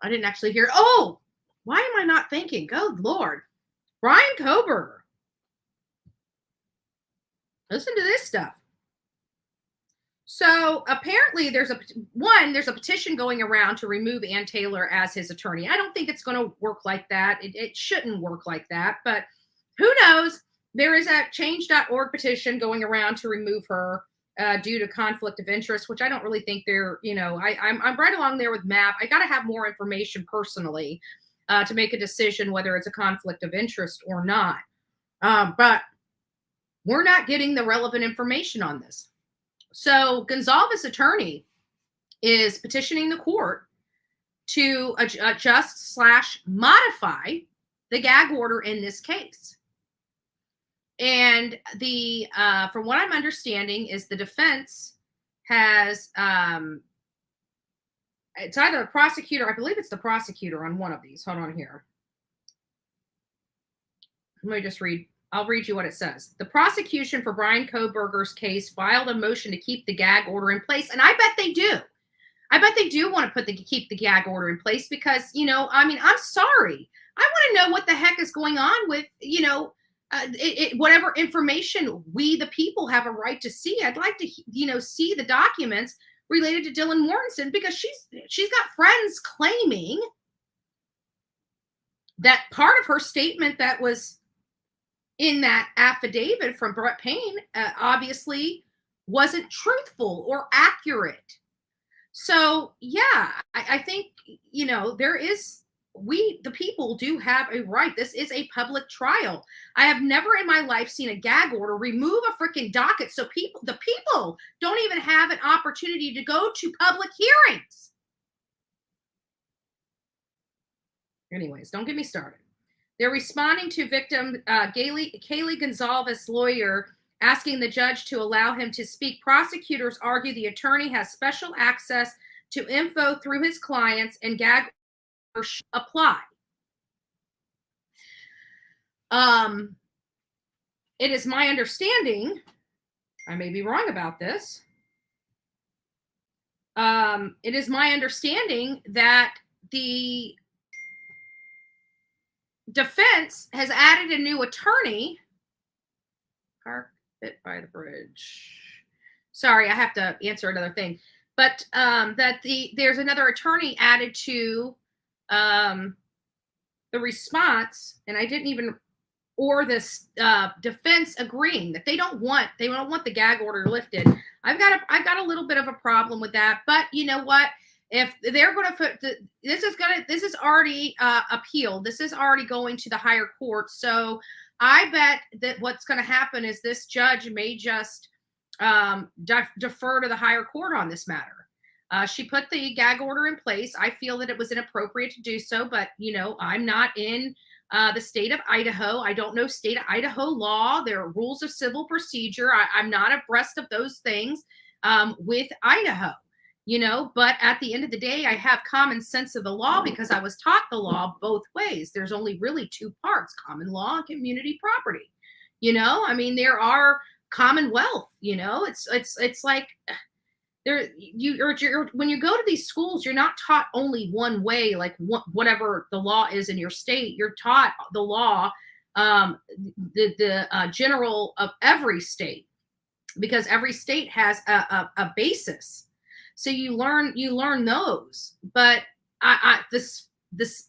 Oh, why am I not thinking? Good Lord. Brian Kohberger. Listen to this stuff. So apparently there's a petition going around to remove Ann Taylor as his attorney. I don't think it's going to work like that. It shouldn't work like that, but who knows? There is a change.org petition going around to remove her due to conflict of interest, which I don't really think they're, you know, I'm right along there with MAP. I got to have more information personally to make a decision whether it's a conflict of interest or not. But we're not getting the relevant information on this. So Gonzalez's attorney is petitioning the court to adjust/modify the gag order in this case. And from what I'm understanding is the defense has, it's either the prosecutor, I believe it's the prosecutor on one of these. Hold on here. Let me just read. I'll read you what it says. The prosecution for Brian Kohberger's case filed a motion to keep the gag order in place. And I bet they do. I bet they do want to keep the gag order in place because, you know, I mean, I'm sorry. I want to know what the heck is going on with, you know, whatever information we, the people, have a right to see. I'd like to, you know, see the documents related to Dylan Mortensen because she's got friends claiming that part of her statement that was in that affidavit from Brett Payne obviously wasn't truthful or accurate. So yeah, I think, you know, the people do have a right. This is a public trial. I have never in my life seen a gag order remove a freaking docket so the people don't even have an opportunity to go to public hearings. Anyways, don't get me started. They're responding to victim Kaylee Gonzalez's lawyer asking the judge to allow him to speak. Prosecutors argue the attorney has special access to info through his clients and gag orders apply. It is my understanding, I may be wrong about this, it is my understanding that the defense has added a new attorney. Park fit by the bridge. Sorry, I have to answer another thing. But there's another attorney added to the response, and I didn't even, or this defense agreeing that they don't want the gag order lifted. I've got a little bit of a problem with that, but you know what? If they're going to put this is already appealed. This is already going to the higher court. So I bet that what's going to happen is this judge may just defer to the higher court on this matter. She put the gag order in place. I feel that it was inappropriate to do so, but I'm not in the state of Idaho. I don't know state of Idaho law. There are rules of civil procedure. I'm not abreast of those things with Idaho, but at the end of the day, I have common sense of the law because I was taught the law both ways. There's only really two parts, common law and community property. There are commonwealth, it's like when you go to these schools, you're not taught only one way, like whatever the law is in your state. You're taught the law, the general of every state, because every state has a basis. So you learn those. But this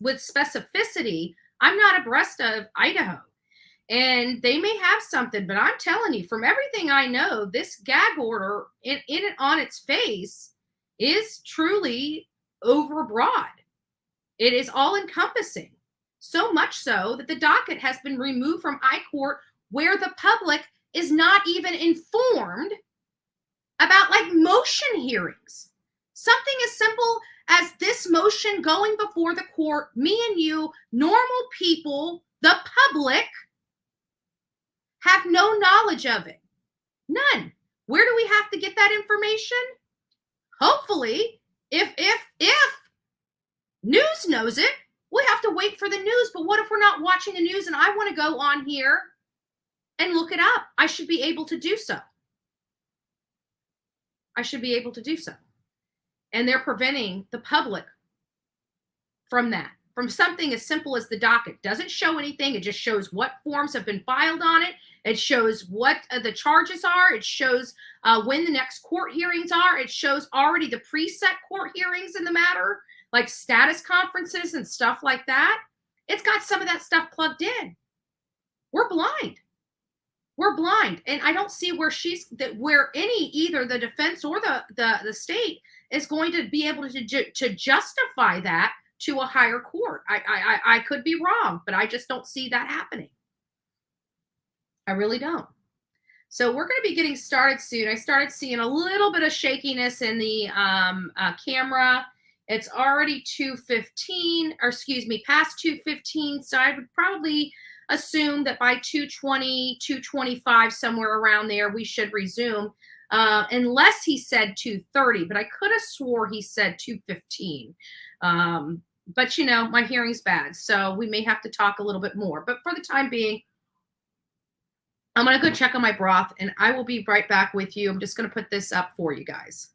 with specificity, I'm not abreast of Idaho. And they may have something, but I'm telling you, from everything I know, this gag order in it on its face is truly overbroad. It is all encompassing. So much so that the docket has been removed from I-Court, where the public is not even informed about like motion hearings. Something as simple as this motion going before the court, me and you, normal people, the public, have no knowledge of it. None. Where do we have to get that information? Hopefully, if news knows it, we have to wait for the news. But what if we're not watching the news and I want to go on here and look it up? I should be able to do so. I should be able to do so. And they're preventing the public from that. From something as simple as the docket. Doesn't show anything. It just shows what forms have been filed on it. It shows what the charges are. It shows when the next court hearings are. It shows already the preset court hearings in the matter, like status conferences and stuff like that. It's got some of that stuff plugged in. We're blind. We're blind. And I don't see where either the defense or the state is going to be able to justify that to a higher court. I could be wrong, but I just don't see that happening. I really don't. So we're going to be getting started soon. I started seeing a little bit of shakiness in the camera. It's already 2:15, or excuse me, past 2:15. So I would probably assume that by 2:20, 2:25, somewhere around there, we should resume. Unless he said 2:30, but I could have swore he said 2:15. But my hearing's bad, so we may have to talk a little bit more. But for the time being, I'm going to go check on my broth, and I will be right back with you. I'm just going to put this up for you guys.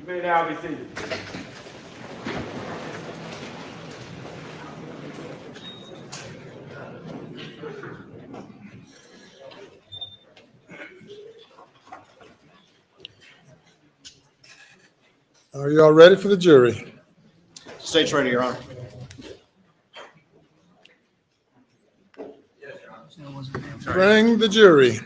may now be seated. Are you all ready for the jury? State's ready, Your Honor. Bring the jury.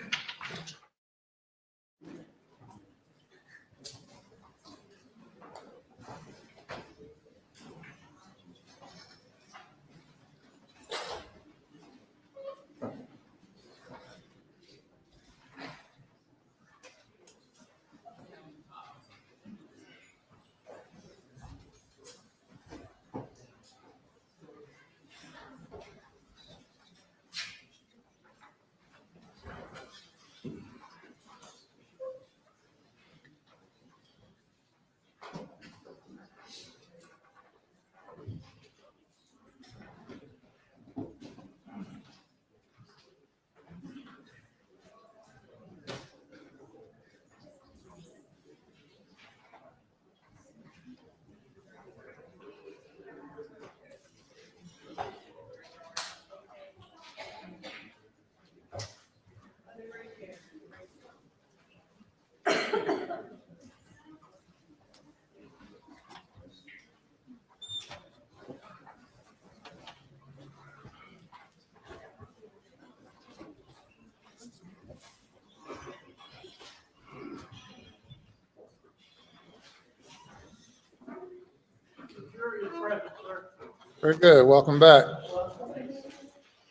Very good. Welcome back.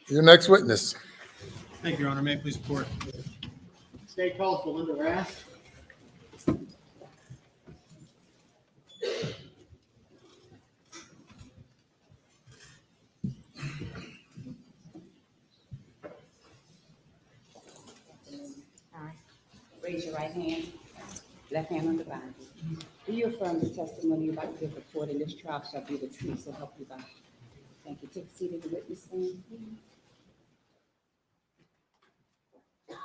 Your next witness. Thank you, Your Honor. May it please report. State calls Belinda Rath. All right. Raise your right hand, left hand on the Bible. Do you affirm the testimony you're about to give report in this trial shall be the truth, so help you God? Thank you. Take a seat in the witness stand, please. Now,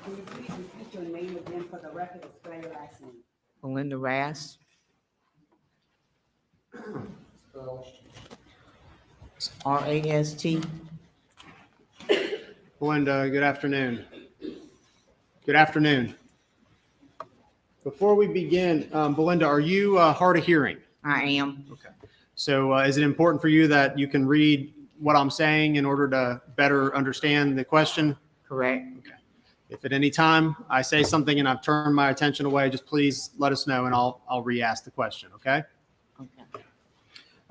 can you please repeat your name again for the record and spell your last name? Belinda Rast. R-A-S-T. Belinda, good afternoon. Good afternoon. Before we begin, Belinda, are you hard of hearing? I am. Okay. So is it important for you that you can read what I'm saying in order to better understand the question? Correct. Okay. If at any time I say something and I've turned my attention away, just please let us know and I'll re-ask the question, okay? Okay.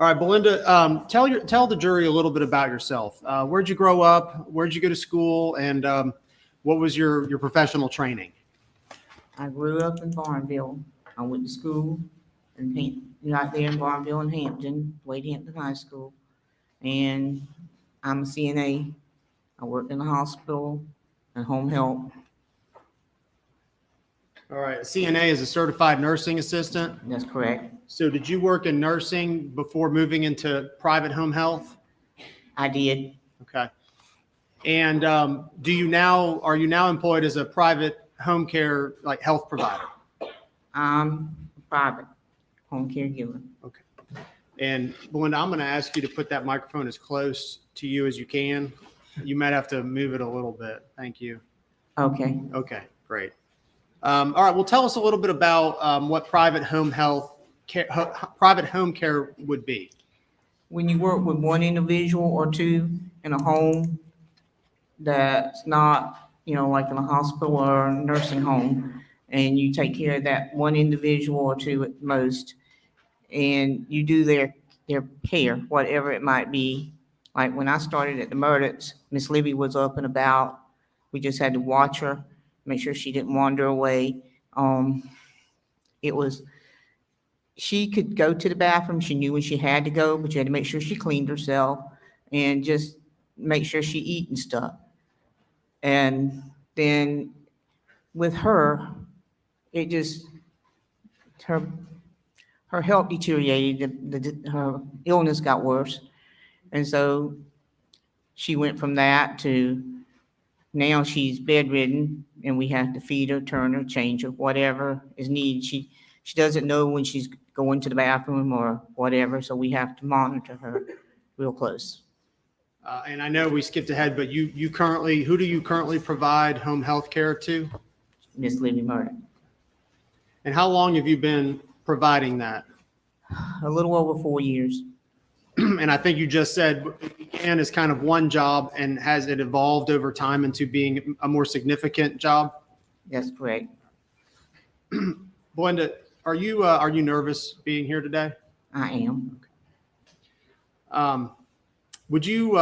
All right, Belinda, tell the jury a little bit about yourself. Where'd you grow up? Where'd you go to school? And what was your professional training? I grew up in Barnville. I went to school right there in Barnville and Hampton, Wade Hampton High School. And I'm a CNA. I worked in the hospital and home health. All right, CNA is a certified nursing assistant? That's correct. So did you work in nursing before moving into private home health? I did. Okay. And are you now employed as a private home care, like health provider? I'm a private home caregiver. Okay. And Belinda, I'm going to ask you to put that microphone as close to you as you can. You might have to move it a little bit. Thank you. Okay. Okay, great. All right, well, tell us a little bit about what private home care would be. When you work with one individual or two in a home that's not, like in a hospital or a nursing home, and you take care of that one individual or two at most, and you do their care, whatever it might be. Like when I started at the Murdaughs, Miss Libby was up and about. We just had to watch her, make sure she didn't wander away. She could go to the bathroom. She knew when she had to go, but you had to make sure she cleaned herself and just make sure she eating stuff. And then with her, it just, her health deteriorated. Her illness got worse. And so she went from that to now she's bedridden and we have to feed her, turn her, change her, whatever is needed. She doesn't know when she's going to the bathroom or whatever, so we have to monitor her real close. And I know we skipped ahead, but who do you currently provide home health care to? Miss Libby Murdaugh. And how long have you been providing that? A little over 4 years. And I think you just said it began as kind of one job, and has it evolved over time into being a more significant job? That's correct. Belinda, are you nervous being here today? I am. Would you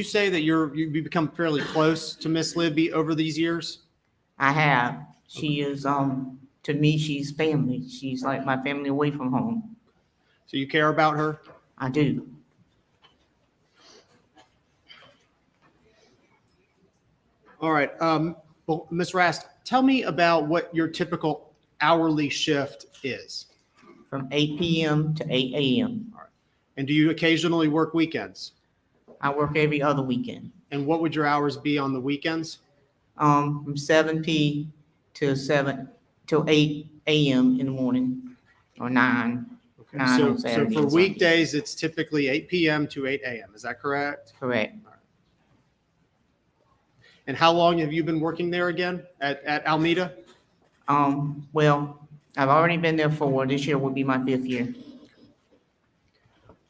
say that you've become fairly close to Miss Libby over these years? I have. She is to me, she's family. She's like my family away from home. So you care about her? I do. All right. Well, Ms. Rast, tell me about what your typical hourly shift is. From 8 p.m. to 8 a.m. All right. And do you occasionally work weekends? I work every other weekend. And what would your hours be on the weekends? From 7 p. to 8 a.m. in the morning, or 9. Okay. 9 So on Saturday for and Sunday. weekdays, it's typically 8 p.m. to 8 a.m. Is that correct? Correct. And how long have you been working there again at Alameda? Well, I've already been there 4. This year will be my 5th year.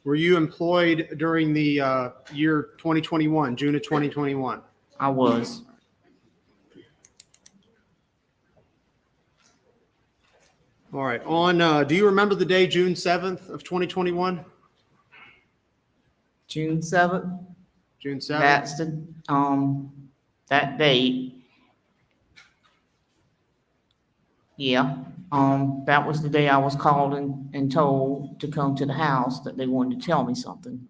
Were you employed during the year 2021, June of 2021? I was. All right. Do you remember the day, June 7th of 2021? June 7th? June 7th? That's the, that date. Yeah, that was the day I was called and told to come to the house that they wanted to tell me something.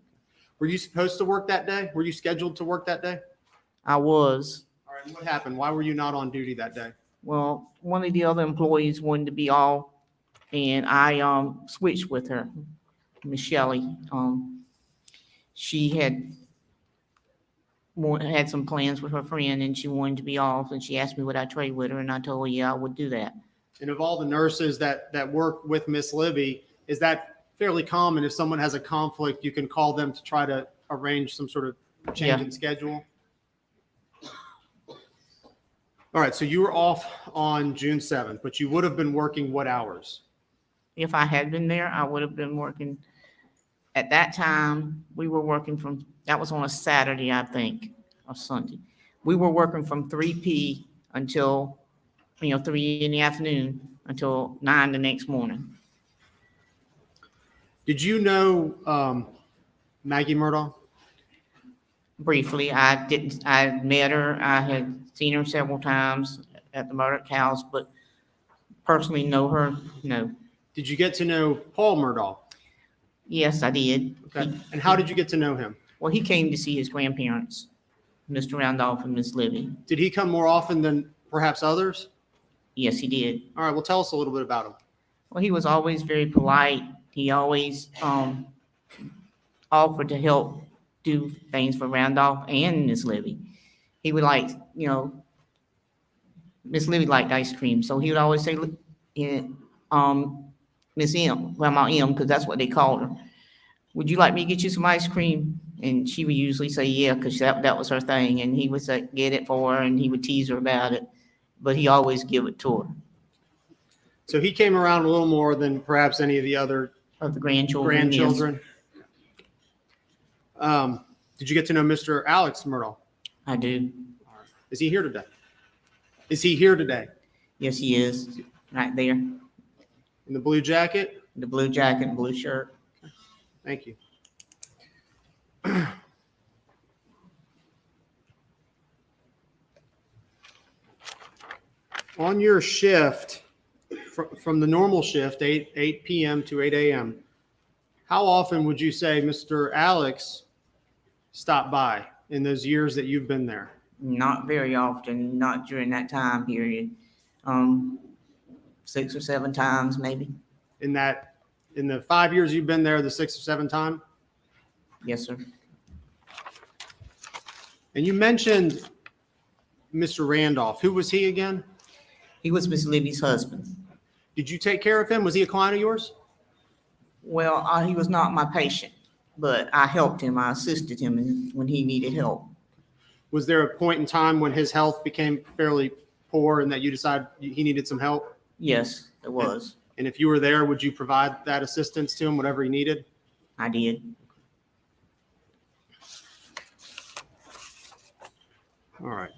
Were you supposed to work that day? Were you scheduled to work that day? I was. All right. What happened? Why were you not on duty that day? Well, one of the other employees wanted to be off, and I switched with her, Miss Shelley. She had some plans with her friend, and she wanted to be off, and she asked me would I trade with her, and I told her, yeah, I would do that. And of all the nurses that work with Miss Libby, is that fairly common? If someone has a conflict, you can call them to try to arrange some sort of change in schedule? All right, so you were off on June 7th, but you would have been working what hours? If I had been there, I would have been working. At that time, we were working that was on a Saturday, I think, or Sunday. We were working from 3 p. until, 3 in the afternoon until 9 the next morning. Did you know Maggie Murdaugh? Briefly, I met her. I had seen her several times at the Murdaugh house, but personally know her, no. Did you get to know Paul Murdaugh? Yes, I did. Okay. And how did you get to know him? Well, he came to see his grandparents, Mr. Randolph and Miss Libby. Did he come more often than perhaps others? Yes, he did. All right, well, tell us a little bit about him. Well, he was always very polite. He always offered to help do things for Randolph and Miss Libby. He would Miss Libby liked ice cream, so he would always say, Miss M, Grandma M, because that's what they called her. Would you like me to get you some ice cream? And she would usually say, yeah, because that was her thing. And he would say, get it for her, and he would tease her about it. But he always give it to her. So he came around a little more than perhaps any of the other of the grandchildren. Yes. Did you get to know Mr. Alex Murdaugh? I do. Is he here today? Is he here today? Yes, he is. Right there. In the blue jacket? The blue jacket and blue shirt. Thank you. On your shift, from the normal shift, 8 p.m. to 8 a.m., how often would you say Mr. Alex stopped by in those years that you've been there? Not very often, not during that time period. 6 or 7 times, maybe. In the 5 years you've been there, the 6 or 7 time? Yes, sir. And you mentioned Mr. Randolph. Who was he again? He was Miss Libby's husband. Did you take care of him? Was he a client of yours? Well, he was not my patient, but I helped him. I assisted him when he needed help. Was there a point in time when his health became fairly poor and that you decided he needed some help? Yes, it was. And if you were there, would you provide that assistance to him, whatever he needed? I did. All right.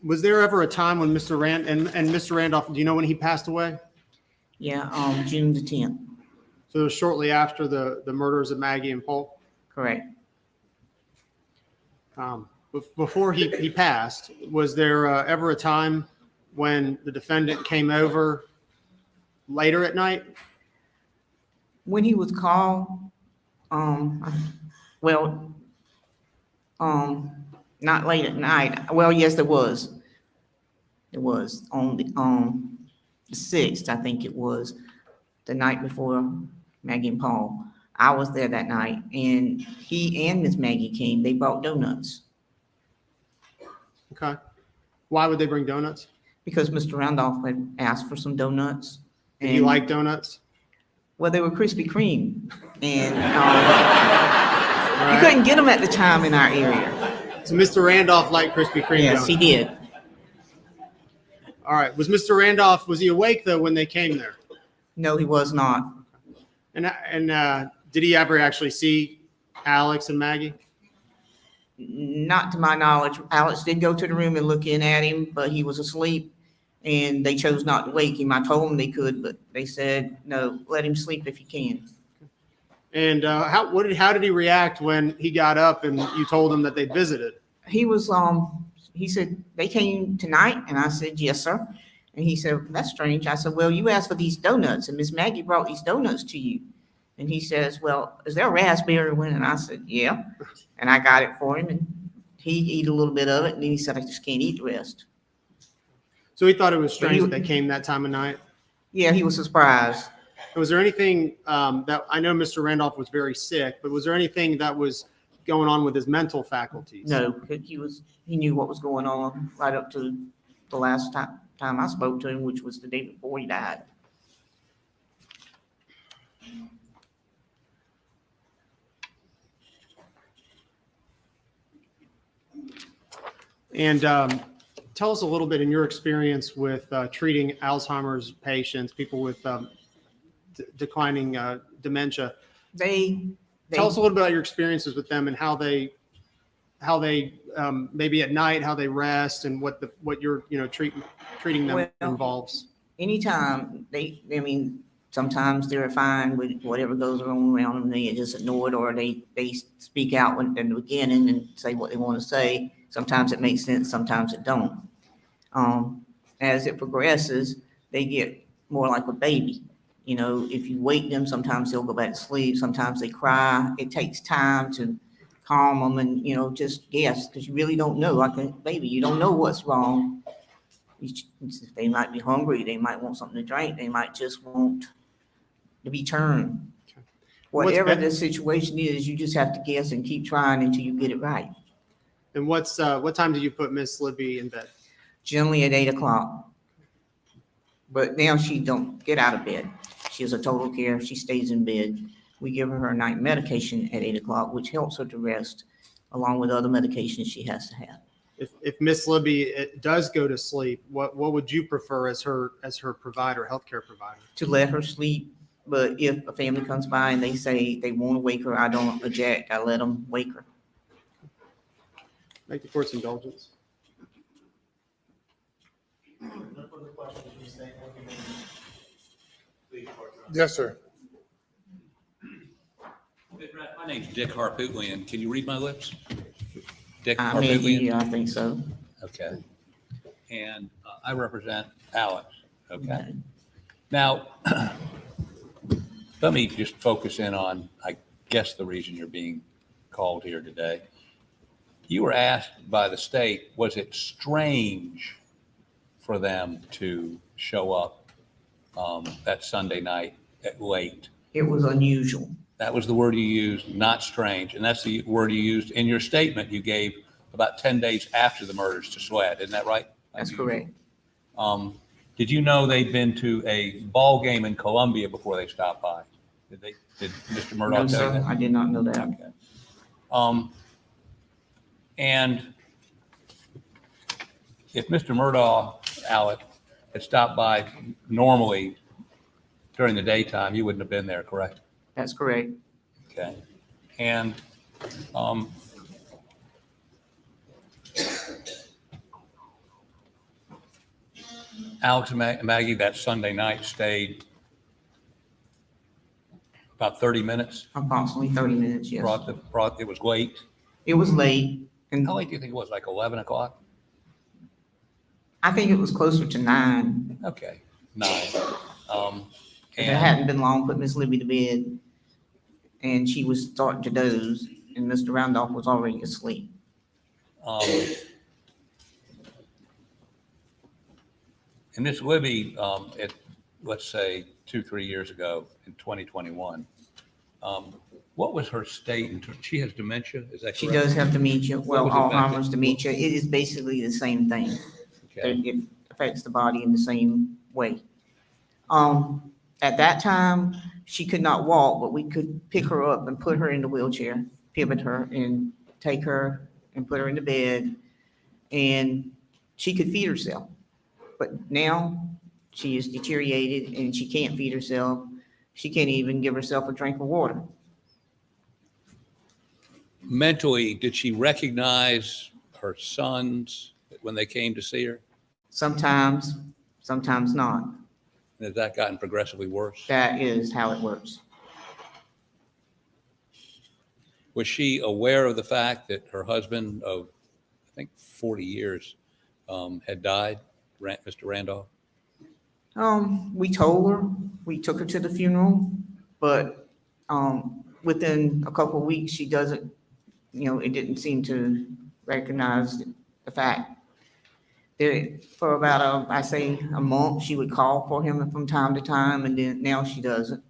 Was there ever a time when Mr. Mr. Randolph, do you know when he passed away? Yeah, June the 10th. So it was shortly after the murders of Maggie and Paul? Correct. Before he passed, was there ever a time when the defendant came over later at night? When he was called, not late at night. Well, yes, there was. It was on the 6th, I think it was, the night before Maggie and Paul. I was there that night, and he and Miss Maggie came. They brought donuts. Okay. Why would they bring donuts? Because Mr. Randolph had asked for some donuts. And you like donuts? Well, they were Krispy Kreme, and you couldn't get them at the time in our area. So Mr. Randolph liked Krispy Kreme Yes, donuts? he did. All right. Was Mr. Randolph, was he awake though when they came there? No, he was not. And did he ever actually see Alex and Maggie? Not to my knowledge. Alex did go to the room and look in at him, but he was asleep, and they chose not to wake him. I told them they could, but they said, no, let him sleep if he can. And how did he react when he got up and you told him that they'd visited? He was, he said, they came tonight, and I said, yes, sir. And he said, that's strange. I said, well, you asked for these donuts, and Miss Maggie brought these donuts to you. And he says, well, is there a raspberry one? And I said, yeah. And I got it for him, and he ate a little bit of it, and then he said, I just can't eat the rest. So he thought it was strange that they came that time of night? Yeah, he was surprised. Was there anything that, I know Mr. Randolph was very sick, but was there anything that was going on with his mental faculties? No, he knew what was going on right up to the last time I spoke to him, which was the day before he died. And tell us a little bit in your experience with treating Alzheimer's patients, people with declining dementia. Tell us a little bit about your experiences with them and how they maybe at night, how they rest and what your treating them involves. Anytime sometimes they're fine with whatever goes on around them. They just ignore it, or they speak out in the beginning and say what they want to say. Sometimes it makes sense, sometimes it don't. As it progresses, they get more like a baby. You know, if you wake them, sometimes they'll go back to sleep. Sometimes they cry. It takes time to calm them and, just guess, because you really don't know. Like a baby, you don't know what's wrong. They might be hungry. They might want something to drink. They might just want to be turned. Whatever the situation is, you just have to guess and keep trying until you get it right. And what time did you put Miss Libby in bed? Generally at 8 o'clock. But now she don't get out of bed. She has a total care. She stays in bed. We give her night medication at 8 o'clock, which helps her to rest, along with other medications she has to have. If Miss Libby does go to sleep, what would you prefer as her provider, healthcare provider? To let her sleep, but if a family comes by and they say they want to wake her, I don't object. I let them wake her. Thank you for its indulgence. Yes, sir. My name's Dick Harpootlian. Can you read my lips? Dick Maybe, I think so. Okay. And I represent Alex. Okay. Now, let me just focus in on, I guess, the reason you're being called here today. You were asked by the state, was it strange for them to show up that Sunday night at late? It was unusual. That was the word you used, not strange. And that's the word you used in your statement you gave about 10 days after the murders to Sweat. Isn't that right? That's correct. Did you know they'd been to a ball game in Columbia before they stopped by? Did Mr. Murdaugh No, tell you sir, that? I did not know that. And if Mr. Murdaugh, Alec, had stopped by normally during the daytime, you wouldn't have been there, correct? That's correct. Okay. And Alex and Maggie that Sunday night stayed about 30 minutes? Approximately 30 minutes, yes. It was late? It was late. And how late do you think it was, like 11 o'clock? I think it was closer to 9. Okay, 9. It hadn't been long, put Miss Libby to bed, and she was starting to doze, and Mr. Randolph was already asleep. And Miss Libby, let's say 2-3 years ago in 2021, what was her state? She has dementia, is that correct? She does have dementia, well, What was it back Alzheimer's then? dementia. It is basically the same thing. Okay. It affects the body in the same way. At that time, she could not walk, but we could pick her up and put her in the wheelchair, pivot her and take her and put her in the bed, and she could feed herself. But now she is deteriorated and she can't feed herself. She can't even give herself a drink of water. Mentally, did she recognize her sons when they came to see her? Sometimes, sometimes not. And has that gotten progressively worse? That is how it works. Was she aware of the fact that her husband of, I think, 40 years had died, Mr. Randolph? We told her, we took her to the funeral, but within a couple of weeks, she doesn't, it didn't seem to recognize the fact. For about, I say, a month, she would call for him from time to time, and then now she doesn't.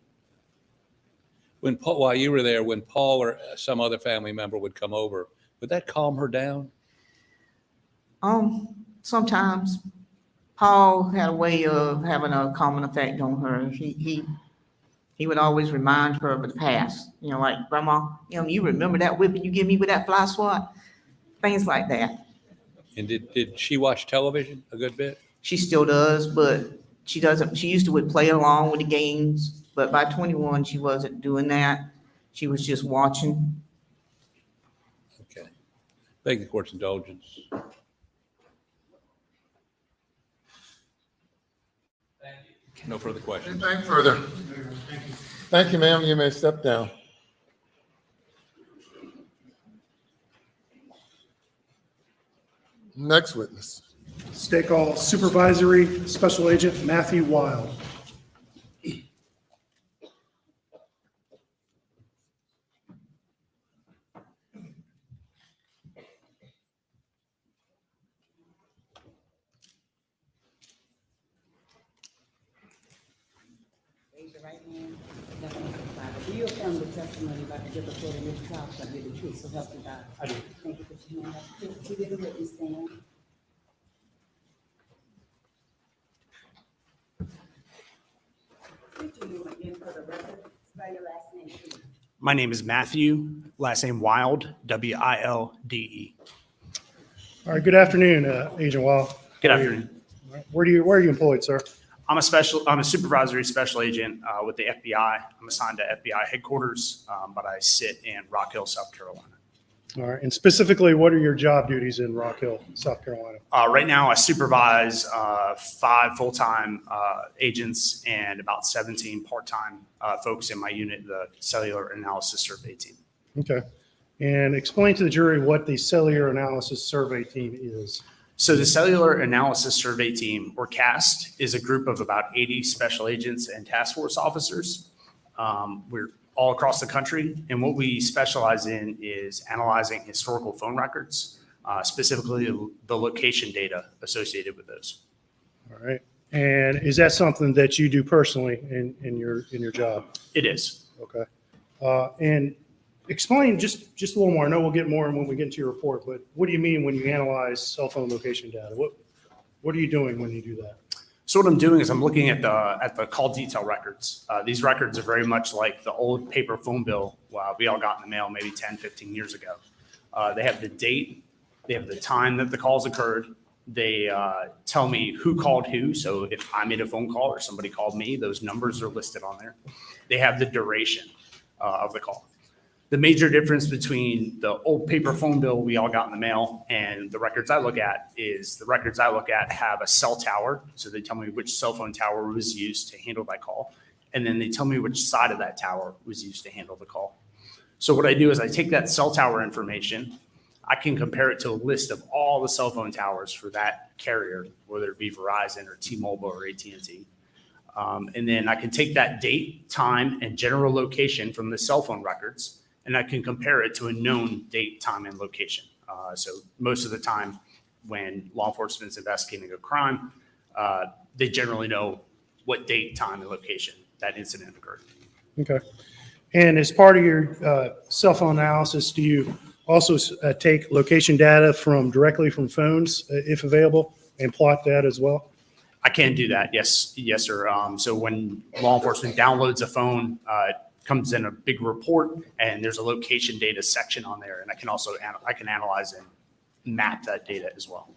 While you were there, when Paul or some other family member would come over, would that calm her down? Sometimes. Paul had a way of having a calming effect on her. He would always remind her of the past. Like, Grandma, you remember that whipping you give me with that fly swat? Things like that. And did she watch television a good bit? She still does, but she doesn't. She used to play along with the games, but by 21, she wasn't doing that. She was just watching. Okay. Beg the court's indulgence. No further questions. Anything further? Thank you, ma'am. You may step down. Next witness. State Call Supervisory Special Agent Matthew Wild. Raise your right hand. Left hand to the Bible. Do you affirm the testimony about to give the court in this trial shall be the truth, so help you God? I do. Thank you for your hand up. Please give the witness stand. Could you again for the record spell your last name, please? My name is Matthew, last name Wild, W-I-L-D-E. All right, good afternoon, Agent Wild. Good How are you? afternoon. All right, where are you employed, sir? I'm a supervisory special agent with the FBI. I'm assigned to FBI headquarters, but I sit in Rock Hill, South Carolina. All right, and specifically, what are your job duties in Rock Hill, South Carolina? Right now, I supervise 5 full-time agents and about 17 part-time folks in my unit, the Cellular Analysis Survey Team. Okay, and explain to the jury what the Cellular Analysis Survey Team is. So the Cellular Analysis Survey Team, or CAST, is a group of about 80 special agents and task force officers. We're all across the country, and what we specialize in is analyzing historical phone records, specifically the location data associated with those. All right, and is that something that you do personally in your job? It is. Okay. And explain just a little more. I know we'll get more when we get into your report, but what do you mean when you analyze cell phone location data? What are you doing when you do that? So what I'm doing is I'm looking at the call detail records. These records are very much like the old paper phone bill we all got in the mail maybe 10, 15 years ago. They have the date, they have the time that the calls occurred. They tell me who called who. So if I made a phone call or somebody called me, those numbers are listed on there. They have the duration of the call. The major difference between the old paper phone bill we all got in the mail and the records I look at is the records I look at have a cell tower. So they tell me which cell phone tower was used to handle that call. And then they tell me which side of that tower was used to handle the call. So what I do is I take that cell tower information, I can compare it to a list of all the cell phone towers for that carrier, whether it be Verizon or T-Mobile or AT&T. And then I can take that date, time, and general location from the cell phone records, and I can compare it to a known date, time, and location. So most of the time when law enforcement's investigating a crime, they generally know what date, time, and location that incident occurred. Okay. And as part of your cell phone analysis, do you also take location data directly from phones, if available, and plot that as well? I can do that. Yes, sir. So when law enforcement downloads a phone, it comes in a big report, and there's a location data section on there, and I can also I can analyze and map that data as well.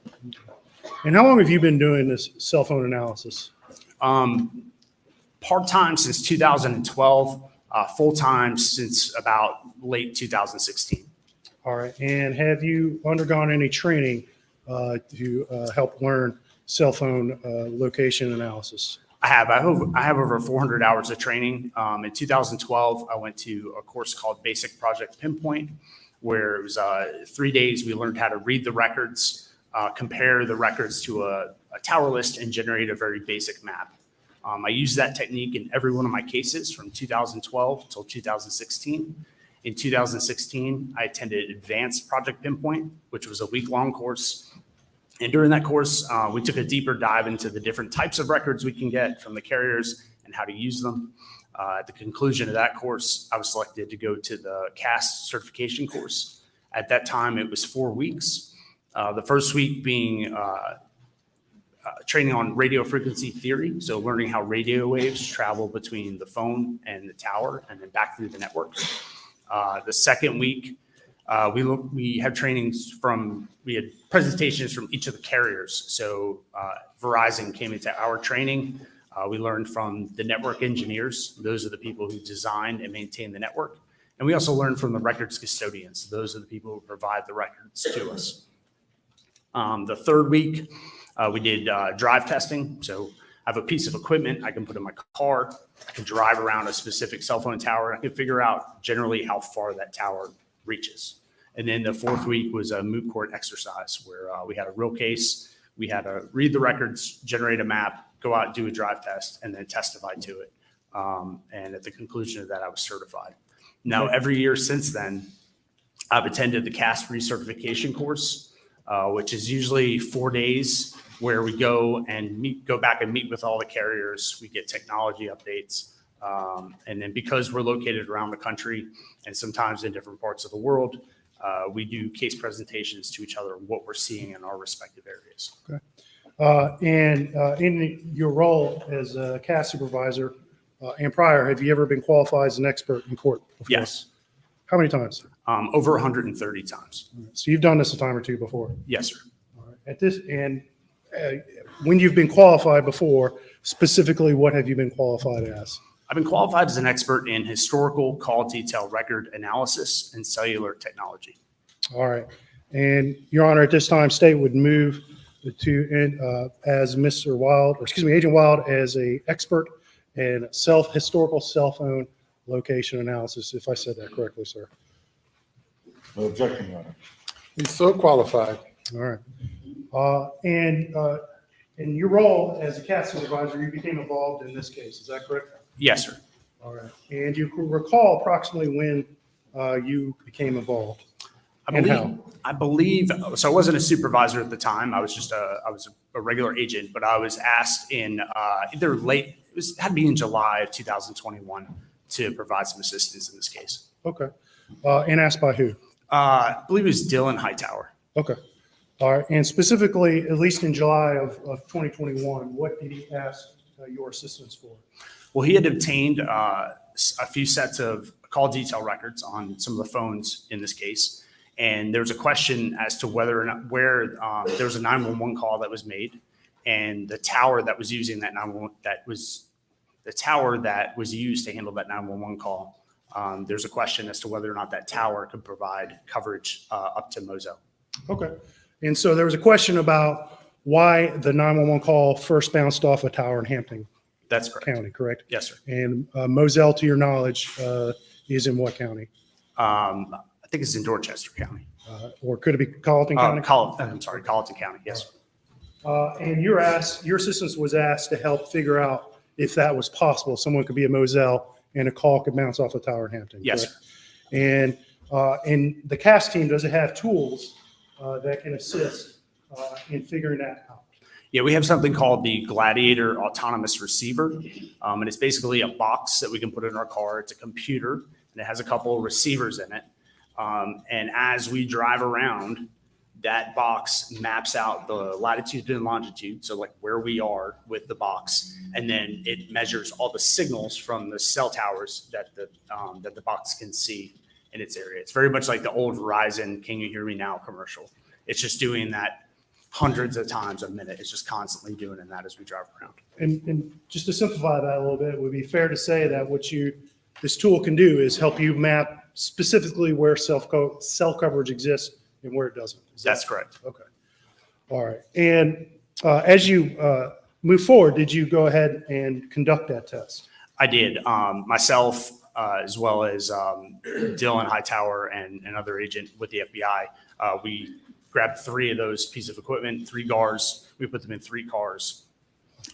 And how long have you been doing this cell phone analysis? Part-time since 2012, full-time since about late 2016. All right. And have you undergone any training to help learn cell phone location analysis? I have over 400 hours of training. In 2012, I went to a course called Basic Project Pinpoint, where it was 3 days. We learned how to read the records, compare the records to a tower list, and generate a very basic map. I used that technique in every one of my cases from 2012 till 2016. In 2016, I attended Advanced Project Pinpoint, which was a week-long course. And during that course, we took a deeper dive into the different types of records we can get from the carriers and how to use them. At the conclusion of that course, I was selected to go to the CAST certification course. At that time, it was 4 weeks. The first week being training on radio frequency theory, so learning how radio waves travel between the phone and the tower and then back through the network. The second week, we had we had presentations from each of the carriers. So Verizon came into our training. We learned from the network engineers. Those are the people who design and maintain the network. And we also learned from the records custodians. Those are the people who provide the records to us. The third week, we did drive testing. So I have a piece of equipment I can put in my car. I can drive around a specific cell phone tower. And I can figure out generally how far that tower reaches. And then the fourth week was a moot court exercise where we had a real case. We had to read the records, generate a map, go out, do a drive test, and then testify to it. And at the conclusion of that, I was certified. Now, every year since then, I've attended the CAST recertification course, which is usually 4 days where we go back and meet with all the carriers. We get technology updates. And then because we're located around the country and sometimes in different parts of the world, we do case presentations to each other, what we're seeing in our respective areas. Okay. And in your role as a CAS supervisor and prior, have you ever been qualified as an expert in court before? Yes. How many times? Over 130 times. So you've done this a time or two before? Yes, sir. All right. When you've been qualified before, specifically, what have you been qualified as? I've been qualified as an expert in historical call detail record analysis and cellular technology. All right. And Your Honor, at this time, state would move to as Mr. Wild, or excuse me, Agent Wild, as a expert in historical cell phone location analysis, if I said that correctly, sir. No objection, Your Honor. He's so qualified. All right. And in your role as a CAS supervisor, you became involved in this case. Is that correct? Yes, sir. All right. And you can recall approximately when you became involved? I believe, so I wasn't a supervisor at the time. I was a regular agent, but I was asked in either had to be in July of 2021 to provide some assistance in this case. Okay. And asked by who? I believe it was Dylan Hightower. Okay. All right. And specifically, at least in July of 2021, what did he ask your assistance for? Well, he had obtained a few sets of call detail records on some of the phones in this case. And there was a question as to whether or not where there was a 911 call that was made, and the tower that was using that 911, that was the tower that was used to handle that 911 call. There's a question as to whether or not that tower could provide coverage up to Moselle. Okay. And so there was a question about why the 911 call first bounced off a tower in Hampton That's correct. County, correct? Yes, sir. And Moselle, to your knowledge, is in what county? I think it's in Dorchester County. Or could it be Colleton County? I'm sorry, Colleton County. Yes. And your assistance was asked to help figure out if that was possible. Someone could be at Moselle and a call could bounce off a tower in Hampton. Yes, correct? And the CAS team, does it have tools that can assist in figuring that out? Yeah, we have something called the Gladiator Autonomous Receiver. And it's basically a box that we can put in our car. It's a computer, and it has a couple of receivers in it. And as we drive around, that box maps out the latitude and longitude, so like where we are with the box, and then it measures all the signals from the cell towers that the box can see in its area. It's very much like the old Verizon "Can You Hear Me Now" commercial. It's just doing that hundreds of times a minute. It's just constantly doing that as we drive around. And just to simplify that a little bit, it would be fair to say that what this tool can do is help you map specifically where cell coverage exists and where it doesn't. That's correct. Okay. All right. And as you move forward, did you go ahead and conduct that test? I did. Myself, as well as Dylan Hightower and another agent with the FBI, we grabbed 3 of those pieces of equipment, 3 GARs. We put them in 3 cars.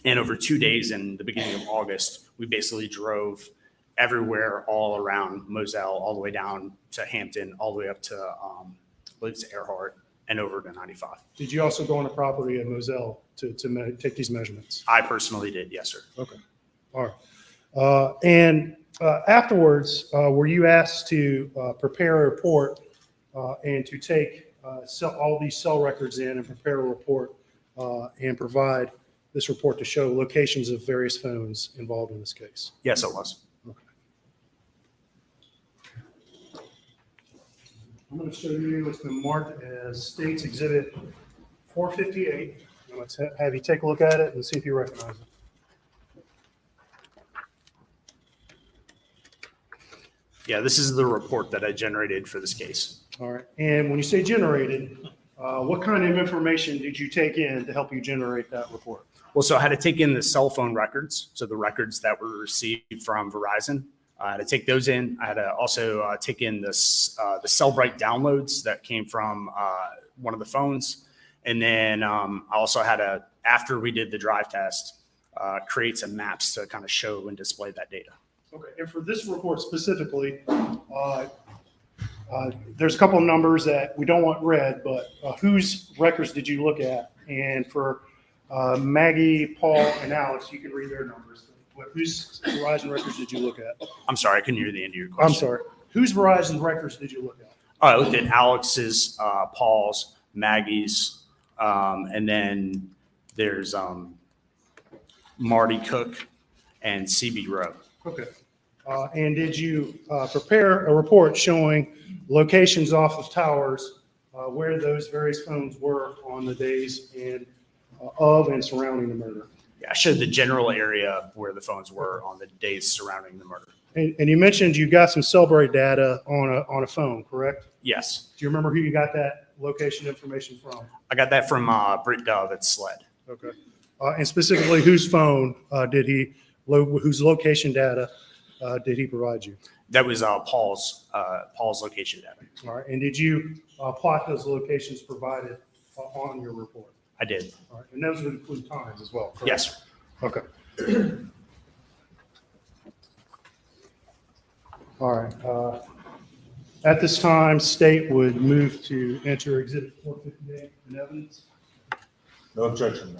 And over 2 days in the beginning of August, we basically drove everywhere all around Moselle, all the way down to Hampton, all the way up to, I believe it's Earhart, and over to 95. Did you also go on the property at Moselle to take these measurements? I personally did, yes, sir. Okay. All right. And afterwards, were you asked to prepare a report and to take all these cell records in and prepare a report and provide this report to show locations of various phones involved in this case? Yes, it was. I'm going to show you what's been marked as State's Exhibit 458. And let's have you take a look at it and see if you recognize it. Yeah, this is the report that I generated for this case. All right. And when you say generated, what kind of information did you take in to help you generate that report? Well, so I had to take in the cell phone records, so the records that were received from Verizon. I had to take those in. I had to also take in the Cellbrite downloads that came from one of the phones. And then I also had to, after we did the drive test, create some maps to kind of show and display that data. Okay. And for this report specifically, there's a couple of numbers that we don't want read, but whose records did you look at? And for Maggie, Paul, and Alex, you can read their numbers. Whose Verizon records did you look at? I'm sorry, I couldn't hear the end of your question. I'm sorry. Whose Verizon records did you look at? I looked at Alex's, Paul's, Maggie's, and then there's Marty Cook and CB Rowe. Okay. And did you prepare a report showing locations off of towers where those various phones were on the days of and surrounding the murder? Yeah, I showed the general area where the phones were on the days surrounding the murder. And you mentioned you got some Cellbrite data on a phone, correct? Yes. Do you remember who you got that location information from? I got that from Britt Dove at SLED. Okay. And specifically, whose phone whose location data did he provide you? That was Paul's location data. All right. And did you plot those locations provided on your report? I did. All right. And those would include times as well, correct? Yes, sir. Okay. All right. At this time, state would move to enter Exhibit 458 in evidence. No objection.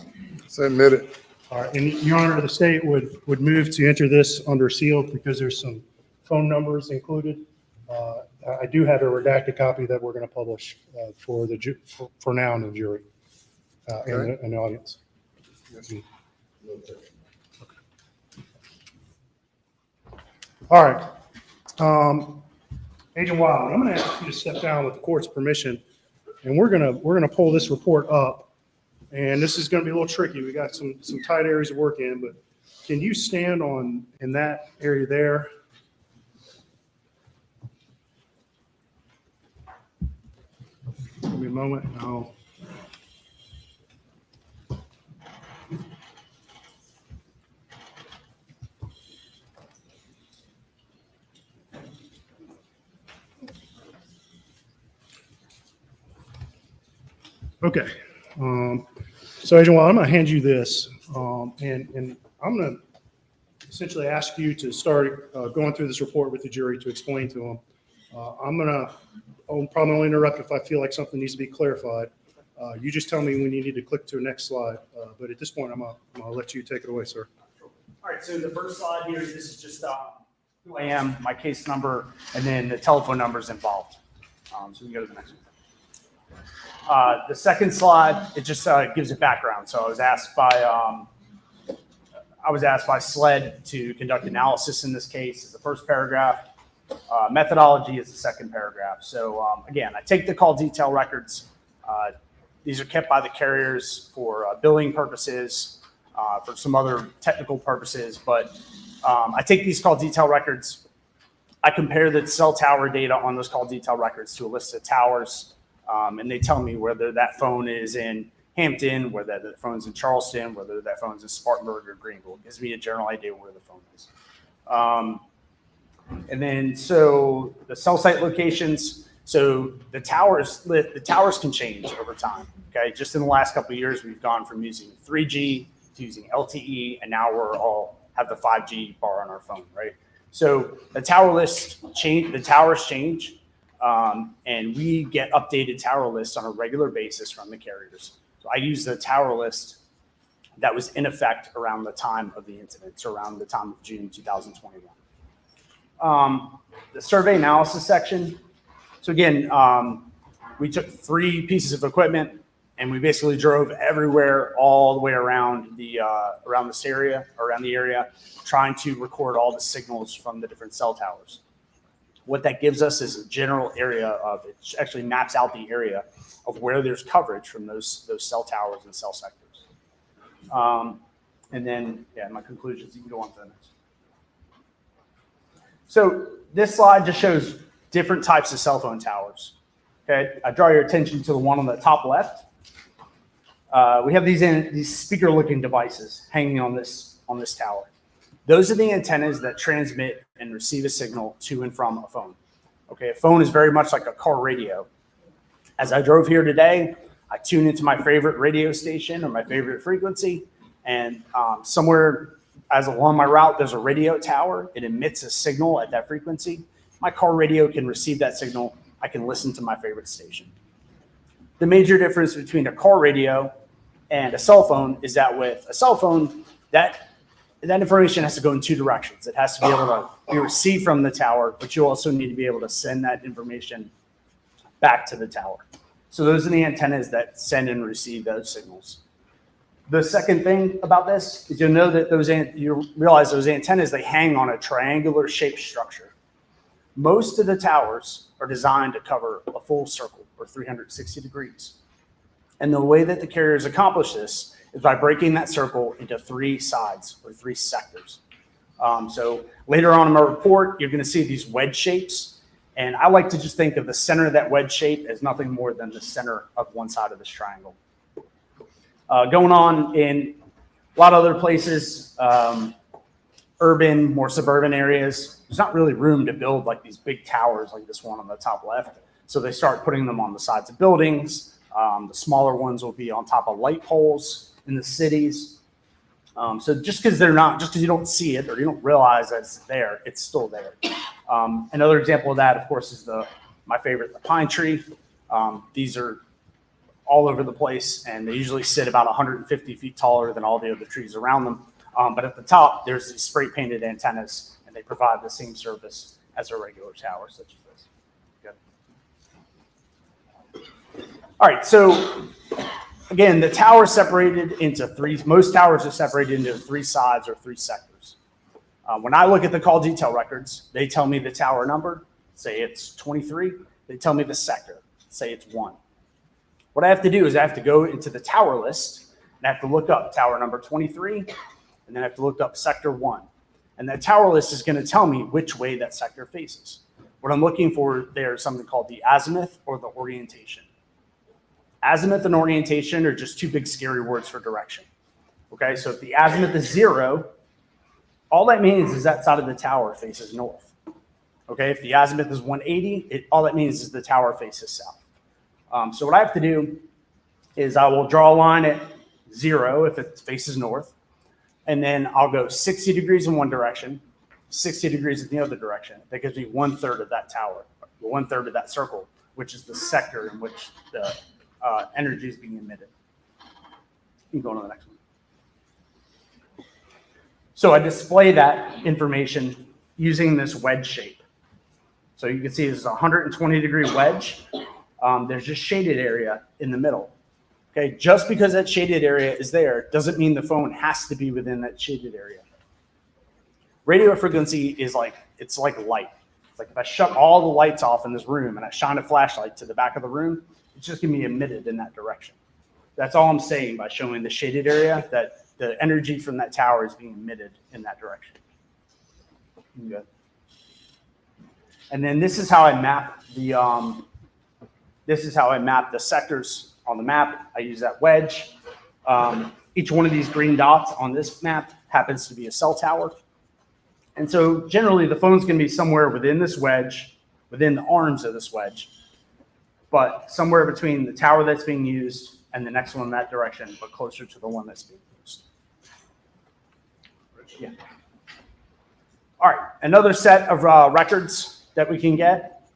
So admitted. All right. And Your Honor, the state would move to enter this under seal because there's some phone numbers included. I do have a redacted copy that we're going to publish for now in the jury and the audience. All right. Agent Wild, I'm going to ask you to step down with the court's permission, and we're gonna pull this report up. And this is going to be a little tricky. We got some tight areas to work in, but can you stand in that area there? Give me a moment. No. Okay. So Agent Wild, I'm going to hand you this, and I'm going to essentially ask you to start going through this report with the jury to explain to them. I'll probably only interrupt if I feel like something needs to be clarified. You just tell me when you need to click to the next slide. But at this point, I'm going to let you take it away, sir. All right, so the first slide here, this is just who I am, my case number, and then the telephone numbers involved. So we can go to the next one. The second slide, it just gives a background. So I was asked by SLED to conduct analysis in this case is the first paragraph. Methodology is the second paragraph. So again, I take the call detail records. These are kept by the carriers for billing purposes, for some other technical purposes. But I take these call detail records. I compare the cell tower data on those call detail records to a list of towers. And they tell me whether that phone is in Hampton, whether that phone's in Charleston, whether that phone's in Spartanburg or Greenville. It gives me a general idea where the phone is. And then, so the cell site locations, so the towers can change over time. Okay, just in the last couple of years, we've gone from using 3G to using LTE, and now we're all have the 5G bar on our phone, right? So the tower list change, the towers change. And we get updated tower lists on a regular basis from the carriers. So I use the tower list that was in effect around the time of the incident, so around the time of June 2021. The survey analysis section. So again, we took 3 pieces of equipment and we basically drove everywhere, all the way around around this area, around the area, trying to record all the signals from the different cell towers. What that gives us is a general area of, it actually maps out the area of where there's coverage from those cell towers and cell sectors. And then, yeah, my conclusions, you can go on to the next. So this slide just shows different types of cell phone towers. Okay, I draw your attention to the one on the top left. We have these speaker-looking devices hanging on this tower. Those are the antennas that transmit and receive a signal to and from a phone. Okay, a phone is very much like a car radio. As I drove here today, I tune into my favorite radio station or my favorite frequency, and somewhere along my route, there's a radio tower. It emits a signal at that frequency. My car radio can receive that signal. I can listen to my favorite station. The major difference between a car radio and a cell phone is that with a cell phone, that information has to go in 2 directions. It has to be able to be received from the tower, but you also need to be able to send that information back to the tower. So those are the antennas that send and receive those signals. The second thing about this is you'll know that you realize those antennas, they hang on a triangular shaped structure. Most of the towers are designed to cover a full circle or 360 degrees. And the way that the carriers accomplish this is by breaking that circle into 3 sides or 3 sectors. So later on in my report, you're going to see these wedge shapes. And I like to just think of the center of that wedge shape as nothing more than the center of one side of this triangle. Going on in a lot of other places, urban, more suburban areas, there's not really room to build like these big towers like this one on the top left. So they start putting them on the sides of buildings. The smaller ones will be on top of light poles in the cities. So just because you don't see it or you don't realize that it's there, it's still there. Another example of that, of course, is my favorite, the pine tree. These are all over the place, and they usually sit about 150 feet taller than all the other trees around them. But at the top, there's these spray painted antennas, and they provide the same service as a regular tower such as this. Okay. All right, so again, the tower is separated into most towers are separated into 3 sides or 3 sectors. When I look at the call detail records, they tell me the tower number, say it's 23. They tell me the sector, say it's 1. What I have to do is I have to go into the tower list and I have to look up tower number 23, and then I have to look up sector 1. And that tower list is going to tell me which way that sector faces. What I'm looking for there is something called the azimuth or the orientation. Azimuth and orientation are just 2 big scary words for direction. Okay, so if the azimuth is 0, all that means is that side of the tower faces north. Okay, if the azimuth is 180, all that means is the tower faces south. So what I have to do is I will draw a line at 0 if it faces north, and then I'll go 60 degrees in one direction, 60 degrees in the other direction. That gives me 1/3 of that tower, 1/3 of that circle, which is the sector in which the energy is being emitted. You can go on to the next one. So I display that information using this wedge shape. So you can see this is a 120-degree wedge. There's just shaded area in the middle. Okay, just because that shaded area is there doesn't mean the phone has to be within that shaded area. Radio frequency is it's like light. It's like if I shut all the lights off in this room and I shine a flashlight to the back of the room, it's just going to be emitted in that direction. That's all I'm saying by showing the shaded area, that the energy from that tower is being emitted in that direction. Good. And then this is how I map the sectors on the map. I use that wedge. Each one of these green dots on this map happens to be a cell tower. And so generally the phone's going to be somewhere within this wedge, within the arms of this wedge, but somewhere between the tower that's being used and the next one in that direction, but closer to the one that's being used. Yeah. All right, another set of records that we can get,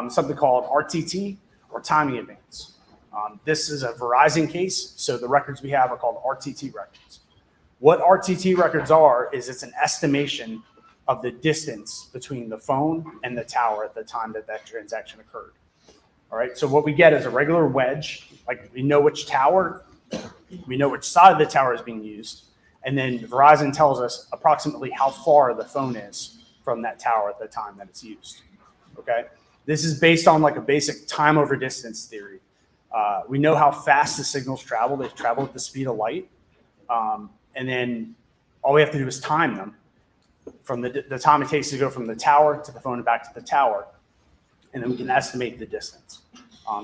something called RTT, or timing advance. This is a Verizon case, so the records we have are called RTT records. What RTT records are is it's an estimation of the distance between the phone and the tower at the time that that transaction occurred. All right, so what we get is a regular wedge, like we know which tower, we know which side of the tower is being used, and then Verizon tells us approximately how far the phone is from that tower at the time that it's used. Okay, this is based on like a basic time over distance theory. We know how fast the signals travel. They travel at the speed of light. And then all we have to do is time them from the time it takes to go from the tower to the phone and back to the tower. And then we can estimate the distance.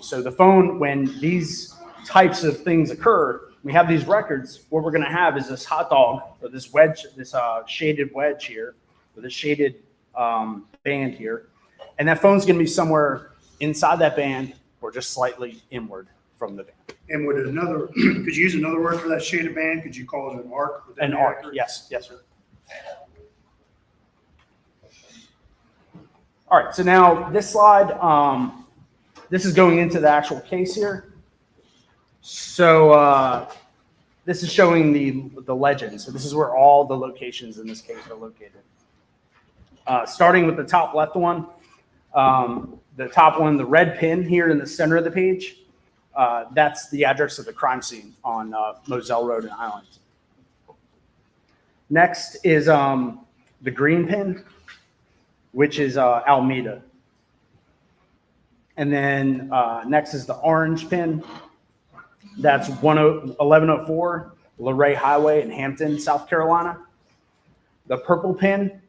So the phone, when these types of things occur, we have these records. What we're going to have is this hot dog, or this wedge, this shaded wedge here, or this shaded band here. And that phone's going to be somewhere inside that band or just slightly inward from the band. And would could you use another word for that shaded band? Could you call it an arc? An arc, yes, sir. All right, so now this slide, this is going into the actual case here. So this is showing the legend. So this is where all the locations in this case are located. Starting with the top left one, the top one, the red pin here in the center of the page, that's the address of the crime scene on Moselle Road in Islandton. Next is the green pin, which is Alameda. And then next is the orange pin. That's 1104 Luray Highway in Hampton, South Carolina. The purple pin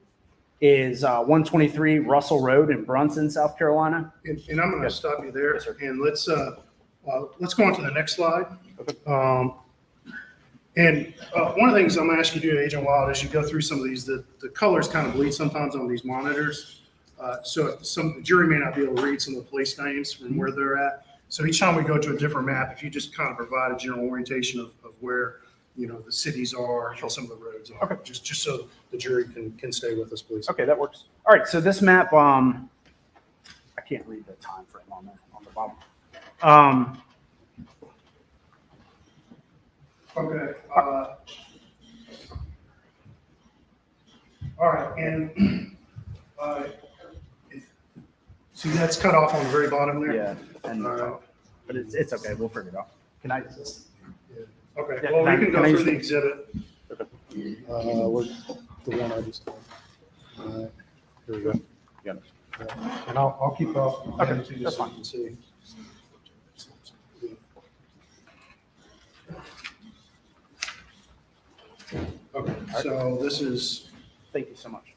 is 123 Russell Road in Brunson, South Carolina. And I'm going to stop you there, and let's go on to the next slide. One of the things I'm going to ask you to do, Agent Wild, as you go through some of these, the colors kind of bleed sometimes on these monitors. So the jury may not be able to read some of the place names from where they're at. So each time we go to a different map, if you just kind of provide a general orientation of where the cities are and some of the roads are, just so the jury can stay with us, please. Okay, that works. All right, so this map, I can't read the time frame on the bottom. Okay. All right, and See, that's cut off on the very bottom there? Yeah, and, All right. but it's okay, we'll figure it out. Can I? Okay, Yeah, well, we can I- can can go I through use the the- exhibit. What, the one I just did. All right, here we go. Got it. And I'll keep up. Okay, too, that's so you fine. can see. Okay, so this is, Thank you so much.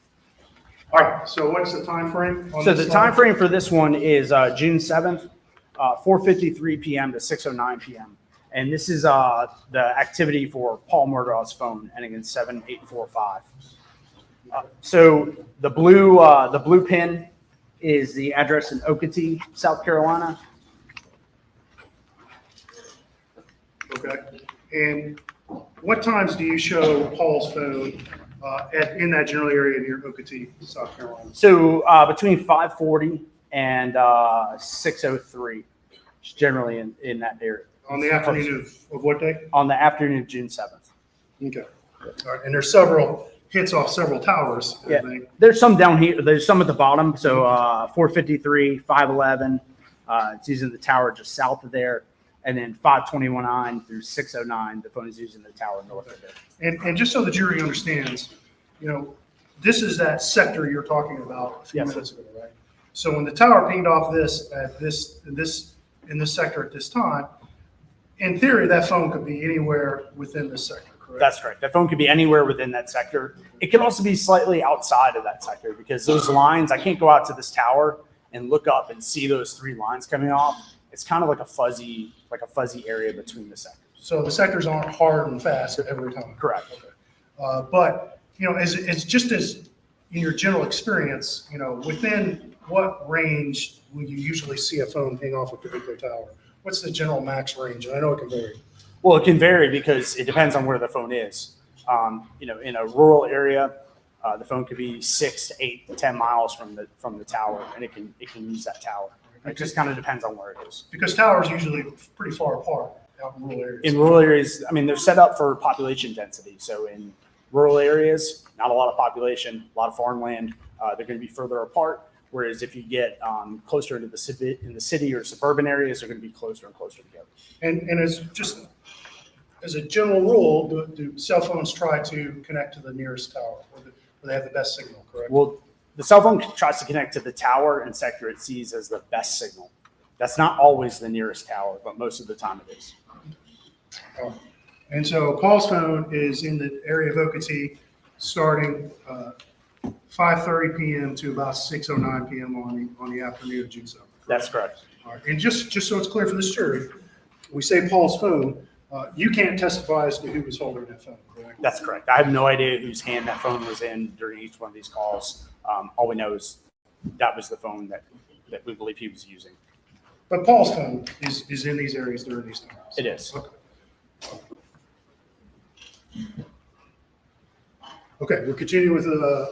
all right, so what's the time frame? on So this the slide? time frame for this one is June 7th, 4:53 PM to 6:09 PM. And this is the activity for Paul Murdaugh's phone ending in 7845. So the blue pin is the address in Okatee, South Carolina. Okay, and what times do you show Paul's phone in that general area near Okatee, South Carolina? So between 5:40 and 6:03, generally in that area. On the afternoon of what day? On the afternoon of June 7th. Okay, all right, and there's several hits off several towers, I Yeah, think. there's some down here. There's some at the bottom. So 453, 511. It's using the tower just south of there, and then 521 through 609. The phone is using the tower north of there. And just so the jury understands, you know, this is that sector you're talking about a few Yes, minutes ago, right? So when the tower pinged off this at in this sector at this time, in theory, that phone could be anywhere within this sector, correct? That's correct. That phone could be anywhere within that sector. It could also be slightly outside of that sector because those lines, I can't go out to this tower and look up and see those three lines coming off. It's kind of like a fuzzy area between the sectors. So the sectors aren't hard and fast every time. Correct. But, you know, it's just as in your general experience, you know, within what range will you usually see a phone ping off a particular tower? What's the general max range? And I know it can vary. Well, it can vary because it depends on where the phone is. You know, in a rural area, the phone could be 6 to 8 to 10 miles from the tower, and it can use that tower. It just kind of depends on where it is. Because towers usually pretty far apart out in rural areas. In rural areas, I mean, they're set up for population density. So in rural areas, not a lot of population, a lot of farmland, they're going to be further apart. Whereas if you get closer into the city or suburban areas, they're going to be closer and closer together. And as a general rule, do cell phones try to connect to the nearest tower where they have the best signal, correct? Well, the cell phone tries to connect to the tower and sector it sees as the best signal. That's not always the nearest tower, but most of the time it is. And so Paul's phone is in the area of Okatee starting 5:30 p.m. to about 6:09 p.m. on the afternoon of June 7th. That's correct. All right. And just so it's clear for this jury, we say Paul's phone, you can't testify as to who was holding that phone, correct? That's correct. I have no idea whose hand that phone was in during each one of these calls. All we know is that was the phone that we believe he was using. But Paul's phone is in these areas during these times. It is. Okay, we'll continue with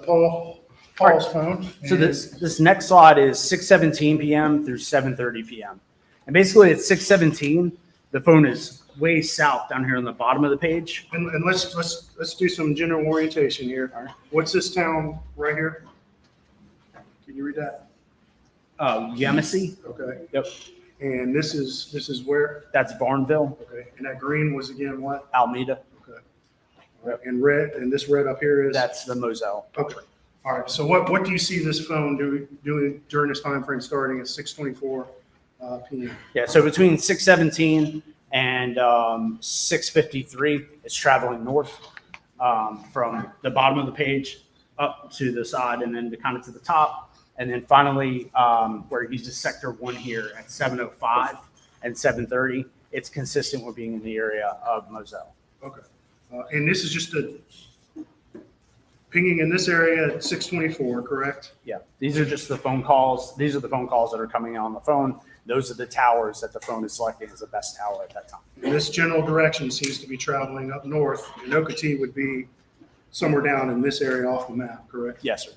Paul's phone. So And- this next slide is 6:17 p.m. through 7:30 p.m. And basically at 6:17, the phone is way south down here on the bottom of the page. And let's do some general orientation here. What's this town right here? Can you read that? Yamasee. Okay. Yep. And this is where? That's Barnville. Okay. And that green was again what? Alameda. Okay. And red, and this red up here is? That's the Moselle. Okay. All right. So what do you see this phone doing during this time frame starting at 6:24 p.m.? Yeah, so between 6:17 and 6:53, it's traveling north from the bottom of the page up to the side and then kind of to the top. And then finally, where it uses sector 1 here at 7:05 and 7:30, it's consistent with being in the area of Moselle. Okay. And this is just a pinging in this area at 6:24, correct? Yeah, these are just the phone calls. These are the phone calls that are coming on the phone. Those are the towers that the phone is selecting as the best tower at that time. And this general direction seems to be traveling up north, and Okatee would be somewhere down in this area off the map, correct? Yes, sir.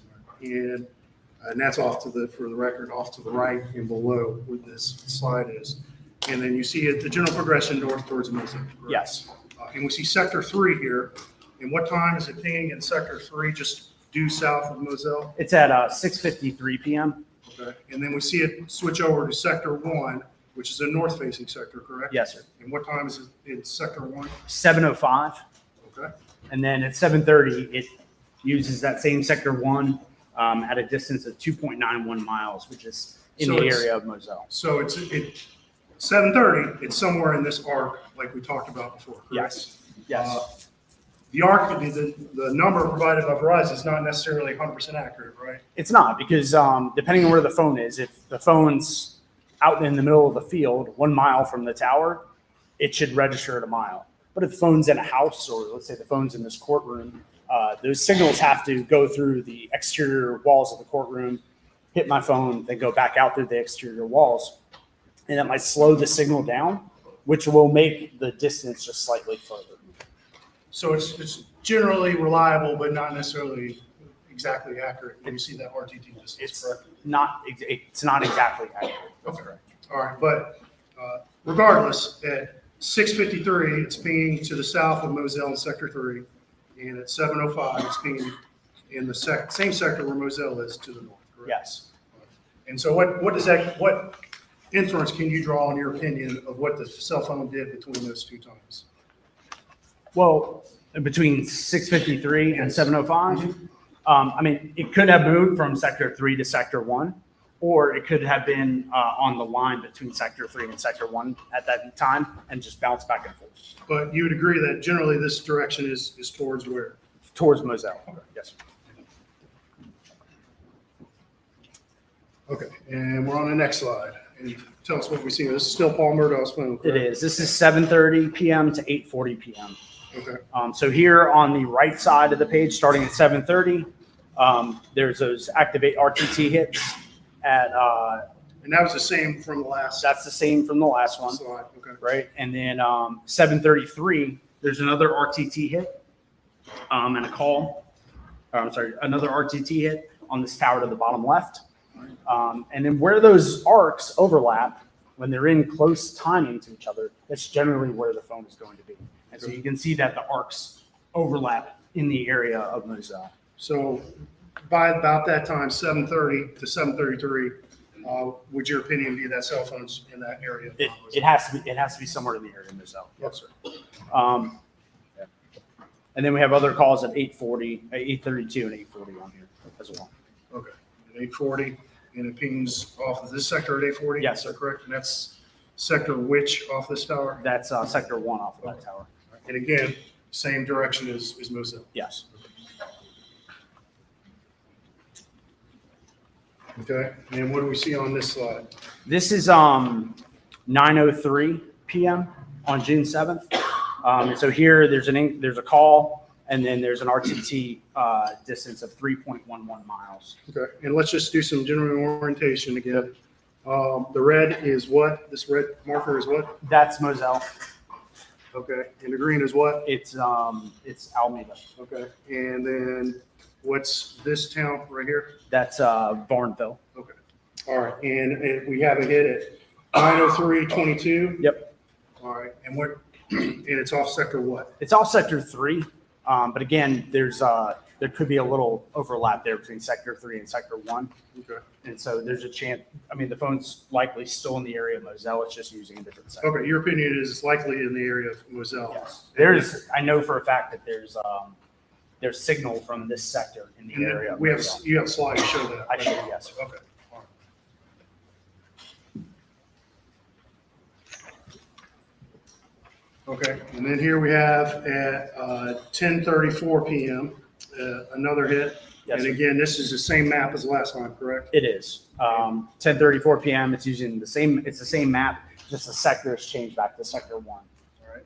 And that's off to for the record, off to the right and below where this slide is. And then you see the general progression north towards Moselle. correct? Yes. And we see sector 3 here. And what time is it pinging in sector 3, just due south of Moselle? It's at 6:53 p.m. Okay. And then we see it switch over to sector 1, which is a north-facing sector, correct? Yes, sir. And what time is it in sector 1? 7:05. Okay. And then at 7:30, it uses that same sector 1 at a distance of 2.91 miles, which is in So the it's- area of Moselle. So it's 7:30, it's somewhere in this arc like we talked about before, correct? Yes. Yes. The arc, the number provided by Verizon is not necessarily 100% accurate, right? It's not, because depending on where the phone is, if the phone's out in the middle of the field, 1 mile from the tower, it should register at a mile. But if the phone's in a house, or let's say the phone's in this courtroom, those signals have to go through the exterior walls of the courtroom, hit my phone, then go back out through the exterior walls. And that might slow the signal down, which will make the distance just slightly further. So it's generally reliable, but not necessarily exactly accurate when you see that RTT distance, It's correct? it's not exactly accurate. Okay. All right, but regardless, at 6:53, it's pinging to the south of Moselle in sector 3, and at 7:05, it's pinging in the same sector where Moselle is to the north, correct? Yes. And so what inference can you draw, in your opinion, of what the cell phone did between those two times? Well, between 6:53 and 7:05, I mean, it could have moved from sector 3 to sector 1, or it could have been on the line between sector 3 and sector 1 at that time and just bounced back and forth. But you would agree that generally this direction is towards where? Towards Moselle. Okay. Yes. Okay, and we're on the next slide. And tell us what we see. This is still Paul Murdaugh's phone, It correct? is. This is 7:30 p.m. to 8:40 p.m. Okay. So here on the right side of the page, starting at 7:30, there's those activate RTT hits at. And that was the same from the last. That's the same from the last one. Slide. Okay. Right. And then 7:33, there's another RTT hit and a call. I'm sorry, another RTT hit on this tower to the bottom left. And then where those arcs overlap, when they're in close timing to each other, that's generally where the phone is going to be. And so you can see that the arcs overlap in the area of Moselle. So by about that time, 7:30 to 7:33, would your opinion be that cell phones in that area? It has to be somewhere in the area of Moselle. Yes, sir. Yeah. And then we have other calls at 8:40, 8:32, and 8:40 on here as well. Okay. At 8:40, and it pings off of this sector at 8:40? Yes, Is that correct? And that's sector which off this tower? That's sector 1 off of that tower. And again, same direction as Moselle? Yes. Okay, and what do we see on this slide? This is 9:03 p.m. on June 7th. And so here there's a call, and then there's an RTT distance of 3.11 miles. Okay, and let's just do some general orientation again. The red is what? This red marker is what? That's Moselle. Okay, and the green is what? It's Alameda. Okay, and then what's this town right here? That's Barnville. Okay, all right, and we have a hit at 9:03:22. Yep. All right, and what? And it's off sector what? It's all sector 3, but again, there could be a little overlap there between sector 3 and sector 1. Okay. And so there's a chance. I mean, the phone's likely still in the area of Moselle. It's just using a different sector. Okay, your opinion is it's likely in the area of Moselle. Yes. I know for a fact that there's signal from this sector in the And then area. Of we have, Moselle. you have slides to show that. I should, yes. Okay. All right. Okay, and then here we have at 10:34 p.m., another hit. Yes, And sir. again, this is the same map as last time, correct? It is 10:34 p.m. It's using the same. It's the same map. Just the sector has changed back to sector 1. All right,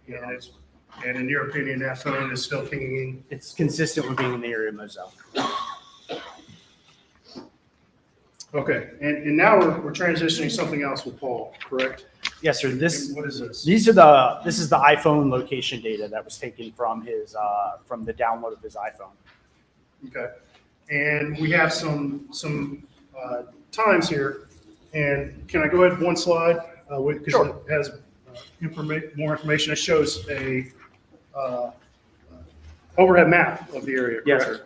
and in your opinion, that phone is still pinging? It's consistent with being in the area of Moselle. Okay, and now we're transitioning something else with Paul, correct? Yes, sir. And what is this? This is the iPhone location data that was taken from his from the download of his iPhone. Okay, and we have some times here, and can I go ahead one slide? Because Sure. it has more information. It shows a overhead map of the area, Yes, correct?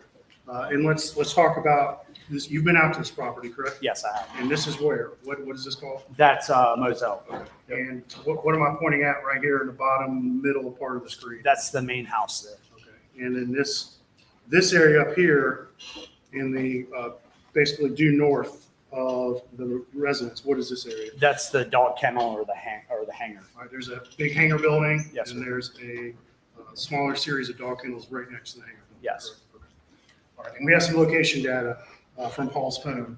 And let's talk about You've been out to this property, correct? Yes, I have. And this is where? What is this called? That's Moselle. And what am I pointing at right here in the bottom middle part of the screen? That's the main house there. Okay. And then this area up here in the basically due north of the residence, what is this area? That's the dog kennel or the hangar. All right, there's a big hangar building. Yes, and sir. there's a smaller series of dog kennels right next to the hangar building. Yes. All right, and we have some location data from Paul's phone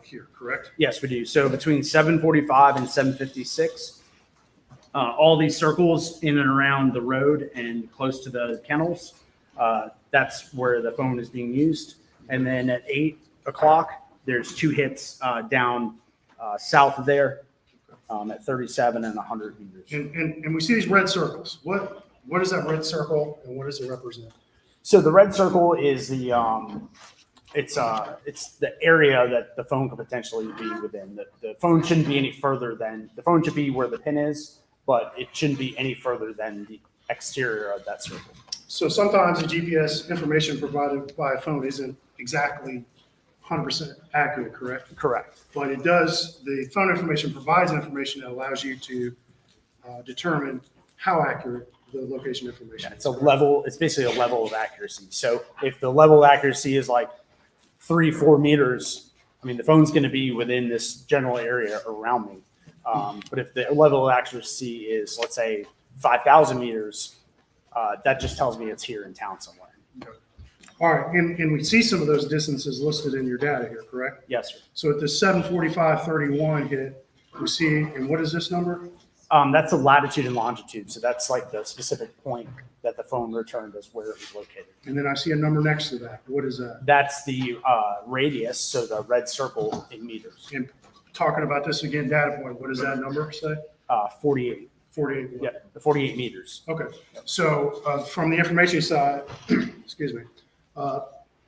here, correct? Yes, we do. So between 7:45 and 7:56, all these circles in and around the road and close to the kennels, that's where the phone is being used. And then at 8 o'clock, there's 2 hits down south of there at 37 and 100 meters. And we see these red circles. What is that red circle and what does it represent? So the red circle is the it's the area that the phone could potentially be within. The phone shouldn't be any further than the phone should be where the pin is, but it shouldn't be any further than the exterior of that circle. So sometimes the GPS information provided by a phone isn't exactly 100% accurate, correct? Correct. But it does, the phone information provides information that allows you to determine how accurate the location information is. It's a level, it's basically a level of accuracy. So if the level of accuracy is like 3-4 meters, I mean, the phone's going to be within this general area around me. But if the level of accuracy is, let's say, 5,000 meters, that just tells me it's here in town somewhere. All right, and we see some of those distances listed in your data here, correct? Yes, sir. So at the 7:45:31 hit, we see, and what is this number? That's the latitude and longitude. So that's like the specific point that the phone returned as where it was located. And then I see a number next to that. What is that? That's the radius, so the red circle in meters. And talking about this again, data point, what does that number say? 48. 48. Yeah, 48 meters. Okay. So from the information side, excuse me.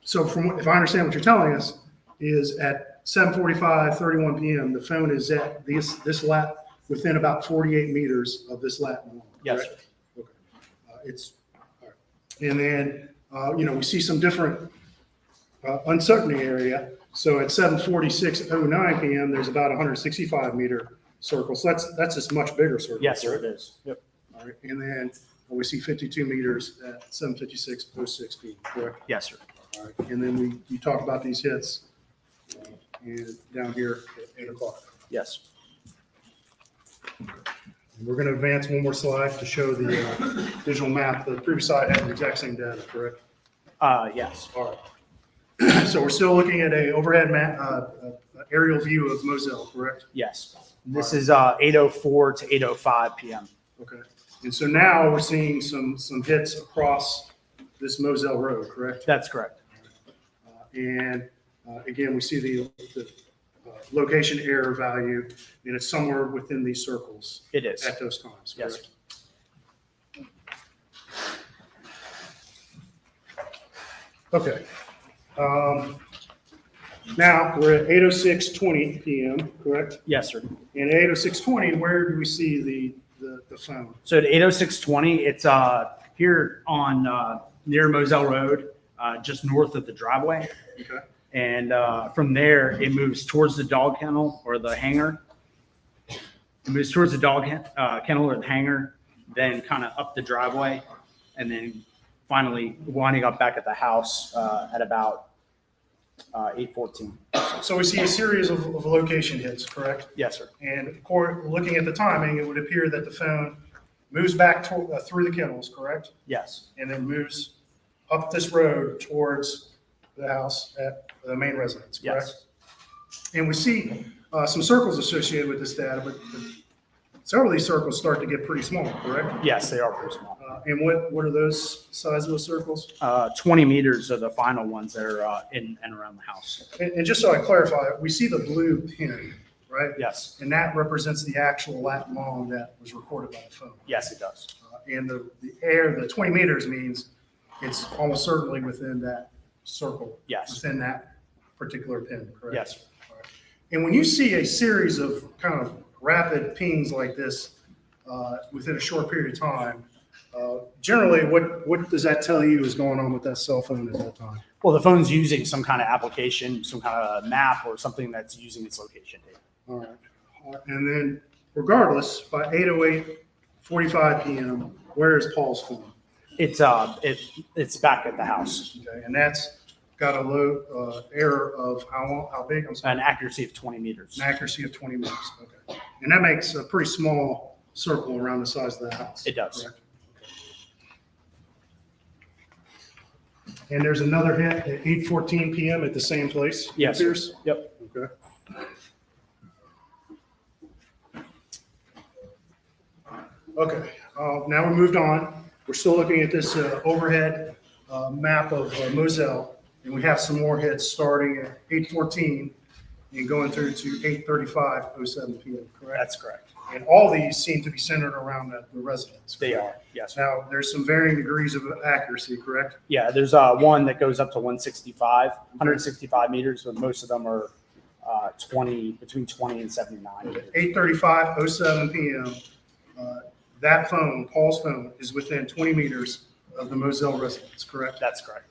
So if I understand what you're telling us, is at 7:45:31 p.m. the phone is at this lat within about 48 meters of this lat wall. Yes. Correct? Okay. It's all right. And then we see some different uncertainty area. So at 7:46:09 p.m. there's about 165 meter circle. So that's just much bigger circle. Yes, sir, it is. Yep. All right. And then we see 52 meters at 7:56:06 p.m. Correct? Yes, sir. All right. And then you talk about these hits and down here at 8 o'clock. Yes. And we're going to advance one more slide to show the digital map. The previous slide had the exact same data, correct? Yes. All right. So we're still looking at a overhead map, aerial view of Moselle, correct? Yes. This is 8:04 to 8:05 p.m. Okay. And so now we're seeing some hits across this Moselle Road, correct? That's correct. And again, we see the location error value, and it's somewhere within these circles. It is. At those times, Yes. correct? Okay. Now, we're at 8:06:20 p.m., correct? Yes, sir. And at 8:06:20, where do we see the phone? So at 8:06:20, it's here on near Moselle Road, just north of the driveway. Okay. And from there, it moves towards the dog kennel or the hangar. It moves towards the dog kennel or the hangar, then kind of up the driveway, and then finally winding up back at the house at about 8:14. So we see a series of location hits, correct? Yes, sir. And of course, looking at the timing, it would appear that the phone moves back through the kennels, correct? Yes. And then moves up this road towards the house at the main residence, correct? Yes. And we see some circles associated with this data, but several of these circles start to get pretty small, correct? Yes, they are pretty small. And what are those size of those circles? 20 meters are the final ones that are in and around the house. And just so I clarify, we see the blue pin, right? Yes. And that represents the actual lat long that was recorded by the phone. Yes, it does. And the 20 meters means it's almost certainly within that circle. Yes. Within that particular pin, correct? Yes. All right. And when you see a series of kind of rapid pings like this within a short period of time, Generally, what does that tell you is going on with that cell phone at that time? Well, the phone's using some kind of application, some kind of map or something that's using its location data. All right. And then regardless, by 8:08:45 p.m., where is Paul's phone? It's back at the house. Okay, and that's got a low error of how big? I'm sorry. An accuracy of 20 meters. An accuracy of 20 meters. Okay. And that makes a pretty small circle around the size of the house. It does. Correct? And there's another hit at 8:14 p.m. at the same place? Yes. Pierce? Yep. Okay. Okay, now we're moved on. We're still looking at this overhead map of Moselle, and we have some more hits starting at 8:14 and going through to 8:35:07 p.m., correct? That's correct. And all these seem to be centered around the residence. They correct? are, yes. Now, there's some varying degrees of accuracy, correct? Yeah, there's one that goes up to 165 meters, but most of them are between 20 and 79. 8:35:07 p.m., that phone, Paul's phone, is within 20 meters of the Moselle residence, correct? That's correct.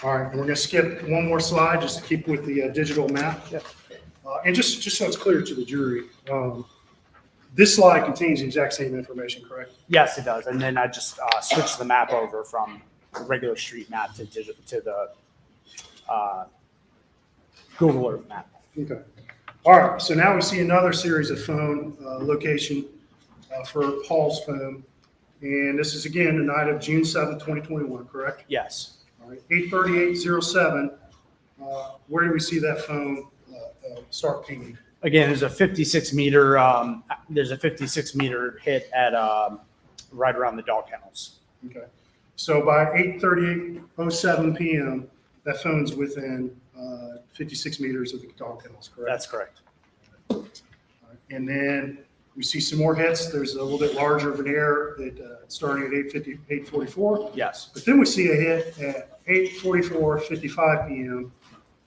All right, and we're going to skip one more slide just to keep with the digital map. And just so it's clear to the jury, this slide contains the exact same information, correct? Yes, it does. And then I just switched the map over from a regular street map to the Google Earth map. Okay. All right, so now we see another series of phone location for Paul's phone. And this is, again, the night of June 7th, 2021, correct? Yes. All right, 8:38:07. Where do we see that phone start pinging? Again, there's a 56 meter hit at right around the dog kennels. Okay. So by 8:38:07 p.m., that phone's within 56 meters of the dog kennels, correct? That's correct. All right. And then we see some more hits. There's a little bit larger of an error starting at 8:44. Yes. But then we see a hit at 8:44:55 p.m.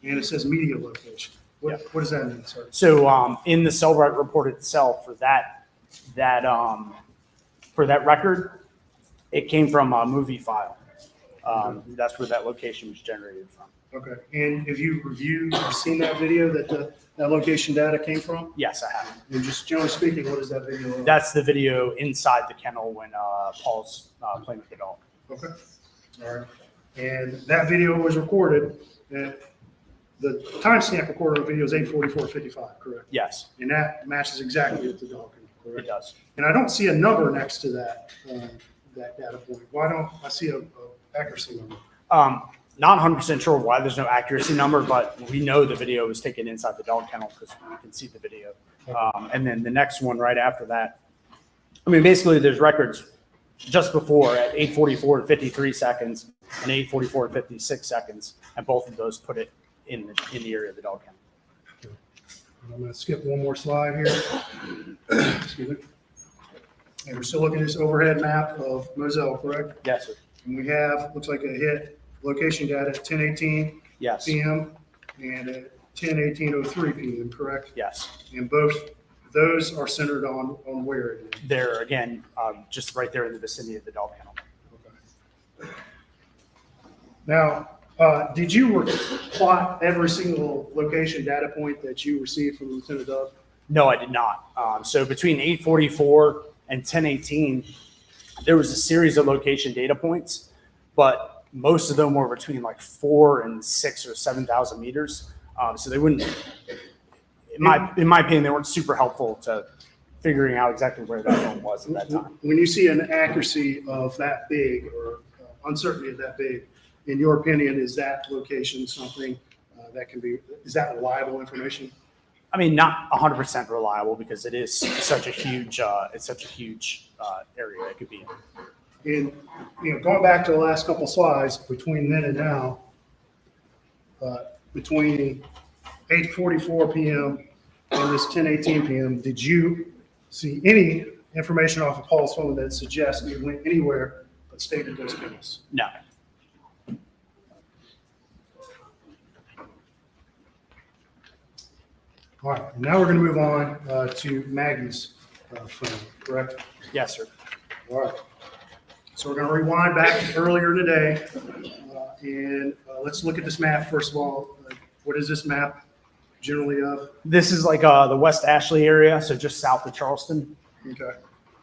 and it says media location. What does that mean, sir? So in the Cellbrite report itself for that record, it came from a movie file. That's where that location was generated from. Okay. And have you seen that video that that location data came from? Yes, I have. And just generally speaking, what is that video? That's the video inside the kennel when Paul's playing with the dog. Okay. All right. And that video was recorded at the timestamp recorded on the video is 8:44:55, correct? Yes. And that matches exactly with the dog kennel, correct? It does. And I don't see a number next to that data point. Why don't I see a accuracy number? Not 100% sure why there's no accuracy number, but we know the video was taken inside the dog kennel because we can see the video. And then the next one right after that, I mean, basically there's records just before at 8:44:53 seconds and 8:44:56 seconds, and both of those put it in the area of the dog kennel. I'm going to skip one more slide here. Excuse me. And we're still looking at this overhead map of Moselle, correct? Yes, sir. And we have, looks like a hit location data at 10:18 Yes. p.m. and at 10:18:03 p.m., correct? Yes. And both those are centered on where it is? They're, again, just right there in the vicinity of the dog kennel. Now, did you plot every single location data point that you received from Lieutenant Dove? No, I did not. So between 8:44 and 10:18, there was a series of location data points, but most of them were between like 4,000 and 6,000 or 7,000 meters. So they wouldn't, in my opinion, they weren't super helpful to figuring out exactly where that phone was at that time. When you see an accuracy of that big or uncertainty of that big, in your opinion, is that location something that can be, is that reliable information? I mean, not 100% reliable because it is such a huge, area it could be in. And, going back to the last couple slides, between then and now, between 8:44 p.m. and this 10:18 p.m., did you see any information off of Paul's phone that suggests he went anywhere but stayed at those kennels? No. All right, now we're going to move on to Maggie's phone, correct? Yes, sir. All right. So we're going to rewind back to earlier today, and let's look at this map first of all. What is this map generally of? This is like the West Ashley area, so just south of Charleston. Okay.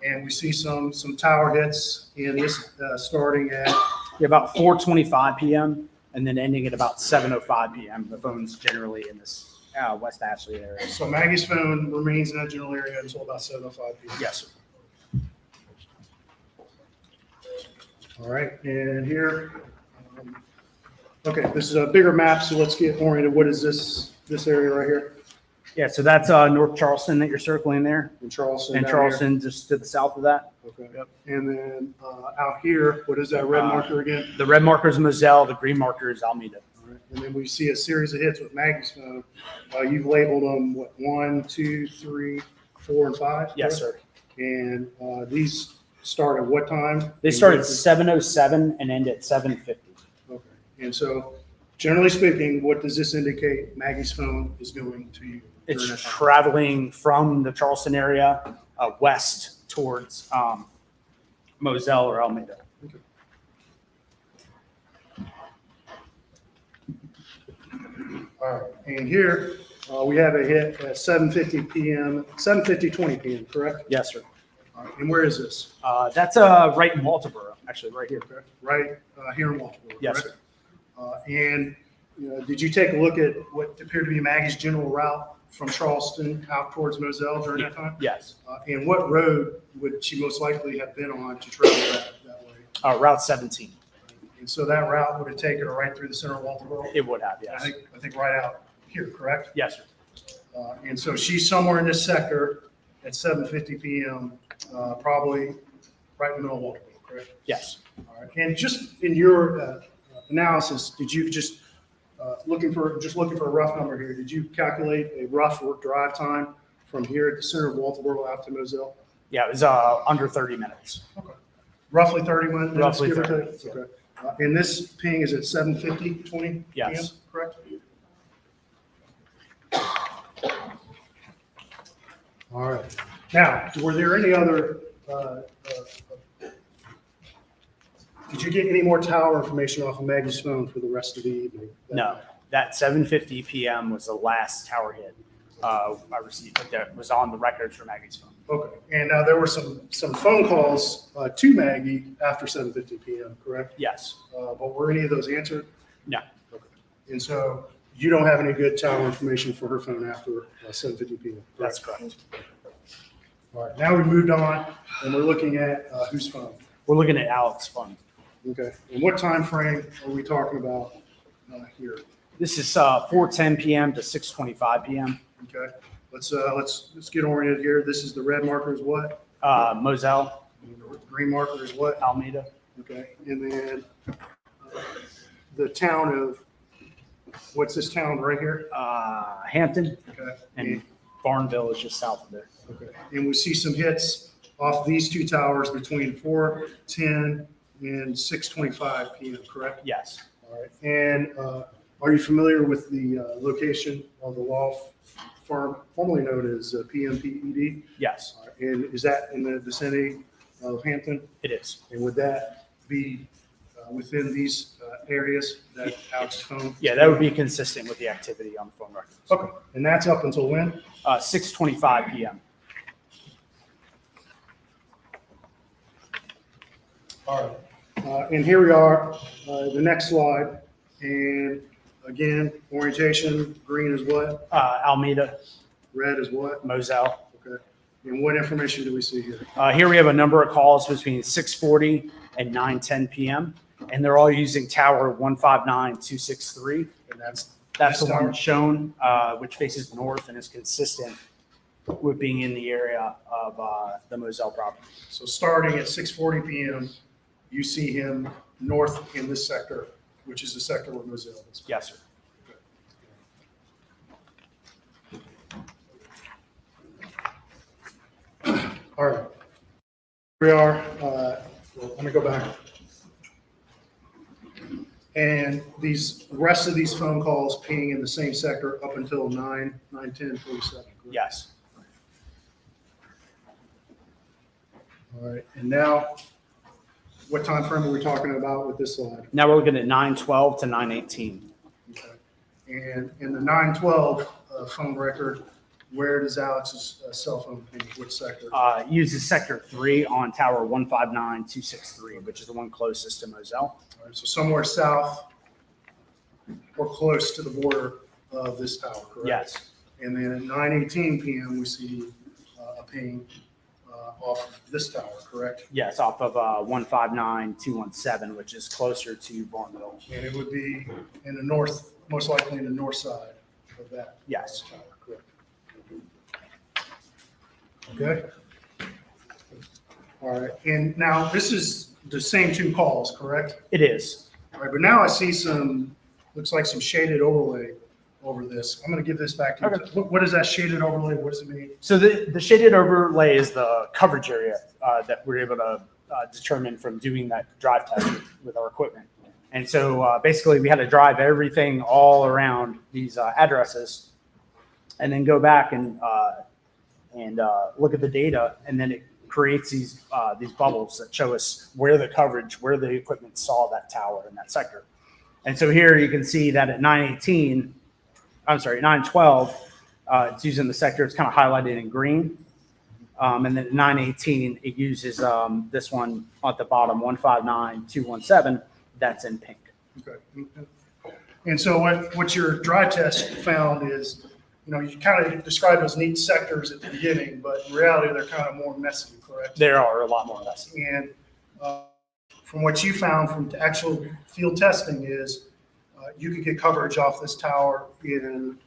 And we see some tower hits in this starting at about 4:25 p.m. and then ending at about 7:05 p.m. The phone's generally in this West Ashley area. So Maggie's phone remains in that general area until about 7:05 p.m. Yes, sir. All right, and here, okay, this is a bigger map, so let's get oriented. What is this area right here? Yeah, so that's North Charleston that you're circling there. In Charleston. And down Charleston just to the south of that. here? Okay. And then out here, what is that red marker again? The red marker is Moselle, the green marker is Alameda. All right. And then we see a series of hits with Maggie's phone. You've labeled them, what, 1, 2, 3, 4, and 5? Yes, sir. And these start at what time? They start at 7:07 and end at 7:50. Okay. And so, generally speaking, what does this indicate Maggie's phone is going to you? during It's that time? traveling from the Charleston area west towards Moselle or Alameda. Okay. All right, and here we have a hit at 7:50 p.m., 7:20 p.m., correct? Yes, sir. All right, and where is this? That's right in Walterboro, actually, right here. Right here in Walterboro, Yes, correct? And did you take a look at what appeared to be Maggie's general route from Charleston out towards Moselle during that time? Yes. And what road would she most likely have been on to travel that way? Route 17. And so that route would have taken her right through the center of Walterboro? It would have, yes. I think right out here, correct? Yes, sir. And so she's somewhere in this sector at 7:50 p.m., probably right in the middle of Walterboro, correct? Yes. All right. And just in your analysis, did you just looking for a rough number here? Did you calculate a rough drive time from here at the center of Walterboro out to Moselle? Yeah, it was under 30 minutes. Okay. Roughly 30 minutes. Roughly give or 30 take? minutes, yeah. Okay. And this ping is at 7:20 Yes. p.m. Correct. All right. Now, were there any other? Did you get any more tower information off of Maggie's phone for the rest of the evening? No, that 7:50 p.m. was the last tower hit I received, that was on the records for Maggie's phone. Okay. And there were some phone calls to Maggie after 7:50 p.m. Correct? Yes. But were any of those answered? No. Okay. And so you don't have any good tower information for her phone after 7:50 p.m. That's correct. All right. Now we moved on, and we're looking at whose phone? We're looking at Alex's phone. Okay. And what time frame are we talking about here? This is 4:10 p.m. to 6:25 p.m. Okay. Let's get oriented here. This is the red marker is what? Moselle. And the green marker is what? Alameda. Okay. And then the town of, what's this town right here? Hampton. Okay. And Barnville is just south of there. Okay. And we see some hits off these two towers between 4:10 and 6:25 p.m., correct? Yes. All right. And are you familiar with the location of the law firm formerly known as PMPED? Yes. All right. And is that in the vicinity of Hampton? It is. And would that be within these areas that Alex's phone? Yeah, that would be consistent with the activity on the phone records. Okay. And that's up until when? 6:25 p.m. All right. And here we are, the next slide. And again, orientation, green is what? Alameda. Red is what? Moselle. Okay. And what information do we see here? Here we have a number of calls between 6:40 and 9:10 p.m. And they're all using tower 159263. And that's the tower? one shown, which faces north and is consistent with being in the area of the Moselle property. So starting at 6:40 p.m., you see him north in this sector, which is the sector where Moselle is. Yes, sir. All right. Here we are. Let me go back. And these rest of these phone calls ping in the same sector up until 9:10:47. Correct? Yes. All right. And now, what time frame are we talking about with this slide? Now we're looking at 9:12 to 9:18. Okay. And in the 912 phone record, where does Alex's cell phone ping? Which sector? Uses sector 3 on tower 159263, which is the one closest to Moselle. All right, so somewhere south or close to the border of this tower, correct? Yes. And then at 9:18 p.m., we see a ping off of this tower, correct? Yes, off of 159217, which is closer to Barnville. And it would be in the north, most likely in the north side of that Yes. tower, correct? Okay. All right, and now this is the same two calls, correct? It is. All right, but now I see looks like some shaded overlay over this. I'm going to give this back to you. What is that shaded overlay? What does it mean? So the shaded overlay is the coverage area that we're able to determine from doing that drive test with our equipment. And so basically we had to drive everything all around these addresses and then go back and look at the data, and then it creates these bubbles that show us where the coverage, where the equipment saw that tower in that sector. And so here you can see that at 912, it's using the sector, it's kind of highlighted in green. And then at 918, it uses this one at the bottom, 159217, that's in pink. Okay. And so what your drive test found is, you kind of described those neat sectors at the beginning, but in reality, they're kind of more messy, correct? There are a lot more messy. And from what you found from actual field testing is you could get coverage off this tower in,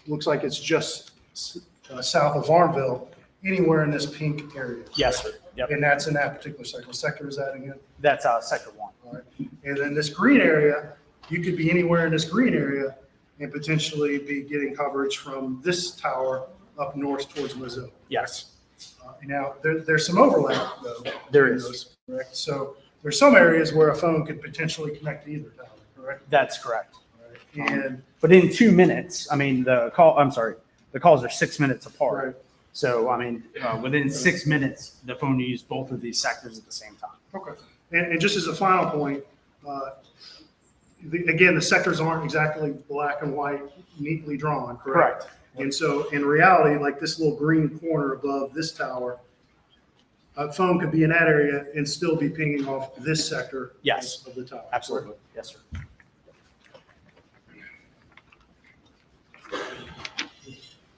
looks like it's just south of Varnville, anywhere in this pink area. Yes, sir. Yep. And that's in that particular sector. What sector is that again? That's sector 1. All right. And then this green area, you could be anywhere in this green area and potentially be getting coverage from this tower up north towards Moselle. Yes. Now, there's some overlap, though. There in is. those, correct? So there's some areas where a phone could potentially connect to either tower, correct? That's correct. And But in 2 minutes, the calls are 6 minutes apart. Right. So, within 6 minutes, the phone used both of these sectors at the same time. Okay. And just as a final point, again, the sectors aren't exactly black and white, neatly drawn, correct? Correct. And so in reality, like this little green corner above this tower, a phone could be in that area and still be pinging off this sector Yes. of the tower. Absolutely. Yes, sir.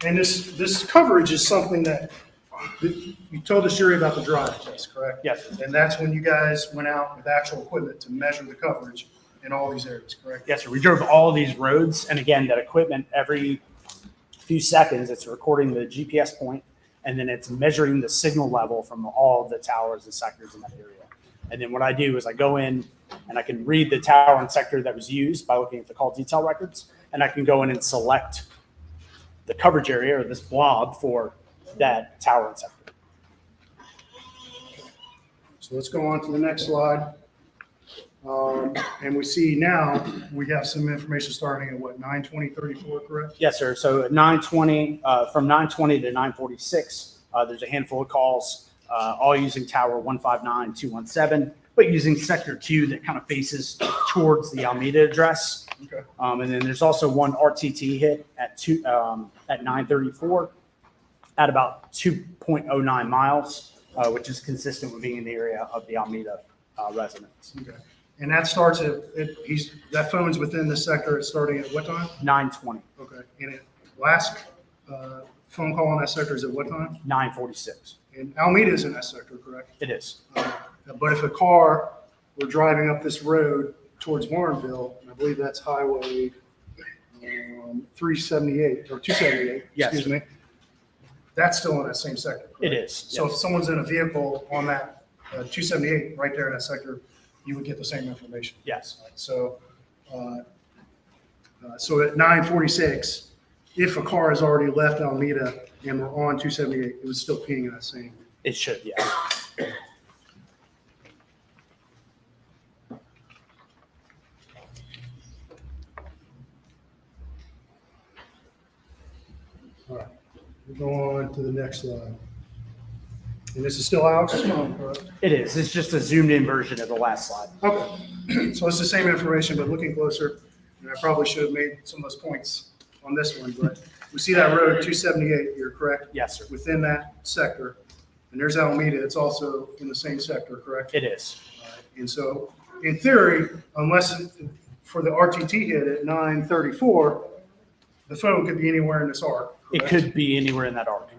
And this coverage is something that you told the jury about the drive test, correct? Yes, sir. And that's when you guys went out with actual equipment to measure the coverage in all these areas, correct? Yes, sir. We drove all these roads, and again, that equipment, every few seconds, it's recording the GPS point, and then it's measuring the signal level from all of the towers and sectors in that area. And then what I do is I go in and I can read the tower and sector that was used by looking at the call detail records, and I can go in and select the coverage area or this blob for that tower and sector. So let's go on to the next slide. And we see now we have some information starting at what, 9:20:34, correct? Yes, sir. So at 9:20, from 9:20 to 9:46, there's a handful of calls, all using tower 159217, but using sector 2 that kind of faces towards the Alameda address. Okay. And then there's also one RTT hit at 9:34 at about 2.09 miles, which is consistent with being in the area of the Alameda residents. Okay. And that starts that phone's within the sector. It's starting at what time? 9:20. Okay. And it last phone call on that sector is at what time? 9:46. And Alameda is in that sector, correct? It is. But if a car were driving up this road towards Warrenville, and I believe that's Highway 378 or 278, Yes. excuse me, that's still in that same sector. Correct? It is. So if someone's in a vehicle on that 278 right there in that sector, you would get the same information. Yes. So, so at 9:46, if a car has already left Alameda and we're on 278, it would still ping in that same. It should, yes. to the next slide. And this is still Alex's phone, correct? It is. It's just a zoomed in version of the last slide. Okay. So it's the same information, but looking closer, and I probably should have made some of those points on this one, but we see that road 278 here, correct? Yes, sir. Within that sector. And there's Alameda, it's also in the same sector, correct? It is. And so, in theory, unless for the RTT hit at 9:34, the phone could be anywhere in this arc. It correct? could be anywhere in that arc.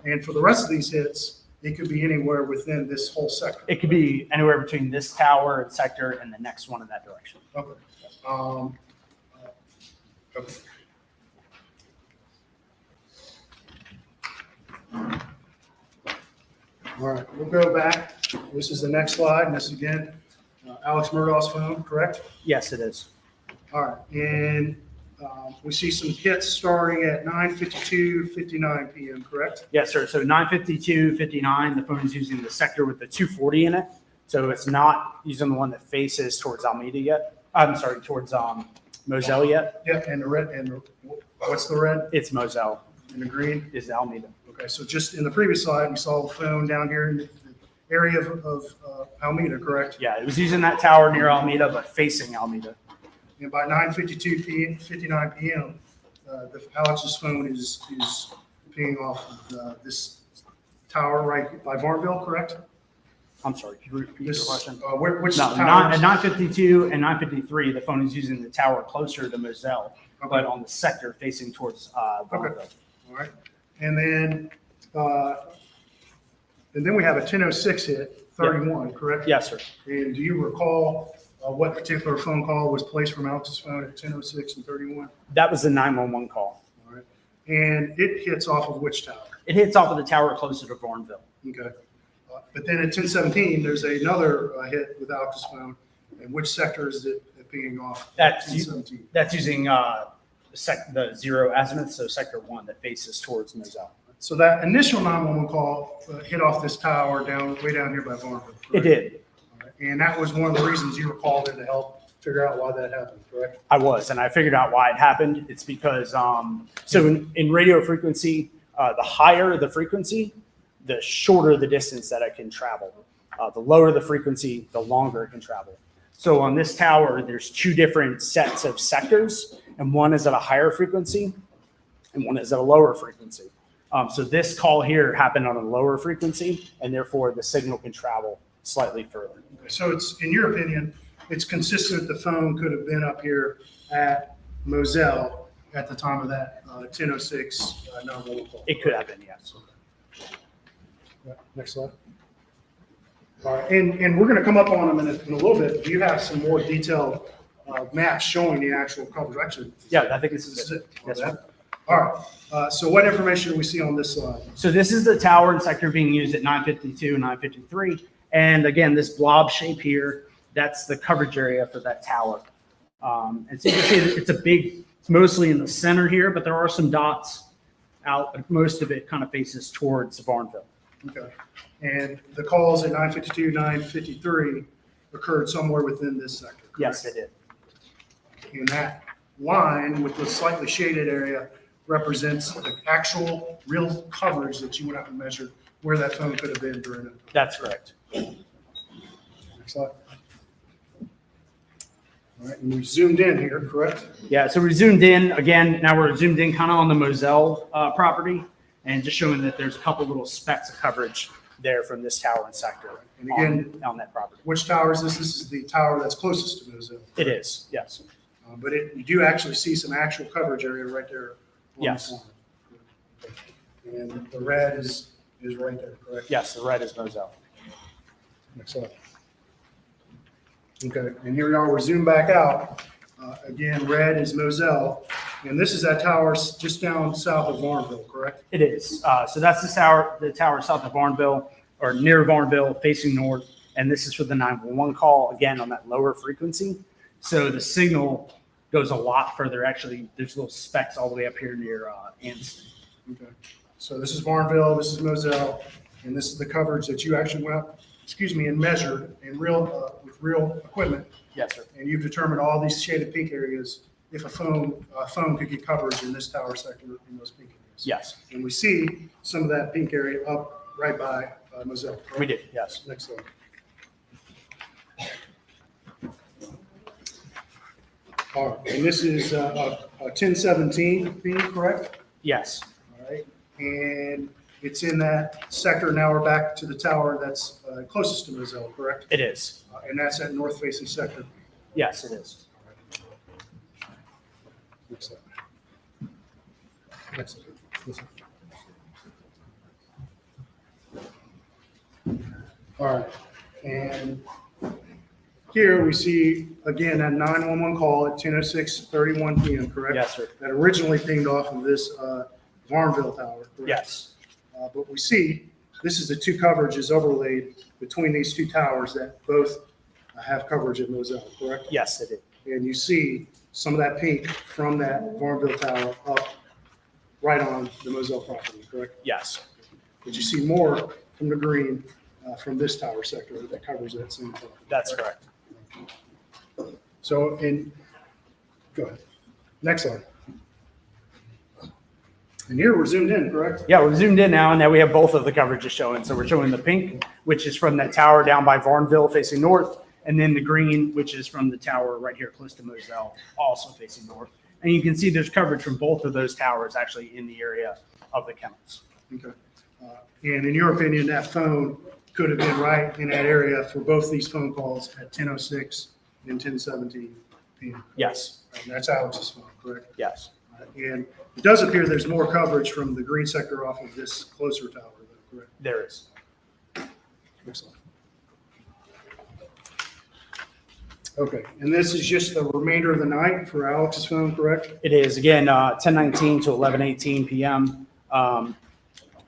And for the rest of these hits, it could be anywhere within this whole sector. It could be anywhere between this tower and sector and the next one in that direction. Okay. Okay. All right, we'll go back. This is the next slide, and this is again Alex Murdaugh's phone, correct? Yes, it is. All right, and we see some hits starting at 9:52:59 p.m., correct? Yes, sir. So 9:52:59, the phone is using the sector with the 240 in it. So it's not using the one that faces towards Alameda yet. I'm sorry, towards Moselle yet. Yeah, and the red, and what's the red? It's Moselle. And the green? Is Alameda. Okay, so just in the previous slide, we saw the phone down here in the area of Alameda, correct? Yeah, it was using that tower near Alameda, but facing Alameda. And by 9:59 p.m., Alex's phone is pinging off of this tower right by Varnville, correct? I'm sorry, could you repeat your question? Which No, tower? at 9:52 and 9:53, the phone is using the tower closer to Moselle, but on the sector facing towards Varnville. All right, and then we have a 10:06 hit, 31, correct? Yes, sir. And do you recall what particular phone call was placed from Alex's phone at 10:06 and 31? That was the 911 call. All right, and it hits off of which tower? It hits off of the tower closer to Varnville. Okay. But then at 10:17, there's another hit with Alex's phone. And which sector is it pinging off? That's 10:17. That's using the 0 azimuth, so sector 1 that faces towards Moselle. So that initial 911 call hit off this tower way down here by Varnville. It did. All right. And that was one of the reasons you were called in to help figure out why that happened, correct? I was, and I figured out why it happened. It's because, so in radio frequency, the higher the frequency, the shorter the distance that it can travel. The lower the frequency, the longer it can travel. So on this tower, there's 2 different sets of sectors, and one is at a higher frequency, and one is at a lower frequency. So this call here happened on a lower frequency, and therefore the signal can travel slightly further. So it's, in your opinion, it's consistent the phone could have been up here at Moselle at the time of that 10:06 911 call. It could have been, yes. Yeah, next slide. All right, and we're going to come up on them in a little bit. Do you have some more detailed maps showing the actual coverage? Actually, Yeah, I think this this is is it. it. Yes, sir. All right. So what information do we see on this slide? So this is the tower and sector being used at 9:52 and 9:53. And again, this blob shape here, that's the coverage area for that tower. And so you can see that it's mostly in the center here, but there are some dots out. Most of it kind of faces towards Varnville. Okay. And the calls at 9:52, 9:53 occurred somewhere within this sector, correct? Yes, they did. And that line with the slightly shaded area represents the actual real coverage that you went out and measured where that phone could have been during it. That's correct. Next slide. All right, and we zoomed in here, correct? Yeah, so we zoomed in again. Now we're zoomed in kind of on the Moselle property and just showing that there's a couple little specks of coverage there from this tower and sector. And again, on that property. Which tower is this? This is the tower that's closest to Moselle. It is, yes. But you do actually see some actual coverage area right there. On Yes. the corner. And the red is right there, correct? Yes, the red is Moselle. Next slide. Okay, and here we are, we're zoomed back out. Again, red is Moselle, and this is that tower just down south of Varnville, correct? It is. So that's the tower south of Varnville, or near Varnville, facing north. And this is for the 911 call, again, on that lower frequency. So the signal goes a lot further. Actually, there's little specks all the way up here near Anston. Okay. So this is Varnville, this is Moselle, and this is the coverage that you actually went up, and measured in with real equipment. Yes, sir. And you've determined all these shaded pink areas, if a phone could get coverage in this tower sector in those pink areas. times. Yes, And we see some of that pink area up right by Moselle. correct? we did, yes. Next slide. All right, and this is a 1017 ping, correct? Yes, All right, and it's in that sector. Now we're back to the tower that's closest to Moselle, correct? it is. And that's that north facing sector. Yes, it is. Next slide. Next slide. This one. All right, and here we see again that 911 call at 10:06:31 p.m. Correct? Yes, sir. That originally pinged off of this Varnville tower. Correct? Yes, But we see this is the two coverages overlaid between these two towers that both have coverage at Moselle. Correct? yes, it did. And you see some of that pink from that Varnville tower up right on the Moselle property. Correct? Yes, But you see more from the green from this tower sector that covers that same tower. that's correct. So, go ahead. Next slide. And here we're zoomed in, correct? Yeah, we're zoomed in now, and now we have both of the coverages showing. So we're showing the pink, which is from that tower down by Varnville facing north, and then the green, which is from the tower right here close to Moselle, also facing north. And you can see there's coverage from both of those towers actually in the area of the kennels. Okay. And in your opinion, that phone could have been right in that area for both these phone calls at 10:06 and 10:17 p.m. Yes, And that's Alex's phone, correct? yes, And it does appear there's more coverage from the green sector off of this closer tower, though, correct? there is. Next slide. Okay, and this is just the remainder of the night for Alex's phone, correct? It is, again, 10:19 to 11:18 p.m.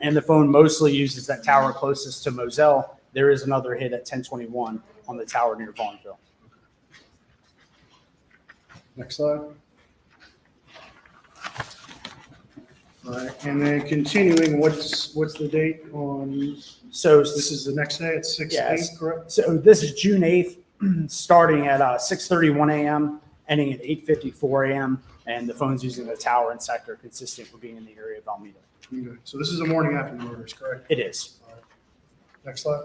And the phone mostly uses that tower closest to Moselle. There is another hit at 10:21 on the tower near Vaughnville. Next slide. All right, and then continuing, what's the date on, So this is the next day at 6/8, Yes. correct? So this is June 8th, starting at 6:31 a.m., ending at 8:54 a.m. And the phone's using the tower and sector consistent with being in the area of Alameda. Okay, so this is the morning after the murders, correct? It is. Next slide.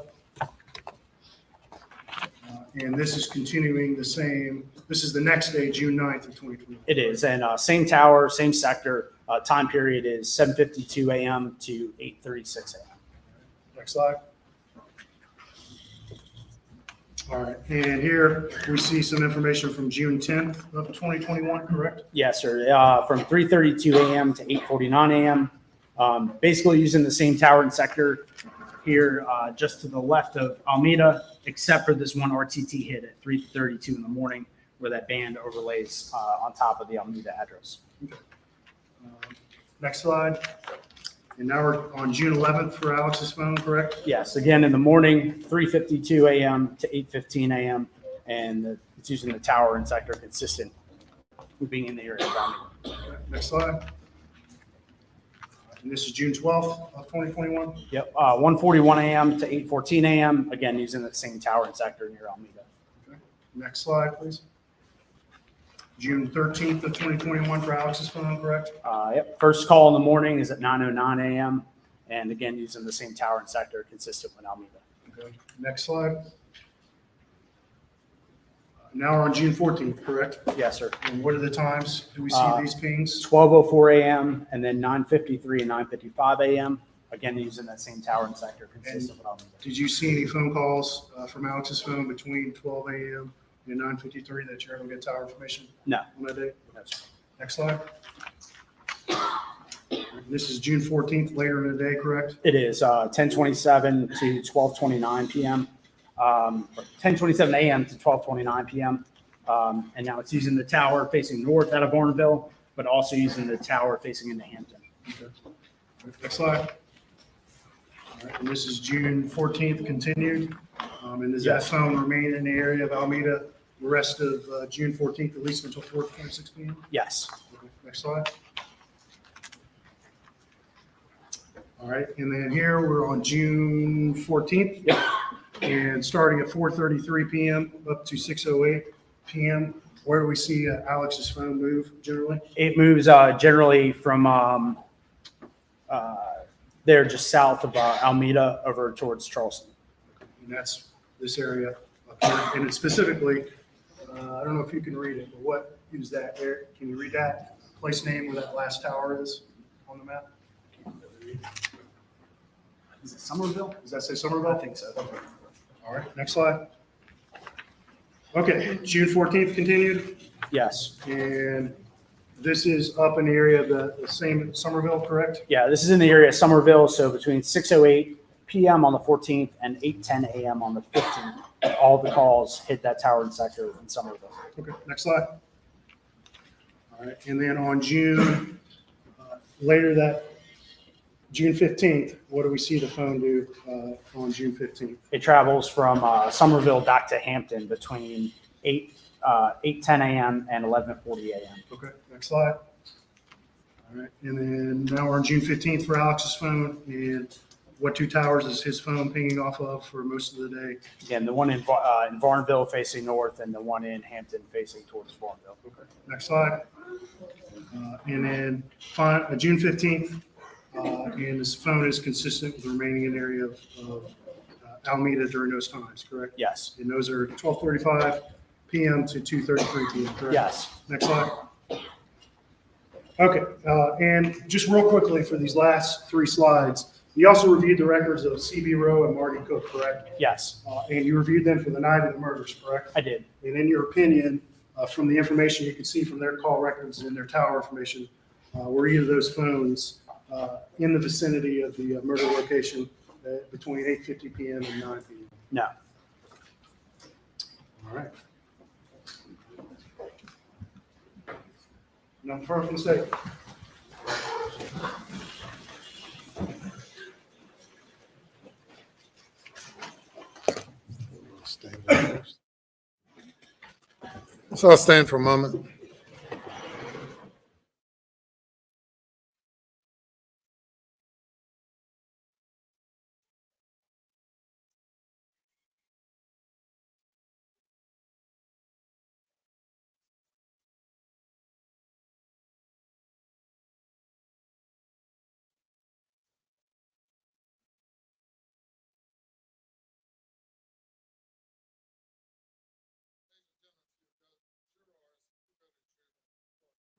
And this is continuing the same, this is the next day, June 9th of 2020. It is. And same tower, same sector. Time period is 7:52 a.m. to 8:36 a.m. Next slide. All right, and here we see some information from June 10th of 2021, correct? Yes, sir. From 3:32 a.m. to 8:49 a.m. Basically using the same tower and sector here, just to the left of Alameda, except for this one RTT hit at 3:32 in the morning, where that band overlays on top of the Alameda address. Next slide. And now we're on June 11th for Alex's phone, correct? Yes, again in the morning, 3:52 a.m. to 8:15 a.m. And it's using the tower and sector consistent with being in the area of Alameda. Next slide. And this is June 12th of 2021. Yep, 1:41 a.m. to 8:14 a.m. Again, using the same tower and sector near Alameda. Okay. Next slide, please. June 13th of 2021 for Alex's phone, correct? Yep, first call in the morning is at 9:09 a.m. And again, using the same tower and sector consistent with Alameda. Okay. Next slide. Now we're on June 14th, correct? Yes, sir. And what are the times do we see these pings? 12:04 a.m. and then 9:53 and 9:55 a.m. Again, using that same tower and sector consistent with Alameda. Did you see any phone calls from Alex's phone between 12 a.m. and 9:53 that you're able to get tower information? No. On that day? No, sir. Next slide. This is June 14th, later in the day, correct? It is 10:27 to 12:29 p.m. 10:27 a.m. to 12:29 p.m. And now it's using the tower facing north out of Varnville, but also using the tower facing into Hampton. Okay. Next slide. All right, and this is June 14th continued. And does that Yes. phone remain in the area of Alameda the rest of June 14th, at least until 4:26 p.m.? Yes. Okay, next slide. All right, and then here we're on June 14th. Yep. And starting at 4:33 p.m. up to 6:08 p.m., where do we see Alex's phone move generally? It moves generally from They're just south of Almeda over towards Charleston. And that's this area up here. And it's specifically, I don't know if you can read it, but what is that there? Can you read that place name where that last tower is on the map? Is it Somerville? Does that say Somerville? I think so. Okay. All right, next slide. Okay, June 14th continued. Yes. And this is up in the area of the same Somerville, correct? Yeah, this is in the area of Somerville. So between 6:08 p.m. on the 14th and 8:10 a.m. on the 15th, all the calls hit that tower and sector in Somerville. Okay, next slide. All right, and then on June, later that June 15th, what do we see the phone do on June 15th? It travels from Somerville back to Hampton between 8:10 a.m. and 11:40 a.m. Okay, next slide. All right, and then now we're on June 15th for Alex's phone. And what two towers is his phone pinging off of for most of the day? Again, the one in Varnville facing north and the one in Hampton facing towards Varnville. Okay, next slide. And then June 15th, and his phone is consistent with the remaining area of Alameda during those times, correct? Yes. And those are 12:35 p.m. to 2:33 p.m., correct? Yes. Next slide. Okay, and just real quickly for these last three slides, you also reviewed the records of CB Rowe and Marty Cook, correct? Yes. And you reviewed them for the night of the murders, correct? I did. And in your opinion, from the information you could see from their call records and their tower information, were either of those phones in the vicinity of the murder location between 8:50 p.m. and 9 p.m.? No. All right. Nothing further from the state. So I'll stand for a moment.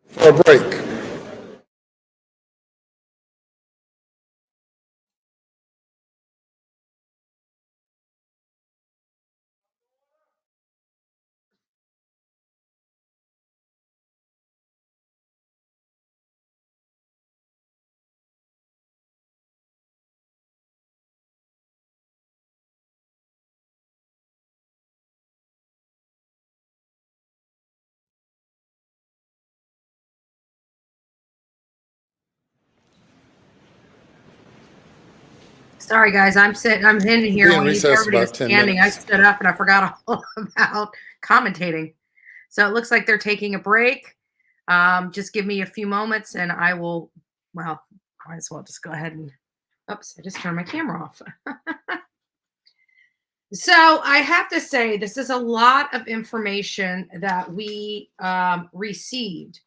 For a break. Sorry, guys. I'm in here. Be in When recess everybody's about 10 standing, I minutes. stood up and I forgot all about commentating. So it looks like they're taking a break. Just give me a few moments and I will, well, might as well just go ahead and, oops, I just turned my camera off. So I have to say, this is a lot of information that we received.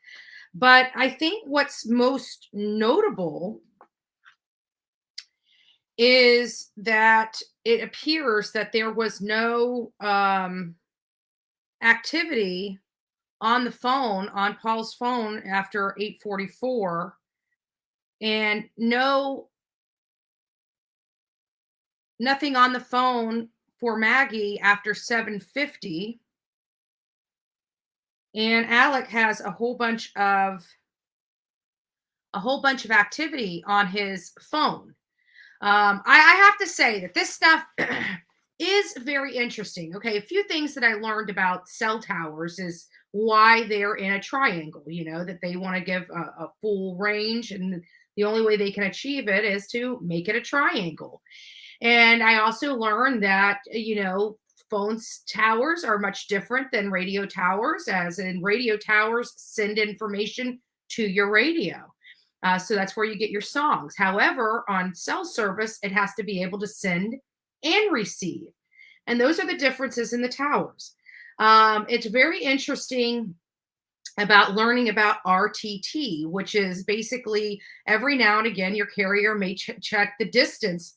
But I think what's most notable is that it appears that there was no activity on the phone, on Paul's phone after 8:44, and nothing on the phone for Maggie after 7:50. And Alec has a whole bunch of activity on his phone. I have to say that this stuff is very interesting. Okay, a few things that I learned about cell towers is why they're in a triangle, that they want to give a full range, and the only way they can achieve it is to make it a triangle. And I also learned that, towers are much different than radio towers, as in radio towers send information to your radio. So that's where you get your songs. However, on cell service, it has to be able to send and receive. And those are the differences in the towers. It's very interesting about learning about RTT, which is basically every now and again, your carrier may check the distance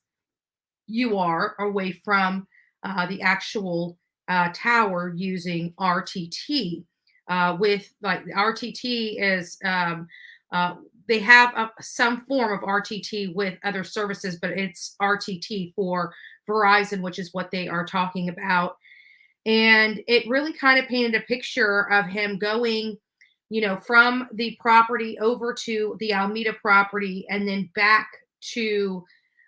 you are away from the actual tower using RTT. With like RTT is, they have some form of RTT with other services, but it's RTT for Verizon, which is what they are talking about. And it really kind of painted a picture of him going, from the property over to the Alameda property and then back to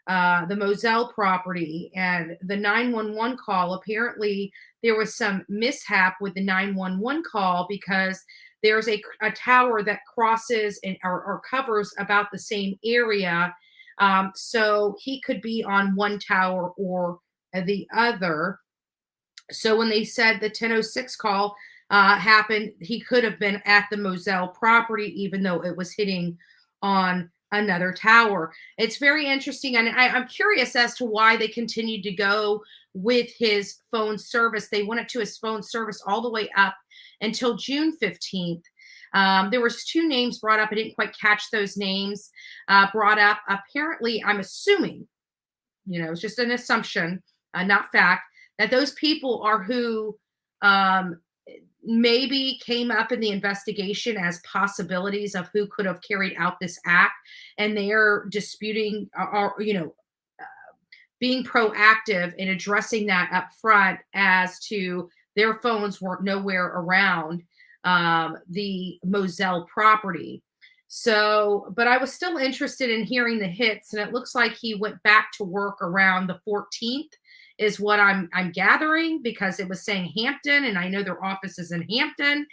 the Moselle property. And the 911 call, apparently there was some mishap with the 911 call because there's a tower that crosses or covers about the same area. So he could be on one tower or the other. So when they said the 10:06 call happened, he could have been at the Moselle property, even though it was hitting on another tower. It's very interesting. And I'm curious as to why they continued to go with his phone service. They went to his phone service all the way up until June 15th. There was 2 names brought up. I didn't quite catch those names brought up. Apparently, I'm assuming, it's just an assumption, not fact, that those people are who maybe came up in the investigation as possibilities of who could have carried out this act, and they're disputing or being proactive in addressing that up front as to their phones weren't nowhere around the Moselle property. So, but I was still interested in hearing the hits, and it looks like he went back to work around the 14th. Is what I'm gathering, because it was saying Hampton, and I know their office is in Hampton.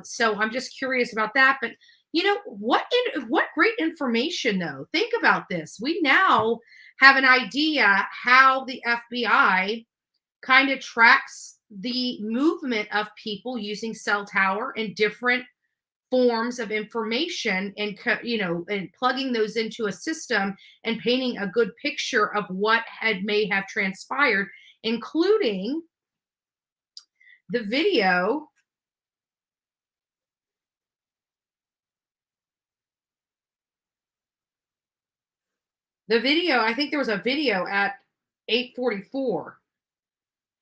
So I'm just curious about that. But what great information though. Think about this. We now have an idea how the FBI kind of tracks the movement of people using cell tower and different forms of information, and and plugging those into a system and painting a good picture of what may have transpired, including the video. I think there was a video at 8:44,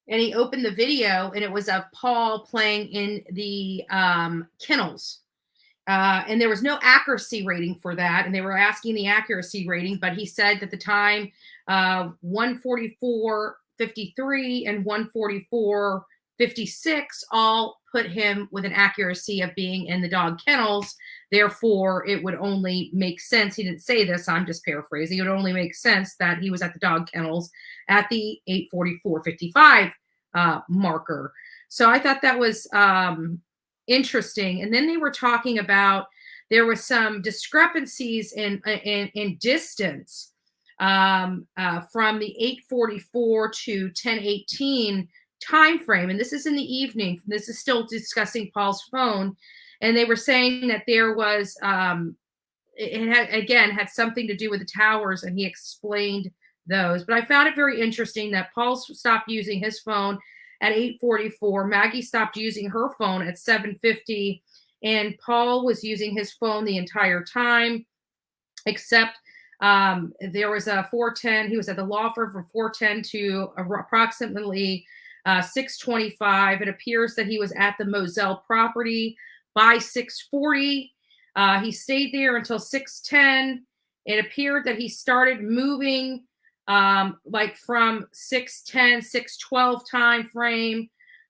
and he opened the video and it was of Paul playing in the kennels. And there was no accuracy rating for that. And they were asking the accuracy rating, but he said that the time 144.53 and 144.56 all put him with an accuracy of being in the dog kennels. Therefore, it would only make sense. He didn't say this, I'm just paraphrasing. It would only make sense that he was at the dog kennels at the 8:44.55 marker. So I thought that was interesting. And then they were talking about there was some discrepancies in distance from the 8:44 to 10:18 time frame. And this is in the evening. This is still discussing Paul's phone. And they were saying that there was it had something to do with the towers, and he explained those. But I found it very interesting that Paul stopped using his phone at 8:44. Maggie stopped using her phone at 7:50, and Paul was using his phone the entire time, except there was a 4:10. He was at the law firm from 4:10 to approximately 6:25. It appears that he was at the Moselle property by 6:40. He stayed there until 6:10. It appeared that he started moving like from 6:10, 6:12 time frame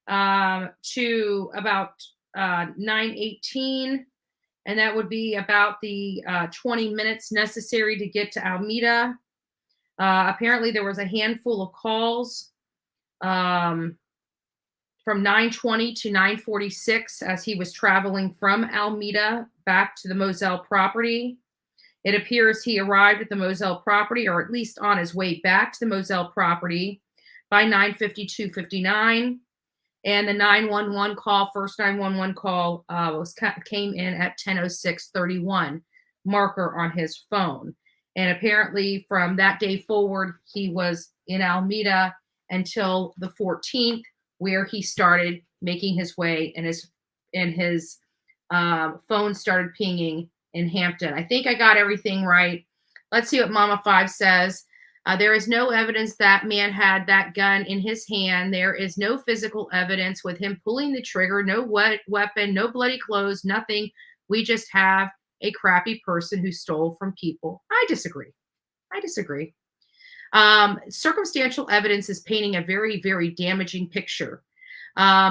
to about 9:18. And that would be about the 20 minutes necessary to get to Alameda. Apparently there was a handful of calls from 9:20 to 9:46 as he was traveling from Alameda back to the Moselle property. It appears he arrived at the Moselle property, or at least on his way back to the Moselle property, by 9:52:59. And the 911 call, first 911 call, came in at 10:06:31, marker on his phone. And apparently from that day forward, he was in Alameda until the 14th, where he started making his way in his Phones started pinging in Hampton. I think I got everything right. Let's see what Mama 5 says. There is no evidence that man had that gun in his hand. There is no physical evidence with him pulling the trigger, no weapon, no bloody clothes, nothing. We just have a crappy person who stole from people. I disagree. Circumstantial evidence is painting a very, very damaging picture.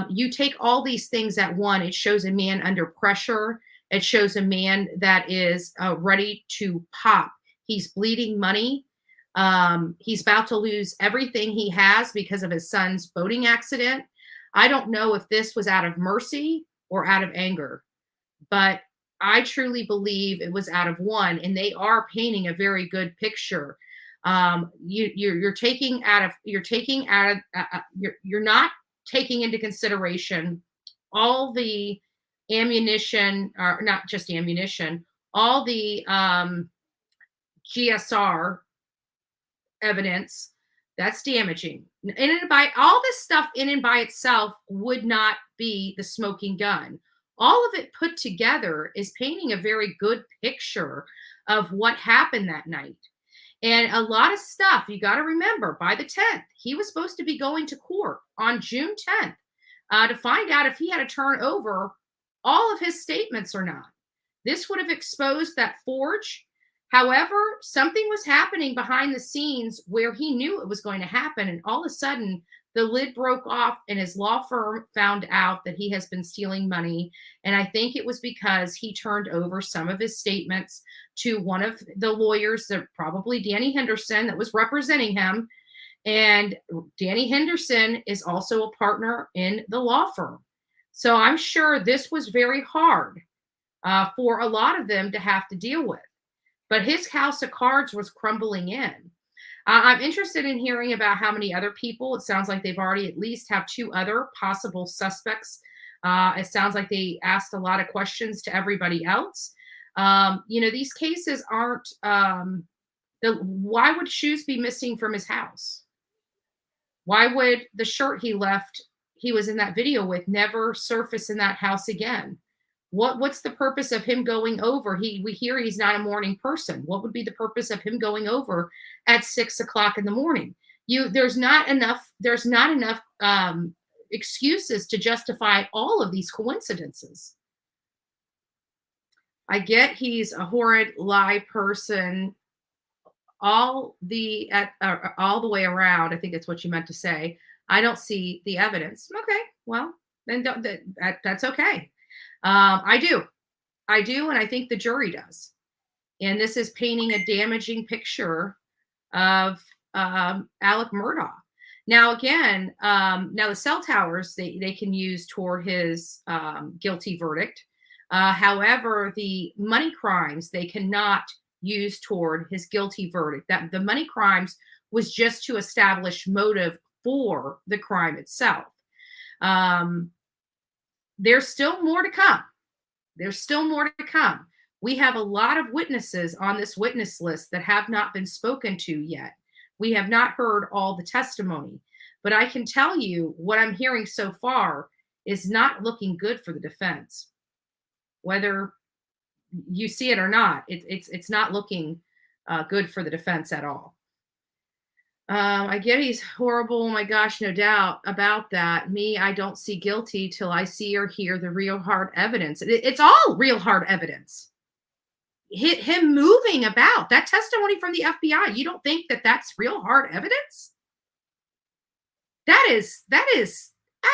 You take all these things at one, it shows a man under pressure. It shows a man that is ready to pop. He's bleeding money. He's about to lose everything he has because of his son's boating accident. I don't know if this was out of mercy or out of anger, but I truly believe it was out of one, and they are painting a very good picture. You're not taking into consideration all the ammunition, or not just ammunition, all the GSR evidence that's damaging. And by all this stuff in and by itself would not be the smoking gun. All of it put together is painting a very good picture of what happened that night. And a lot of stuff, you got to remember, by the 10th, he was supposed to be going to court on June 10th to find out if he had to turn over all of his statements or not. This would have exposed that forge. However, something was happening behind the scenes where he knew it was going to happen. And all of a sudden, the lid broke off and his law firm found out that he has been stealing money. And I think it was because he turned over some of his statements to one of the lawyers, probably Danny Henderson, that was representing him. And Danny Henderson is also a partner in the law firm. So I'm sure this was very hard for a lot of them to have to deal with. But his house of cards was crumbling in. I'm interested in hearing about how many other people. It sounds like they've already at least have 2 other possible suspects. It sounds like they asked a lot of questions to everybody else. These cases aren't, why would shoes be missing from his house? Why would the shirt he was in that video with never surface in that house again? What's the purpose of him going over? We hear he's not a morning person. What would be the purpose of him going over at 6 o'clock in the morning? There's not enough excuses to justify all of these coincidences. I get he's a horrid lie person all the way around. I think that's what you meant to say. I don't see the evidence. Okay, well, then that's okay. I do, and I think the jury does. And this is painting a damaging picture of Alex Murdaugh. Now, again, the cell towers, they can use toward his guilty verdict. However, the money crimes, they cannot use toward his guilty verdict. That the money crimes was just to establish motive for the crime itself. There's still more to come. We have a lot of witnesses on this witness list that have not been spoken to yet. We have not heard all the testimony, but I can tell you what I'm hearing so far is not looking good for the defense. Whether you see it or not, it's not looking good for the defense at all. I get he's horrible. Oh my gosh, no doubt about that. Me, I don't see guilty till I see or hear the real hard evidence. It's all real hard evidence. Him moving about, that testimony from the FBI, you don't think that that's real hard evidence? That is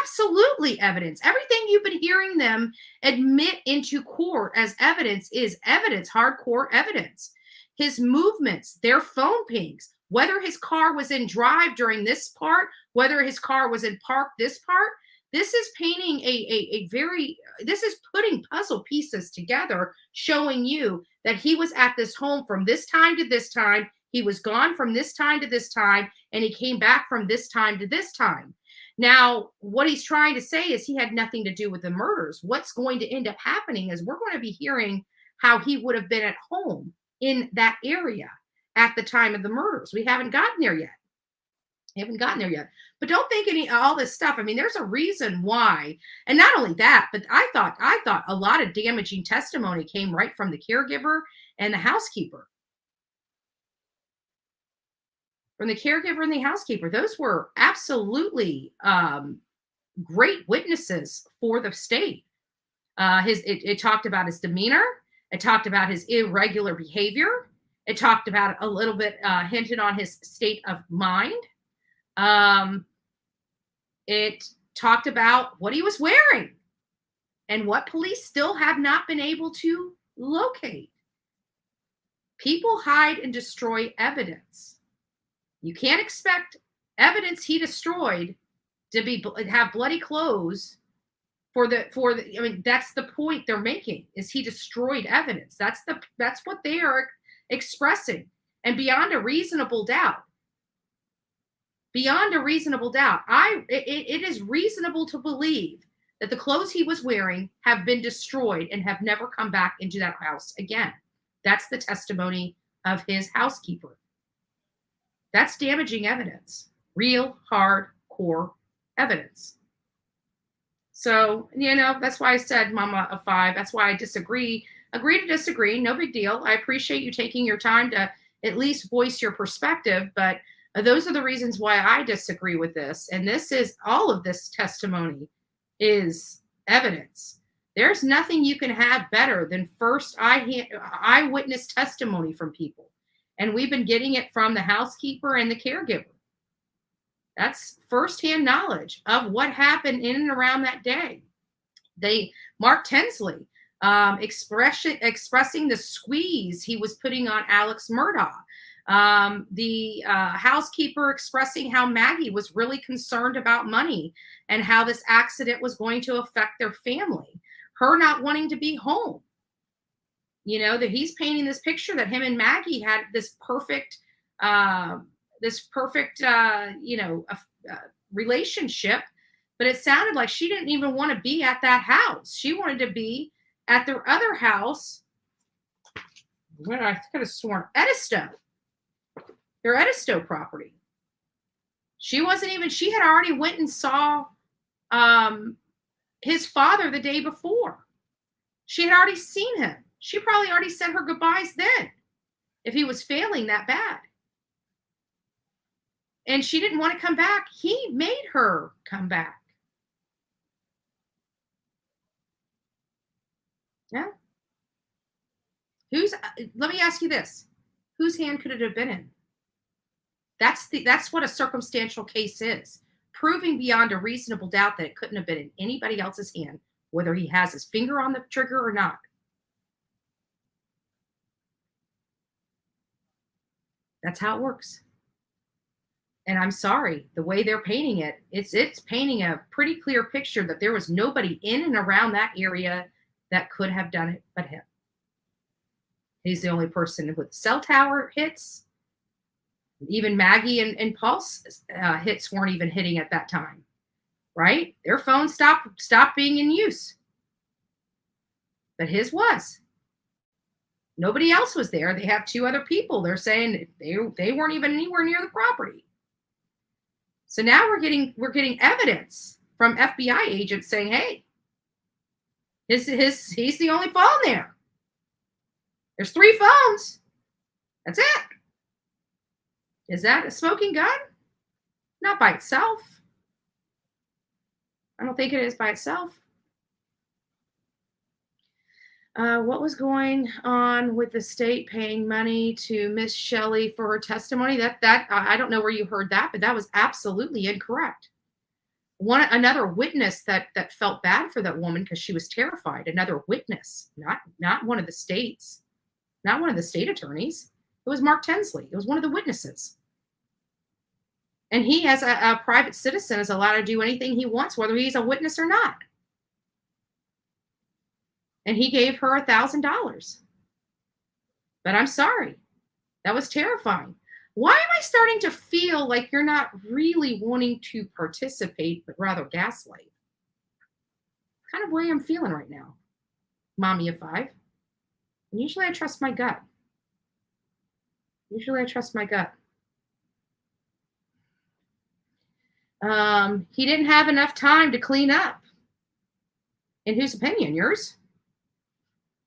absolutely evidence. Everything you've been hearing them admit into court as evidence is evidence, hardcore evidence. His movements, their phone pings, whether his car was in drive during this part, whether his car was in park this part, this is painting this is putting puzzle pieces together, showing you that he was at this home from this time to this time, he was gone from this time to this time, and he came back from this time to this time. Now, what he's trying to say is he had nothing to do with the murders. What's going to end up happening is we're going to be hearing how he would have been at home in that area at the time of the murders. We haven't gotten there yet. Haven't gotten there yet. But don't think all this stuff. I mean, there's a reason why. And not only that, but I thought a lot of damaging testimony came right from the caregiver and the housekeeper. From the caregiver and the housekeeper. Those were absolutely great witnesses for the state. It talked about his demeanor. It talked about his irregular behavior. It talked about a little bit, hinted on his state of mind. It talked about what he was wearing and what police still have not been able to locate. People hide and destroy evidence. You can't expect evidence he destroyed to have bloody clothes for the. I mean, that's the point they're making, is he destroyed evidence. That's what they are expressing. And beyond a reasonable doubt, it is reasonable to believe that the clothes he was wearing have been destroyed and have never come back into that house again. That's the testimony of his housekeeper. That's damaging evidence, real hardcore evidence. So, that's why I said Mama of 5. That's why I disagree. Agree to disagree. No big deal. I appreciate you taking your time to at least voice your perspective, but those are the reasons why I disagree with this. And all of this testimony is evidence. There's nothing you can have better than first eyewitness testimony from people. And we've been getting it from the housekeeper and the caregiver. That's firsthand knowledge of what happened in and around that day. Mark Tinsley expressing the squeeze he was putting on Alex Murdaugh. The housekeeper expressing how Maggie was really concerned about money and how this accident was going to affect their family. Her not wanting to be home. That he's painting this picture that him and Maggie had this perfect relationship, but it sounded like she didn't even want to be at that house. She wanted to be at their other house. Where I could have sworn Edisto. Their Edisto property. She had already went and saw his father the day before. She had already seen him. She probably already said her goodbyes then, if he was failing that bad. And she didn't want to come back. He made her come back. Yeah. Let me ask you this. Whose hand could it have been in? That's what a circumstantial case is. Proving beyond a reasonable doubt that it couldn't have been in anybody else's hand, whether he has his finger on the trigger or not. That's how it works. And I'm sorry, the way they're painting it, it's painting a pretty clear picture that there was nobody in and around that area that could have done it but him. He's the only person with cell tower hits. Even Maggie and Paul's hits weren't even hitting at that time, right? Their phones stopped being in use. But his was. Nobody else was there. They have 2 other people. They're saying they weren't even anywhere near the property. So now we're getting evidence from FBI agents saying, hey, he's the only phone there. There's 3 phones. That's it. Is that a smoking gun? Not by itself. I don't think it is by itself. What was going on with the state paying money to Miss Shelley for her testimony? That I don't know where you heard that, but that was absolutely incorrect. Another witness that felt bad for that woman because she was terrified. Another witness, not one of the states, not one of the state attorneys. It was Mark Tinsley. It was one of the witnesses. And he, as a private citizen, is allowed to do anything he wants, whether he's a witness or not. And he gave her $1,000. But I'm sorry. That was terrifying. Why am I starting to feel like you're not really wanting to participate, but rather gaslight? Kind of way I'm feeling right now. Mommy of 5. And usually I trust my gut. He didn't have enough time to clean up. In whose opinion? Yours?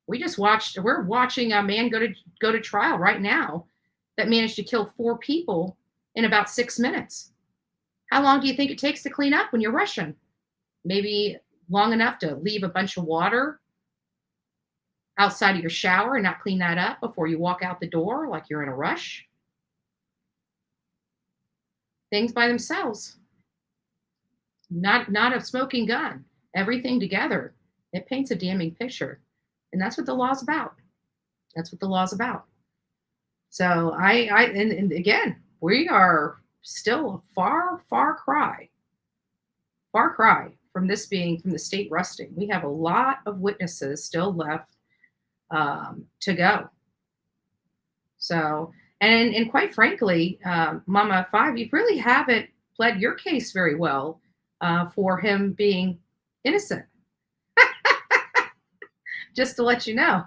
We're watching a man go to trial right now that managed to kill 4 people in about 6 minutes. How long do you think it takes to clean up when you're rushing? Maybe long enough to leave a bunch of water outside of your shower and not clean that up before you walk out the door like you're in a rush. Things by themselves. Not a smoking gun. Everything together. It paints a damning picture. And that's what the law's about. That's what the law's about. So and again, we are still a far cry from this being from the state rusting. We have a lot of witnesses still left to go. So, and quite frankly, Mama 5, you really haven't pled your case very well for him being innocent. Just to let you know.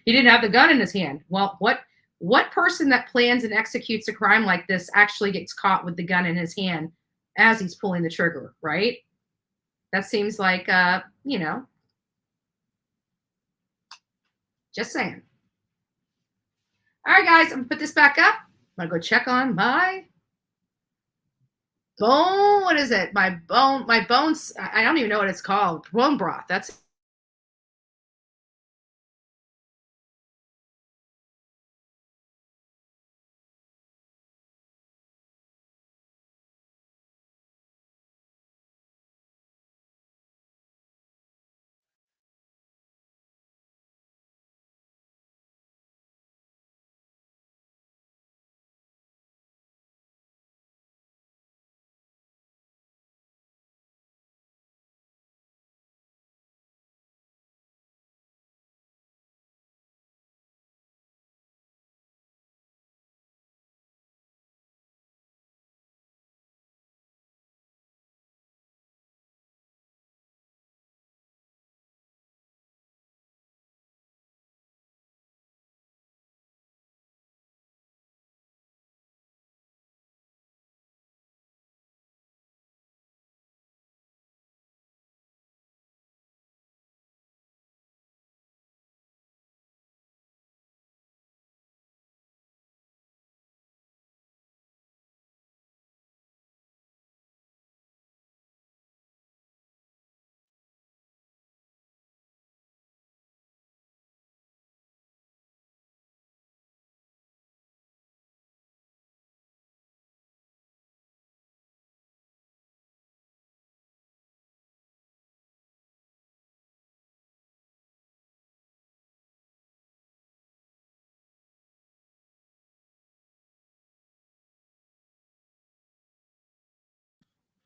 He didn't have the gun in his hand. Well, what person that plans and executes a crime like this actually gets caught with the gun in his hand as he's pulling the trigger, right? That seems like, just saying. All right, guys, I'm gonna put this back up. I'm gonna go check on my bone. What is it? My bones. I don't even know what it's called. Bone broth. That's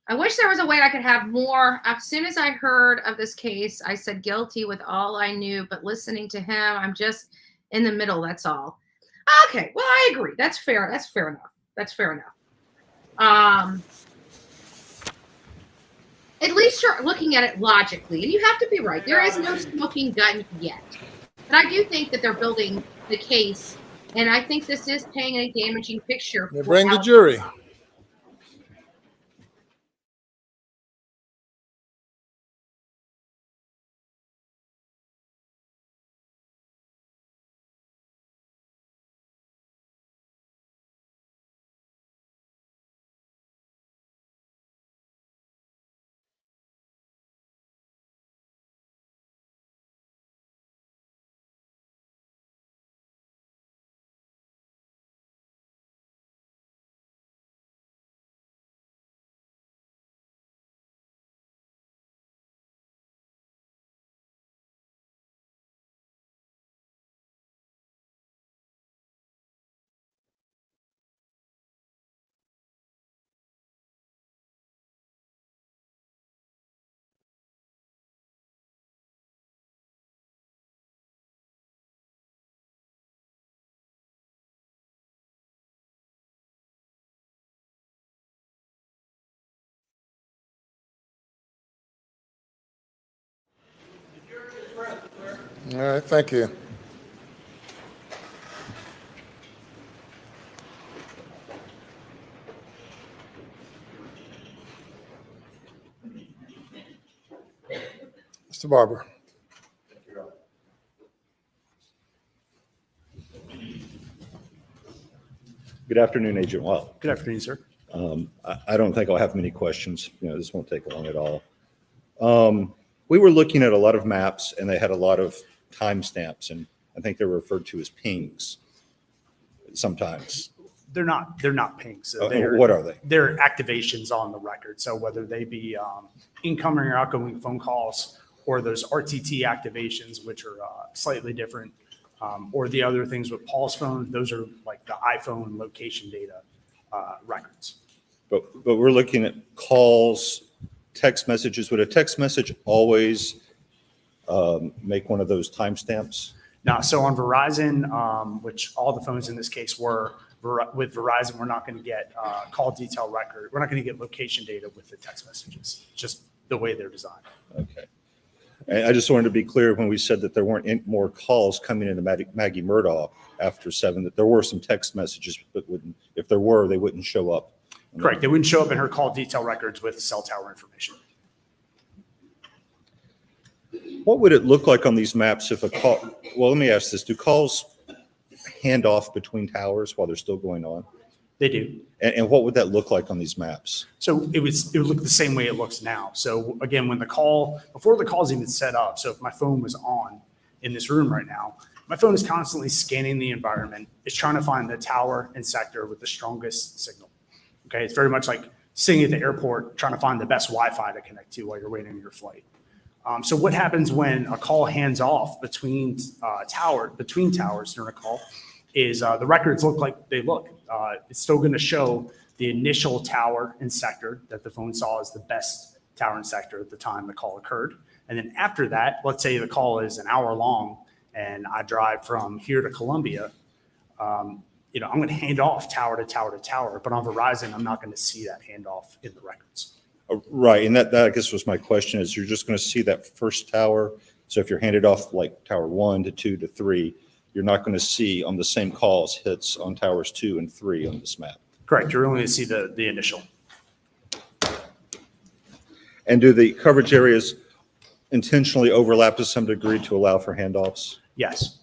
I wish there was a way I could have more. As soon as I heard of this case, I said guilty with all I knew, but listening to him, I'm just in the middle. That's all. Okay. Well, I agree. That's fair. That's fair enough. That's fair enough. At least you're looking at it logically, and you have to be right. There is no smoking gun yet. But I do think that they're building the case, and I think this is painting a damaging picture. Bring the jury. All right, thank you. Mr. Barber. Good afternoon, Agent Wild. Good afternoon, sir. I don't think I'll have many questions. This won't take long at all. We were looking at a lot of maps and they had a lot of timestamps, and I think they're referred to as pings sometimes. They're not pings. What are they? They're activations on the record. So whether they be incoming or outgoing phone calls, or those RTT activations, which are slightly different, or the other things with Paul's phone, those are like the iPhone location data records. But we're looking at calls, text messages. Would a text message always make one of those timestamps? Now, so on Verizon, which all the phones in this case were, with Verizon, we're not going to get call detail record. We're not going to get location data with the text messages, just the way they're designed. Okay. And I just wanted to be clear when we said that there weren't more calls coming into Maggie Murdaugh after 7, that there were some text messages, but if there were, they wouldn't show up. Correct. They wouldn't show up in her call detail records with cell tower information. What would it look like on these maps if a call, well, let me ask this, do calls hand off between towers while they're still going on? They do. And what would that look like on these maps? So it would look the same way it looks now. So again, when the call, before the call's even set up, so if my phone was on in this room right now, my phone is constantly scanning the environment. It's trying to find the tower and sector with the strongest signal. Okay, it's very much like sitting at the airport trying to find the best Wi-Fi to connect to while you're waiting on your flight. So what happens when a call hands off between towers during a call is the records look like they look. It's still going to show the initial tower and sector that the phone saw as the best tower and sector at the time the call occurred. And then after that, let's say the call is an hour long and I drive from here to Columbia, I'm going to hand off tower to tower to tower, but on Verizon, I'm not going to see that handoff in the records. Right, and that I guess was my question, is you're just going to see that first tower. So if you're handed off like tower 1 to 2 to 3, you're not going to see on the same calls hits on towers 2 and 3 on this map. Correct, you're only going to see the initial. And do the coverage areas intentionally overlap to some degree to allow for handoffs? Yes.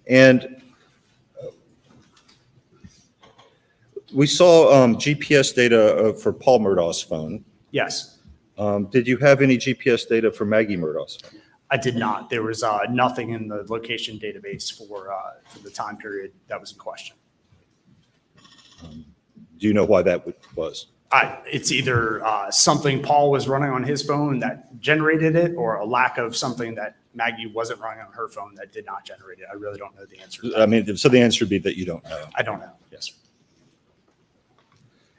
And we saw GPS data for Paul Murdaugh's phone. Yes. Did you have any GPS data for Maggie Murdaugh's phone? I did not. There was nothing in the location database for the time period that was in question. Do you know why that was? It's either something Paul was running on his phone that generated it, or a lack of something that Maggie wasn't running on her phone that did not generate it. I really don't know the answer to that. I mean, so the answer would be that you don't know. I don't know. Yes, sir.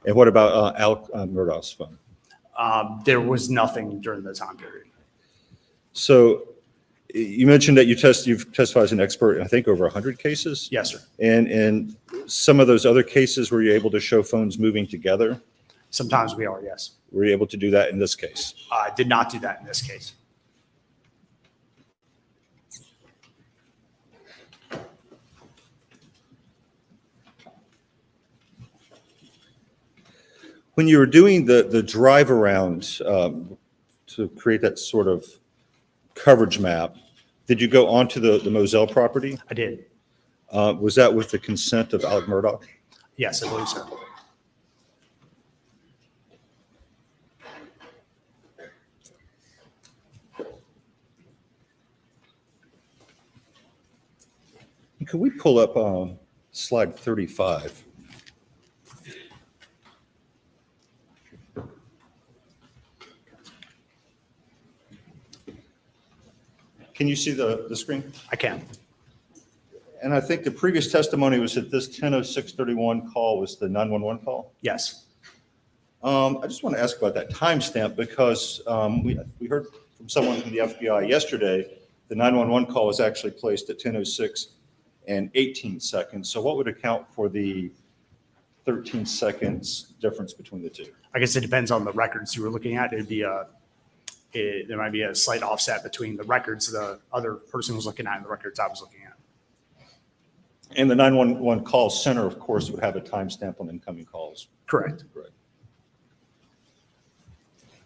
And what about Alex Murdaugh's phone? There was nothing during the time period. So you mentioned that you've testified as an expert in, I think, over 100 cases? Yes, sir. And some of those other cases, were you able to show phones moving together? Sometimes we are, yes. Were you able to do that in this case? I did not do that in this case. When you were doing the drive around to create that sort of coverage map, did you go onto the Moselle property? I did. Was that with the consent of Alex Murdaugh? Yes, I believe so. Could we pull up slide 35? Can you see the screen? I can. And I think the previous testimony was that this 10:06:31 call was the 911 call? Yes. I just want to ask about that timestamp because we heard from someone from the FBI yesterday the 911 call was actually placed at 10:06 and 18 seconds. So what would account for the 13 seconds difference between the two? I guess it depends on the records you were looking at. There might be a slight offset between the records the other person was looking at and the records I was looking at. And the 911 call center, of course, would have a timestamp on incoming calls. Correct. Correct.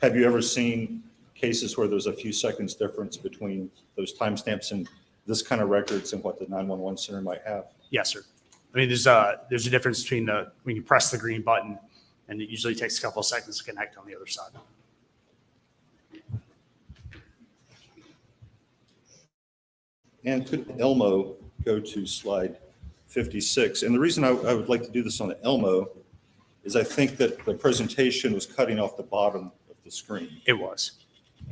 Have you ever seen cases where there's a few seconds difference between those timestamps and this kind of records and what the 911 center might have? Yes, sir. I mean, there's a difference between when you press the green button, and it usually takes a couple of seconds to connect on the other side. And could Elmo go to slide 56? And the reason I would like to do this on the Elmo is I think that the presentation was cutting off the bottom of the screen. It was.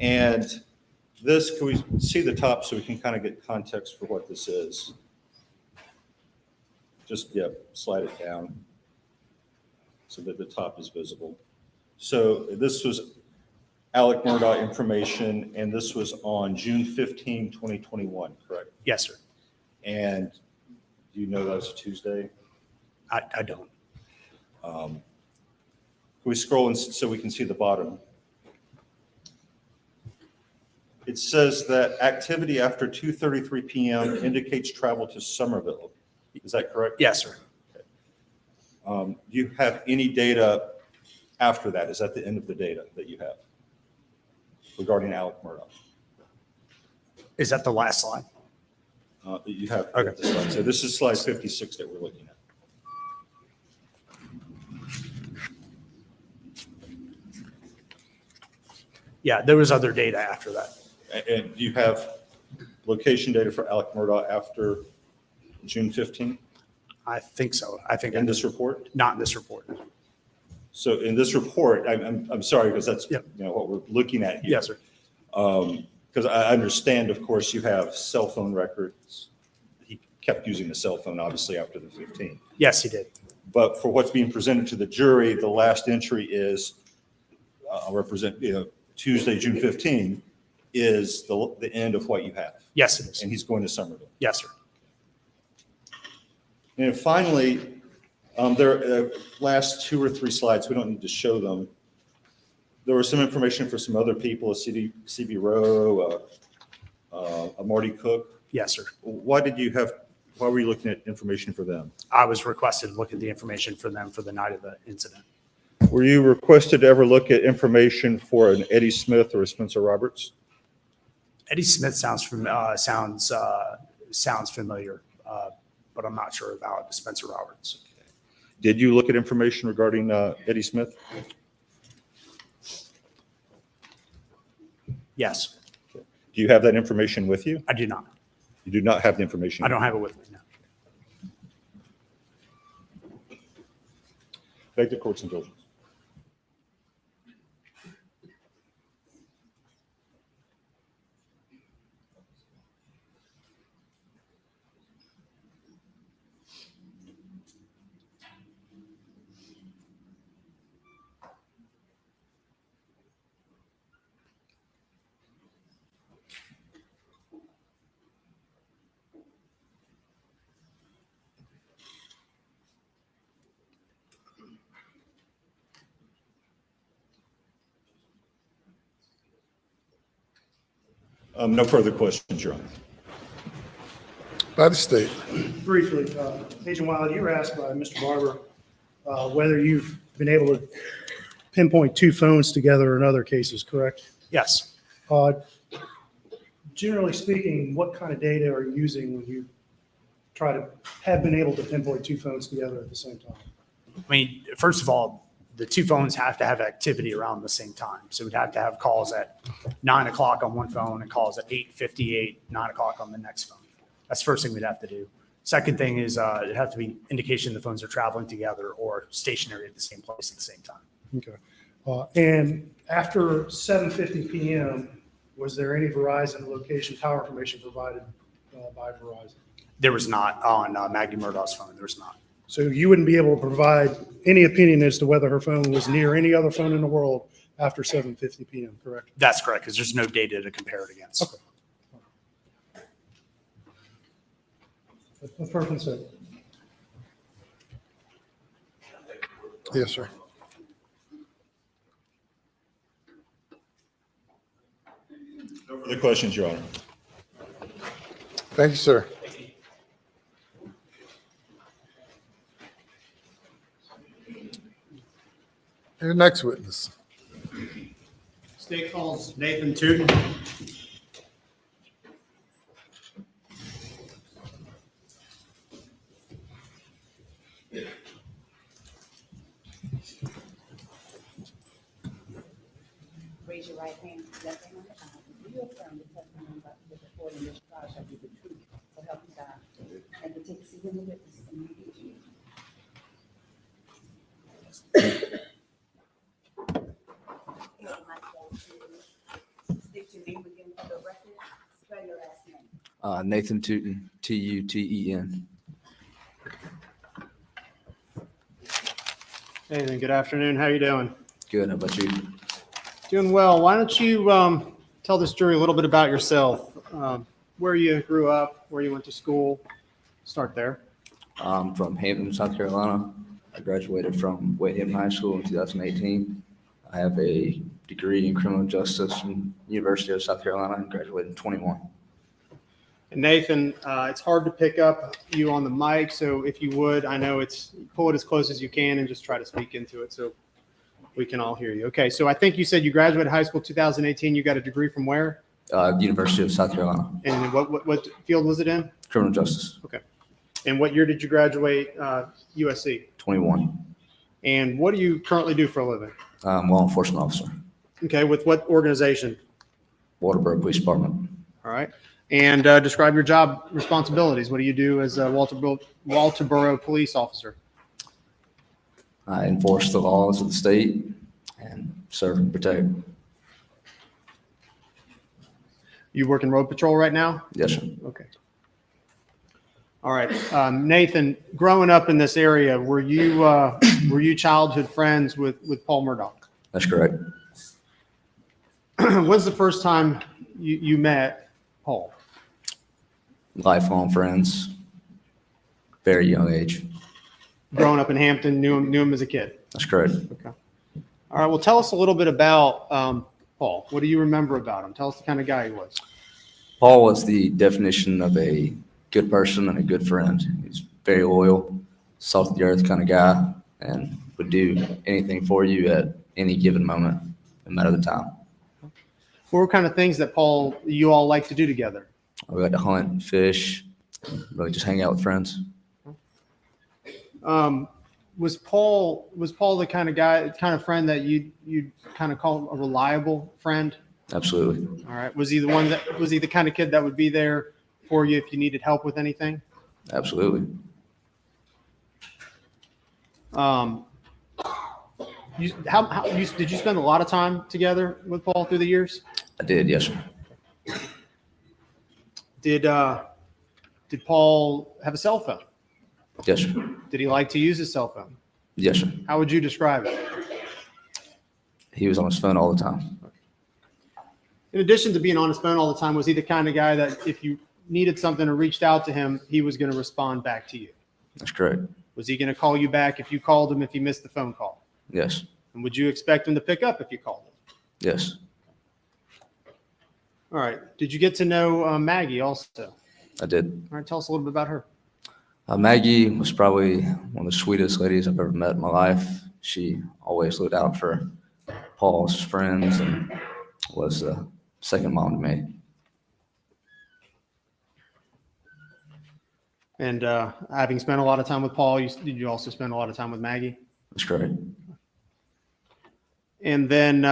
And this, can we see the top so we can kind of get context for what this is? Just, yeah, slide it down so that the top is visible. So this was Alex Murdaugh information, and this was on June 15, 2021, correct? Yes, sir. And do you know that was Tuesday? I don't. Can we scroll in so we can see the bottom? It says that activity after 2:33 p.m. indicates travel to Somerville. Is that correct? Yes, sir. Do you have any data after that? Is that the end of the data that you have regarding Alex Murdaugh? Is that the last slide? You have. Okay. The slide. So this is slide 56 that we're looking at. Yeah, there was other data after that. And do you have location data for Alex Murdaugh after June 15? I think so. I think in this report? Not in this report. So in this report, I'm sorry, because that's what we're looking at here. Yes, sir. Because I understand, of course, you have cell phone records. He kept using the cell phone, obviously, after the 15. Yes, he did. But for what's being presented to the jury, the last entry is Tuesday, June 15, is the end of what you have. Yes, it is. And he's going to Somerville. Yes, sir. And finally, there last 2 or 3 slides, we don't need to show them. There was some information for some other people, a C.B. Rowe, a Marty Cook. Yes, sir. Why were you looking at information for them? I was requested to look at the information for them for the night of the incident. Were you requested to ever look at information for an Eddie Smith or a Spencer Roberts? Eddie Smith sounds familiar, but I'm not sure about Spencer Roberts. Did you look at information regarding Eddie Smith? Yes. Do you have that information with you? I do not. You do not have the information? I don't have it with me, no. Beg the court's indulgence. No further questions, Your Honor. By the state. Briefly, Agent Wild, you were asked by Mr. Barber whether you've been able to pinpoint 2 phones together in other cases, correct? Yes. Generally speaking, what kind of data are you using when you have been able to pinpoint 2 phones together at the same time? I mean, first of all, the 2 phones have to have activity around the same time. So we'd have to have calls at 9 o'clock on one phone and calls at 8:58, 9 o'clock on the next phone. That's the first thing we'd have to do. Second thing is it'd have to be indication the phones are traveling together or stationary at the same place at the same time. Okay. And after 7:50 p.m., was there any Verizon location tower information provided by Verizon? There was not on Maggie Murdaugh's phone. There was not. So you wouldn't be able to provide any opinion as to whether her phone was near any other phone in the world after 7:50 p.m., correct? That's correct, because there's no data to compare it against. Okay. That's perfect. Said. Yes, sir. No further questions, Your Honor. Thank you, sir. Your next witness. State calls Nathan Tootin. Raise your right hand, left hand on the Bible. Do you affirm the testimony about to give before in this trial shall be the truth, so help you God? And to take a seat in the witness and you do. State your name again for the record. Spell your last name. Nathan Tootin, Tuten. Hey, then, good afternoon. How you doing? Good. How about you? Doing well. Why don't you tell this jury a little bit about yourself, where you grew up, where you went to school. Start there. I'm from Hampton, South Carolina. I graduated from Wade Hampton High School in 2018. I have a degree in criminal justice from University of South Carolina and graduated in 21. And Nathan, it's hard to pick up you on the mic, so if you would, I know pull it as close as you can and just try to speak into it so we can all hear you. Okay, so I think you said you graduated high school 2018. You got a degree from where? University of South Carolina. And what field was it in? Criminal justice. Okay. And what year did you graduate USC? 21. And what do you currently do for a living? Law enforcement officer. Okay, with what organization? Walterboro Police Department. All right. And describe your job responsibilities. What do you do as a Walterboro police officer? I enforce the laws of the state and serve and protect. You work in road patrol right now? Yes, sir. Okay. All right. Nathan, growing up in this area, were you childhood friends with Paul Murdaugh? That's correct. When's the first time you met Paul? Lifelong friends. Very young age. Growing up in Hampton, knew him as a kid. That's correct. Okay. All right. Well, tell us a little bit about Paul. What do you remember about him? Tell us the kind of guy he was. Paul was the definition of a good person and a good friend. He's very loyal, salt of the earth kind of guy, and would do anything for you at any given moment, no matter the time. What were kind of things that you all like to do together? We like to hunt, fish, really just hang out with friends. Was Paul the kind of friend that you'd kind of call a reliable friend? Absolutely. All right. Was he the kind of kid that would be there for you if you needed help with anything? Absolutely. Did you spend a lot of time together with Paul through the years? I did, yes, sir. Did Paul have a cell phone? Yes, sir. Did he like to use his cell phone? Yes, sir. How would you describe it? He was on his phone all the time. In addition to being on his phone all the time, was he the kind of guy that if you needed something or reached out to him, he was going to respond back to you? That's correct. Was he going to call you back if you called him if you missed the phone call? Yes. And would you expect him to pick up if you called him? Yes. All right. Did you get to know Maggie also? I did. All right. Tell us a little bit about her. Maggie was probably one of the sweetest ladies I've ever met in my life. She always looked out for Paul's friends and was a second mom to me. And having spent a lot of time with Paul, did you also spend a lot of time with Maggie? That's correct. And then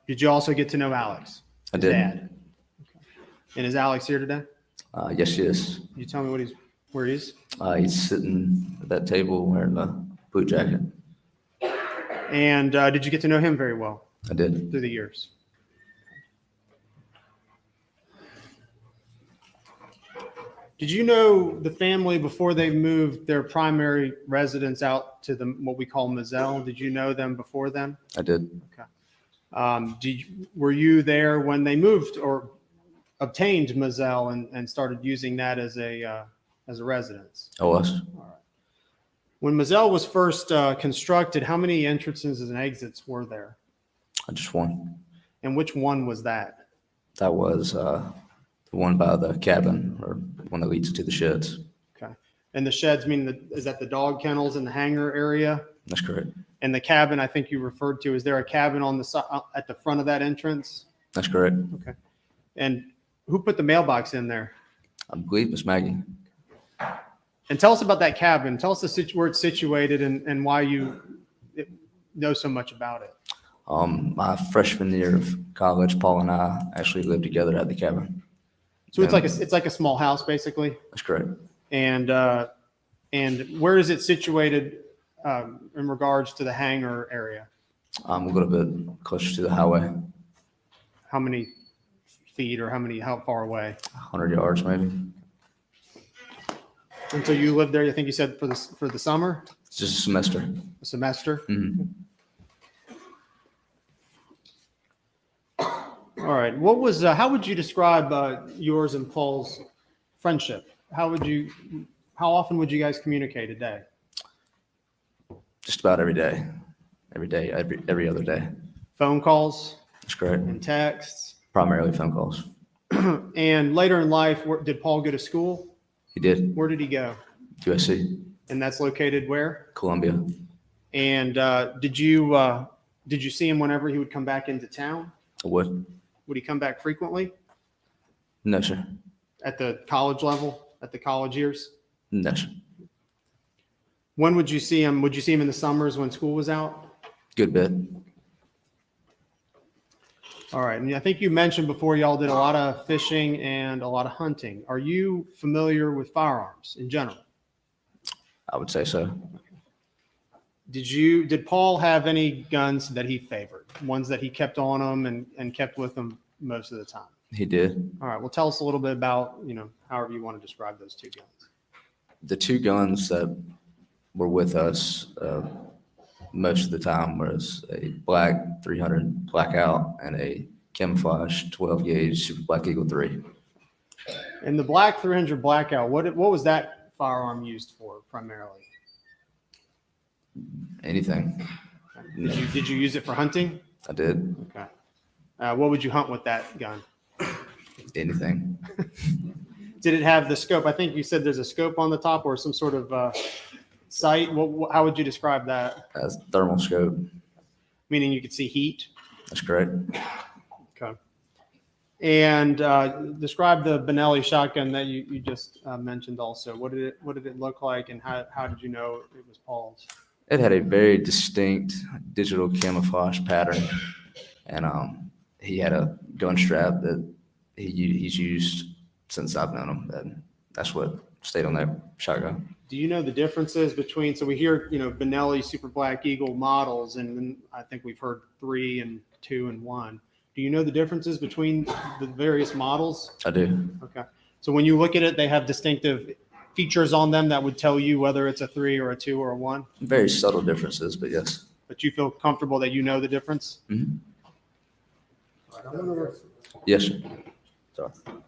did you also get to know Alex? I did. Dad. Okay. And is Alex here today? Yes, she is. Can you tell me where he is? He's sitting at that table wearing the blue jacket. And did you get to know him very well? I did. Through the years. Did you know the family before they moved their primary residence out to what we call Moselle? Did you know them before then? I did. Okay. Were you there when they moved or obtained Moselle and started using that as a residence? I was. All right. When Moselle was first constructed, how many entrances and exits were there? Just one. And which one was that? That was the one by the cabin, or one that leads to the sheds. Okay. And the sheds is that the dog kennels in the hangar area? That's correct. And the cabin I think you referred to, is there a cabin on the side, at the front of that entrance? That's correct. Okay. And who put the mailbox in there? I believe it's Maggie. And tell us about that cabin. Tell us where it's situated and why you know so much about it. My freshman year of college, Paul and I actually lived together at the cabin. So it's like a small house, basically. That's correct. And where is it situated in regards to the hangar area? A little bit closer to the highway. How many feet or how far away? 100 yards, maybe. And so you lived there, I think you said for the summer? It's just a semester. A semester? Mm-hmm. All right. How would you describe yours and Paul's friendship? How often would you guys communicate a day? Just about every day. Every other day. Phone calls? That's correct. And texts? Primarily phone calls. And later in life, did Paul go to school? He did. Where did he go? USC. And that's located where? Columbia. And did you see him whenever he would come back into town? I would. Would he come back frequently? No, sir. At the college level? At the college years? No, sir. When would you see him? Would you see him in the summers when school was out? Good bit. All right. And I think you mentioned before y'all did a lot of fishing and a lot of hunting. Are you familiar with firearms in general? I would say so. Did Paul have any guns that he favored? Ones that he kept on him and kept with him most of the time? He did. All right. Well, tell us a little bit about, however you want to describe those two guns. The two guns that were with us most of the time was a black 300 blackout and a camouflage 12 gauge Super Black Eagle 3. And the black 300 blackout, what was that firearm used for primarily? Anything. Did you use it for hunting? I did. Okay. What would you hunt with that gun? Anything. Did it have the scope? I think you said there's a scope on the top or some sort of sight. How would you describe that? As thermal scope. Meaning you could see heat? That's correct. Okay. And describe the Benelli shotgun that you just mentioned also. What did it look like and how did you know it was Paul's? It had a very distinct digital camouflage pattern, and he had a gun strap that he's used since I've known him, and that's what stayed on that shotgun. Do you know the differences between? So we hear Benelli Super Black Eagle models, and then I think we've heard 3 and 2 and 1. Do you know the differences between the various models? I do. Okay. So when you look at it, they have distinctive features on them that would tell you whether it's a 3 or a 2 or a 1? Very subtle differences, but yes. But you feel comfortable that you know the difference? Mm-hmm. Yes, sir. Sorry. I'm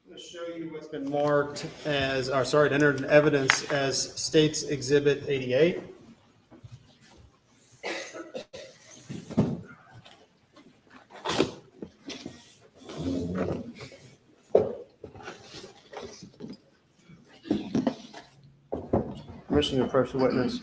going to show you what's been marked as, entered in evidence as State's Exhibit 88. Permission to approach the witness.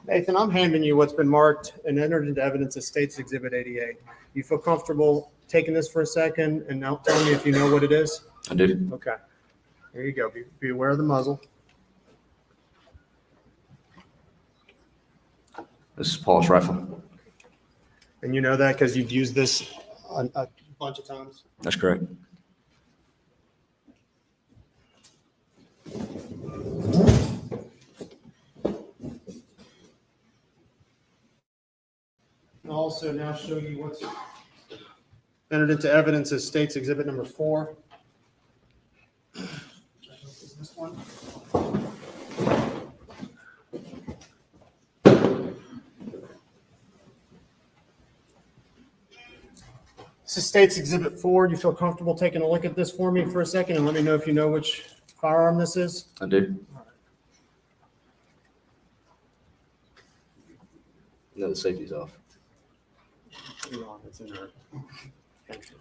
Nathan, I'm handing you what's been marked and entered into evidence as State's Exhibit 88. You feel comfortable taking this for a second and now tell me if you know what it is? I do. Okay. Here you go. Be aware of the muzzle. This is Paul's rifle. And you know that because you've used this a bunch of times? That's correct. I'll also now show you what's entered into evidence as State's Exhibit number 4. Is this one? This is State's Exhibit 4. Do you feel comfortable taking a look at this for me for a second and let me know if you know which firearm this is? I do. No, the safety's off. It's in there. Thank you.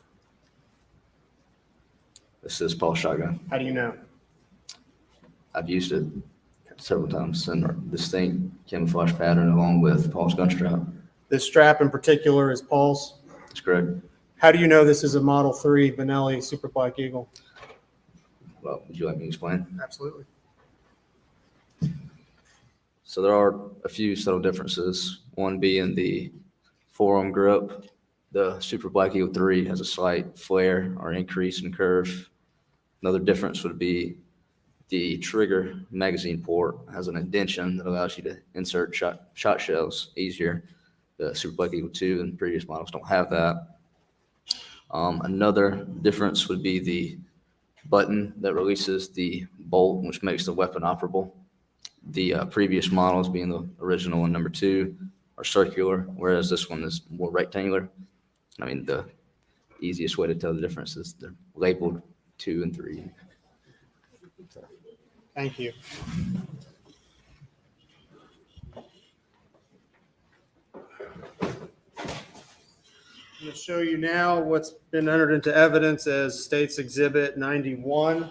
This is Paul's shotgun. How do you know? I've used it several times, and distinct camouflage pattern along with Paul's gun strap. This strap in particular is Paul's. That's correct. How do you know this is a Model 3 Benelli Super Black Eagle? Well, would you like me to explain? Absolutely. So there are a few subtle differences. One being the forearm grip. The Super Black Eagle 3 has a slight flare or increase in curve. Another difference would be the trigger magazine port has an indentation that allows you to insert shot shells easier. The Super Black Eagle 2 and previous models don't have that. Another difference would be the button that releases the bolt, which makes the weapon operable. The previous models, being the original and number 2, are circular, whereas this one is more rectangular. I mean, the easiest way to tell the difference is they're labeled 2 and 3. Thank you. I'm going to show you now what's been entered into evidence as State's Exhibit 91.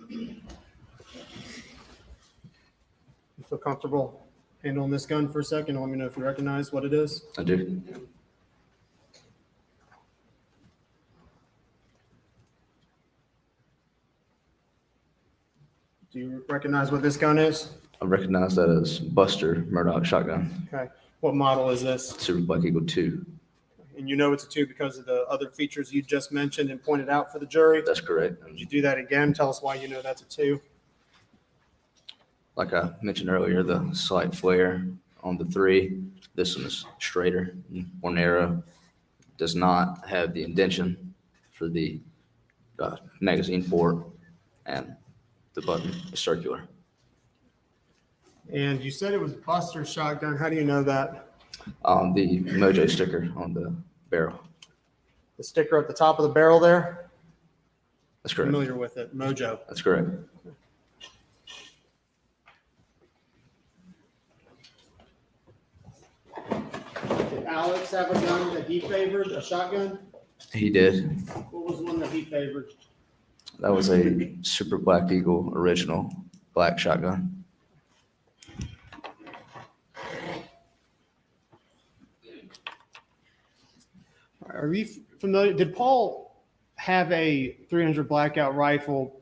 You feel comfortable handling this gun for a second? Let me know if you recognize what it is. I do. Do you recognize what this gun is? I recognize that as Buster Murdaugh shotgun. Okay. What model is this? Super Black Eagle 2. And you know it's a 2 because of the other features you just mentioned and pointed out for the jury? That's correct. Would you do that again? Tell us why you know that's a 2. Like I mentioned earlier, the slight flare on the 3. This one is straighter, more narrow. Does not have the indentation for the magazine port, and the button is circular. And you said it was Buster shotgun. How do you know that? The Mojo sticker on the barrel. The sticker at the top of the barrel there? That's correct. Familiar with it, Mojo. That's correct. Did Alex have a gun that he favored, a shotgun? He did. What was one that he favored? That was a Super Black Eagle original black shotgun. Are you familiar? Did Paul have a 300 blackout rifle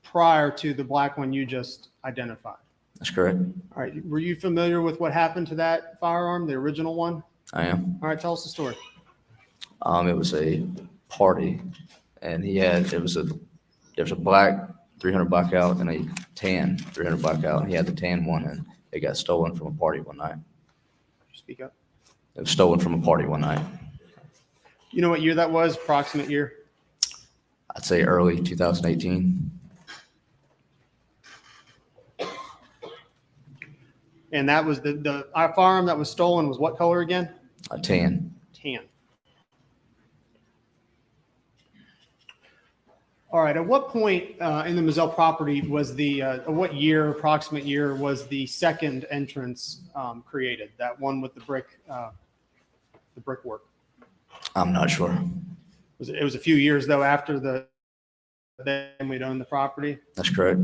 prior to the black one you just identified? That's correct. All right. Were you familiar with what happened to that firearm, the original one? I am. All right. Tell us the story. It was a party, and there was a black 300 blackout and a tan 300 blackout. He had the tan one, and it got stolen from a party one night. Speak up. It was stolen from a party one night. You know what year that was? Approximate year? I'd say early 2018. And that was the firearm that was stolen was what color again? A tan. Tan. All right. At what point in the Mizell property was what year, approximate year, was the second entrance created? That one with the brickwork. I'm not sure. It was a few years though after the family owned the property. That's correct.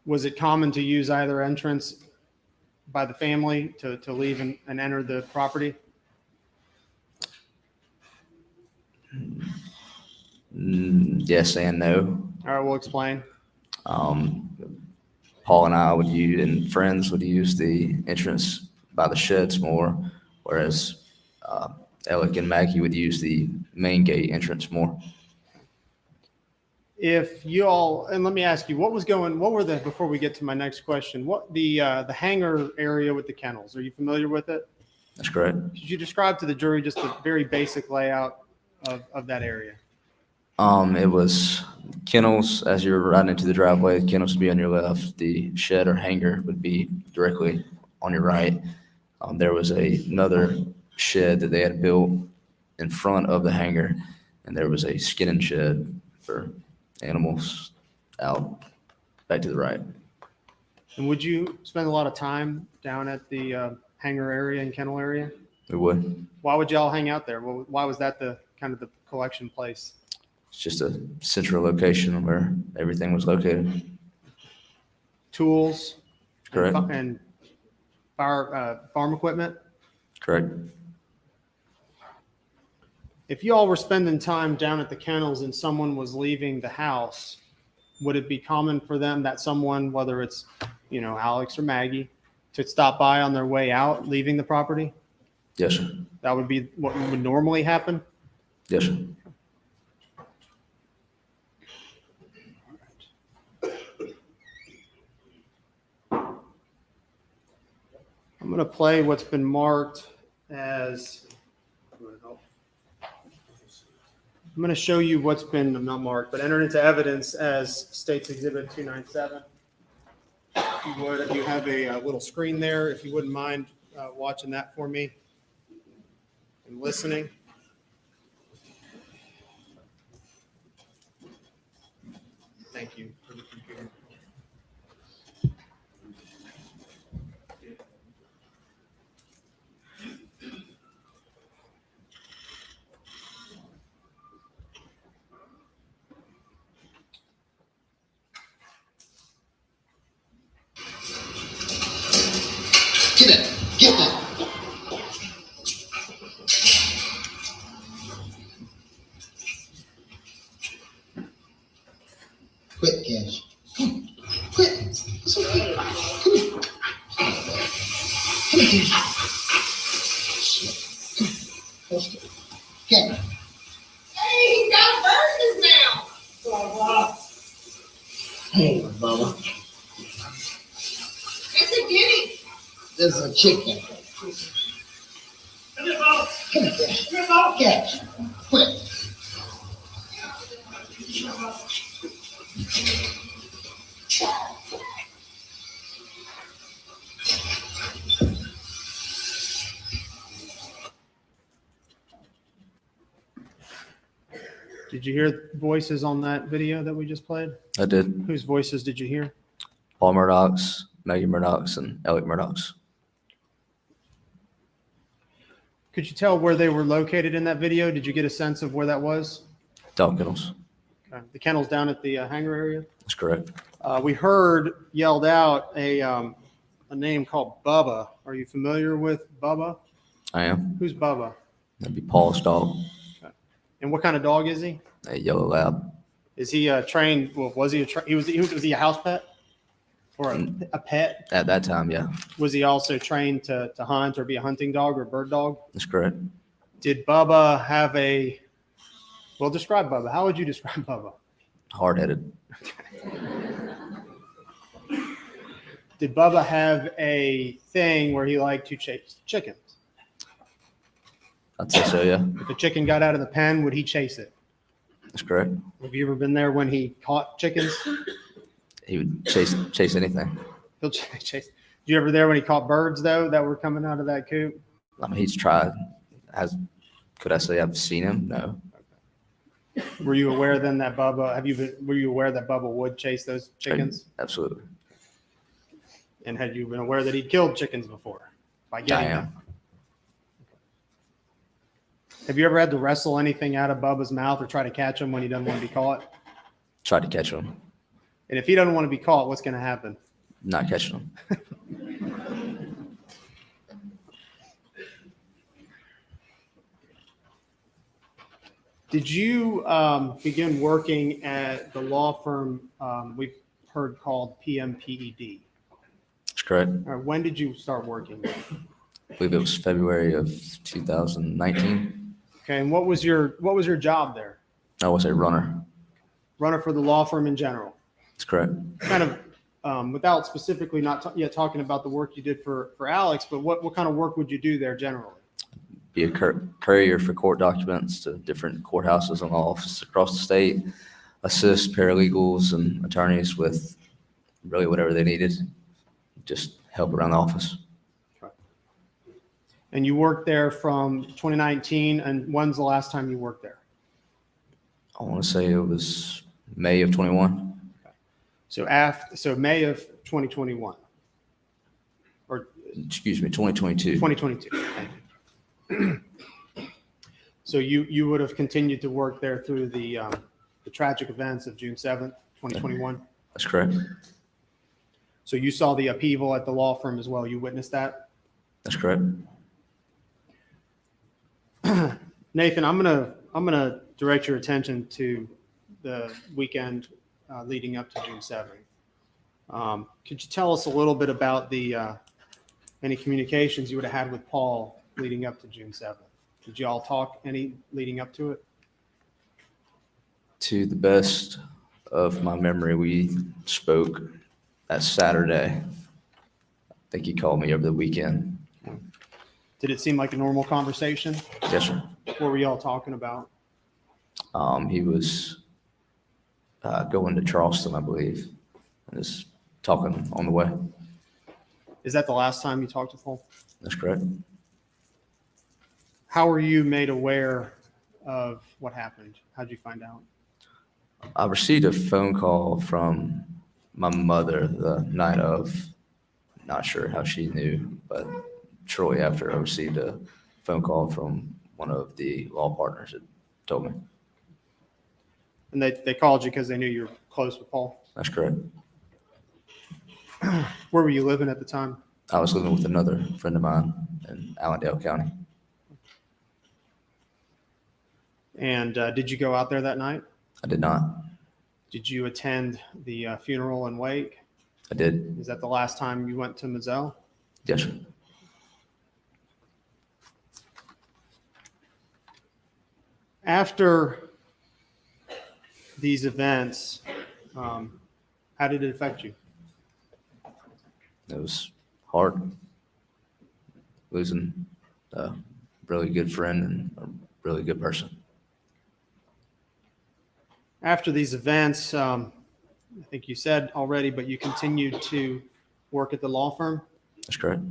Was it common to use either entrance by the family to leave and enter the property? Yes and no. All right, we'll explain. Paul and I and friends would use the entrance by the sheds more, whereas Alec and Maggie would use the main gate entrance more. If you all, and let me ask you, before we get to my next question, what the hangar area with the kennels, are you familiar with it? That's correct. Could you describe to the jury just a very basic layout of that area? It was kennels as you're riding into the driveway. The kennels would be on your left. The shed or hangar would be directly on your right. There was another shed that they had built in front of the hangar, and there was a skinning shed for animals out, back to the right. And would you spend a lot of time down at the hangar area and kennel area? We would. Why would y'all hang out there? Why was that the kind of the collection place? It's just a central location where everything was located. Tools? Correct. And farm equipment? Correct. If you all were spending time down at the kennels and someone was leaving the house, would it be common for them that someone, whether it's, Alex or Maggie, to stop by on their way out, leaving the property? Yes, sir. That would be what would normally happen? Yes, sir. I'm going to play what's been marked as, I'm going to show you what's been not marked, but entered into evidence as State's Exhibit 297. If you have a little screen there, if you wouldn't mind watching that for me and listening. Thank you for the computer. Get it. Get that. Quit, Cash. Quit. It's okay. Come here. Come here, Cash. Okay. Hey, he got burgers now. Hey, Bubba. It's a guinea. This is a chicken. Come here, Bubba. Come here, Cash. Come here, Bubba. Cash. Quit. Did you hear voices on that video that we just played? I did. Whose voices did you hear? Paul Murdaugh's, Maggie Murdaugh's, and Alex Murdaugh's. Could you tell where they were located in that video? Did you get a sense of where that was? Dog kennels. Okay. The kennels down at the hangar area? That's correct. We heard yelled out a name called Bubba. Are you familiar with Bubba? I am. Who's Bubba? That'd be Paul's dog. And what kind of dog is he? A yellow lab. Is he trained? Well, was he was he a house pet or a pet? At that time, yeah. Was he also trained to hunt or be a hunting dog or bird dog? That's correct. Did Bubba have a? Well, describe Bubba. How would you describe Bubba? Hard-headed. Did Bubba have a thing where he liked to chase chickens? I'd say so, yeah. If a chicken got out of the pen, would he chase it? That's correct. Have you ever been there when he caught chickens? He would chase anything. He'll chase. Did you ever there when he caught birds though that were coming out of that coop? I mean, he's tried. Could I say I've seen him? No. Were you aware then that Bubba? Were you aware that Bubba would chase those chickens? Absolutely. And had you been aware that he'd killed chickens before by getting them? Have you ever had to wrestle anything out of Bubba's mouth or try to catch him when he doesn't want to be caught? Tried to catch him. And if he doesn't want to be caught, what's going to happen? Not catching him. Did you begin working at the law firm we've heard called PMPED? That's correct. When did you start working? I believe it was February of 2019. Okay, and what was your job there? I was a runner. Runner for the law firm in general. That's correct. Kind of without specifically not yet talking about the work you did for Alex, but what kind of work would you do there generally? Be a courier for court documents to different courthouses and law offices across the state. Assist paralegals and attorneys with really whatever they needed. Just help around the office. And you worked there from 2019, and when's the last time you worked there? I want to say it was May of 21. So May of 2021, or Excuse me, 2022. 2022. So you would have continued to work there through the tragic events of June 7th, 2021? That's correct. So you saw the upheaval at the law firm as well. You witnessed that? That's correct. Nathan, I'm gonna direct your attention to the weekend leading up to June 7th. Could you tell us a little bit about the any communications you would have had with Paul leading up to June 7th? Did you all talk any leading up to it? To the best of my memory, we spoke that Saturday. I think he called me over the weekend. Did it seem like a normal conversation? Yes, sir. What were y'all talking about? He was going to Charleston, I believe, and just talking on the way. Is that the last time you talked to Paul? That's correct. How were you made aware of what happened? How'd you find out? I received a phone call from my mother the night of. Not sure how she knew, but shortly after, I received a phone call from one of the law partners that told me. And they called you because they knew you were close with Paul? That's correct. Where were you living at the time? I was living with another friend of mine in Allendale County. And did you go out there that night? I did not. Did you attend the funeral and wake? I did. Is that the last time you went to Mazzell? Yes, sir. After these events, how did it affect you? It was hard. Losing a really good friend and a really good person. After these events, I think you said already, but you continued to work at the law firm? That's correct.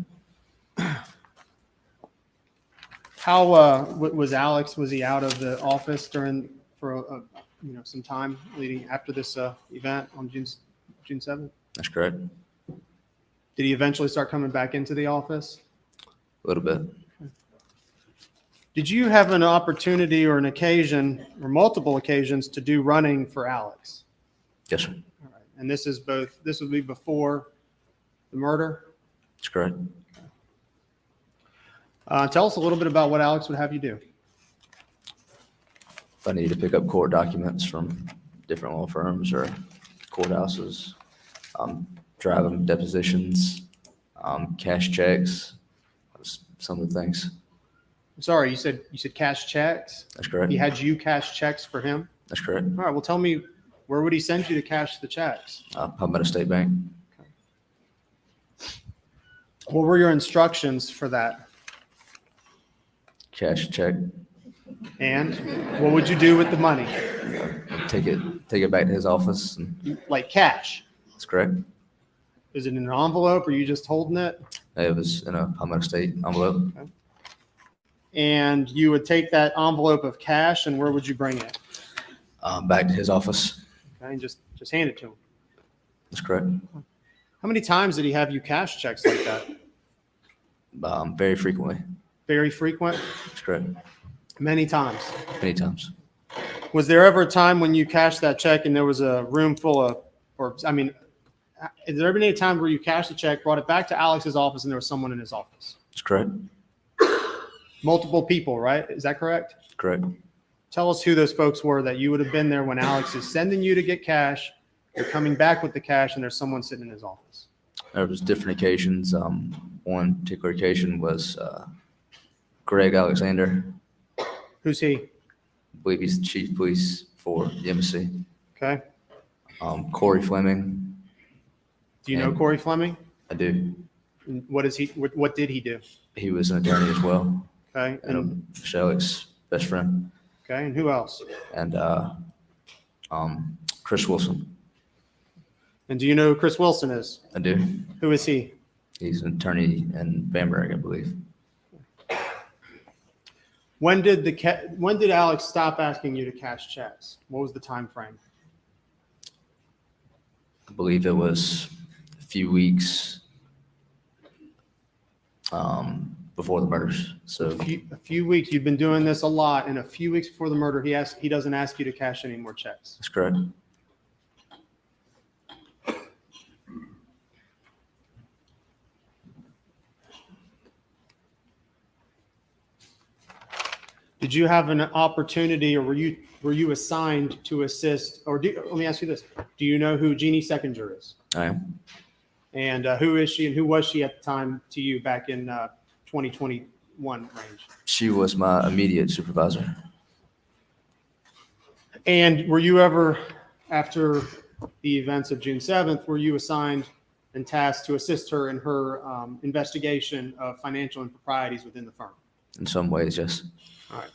How was Alex? Was he out of the office for some time leading after this event on June 7th? That's correct. Did he eventually start coming back into the office? A little bit. Did you have an opportunity or an occasion or multiple occasions to do running for Alex? Yes, sir. All right. And this would be before the murder? That's correct. Tell us a little bit about what Alex would have you do. If I need to pick up court documents from different law firms or courthouses, drive them depositions, cash checks, some of the things. I'm sorry, you said cash checks? That's correct. He had you cash checks for him? That's correct. All right, well, tell me, where would he send you to cash the checks? Palmetto State Bank. What were your instructions for that? Cash check. And what would you do with the money? Take it back to his office. And Like cash? that's correct. Is it in an envelope or are you just holding it? It was in a Palmetto State envelope. Okay. And you would take that envelope of cash and where would you bring it? Back to his office. Okay, and just hand it to him. That's correct. How many times did he have you cash checks like that? Very frequently. Very frequent? That's correct. Many times. Many times. Was there ever a time when you cashed that check and there was a room full of, has there ever been any time where you cashed the check, brought it back to Alex's office and there was someone in his office? That's correct. Multiple people, right? Is that correct? Correct. Tell us who those folks were that you would have been there when Alex is sending you to get cash. You're coming back with the cash and there's someone sitting in his office. There was different occasions. One particular occasion was Greg Alexander. Who's he? I believe he's the chief of police for the embassy. Okay. Corey Fleming. Do you know Corey Fleming? I do. What is he? What did he do? He was an attorney as well. Okay. And Michelle's best friend. Okay. And who else? And Chris Wilson. And do you know who Chris Wilson is? I do. Who is he? He's an attorney in Bamberg, I believe. When did Alex stop asking you to cash checks? What was the time frame? I believe it was a few weeks before the murders. So A few weeks. You've been doing this a lot. And a few weeks before the murder, he doesn't ask you to cash any more checks. that's correct. Did you have an opportunity, or were you assigned to assist? Or let me ask you this: do you know who Jeannie Seconder is? I am. And who is she, and who was she at the time to you back in 2021 range? She was my immediate supervisor. And were you ever, after the events of June 7th, were you assigned and tasked to assist her in her investigation of financial improprieties within the firm? In some ways, yes. All right.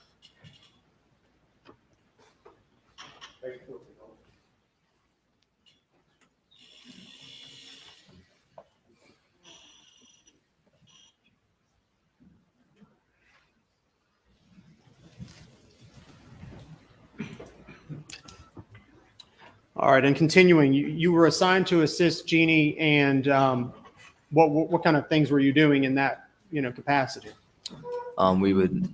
All right, and continuing, you were assigned to assist Jeannie, and what kind of things were you doing in that capacity? We would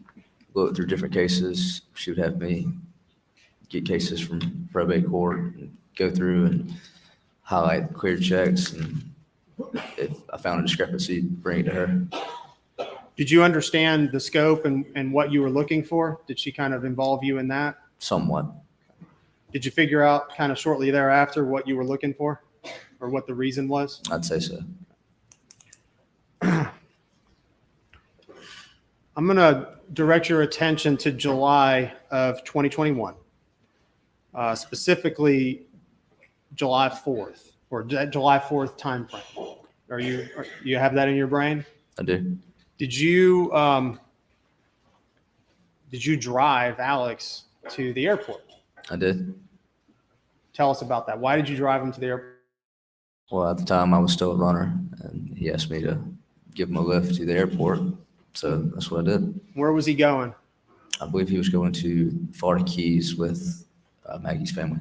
look through different cases. She would have me get cases from probate court and go through and highlight clear checks, and if I found a discrepancy, bring it to her. Did you understand the scope and what you were looking for? Did she kind of involve you in that? Somewhat. Did you figure out kind of shortly thereafter what you were looking for, or what the reason was? I'd say so. I'm going to direct your attention to July of 2021, specifically July 4th, or that July 4th timeframe. You have that in your brain? I do. Did you drive Alex to the airport? I did. Tell us about that. Why did you drive him to the airport? Well, at the time I was still a runner, and he asked me to give him a lift to the airport. So that's what I did. Where was he going? I believe he was going to Florida Keys with Maggie's family.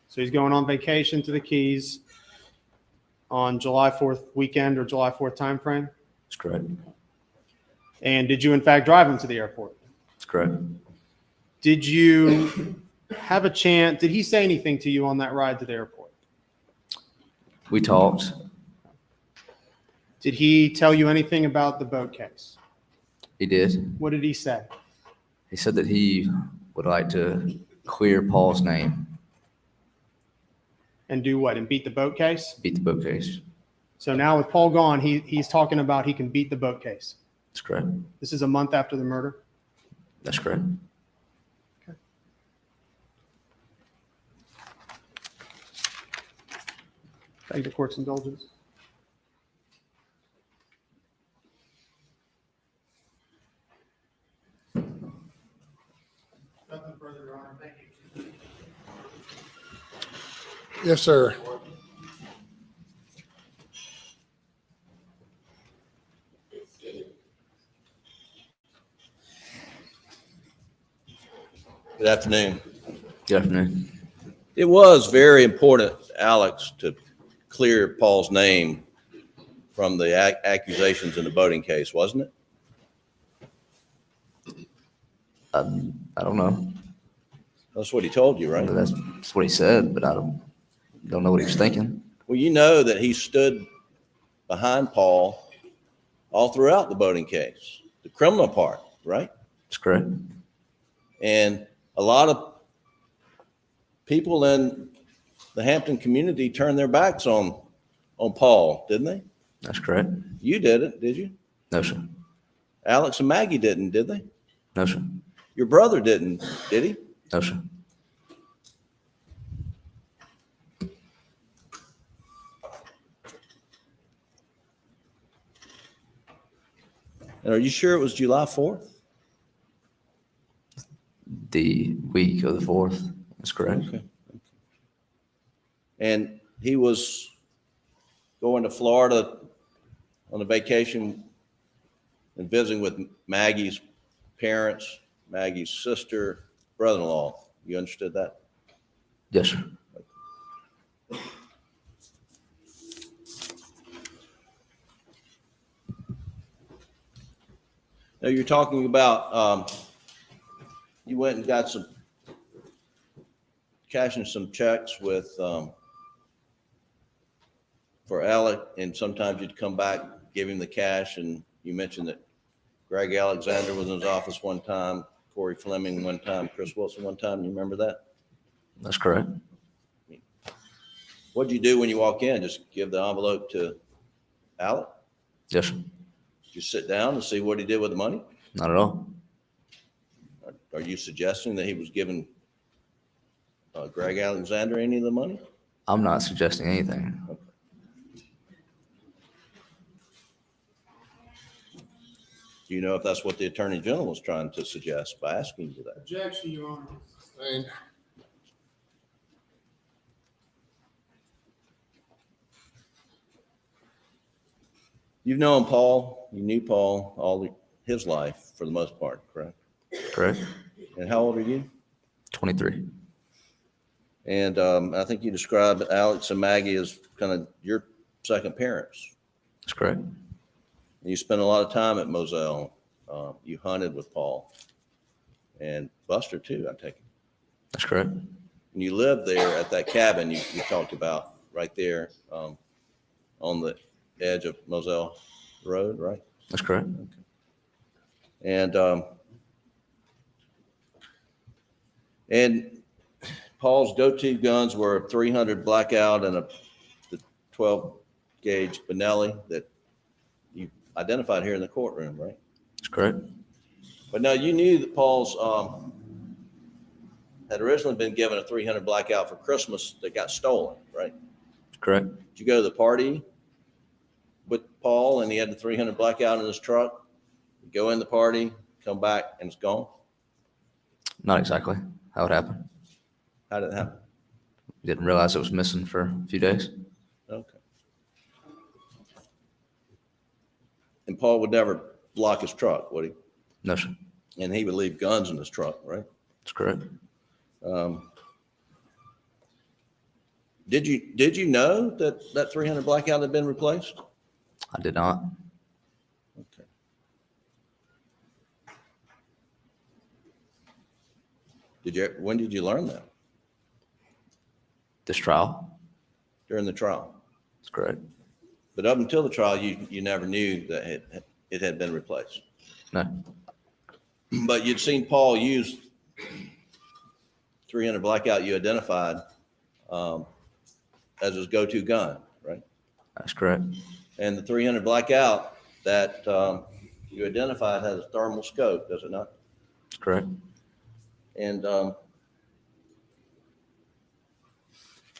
So he's going on vacation to the Keys on July 4th weekend or July 4th timeframe? That's correct. And did you in fact drive him to the airport? That's correct. Did you have a chance? Did he say anything to you on that ride to the airport? We talked. Did he tell you anything about the boat case? He did. What did he say? He said that he would like to clear Paul's name. And do what? And beat the boat case? Beat the boat case. So now with Paul gone, he's talking about he can beat the boat case. That's correct. This is a month after the murder? That's correct. Okay. Beg the court's indulgence. Nothing further, Your Honor. Thank you. Yes, sir. Good afternoon. Good afternoon. It was very important, Alex, to clear Paul's name from the accusations in the boating case, wasn't it? I don't know. That's what he told you, right? That's what he said, but I don't know what he was thinking. Well, you know that he stood behind Paul all throughout the boating case, the criminal part, right? That's correct. And a lot of people in the Hampton community turned their backs on Paul, didn't they? That's correct. You didn't, did you? No, sir. Alex and Maggie didn't, did they? No, sir. Your brother didn't, did he? No, sir. And are you sure it was July 4th? The week of the 4th. That's correct. Okay. And he was going to Florida on a vacation and visiting with Maggie's parents, Maggie's sister, brother-in-law. You understood that? Yes, sir. Now, you're talking about, you went and got some, cashing some checks with, for Alec, and sometimes you'd come back, give him the cash, and you mentioned that Greg Alexander was in his office one time, Corey Fleming one time, Chris Wilson one time. You remember that? That's correct. What'd you do when you walk in? Just give the envelope to Alec? Yes, sir. Did you sit down and see what he did with the money? Not at all. Are you suggesting that he was giving Greg Alexander any of the money? I'm not suggesting anything. Do you know if that's what the Attorney General was trying to suggest by asking you that? Objection, Your Honor. Sustained. You've known Paul, you knew Paul all his life for the most part, correct? Correct. And how old are you? 23. And I think you described Alex and Maggie as kind of your second parents. That's correct. You spent a lot of time at Moselle. You hunted with Paul and Buster too, I take it. That's correct. And you lived there at that cabin you talked about right there on the edge of Moselle Road, right? That's correct. Okay. And Paul's go-to guns were a 300 Blackout and the 12 gauge Benelli that you identified here in the courtroom, right? That's correct. But now you knew that Paul's had originally been given a 300 Blackout for Christmas that got stolen, right? That's correct. Did you go to the party with Paul and he had the 300 Blackout in his truck? You go in the party, come back, and it's gone? Not exactly how it happened. How did it happen? Didn't realize it was missing for a few days. Okay. And Paul would never lock his truck, would he? No, sir. And he would leave guns in his truck, right? That's correct. Did you know that 300 Blackout had been replaced? I did not. Okay. When did you learn that? This trial? During the trial. That's correct. But up until the trial, you never knew that it had been replaced. No. But you'd seen Paul use 300 Blackout you identified as his go-to gun, right? That's correct. And the 300 Blackout that you identified has a thermal scope, does it not? That's correct. And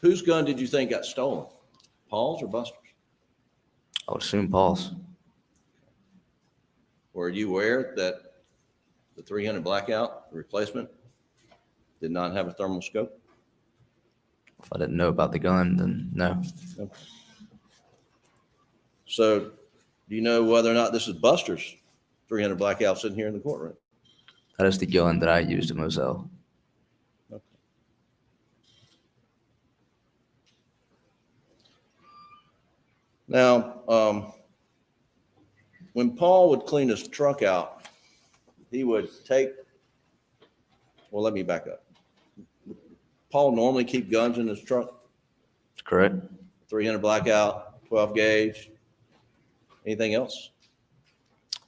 whose gun did you think got stolen? Paul's or Buster's? I would assume Paul's. Were you aware that the 300 Blackout replacement did not have a thermal scope? If I didn't know about the gun, then no. Okay. So do you know whether or not this is Buster's 300 Blackout sitting here in the courtroom? That is the gun that I used at Moselle. Okay. Now, when Paul would clean his truck out, he would let me back up. Paul normally keep guns in his truck? That's correct. 300 Blackout, 12 gauge, anything else?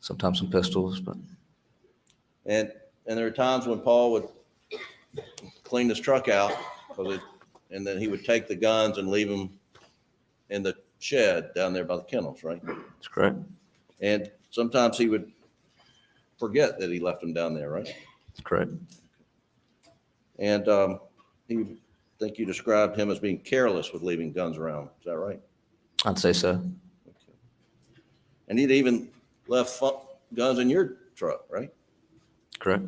Sometimes some pistols, but. And there are times when Paul would clean his truck out, and then he would take the guns and leave them in the shed down there by the kennels, right? That's correct. And sometimes he would forget that he left them down there, right? That's correct. And he think you described him as being careless with leaving guns around. Is that right? I'd say so. Okay. And he'd even left guns in your truck, right? Correct.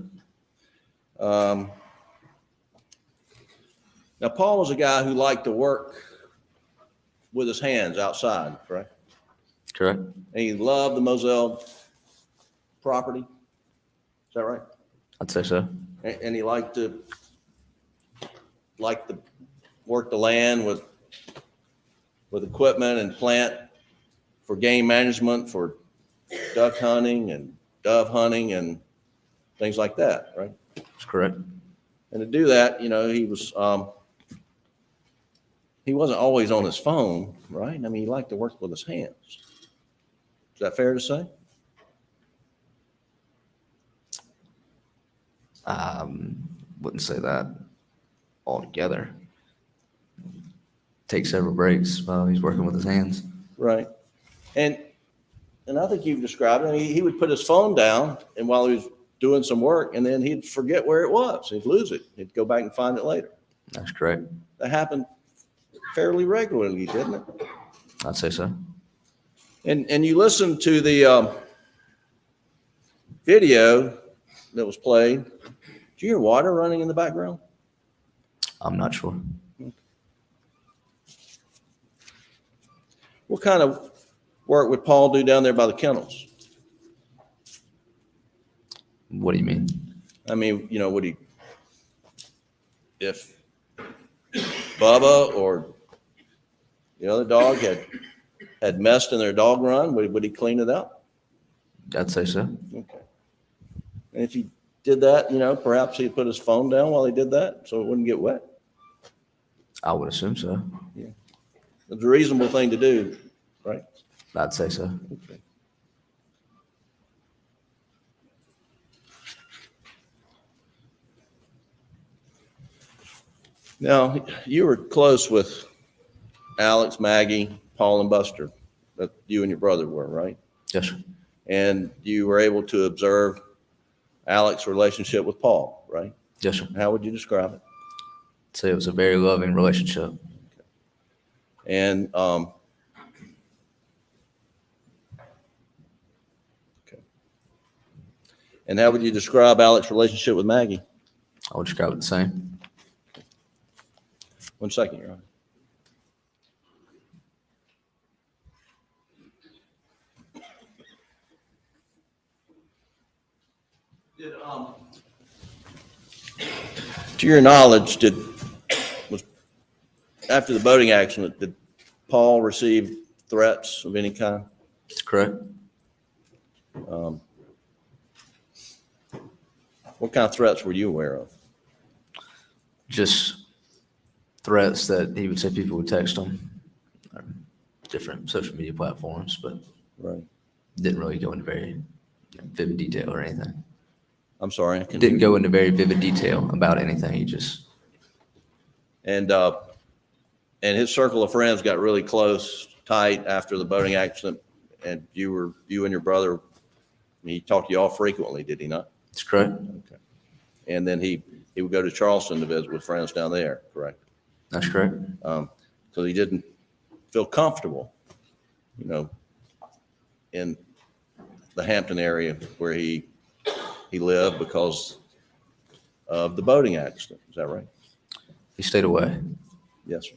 Now, Paul was a guy who liked to work with his hands outside, correct? Correct. And he loved the Moselle property. Is that right? I'd say so. And he liked to work the land with equipment and plant for game management, for duck hunting and dove hunting and things like that, right? That's correct. And to do that, he wasn't always on his phone, right? I mean, he liked to work with his hands. Is that fair to say? Wouldn't say that altogether. Take several breaks while he's working with his hands. Right. And I think you've described it. I mean, he would put his phone down, and while he was doing some work, and then he'd forget where it was. He'd lose it. He'd go back and find it later. That's correct. That happened fairly regularly, didn't it? I'd say so. And you listen to the video that was played. Do you hear water running in the background? I'm not sure. What kind of work would Paul do down there by the kennels? What do you mean? I mean, would he, if Bubba or the other dog had messed in their dog run, would he clean it up? I'd say so. Okay. And if he did that, perhaps he'd put his phone down while he did that so it wouldn't get wet. I would assume so. Yeah. It's a reasonable thing to do, right? I'd say so. Okay. Now, you were close with Alex, Maggie, Paul, and Buster. That you and your brother were, right? Yes, sir. And you were able to observe Alex's relationship with Paul, right? Yes, sir. How would you describe it? I'd say it was a very loving relationship. And okay. And how would you describe Alex's relationship with Maggie? I would describe it the same. 1 second, Your Honor. To your knowledge, was after the boating accident, did Paul receive threats of any kind? Correct. What kind of threats were you aware of? Just threats that he would say people would text him, different social media platforms, but right. Didn't really go into very vivid detail or anything. I'm sorry. Didn't go into very vivid detail about anything. He just. And his circle of friends got really close, tight after the boating accident. And you and your brother, he talked to you all frequently, did he not? That's correct. Okay. And then he would go to Charleston to visit with friends down there, correct? That's correct. So he didn't feel comfortable, in the Hampton area where he lived because of the boating accident. Is that right? He stayed away. Yes, sir.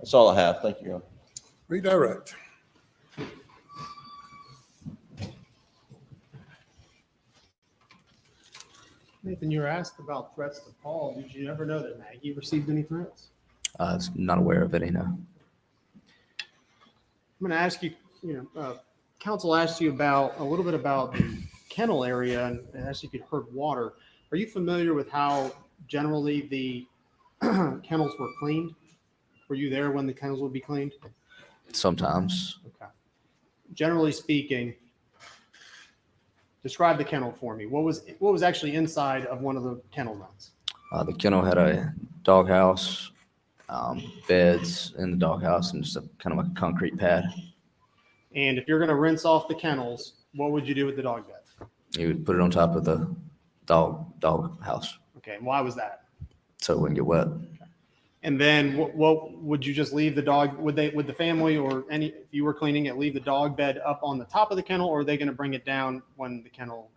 That's all I have. Thank you, Your Honor. Redirect. Nathan, you were asked about threats to Paul. Did you ever know that Maggie received any threats? I was not aware of any, no. I'm going to ask you, counsel asked you a little bit about the kennel area and asked if you'd heard water. Are you familiar with how generally the kennels were cleaned? Were you there when the kennels would be cleaned? Sometimes. Okay. Generally speaking, describe the kennel for me. What was actually inside of one of the kennel runs? The kennel had a doghouse, beds in the doghouse, and just kind of like a concrete pad. And if you're going to rinse off the kennels, what would you do with the dog bed? You would put it on top of the dog house, Okay, and why was that? so it wouldn't get wet. And then what would you just leave the dog? Would the family or if you were cleaning it, leave the dog bed up on the top of the kennel, or are they going to bring it down when the kennel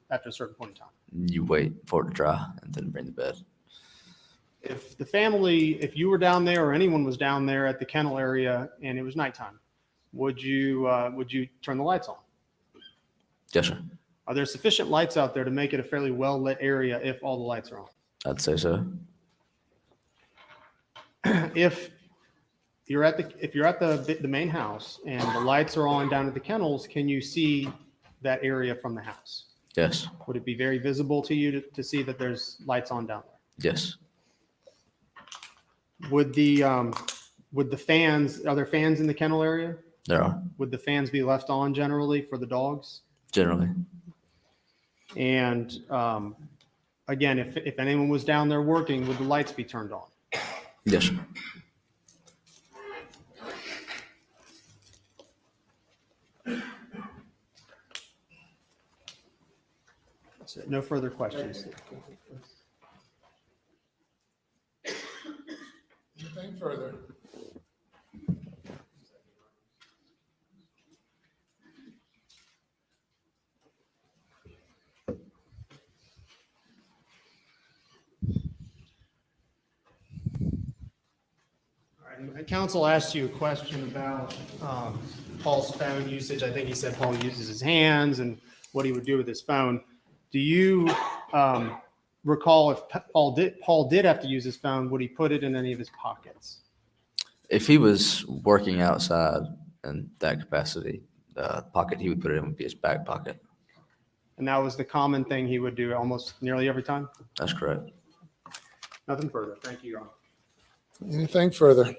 after a certain point in time? You wait for it to dry and then bring the bed. If you were down there or anyone was down there at the kennel area and it was nighttime, would you turn the lights on? Yes, sir. Are there sufficient lights out there to make it a fairly well lit area if all the lights are on? I'd say so. If you're at the main house and the lights are on down at the kennels, can you see that area from the house? Yes. Would it be very visible to you to see that there's lights on down there? Yes. Would the fans, are there fans in the kennel area? There are. Would the fans be left on generally for the dogs? Generally. And again, if anyone was down there working, would the lights be turned on? Yes, sir. That's it. No further questions. Anything further? Council asked you a question about Paul's phone usage. I think he said Paul uses his hands and what he would do with his phone. Do you recall if Paul did have to use his phone, would he put it in any of his pockets? If he was working outside in that capacity, the pocket he would put it in would be his back pocket. And that was the common thing he would do almost nearly every time? That's correct. Nothing further. Thank you, Your Honor. Anything further?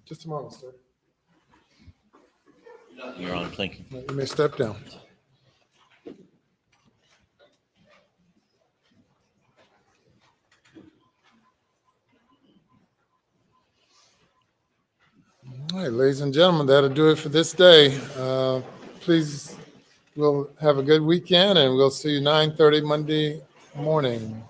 Just a moment, sir. Your Honor, thank you. You may step down. All right, ladies and gentlemen, that'll do it for this day. Please, we'll have a good weekend, and we'll see you 9:30 Monday morning.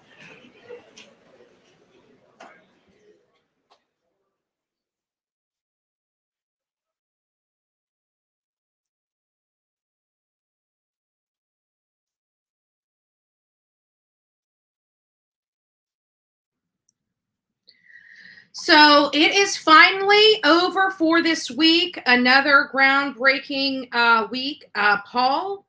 So it is finally over for this week. Another groundbreaking week. Paul,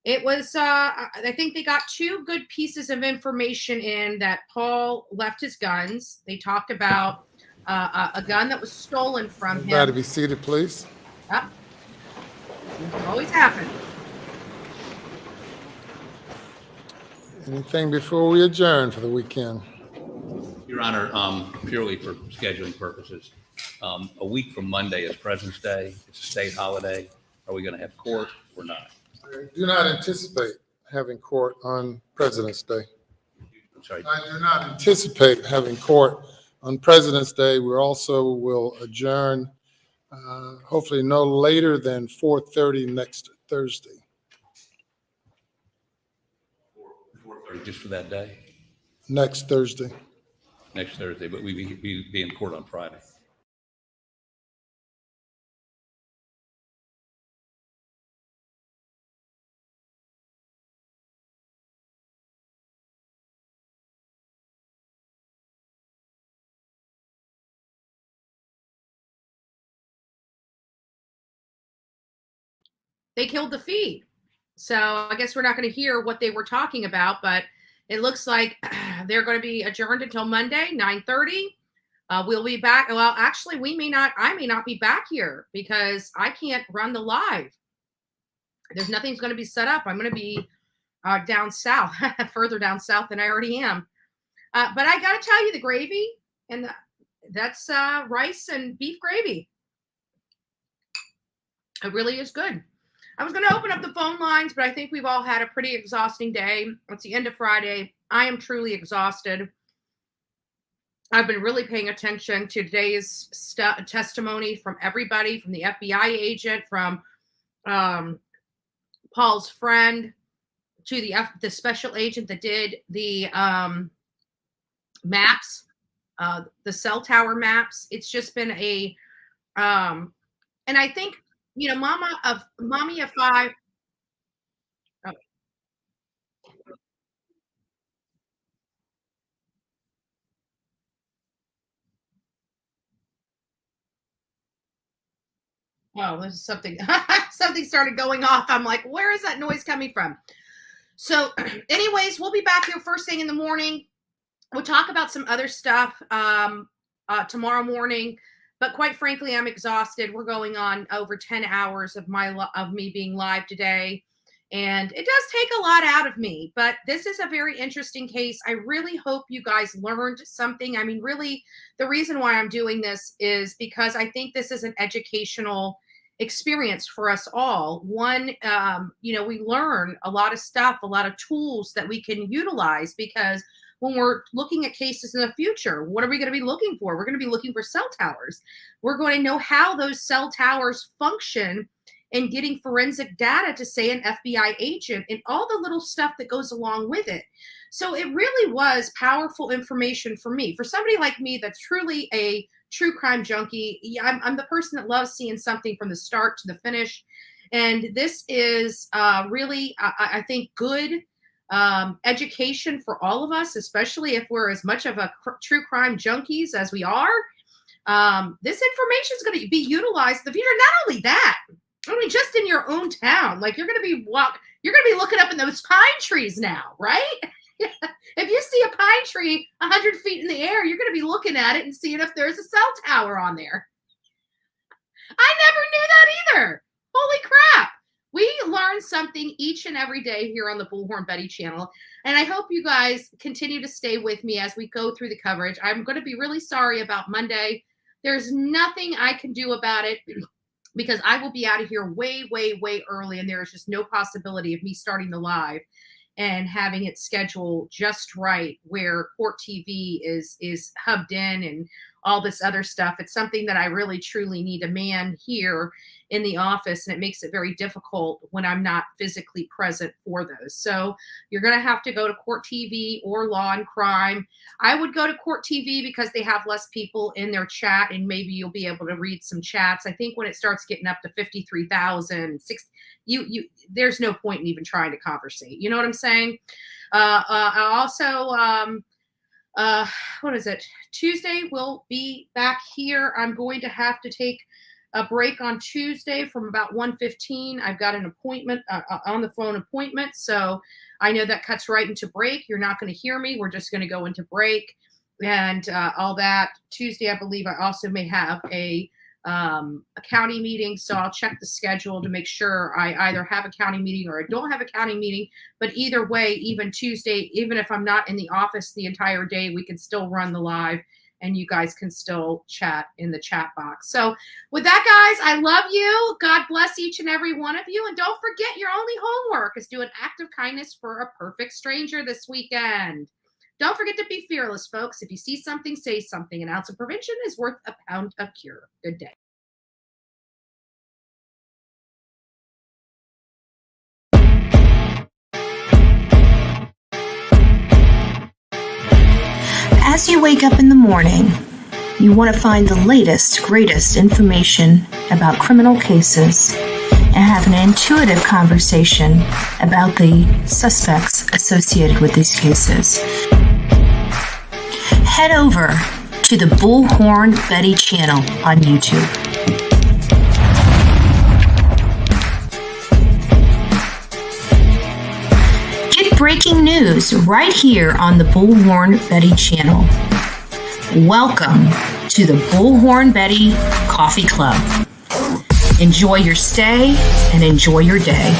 it was, I think they got two good pieces of information in that Paul left his guns. They talked about a gun that was stolen from him. Everybody be seated, please. Yep. Always happen. Anything before we adjourn for the weekend? Your Honor, purely for scheduling purposes, a week from Monday is President's Day. It's a state holiday. Are we going to have court or not? I do not anticipate having court on President's Day. I'm sorry. I do not anticipate having court on President's Day. We also will adjourn hopefully no later than 4:30 next Thursday. 4:30 just for that day? Next Thursday. Next Thursday, but we'd be in court on Friday. They killed the feed. So I guess we're not going to hear what they were talking about, but it looks like they're going to be adjourned until Monday, 9:30. We'll be back. Well, actually, I may not be back here because I can't run the live. Nothing's going to be set up. I'm going to be down south, further down south than I already am. But I got to tell you, the gravy, and that's rice and beef gravy. It really is good. I was going to open up the phone lines, but I think we've all had a pretty exhausting day. It's the end of Friday. I am truly exhausted. I've been really paying attention to today's testimony from everybody, from the FBI agent, from Paul's friend, to the special agent that did the maps, the cell tower maps. It's just been a, and I think, you know, mommy of five. Oh. Oh, there's something, something started going off. I'm like, where is that noise coming from? So anyways, we'll be back here first thing in the morning. We'll talk about some other stuff tomorrow morning. But quite frankly, I'm exhausted. We're going on over 10 hours of me being live today. And it does take a lot out of me, but this is a very interesting case. I really hope you guys learned something. I mean, really, the reason why I'm doing this is because I think this is an educational experience for us all. One, we learn a lot of stuff, a lot of tools that we can utilize, because when we're looking at cases in the future, what are we going to be looking for? We're going to be looking for cell towers. We're going to know how those cell towers function and getting forensic data to, say, an FBI agent and all the little stuff that goes along with it. So it really was powerful information for me. For somebody like me that's truly a true crime junkie, I'm the person that loves seeing something from the start to the finish. And this is really, I think, good education for all of us, especially if we're as much of a true crime junkies as we are. This information is going to be utilized in the future. Not only that, I mean, just in your own town, like you're going to be looking up in those pine trees now, right? If you see a pine tree 100 feet in the air, you're going to be looking at it and seeing if there's a cell tower on there. I never knew that either. Holy crap. We learn something each and every day here on the Bullhorn Betty channel. And I hope you guys continue to stay with me as we go through the coverage. I'm going to be really sorry about Monday. There's nothing I can do about it, because I will be out of here way, way, way early, and there is just no possibility of me starting the live and having it scheduled just right where Court TV is hubbed in and all this other stuff. It's something that I really, truly need a man here in the office, and it makes it very difficult when I'm not physically present for those. So you're going to have to go to Court TV or Law and Crime. I would go to Court TV because they have less people in their chat, and maybe you'll be able to read some chats. I think when it starts getting up to 53,000, there's no point in even trying to conversate. You know what I'm saying? What is it? Tuesday we'll be back here. I'm going to have to take a break on Tuesday from about 1:15. I've got an appointment, on the phone appointment. So I know that cuts right into break. You're not going to hear me. We're just going to go into break and all that. Tuesday, I believe I also may have a county meeting. So I'll check the schedule to make sure I either have a county meeting or I don't have a county meeting. But either way, even Tuesday, even if I'm not in the office the entire day, we can still run the live and you guys can still chat in the chat box. So with that, guys, I love you. God bless each and every one of you. And don't forget, your only homework is do an act of kindness for a perfect stranger this weekend. Don't forget to be fearless, folks. If you see something, say something. An ounce of prevention is worth a pound of cure. Good day. As you wake up in the morning, you want to find the latest, greatest information about criminal cases and have an intuitive conversation about the suspects associated with these cases. Head over to the Bullhorn Betty channel on YouTube. Get breaking news right here on the Bullhorn Betty channel. Welcome to the Bullhorn Betty Coffee Club. Enjoy your stay and enjoy your day.